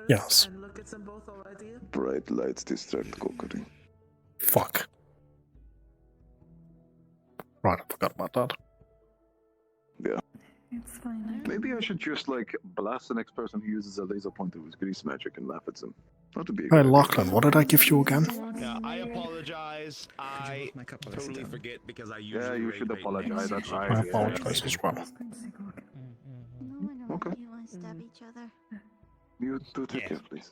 Yes. And look at them both already. Bright lights distract Kokiri. Fuck. Right, I forgot about that. Yeah. It's fine. Maybe I should just like blast the next person who uses a laser pointer with grease magic and laugh at them. Not to be. Hey, Lachlan, what did I give you again? Yeah, I apologize. I totally forget because I usually. Yeah, you should apologize. That's right. I apologize as well. Okay. You do take care, please.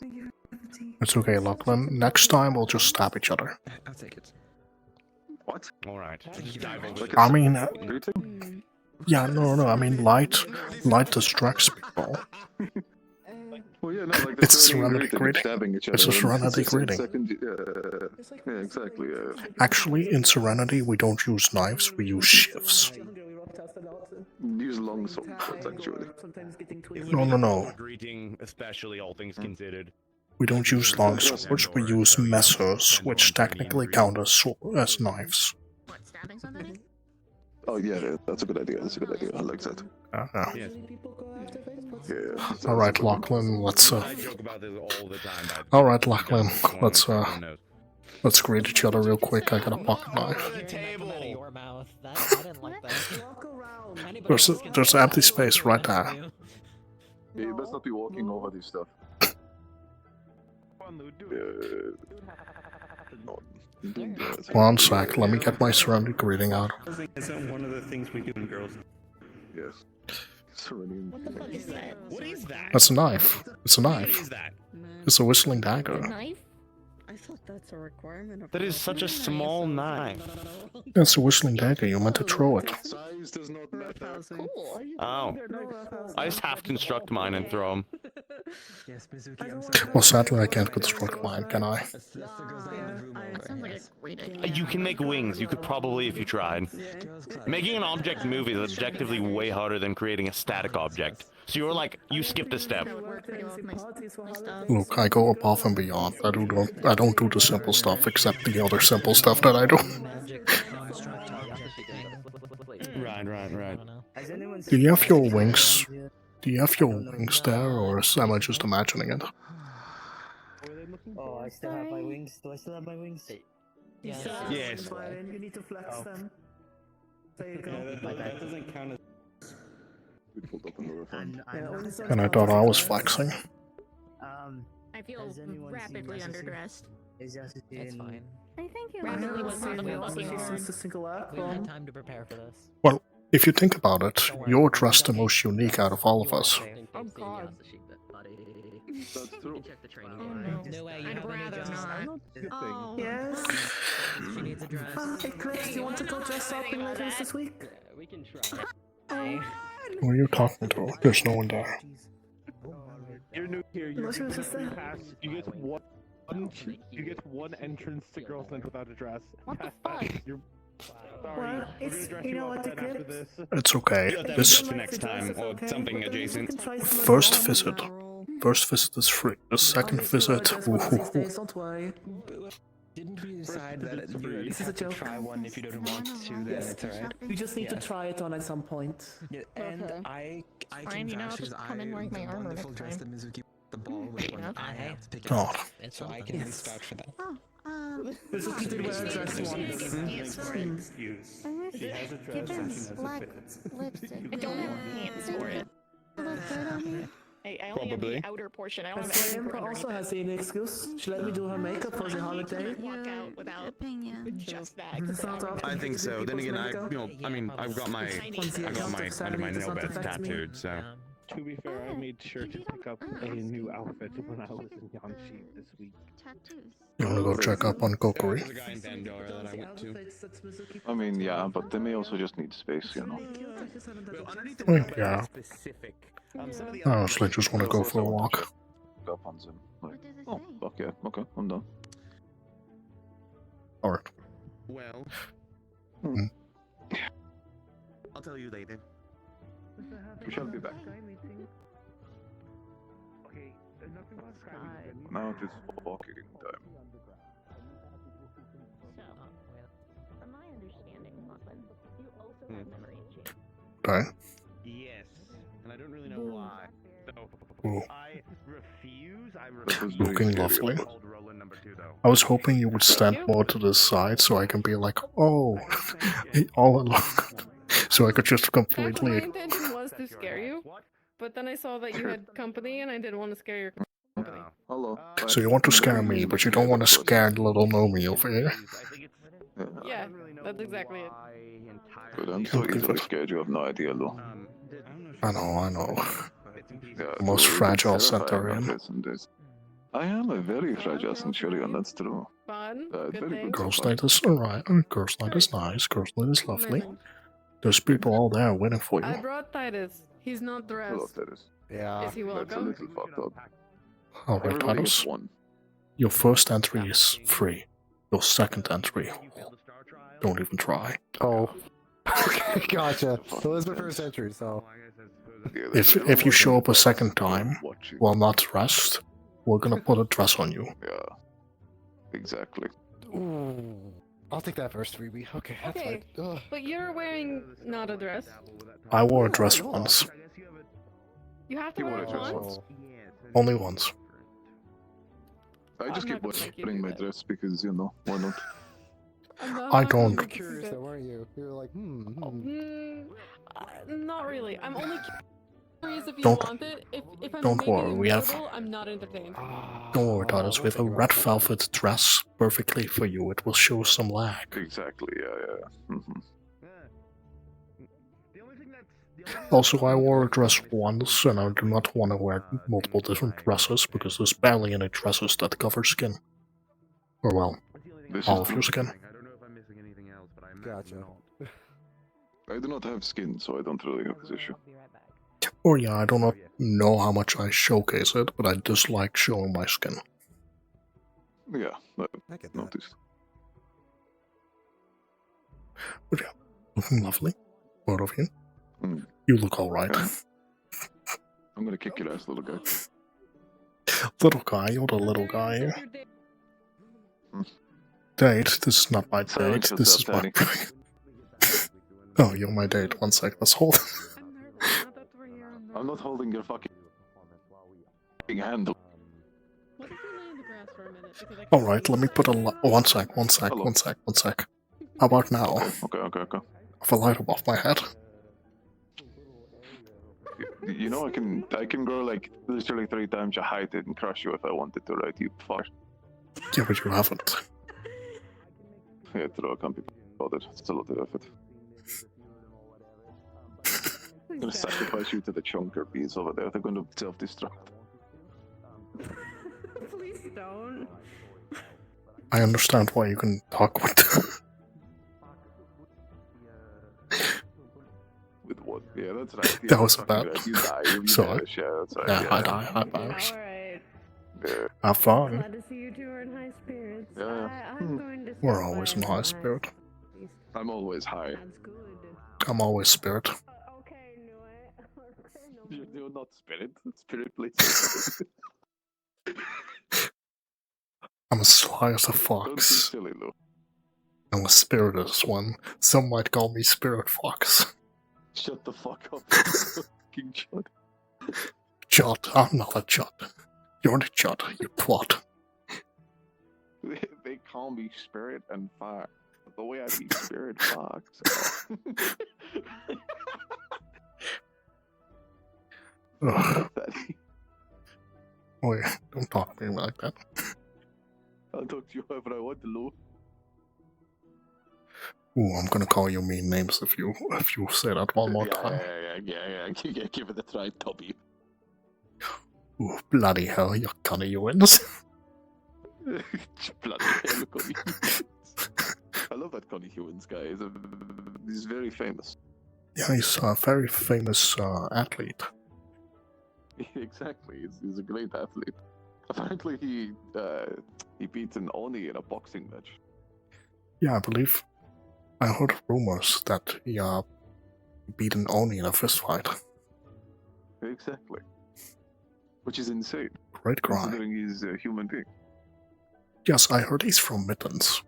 It's okay, Lachlan. Next time we'll just stab each other. I'll take it. What? Alright. I mean, yeah, no, I mean, light distracts people. Well, yeah, no, like It's a serenity greeting. It's a serenity greeting. Yeah, exactly. Actually, in Serenity, we don't use knives, we use shifts. Use long swords, actually. No. Greeting, especially all things considered. We don't use long swords, we use messers, which technically count as knives. What, stabbing somebody? Oh, yeah, that's a good idea. That's a good idea. I like that. Yes. Yeah. Alright, Lachlan, let's I joke about this all the time. Alright, Lachlan, let's greet each other real quick. I got a pocket knife. Your mouth. I didn't like that. There's an empty space right there. Yeah, you best not be walking over this stuff. One sec, let me get my Serenity greeting out. Isn't one of the things we do in girls? Yes. What the fuck is that? What is that? That's a knife. It's a What knife. is that? It's a whistling dagger. Knife? I thought that's a requirement of. That is such a small knife. It's a whistling dagger, you meant to throw it. Size does not matter. Cool. Oh. I just half construct mine and throw them. Well, sadly I can't construct mine, can I? Sounds like a great idea. You can make wings. You could probably if you tried. Making an object move is objectively way harder than creating a static object. So you're like, you skipped a step. Look, I go above and beyond. I don't do the simple stuff, except the other simple stuff that I do. Right. Do you have your wings? Do you have your wings there, or am I just imagining it? Oh, I still have my wings. Do I still have my wings? Yes. You need to flex them. There you go. That doesn't count as. And I thought I was flexing. I feel rapidly underdressed. It's fine. I think you Rapidly was We had time to prepare for this. Well, if you think about it, you're dressed the most unique out of all of us. Oh god. That's true. No way, you I'd have a new rather job. not. Oh. Yes. She needs a dress. Hey, Chris, do you want to go dress up in letters this week? We can try. Who are you talking to? There's no one there. You're new here. You're What was new. that? You get one entrance to Girls' Night without a dress. What the Past that, fuck? You're Well, it's, you know what, Eclipse? It's okay. You'll have to This for next time, or something adjacent. first visit is free. The second visit, Don't worry. Didn't we decide that you This is a have to joke. try one if you don't want to, then Yes. it's alright? You just need to try it on at some point. Yeah, and Okay. I Fine, can you know, I'll vouch just because come in wearing my armor wonderful next dress time. that Mizuki the ball with when I have to pick it God. up. So I can at least vouch for that. Mizuki did wear a dress once. She has a dress and she knows black it fits. lipstick. I don't have pants for it. I only have the outer portion. I don't And have anything Slam for also underneath has an excuse. She let me do her makeup for the holiday. walk out without just that. It's not often I think so. Then again, makeup. I mean, I've got my, under my nail beds tattooed, so. To be fair, I made sure to pick up a new outfit when I was in Yangshi this week. You wanna go check up on Kokori? There's a guy in Pandora that I went to. I mean, yeah, but they may also just need space, you know. Yeah. I honestly just wanna go for a walk. Up on them. Like, oh, fuck yeah, okay, I'm done. Alright. Well, I'll tell you later. We shall be back. Now it is walking time. From my understanding, Lachlan, you also have memory change. Okay. Yes, and I don't really know why. So Ooh. I refuse. Looking lovely. I was hoping you would stand more to the side so I can be like, oh, all along. So I could just My completely. intention was to scare you, but then I saw that you had company and I didn't want to scare your company. Hello. So you want to scare me, but you don't want to scare the little Nomi over here. Yeah, that's exactly it. But I'm so easily scared you have no idea, though. I know. Yeah, The most so it's fragile terrifying Centaurian. out there some days. I am a very fragile Centurion, that's true. Fun, Very good Girls' so far. night is alright. Girls' night is nice. Girls' night is lovely. There's people all there waiting for I you. brought Titus. He's not Hello, dressed. Titus. Is he That's a welcome? little fucked up. Alright, Everybody gets Titus. one. Your first entry is free. Your second entry, don't even try. Oh. Okay, gotcha. So that's my first entry, so. If you show up a second time while not dressed, we're gonna put a dress on you. Yeah. Exactly. Ooh. I'll take that first freebie. Okay, that's Okay, fine. Ugh. but you're wearing not a dress. I wore a dress once. You have to wear it once? Only once. I just I'm keep not gonna make you wearing do my that. dress because, you know, why not? I don't. You were curious though, weren't you? You were like, Not really. I'm only curious if you Don't- want it. If I'm don't making worry, it we have- visible, I'm not entertained. Don't worry, Titus. We have a red velvet dress perfectly for you. It will show some lag. Exactly, yeah. Mm-hmm. Also, I wore a dress once, and I do not want to wear multiple different dresses because there's barely any dresses that cover skin. Or well, This all is of your true. skin. Gotcha. I do not have skin, so I don't really have this issue. Or yeah, I do not know how much I showcase it, but I dislike showing my skin. Yeah, I get noticed. But yeah, looking lovely. Both of you. Mm. You look alright. I'm gonna kick your ass, little guy. Little guy, you're the little guy here. Date? This is not my Silence date. This is yourself, my. Daddy. Oh, you're my date. 1 sec, let's hold. I'm not holding your fucking hand. Alright, let me put a 1 sec. How about now? Okay. I have a light above my head. You know I can grow like literally 3 times your height and crush you if I wanted to, right? You fuck. Yeah, but you haven't. Yeah, true. I can't be bothered. It's a lot of effort. I'm gonna sacrifice you to the chunker bees over there. They're gonna self-destruct. Please don't. I understand why you can talk with them. With what? Yeah, that's right. That was bad. You die. You Sorry. perish. Yeah, that's right. Yeah, I die. I perish. Alright. Yeah. Have fun. Glad to see you two are in high spirits. Yeah. I'm going to We're always in high spirit. I'm always high. I'm always spirit. You're not spirit. Spirit plays. I'm as sly as a Don't be fox. silly, Lugh. I'm a spiritless one. Some might call me Spirit Fox. Shut the fuck up, fucking Chud. Chud, I'm not a chud. You're the chud, you twat. They call me Spirit and Fox. The way I be Spirit Fox. Ugh. Oh yeah, don't talk to me like that. I'll talk to you however I want, Lugh. Ooh, I'm gonna call you mean names if you say that one more time. Yeah. Give it a try, Toby. Ooh, bloody hell, you're Connie Ewins. Bloody hell, Connie Hewins. I love that Connie Hewins guy. He's very famous. Yeah, he's a very famous athlete. Exactly, he's a great athlete. Apparently, he beat an Oni in a boxing match. Yeah, I believe I heard rumors that he beat an Oni in a fist fight. Exactly. Which is insane. Great guy. Considering he's a human being. Yes, I heard he's from Mittens.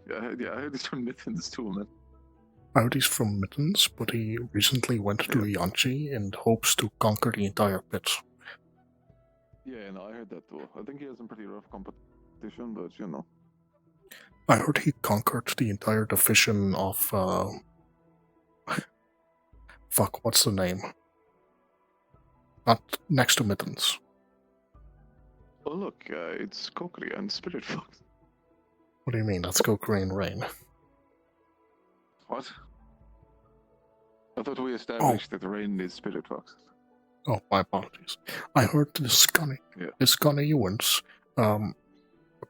Yeah, I heard he's from Mittens too, man. I heard he's from Mittens, but he recently went to Yanchi in hopes to conquer the entire pit. Yeah, no, I heard that too. I think he has some pretty rough competition, but you know. I heard he conquered the entire division of fuck, what's the name? Not next to Mittens. Oh look, it's Kokri and Spirit Fox. What do you mean? That's go Green Rain. What? I thought we established that Rain is Spirit Fox. Oh, my apologies. I heard this Connie Ewins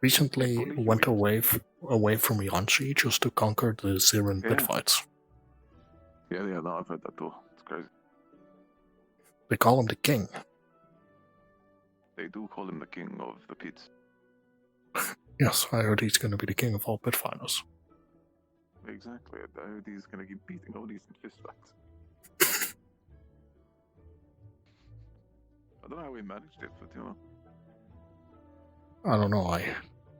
recently went away from Yanchi just to conquer the Zirin pit fights. Yeah, no, I've heard that too. It's crazy. They call him the king. They do call him the king of the pits. Yes, I heard he's going to be the king of all pit fighters. Exactly. I heard he's gonna keep beating Odis in fist fights. I don't know how we managed it, but you know. I don't know, I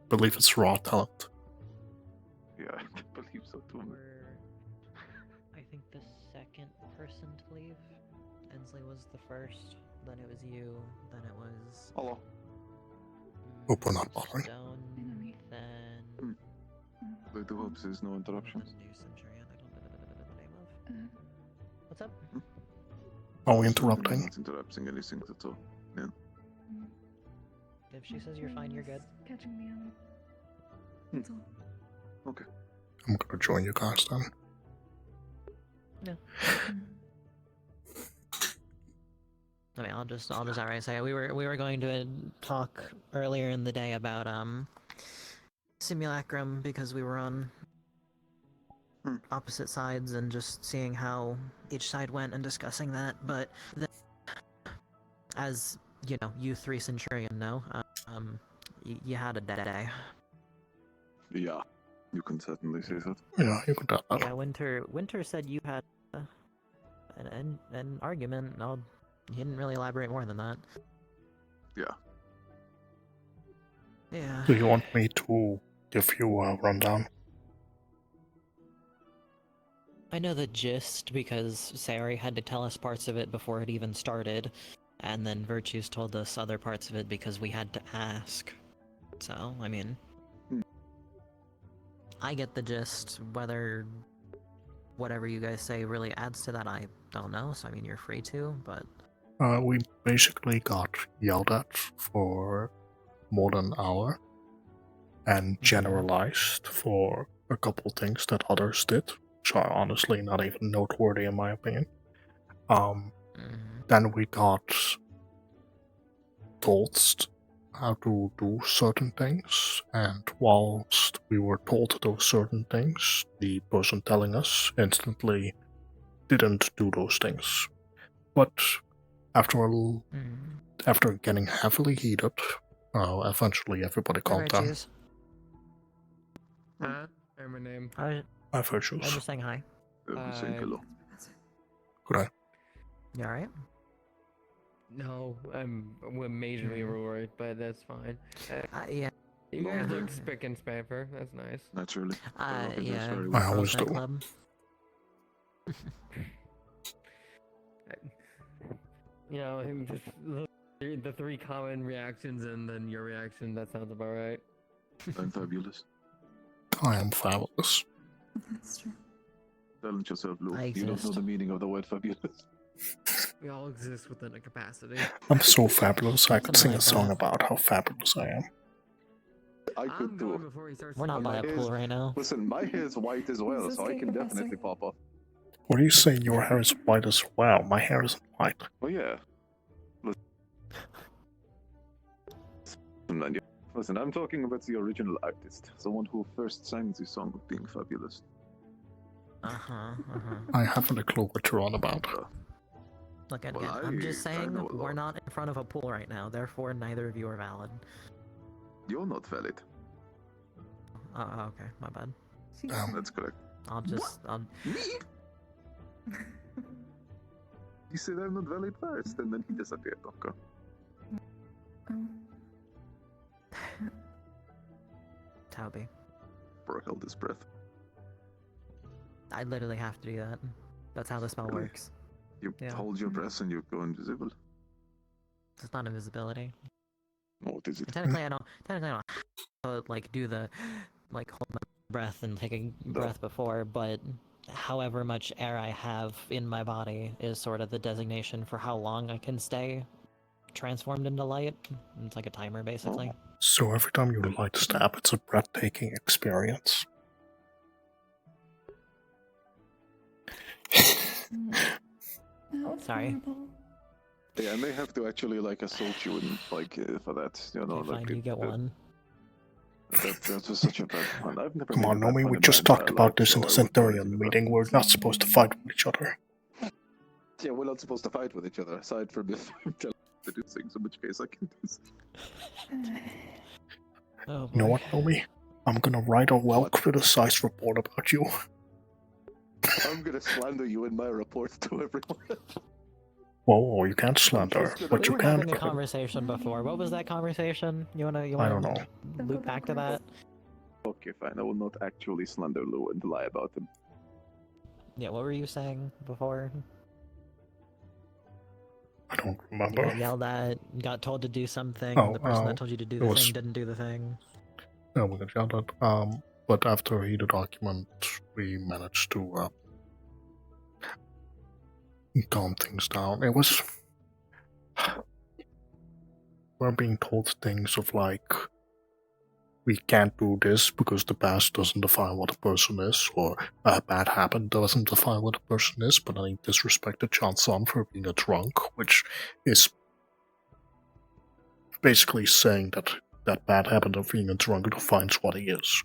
believe it's raw talent. Yeah, I believe so too. I think the second person to leave. Ensley was the first, then it was you, then it was... Hello. Hope we're not bothering. Stone, then... I do hope there's no interruptions. New Centurion, I don't know the name of. What's up? Are we interrupting? Not interrupting anything at all. Yeah. If she says you're fine, you're good. Catching me on. That's all. Okay. I'm gonna join you guys then. No. I mean, I'll just outright say we were going to talk earlier in the day about Simulacrum because we were on opposite sides and just seeing how each side went and discussing that. But as you know, you 3 Centurion know, you had a dead day. Yeah, you can certainly say that. Yeah, you can tell that. Yeah, Winter said you had an argument. He didn't really elaborate more than that. Yeah. Yeah. Do you want me to give you a rundown? I know the gist because Sayori had to tell us parts of it before it even started, and then Virtues told us other parts of it because we had to ask. So, I mean... I get the gist. Whatever you guys say really adds to that, I don't know, so I mean, you're free to, but... We basically got yelled at for more than an hour and generalized for a couple things that others did, which are honestly not even noteworthy in my opinion. Then we got told how to do certain things, and whilst we were told those certain things, the person telling us instantly didn't do those things. But after getting heavily heated, eventually everybody calmed down. Hey, my name. Hi, Virtues. I'm just saying hi. Saying hello. Good eye. You alright? No, I'm majorly overworked, but that's fine. Yeah. You guys look spick and spanfer. That's nice. Naturally. Yeah. I always do. Club. You know, just the three common reactions and then your reaction. That sounds about right. I'm fabulous. I am fabulous. That's true. Silence yourself, Lugh. I You don't know exist. the meaning of the word fabulous. We all exist within a capacity. I'm so fabulous, I could sing Something a like song that. about how fabulous I am. I could too. We're not by a pool right now. Listen, my hair is white as well, so I can definitely pop off. What are you saying? Your hair is white as well. My hair isn't white. Oh yeah. Listen, I'm talking about the original artist, someone who first sang the song of being fabulous. I haven't a clue what you're on about. Look, again, I'm just saying we're not in front of a pool right now, therefore neither of you are valid. You're not valid. Okay, my bad. That's correct. I'll just... Me? He said I'm not valid first, and then he disappeared. Okay. Tauby. Bro held his breath. I literally have to do that. That's how the spell Really? works. You hold your breath and you go invisible. It's not invisibility. What is it? Technically, I don't like do the hold my breath and take a breath before, but however much air I have in my body is sort of the designation for how long I can stay transformed into light. It's like a timer, basically. So every time you light stab, it's a breathtaking experience. Sorry. Yeah, I may have to actually assault you and for that. You know, Fine, you get one. That was such a bad one. I've never. Come on, made a bad Nomi, pun we in just my talked entire about this in life, the so I would probably Centurion do that. meeting. We're not supposed to fight with each other. Yeah, we're not supposed to fight with each other, aside from if I'm telling you to do things, in which case I can do this. Oh, You know what, Nomi? I'm gonna write a well-criticized report about you. I'm gonna slander you in my report to everyone. Whoa, you can't slander, but We you were can. having a conversation before. What was that conversation? You wanna I don't know. loop back to that? Okay, fine. I will not actually slander Lugh and lie about him. Yeah, what were you saying before? I don't You remember. got yelled at, got told to do something, Oh, the person that told you to do it the was- thing didn't do the thing. No, we got yelled at. But after a heated argument, we managed to calm things down. It was... We're being told things of we can't do this because the past doesn't define what a person is, or a bad habit doesn't define what a person is, but I disrespected Chanson for being a drunk, which is basically saying that that bad habit of being a drunk defines what he is.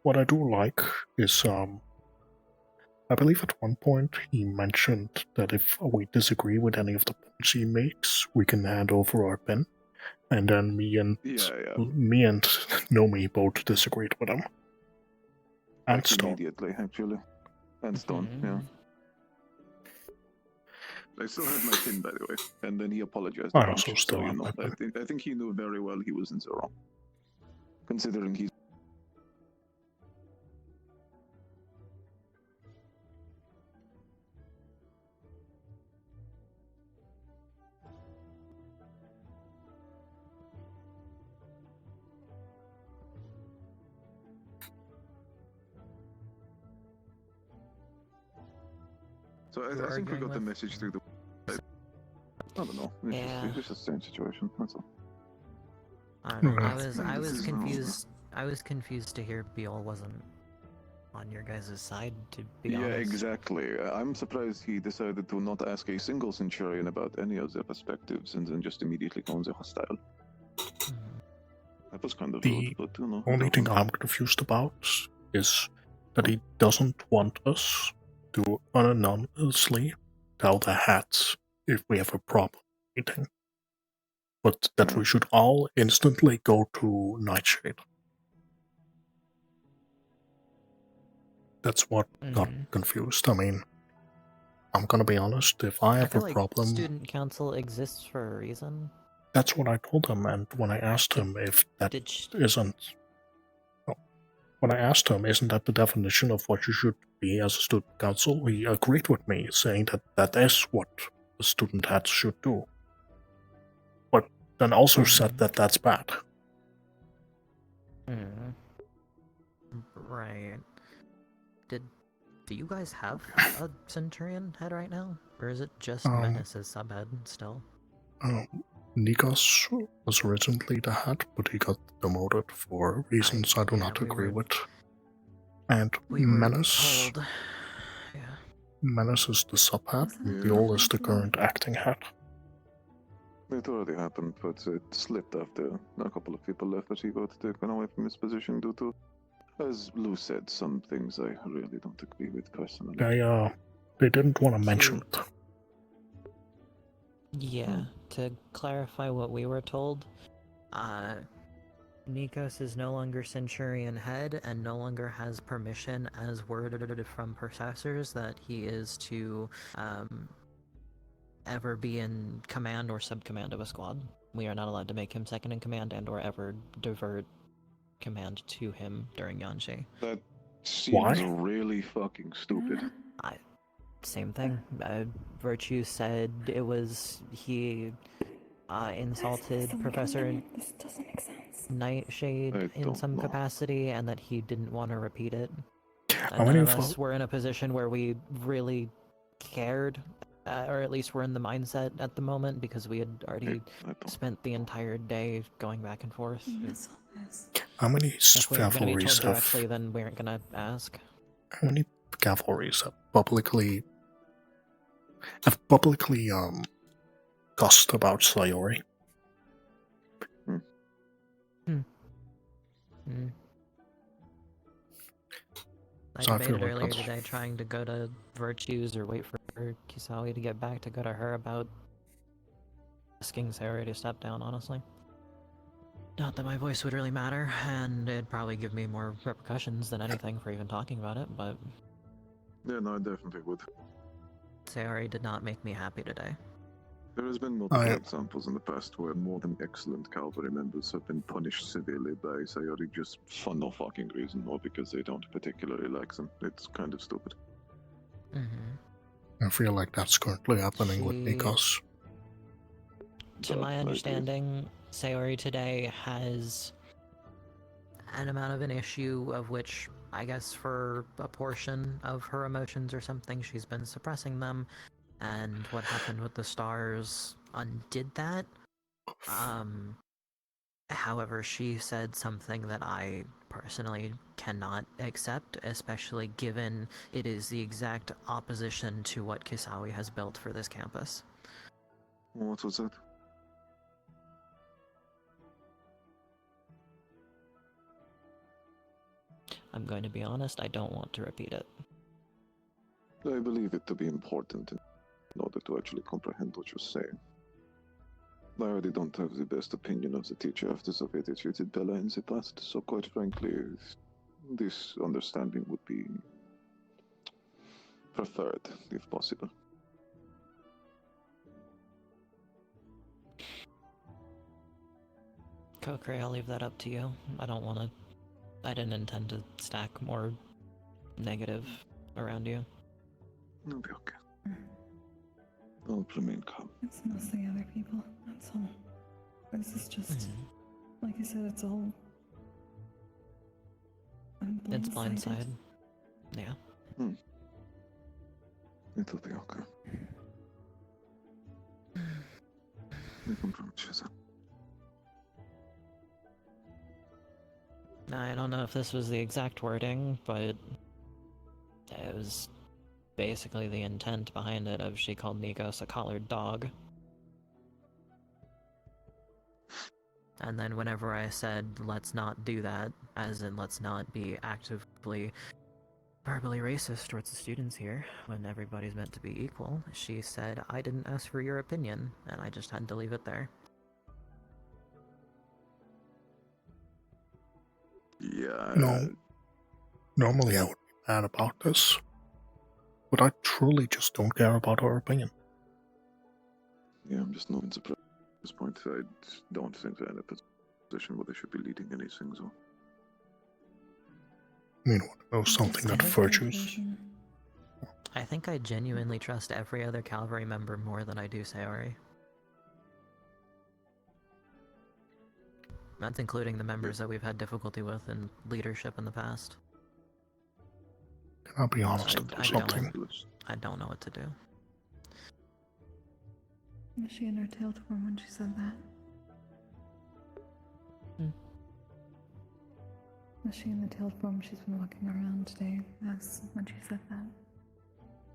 What I do like is, I believe at one point he mentioned that if we disagree with any of the points he makes, we can hand over our pen. And then me and Nomi both disagreed with him. And Stone. Immediately, actually. And Stone, yeah. I still have my pin, by the way, and then he apologized. I also still so, have you know, my pin. I think he knew very well he was in the wrong, considering he's. So I think we got the message through the. I don't know. It's just a strange situation. That's all. I don't know. I was confused. I was confused to hear Beal wasn't on your guys' side, to be honest. Yeah, exactly. I'm surprised he decided to not ask a single Centurion about any of their perspectives and then just immediately call them hostile. That was kind of rude, but you know. Only thing I'm confused about is that he doesn't want us to anonymously tell the hats if we have a problem meeting, but that we should all instantly go to Nightshade. That's what got confused. I mean, I'm gonna be honest, if I I have feel a like problem, student council exists for a reason. that's what I told him, and when I asked him if that isn't... When I asked him, isn't that the definition of what you should be as a student council, he agreed with me, saying that that is what a student head should do. But then also said that that's bad. Right. Do you guys have a Centurion head right now? Or is it just Menace as subhead still? Nikos was originally the head, but he got demoted for reasons I do not agree with. And Menace... Menace is the subhead, and Biol is the current acting head. It already happened, but it slipped after a couple of people left, but he got taken away from his position due to, as Lugh said, some things I really don't agree with personally. They didn't want to mention it. Yeah, to clarify what we were told, Nikos is no longer Centurion head and no longer has permission, as worded from professors, that he is to ever be in command or sub-command of a squad. We are not allowed to make him second in command and or ever divert command to him during Yanshi. That seems really fucking stupid. Same thing. Virtue said it was he insulted Professor Nightshade in some capacity, and that he didn't want to repeat it. None of us were in a position where we really cared, or at least we're in the mindset at the moment, because we had already spent the entire day going back and forth. How many If we weren't going to be told cavalries directly, then we weren't going to ask. How many cavalries have publicly cussed about Sayori? I So I feel debated like earlier that's... today trying to go to Virtues or wait for Kisawi to get back to go to her about asking Sayori to step down, honestly. Not that my voice would really matter, and it'd probably give me more repercussions than anything for even talking about it, but... Yeah, no, I definitely would. Sayori did not make me happy today. There has been multiple examples in the past where more than excellent cavalry members have been punished severely by Sayori just for no fucking reason, or because they don't particularly like them. It's kind of stupid. I feel like that's currently happening with Nikos. To my understanding, Sayori today has an amount of an issue of which, I guess for a portion of her emotions or something, she's been suppressing them, and what happened with the stars undid that. However, she said something that I personally cannot accept, especially given it is the exact opposition to what Kisawi has built for this campus. What was that? I'm going to be honest, I don't want to repeat it. I believe it to be important in order to actually comprehend what you're saying. I already don't have the best opinion of the teacher after the way they treated Bella in the past, so quite frankly, this understanding would be preferred, if possible. Kokiri, I'll leave that up to you. I didn't intend to stack more negative around you. It'll be okay. I'll remain calm. It's mostly other people, that's all. This is just, like I said, it's all... It's blindsided. Yeah. It'll be okay. You can promise that. I don't know if this was the exact wording, but it was basically the intent behind it of she called Nikos a collared dog. And then whenever I said, let's not do that, as in let's not be actively verbally racist towards the students here, when everybody's meant to be equal, she said, I didn't ask for your opinion, and I just had to leave it there. Yeah. No. Normally I would be mad about this, but I truly just don't care about her opinion. Yeah, I'm just not surprised at this point. I don't think they're in a position where they should be leading anything, so. I mean, what about something that virtues? I think I genuinely trust every other cavalry member more than I do Sayori. That's including the members that we've had difficulty with in leadership in the past. Can I be honest about something? I don't know what to do. Was she in her tailed form when she said that? Was she in the tailed form she's been walking around today as when she said that?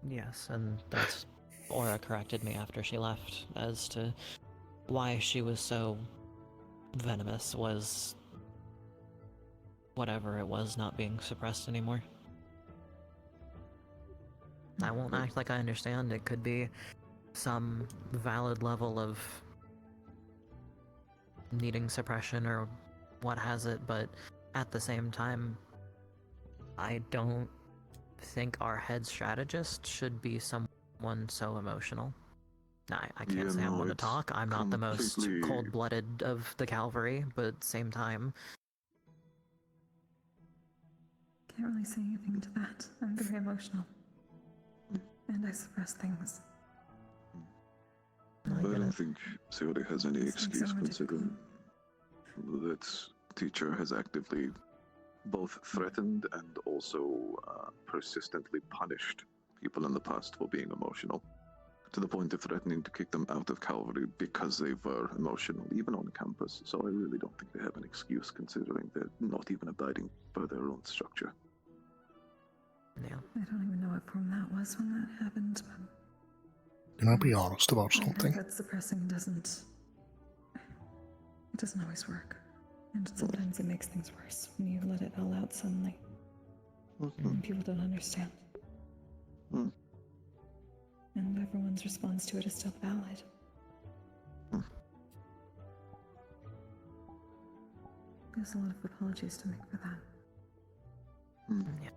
Yes, and that's... Aura corrected me after she left as to why she was so venomous was whatever it was not being suppressed anymore. I won't act like I understand. It could be some valid level of needing suppression or what has it, but at the same time, I don't think our head strategist should be someone so emotional. I can't say I'm one to talk. I'm not the most cold-blooded of the cavalry, but same time... Can't really say anything to that. I'm very emotional. And I suppress things. I don't think Sayori has any excuse considering that teacher has actively both threatened and also persistently punished people in the past for being emotional, to the point of threatening to kick them out of cavalry because they were emotional, even on campus. So I really don't think they have an excuse considering they're not even abiding by their own structure. Yeah. I don't even know what form that was when that happened, but... Can I be honest about I something? heard that suppressing doesn't always work. And sometimes it makes things worse when you let it all out suddenly. And people don't understand. And everyone's response to it is still valid. There's a lot of apologies to make for that. Yeah.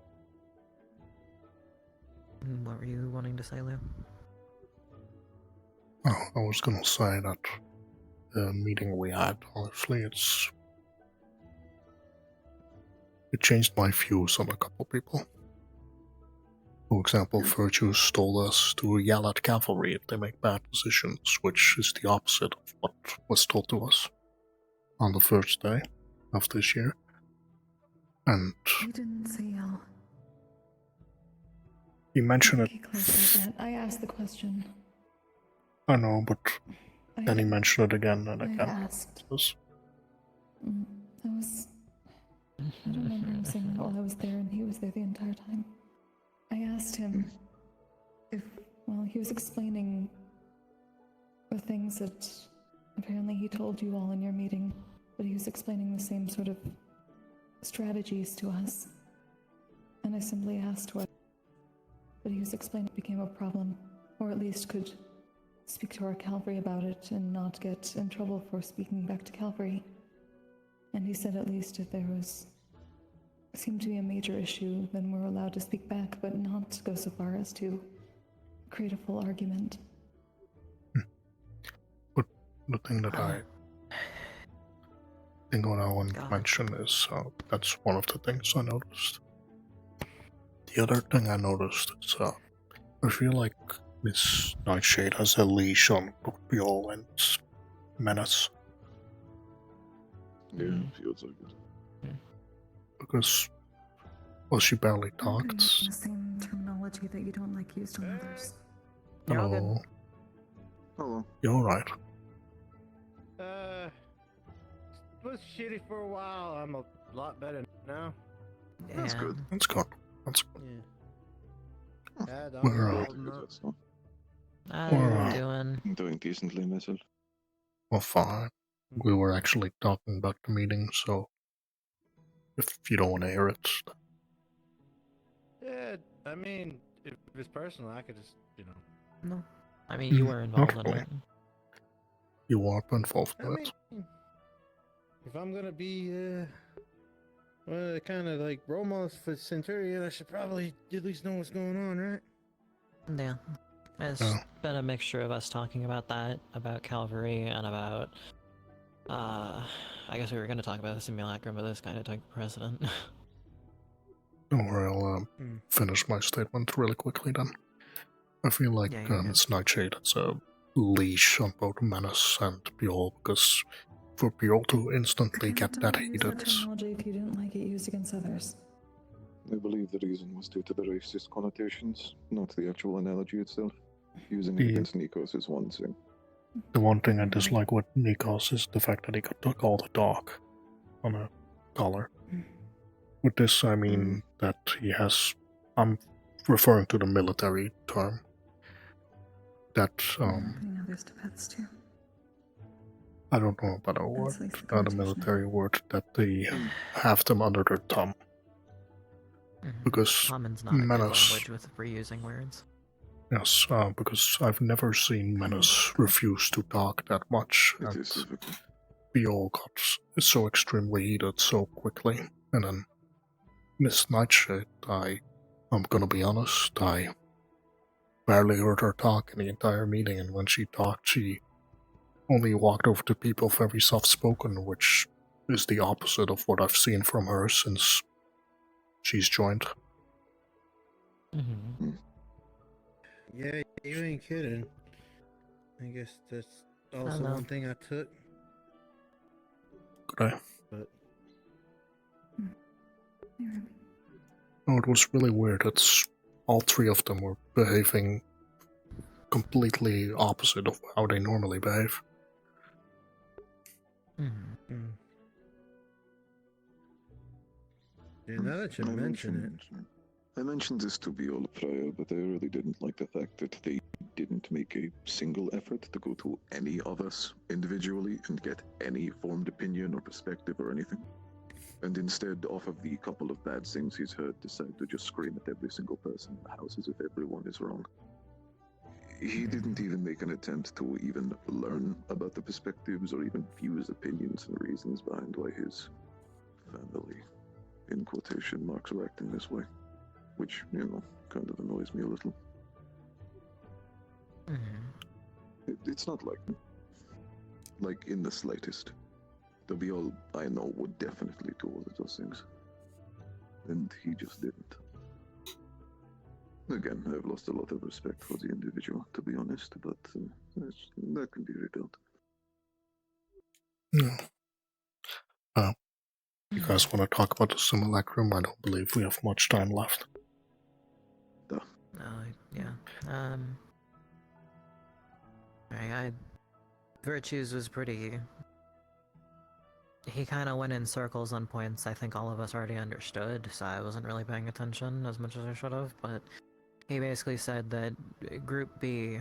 What were you wanting to say, Lou? Oh, I was gonna say that the meeting we had, honestly, it changed my views on a couple people. For example, Virtues told us to yell at cavalry if they make bad decisions, which is the opposite of what was told to us on the first day of this year. And You didn't say yell. he mentioned it. I asked the question. I know, but then he mentioned it again and again. I asked. I don't remember him saying that while I was there, and he was there the entire time. I asked him if, well, he was explaining the things that apparently he told you all in your meeting, but he was explaining the same sort of strategies to us. And I simply asked what, but he was explaining it became a problem, or at least could speak to our cavalry about it and not get in trouble for speaking back to cavalry. And he said at least if there seemed to be a major issue, then we're allowed to speak back, but not go so far as to create a full argument. But the thing that I think what I want to mention is that's one of the things I noticed. The other thing I noticed is I feel like Miss Nightshade has a leash on Scorpio and Menace. Yeah, feels like it. Because, well, she barely talked. The same terminology that you don't like used on others. Hello. Hello. You're alright. It was shitty for a while. I'm a lot better now. That's good. That's good. That's good. Yeah, We're doing decently myself. Well, fine. We were actually talking about the meeting, so if you don't want to hear it, Yeah, I mean, if it's personal, I could just, No. I mean, you were involved in it. You are involved in I it. mean, if I'm gonna be, Well, kind of like Romulus for Centurion, I should probably at least know what's going on, right? Yeah. It's been a mixture of us talking about that, about Calvary, and about, I guess we were going to talk about the simulacrum, but this kind of took precedent. Don't worry, I'll finish my statement really quickly then. I feel like Yeah, you're good. it's Nightshade. It's a leash on both Menace and Beol, because for Beol to instantly get that Use heated. that terminology if you didn't like it used against others. I believe the reason was due to the racist connotations, not the actual analogy itself. Using it against Nikos is one thing. The one thing I dislike with Nikos is the fact that he took all the dark on a collar. With this, I mean that he has. I'm referring to the military term. That, Putting others to pets too. I don't know about a word, the military word, that they have them under their thumb. Because Common's not a good Menace. language with reusing words. Yes, because I've never seen Menace refuse to talk that much, and we all got so extremely heated so quickly. And then Miss Nightshade, I'm gonna be honest, I barely heard her talk in the entire meeting, and when she talked, she only walked over to people very soft-spoken, which is the opposite of what I've seen from her since she's joined. Yeah, you ain't kidding. I guess that's also Hello. one thing I took. Could I? But No, it was really weird. It's all three of them were behaving completely opposite of how they normally behave. Yeah, now that you mention it. I mentioned this to Beol prior, but I really didn't like the fact that they didn't make a single effort to go to any of us individually and get any formed opinion or perspective or anything. And instead, off of the couple of bad things he's heard, decide to just scream at every single person in the house as if everyone is wrong. He didn't even make an attempt to even learn about the perspectives or even views, opinions, and reasons behind why his family, in quotation marks, are acting this way. Which, kind of annoys me a little. It's not like in the slightest. The Beol I know would definitely do all of those things. And he just didn't. Again, I've lost a lot of respect for the individual, to be honest, but that can be rebuilt. Yeah. You guys want to talk about the simulacrum? I don't believe we have much time left. Yeah. Virtues was pretty... He kind of went in circles on points I think all of us already understood, so I wasn't really paying attention as much as I should have, but he basically said that Group B,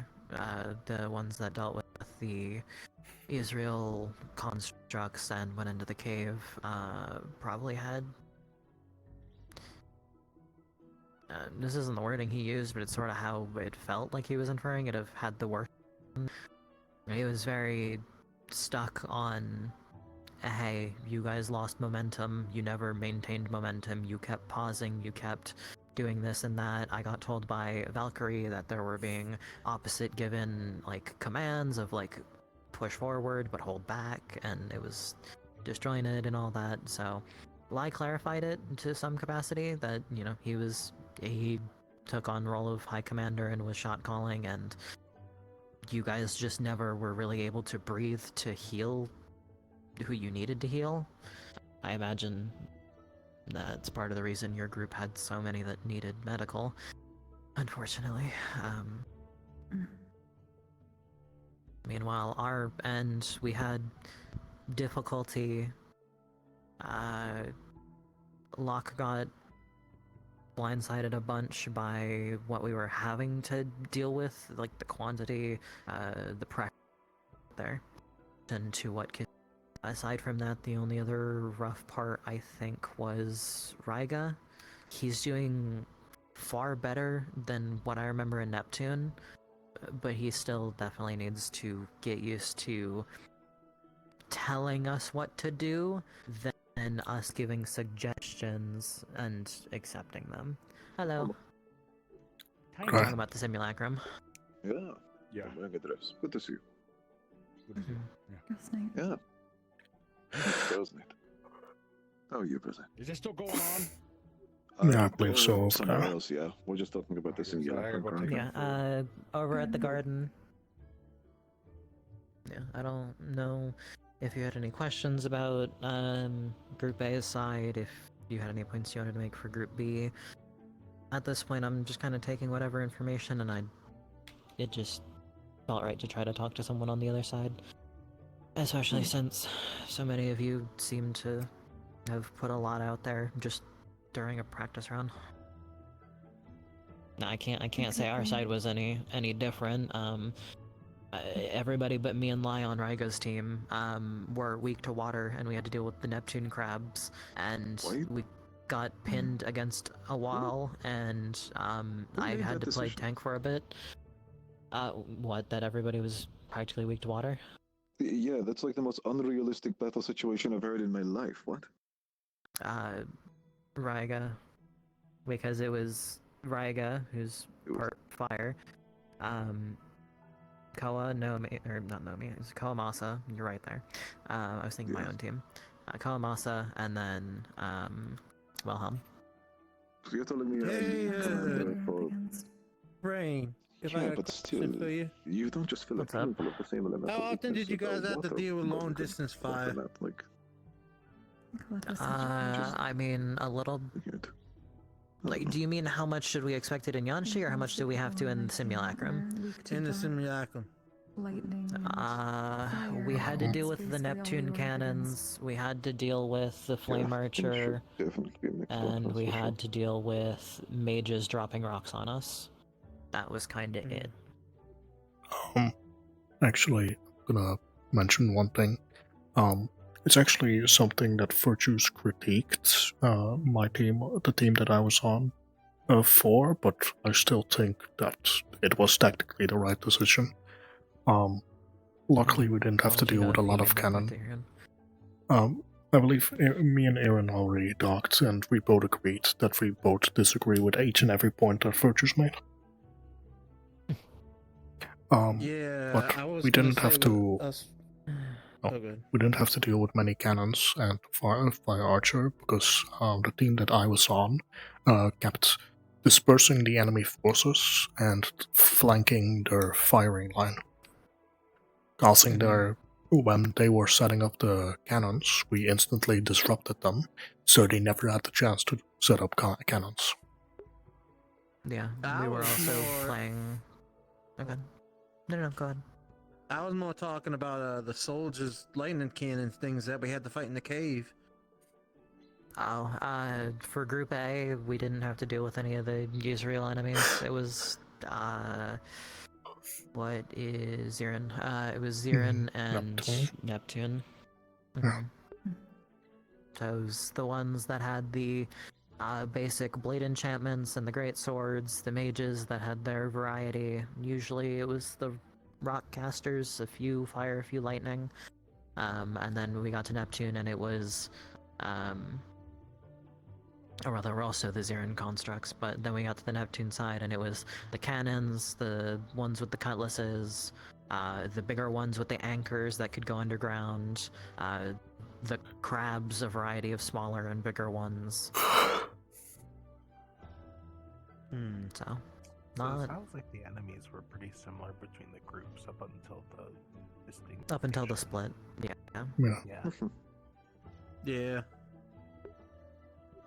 the ones that dealt with the Israel constructs and went into the cave, probably had... this isn't the wording he used, but it's sort of how it felt like he was inferring it, have had the worst. He was very stuck on, hey, you guys lost momentum, you never maintained momentum, you kept pausing, you kept doing this and that. I got told by Valkyrie that there were being opposite given, commands of, push forward but hold back, and it was disjointed and all that, so Lai clarified it to some capacity, that, he took on role of High Commander and was shot calling, and you guys just never were really able to breathe to heal who you needed to heal. I imagine that's part of the reason your group had so many that needed medical, unfortunately. Meanwhile, our end, we had difficulty. Locke got blindsided a bunch by what we were having to deal with, the quantity, the pressure there, and to what could... Aside from that, the only other rough part, I think, was Ryga. He's doing far better than what I remember in Neptune, but he still definitely needs to get used to telling us what to do, then and us giving suggestions and accepting them. Hello. We're talking about the simulacrum. Yeah. Yeah. I'm wearing a dress. Good to see you. Last night. Yeah. Girls' night. How are you, brother? Is this still going on? Yeah, I believe so. Somewhere else, yeah. We're just talking about the simulacrum, correct? Yeah, over at the garden. Yeah, I don't know if you had any questions about Group A's side, if you had any points you wanted to make for Group B. At this point, I'm just kind of taking whatever information, and it just felt right to try to talk to someone on the other side. Especially since so many of you seem to have put a lot out there just during a practice round. I can't say our side was any different. Everybody but me and Lai on Ryga's team were weak to water, and we had to deal with the Neptune crabs, and we got pinned against a wall, and I had to play tank for a bit. What, that everybody was practically weak to water? Yeah, that's like the most unrealistic battle situation I've heard in my life. What? Ryga. Because it was Ryga, who's part fire. Koa, Nomi, or not Nomi, it's Koamasa, you're right there. I was thinking my own team. Koamasa, and then, Wilhelm. So you're telling me Brain. If I yeah, had a but question still, for you. you don't just fill a team full of the same elemental. How often did you guys have to deal with long distance fire? Like, I mean, a little. Like, do you mean how much should we expect it in Yanshi, or how much do we have to in the simulacrum? In the simulacrum. Lightning. We had to deal with the Neptune cannons, we had to deal with the Flame Archer, and we had to deal with mages dropping rocks on us. That was kinda it. Actually, I'm gonna mention one thing. It's actually something that Virtues critiqued my team, the team that I was on, for, but I still think that it was technically the right decision. Luckily, we didn't have to deal with a lot of cannon. I believe me and Aaron already talked, and we both agreed that we both disagree with each and every point that Virtues made. Yeah, but I was we gonna didn't say have with to. us- We didn't have to deal with many cannons and fire archer because the team that I was on kept dispersing the enemy forces and flanking their firing line, causing their. When they were setting up the cannons, we instantly disrupted them, so they never had the chance to set up cannons. Yeah, I we were was also more- playing. Okay. No, go ahead. I was more talking about the soldiers' lightning cannon things that we had to fight in the cave. Oh, for Group A, we didn't have to deal with any of the Israel enemies. It was, what is Zirin? It was Zirin and Neptune. Those, the ones that had the basic blade enchantments and the great swords, the mages that had their variety. Usually it was the rock casters, a few fire, a few lightning. And then we got to Neptune and it was, or rather, were also the Zirin constructs, but then we got to the Neptune side and it was the cannons, the ones with the cutlasses, the bigger ones with the anchors that could go underground, the crabs, a variety of smaller and bigger ones. So, So it sounds like the enemies were pretty similar between the groups up until the distinct. Up until the split, yeah. Yeah.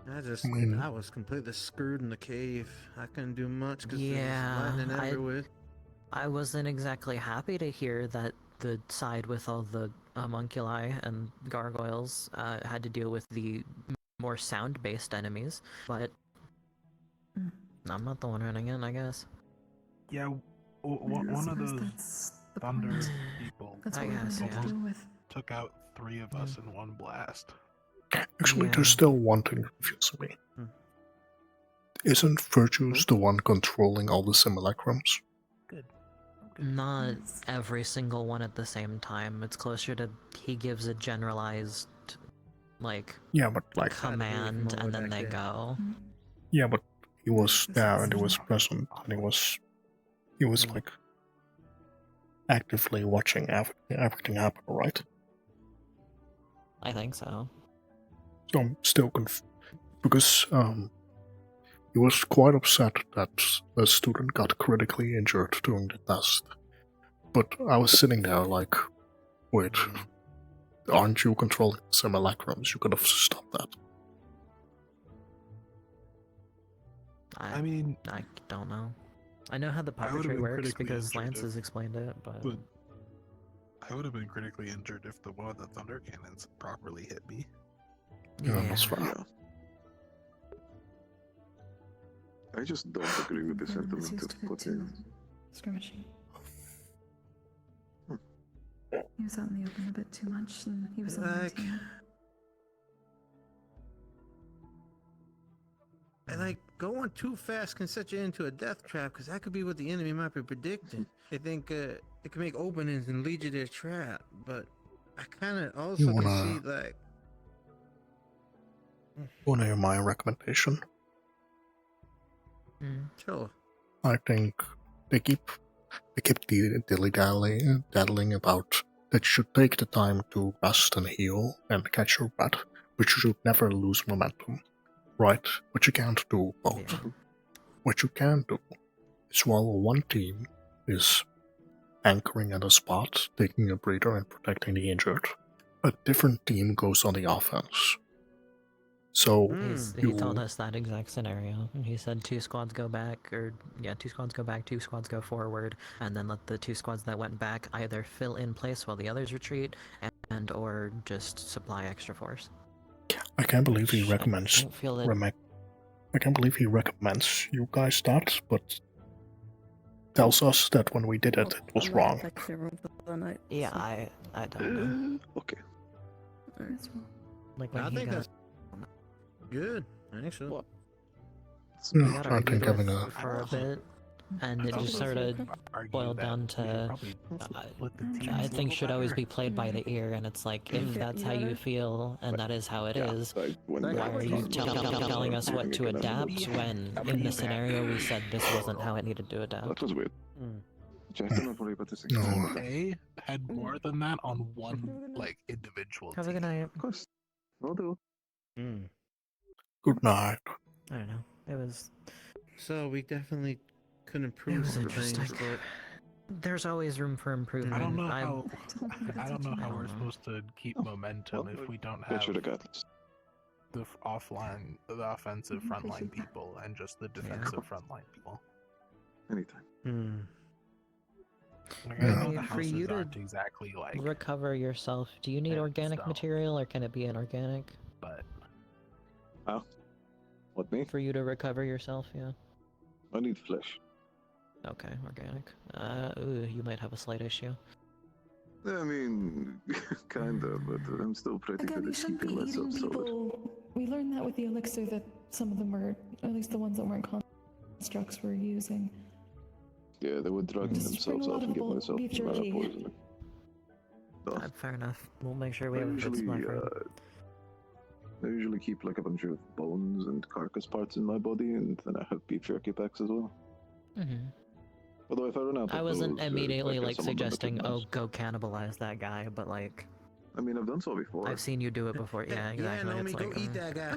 I was completely screwed in the cave. I couldn't do much because there was lightning everywhere. I wasn't exactly happy to hear that the side with all the homunculi and gargoyles had to deal with the more sound-based enemies, but I'm not the one running in, I guess. Yeah, one of those thunder people I guess, yeah. took out 3 of us in one blast. Actually, there's still one thing confusing me. Isn't Virtues the one controlling all the simulacrums? Not every single one at the same time. It's closer to he gives a generalized, like Yeah, but like command and then they go. Yeah, but he was there and he was present and he was like actively watching everything happen, right? I think so. So I'm still because he was quite upset that a student got critically injured during the test. But I was sitting there like, wait, aren't you controlling simulacrums? You could have stopped that. I mean, I don't know. I know how the puppetry works because Lance has explained it, but I would have been critically injured if one of the thunder cannons properly hit me. Yeah, that's fine. Yeah. I just don't agree with the sentiment of putting. Skirmishing. He was out in the open a bit too much, and he was on my team. And like going too fast can set you into a death trap, because that could be what the enemy might be predicting. They think it can make openings and lead you to a trap, but I kind of also can see like. Wanna hear my recommendation? Sure. I think they keep dilly-dallying about that you should take the time to rest and heal and catch your breath, but you should never lose momentum, right? But you can't do both. Yeah. What you can do is while one team is anchoring at a spot, taking a breather and protecting the injured, a different team goes on the offense. So he told us that exact scenario. He said 2 squads go back, 2 squads go back, 2 squads go forward, and then let the 2 squads that went back either fill in place while the others retreat, and or just supply extra force. I can't believe he recommends. I can't believe he recommends you guys that, but tells us that when we did it, it was wrong. Yeah, I don't know. Okay. Like when I he think got that's good. Actually. I think having a for a bit, and it just sort of boiled down to I think should always be played by the ear, and it's like if that's how you feel and that is how it is, why are you telling us what to adapt when in the scenario we said this wasn't how it needed to adapt? That was weird. A had more than that on one like individual. Have a good night. Of course. Will do. Good night. I don't know. It was. So we definitely could improve. It was some interesting. things, but There's always room for improvement. I don't know how we're supposed to keep momentum if we don't have the offensive frontline people and just the defensive frontline people. Anytime. Like, I know the For you houses to aren't exactly like recover yourself, do you need organic material or can it be inorganic? But what me? For you to recover yourself, yeah. I need flesh. Okay, organic. Ooh, you might have a slight issue. I mean, kinda, but I'm still pretty Again, good you at shouldn't be keeping myself eating solid. people. We learned that with the elixir that some of them were, at least the ones that weren't constructs, were using. Yeah, they were drugging themselves out and giving themselves beef mana jerky. poisoning. Fair enough. We'll make sure we have a good supply for it. I usually keep like a bunch of bones and carcass parts in my body, and then I have beef jerky packs as well. Although if I run out of I wasn't those, immediately I guess like some of them suggesting, are oh, nice. go cannibalize that guy, but like. I mean, I've done so before. I've seen you do it before. Yeah, exactly. Yeah, Nomi, it's go like, eat that guy.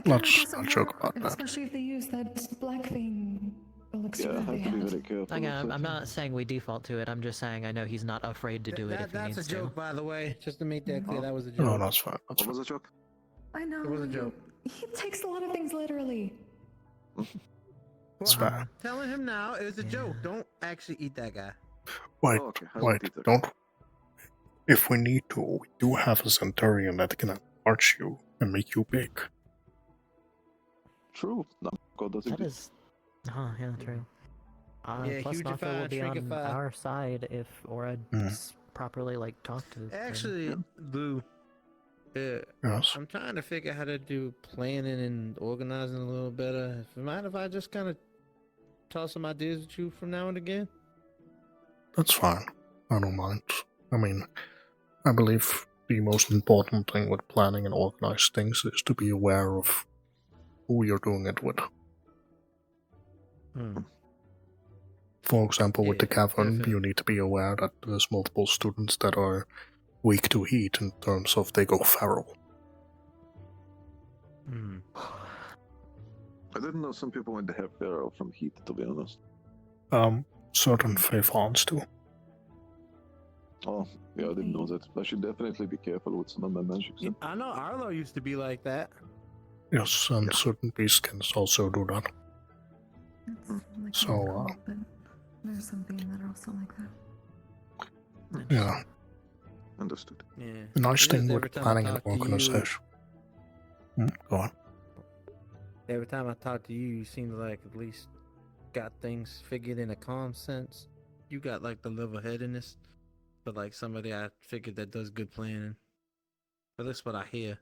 Let's not joke about that. Especially if they use that black thing elixir Yeah, I that they have to be had. very careful. Again, I'm not saying we default to it. I'm just saying I know he's not afraid to do it if he That's needs a joke, to. by the way. Just to make that clear, that was a joke. No, that's fine. What was a joke? I know. It was a joke. He takes a lot of things literally. It's fine. Telling him now, it was a joke. Don't actually eat that guy. Wait, Oh, okay. I won't wait, eat that. don't. If we need to, we do have a Centurion that can enlarge you and make you big. True. No, God does That it. is. Yeah, true. Yeah, Plus, hugify, Naka will be on shrinkify. our side if Aura properly like talked to. Actually, Lou, Yes. I'm trying to figure out how to do planning and organizing a little better. If you mind if I just kind of toss some ideas at you from now and again? That's fine. I don't mind. I mean, I believe the most important thing with planning and organized things is to be aware of who you're doing it with. For example, with the cavern, you need to be aware that there's multiple students that are weak to heat in terms of they go feral. I didn't know some people went to have feral from heat, to be honest. Certain Feyfons do. Oh, yeah, I didn't know that. I should definitely be careful with some of my magic. Yeah, I know Arlo used to be like that. Yes, and certain beastkins also do that. Like So, but there's some being that are also like that. yeah. Understood. Yeah. The nice thing Every with time I planning and talk to you- organization. Go on. Every time I talk to you, you seem like at least got things figured in a calm sense. You got like the level-headedness, but like somebody I figured that does good planning. But that's what I hear.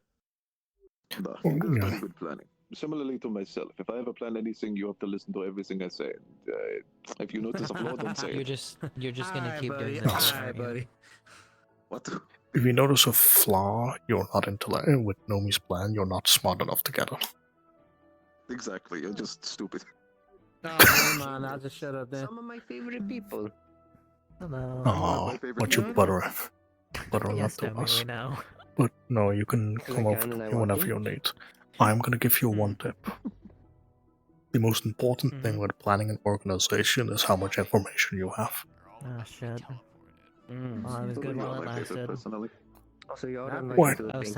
Nah, he does very good planning. Similarly to myself, if I ever plan anything, you have to listen to everything I say. And, if you notice a flaw, don't say it. You're just gonna Hi, keep buddy. doing that. Hi, aren't you? buddy. What? If you notice a flaw, you're not intelligent. With Nomi's plan, you're not smart enough to get it. Exactly, you're just stupid. Oh, never mind. I'll just shut up then. Some of my favorite people. Hello. Oh, what you butter Yes, up to Nomi, us. we know. But no, you can Because come I over can to and I me want whenever to. you need. I'm gonna give you one tip. The most important thing with planning and organization is how much information you have. Oh shit. Well, it was good while it lasted. Also, you're What? invited to a banquet.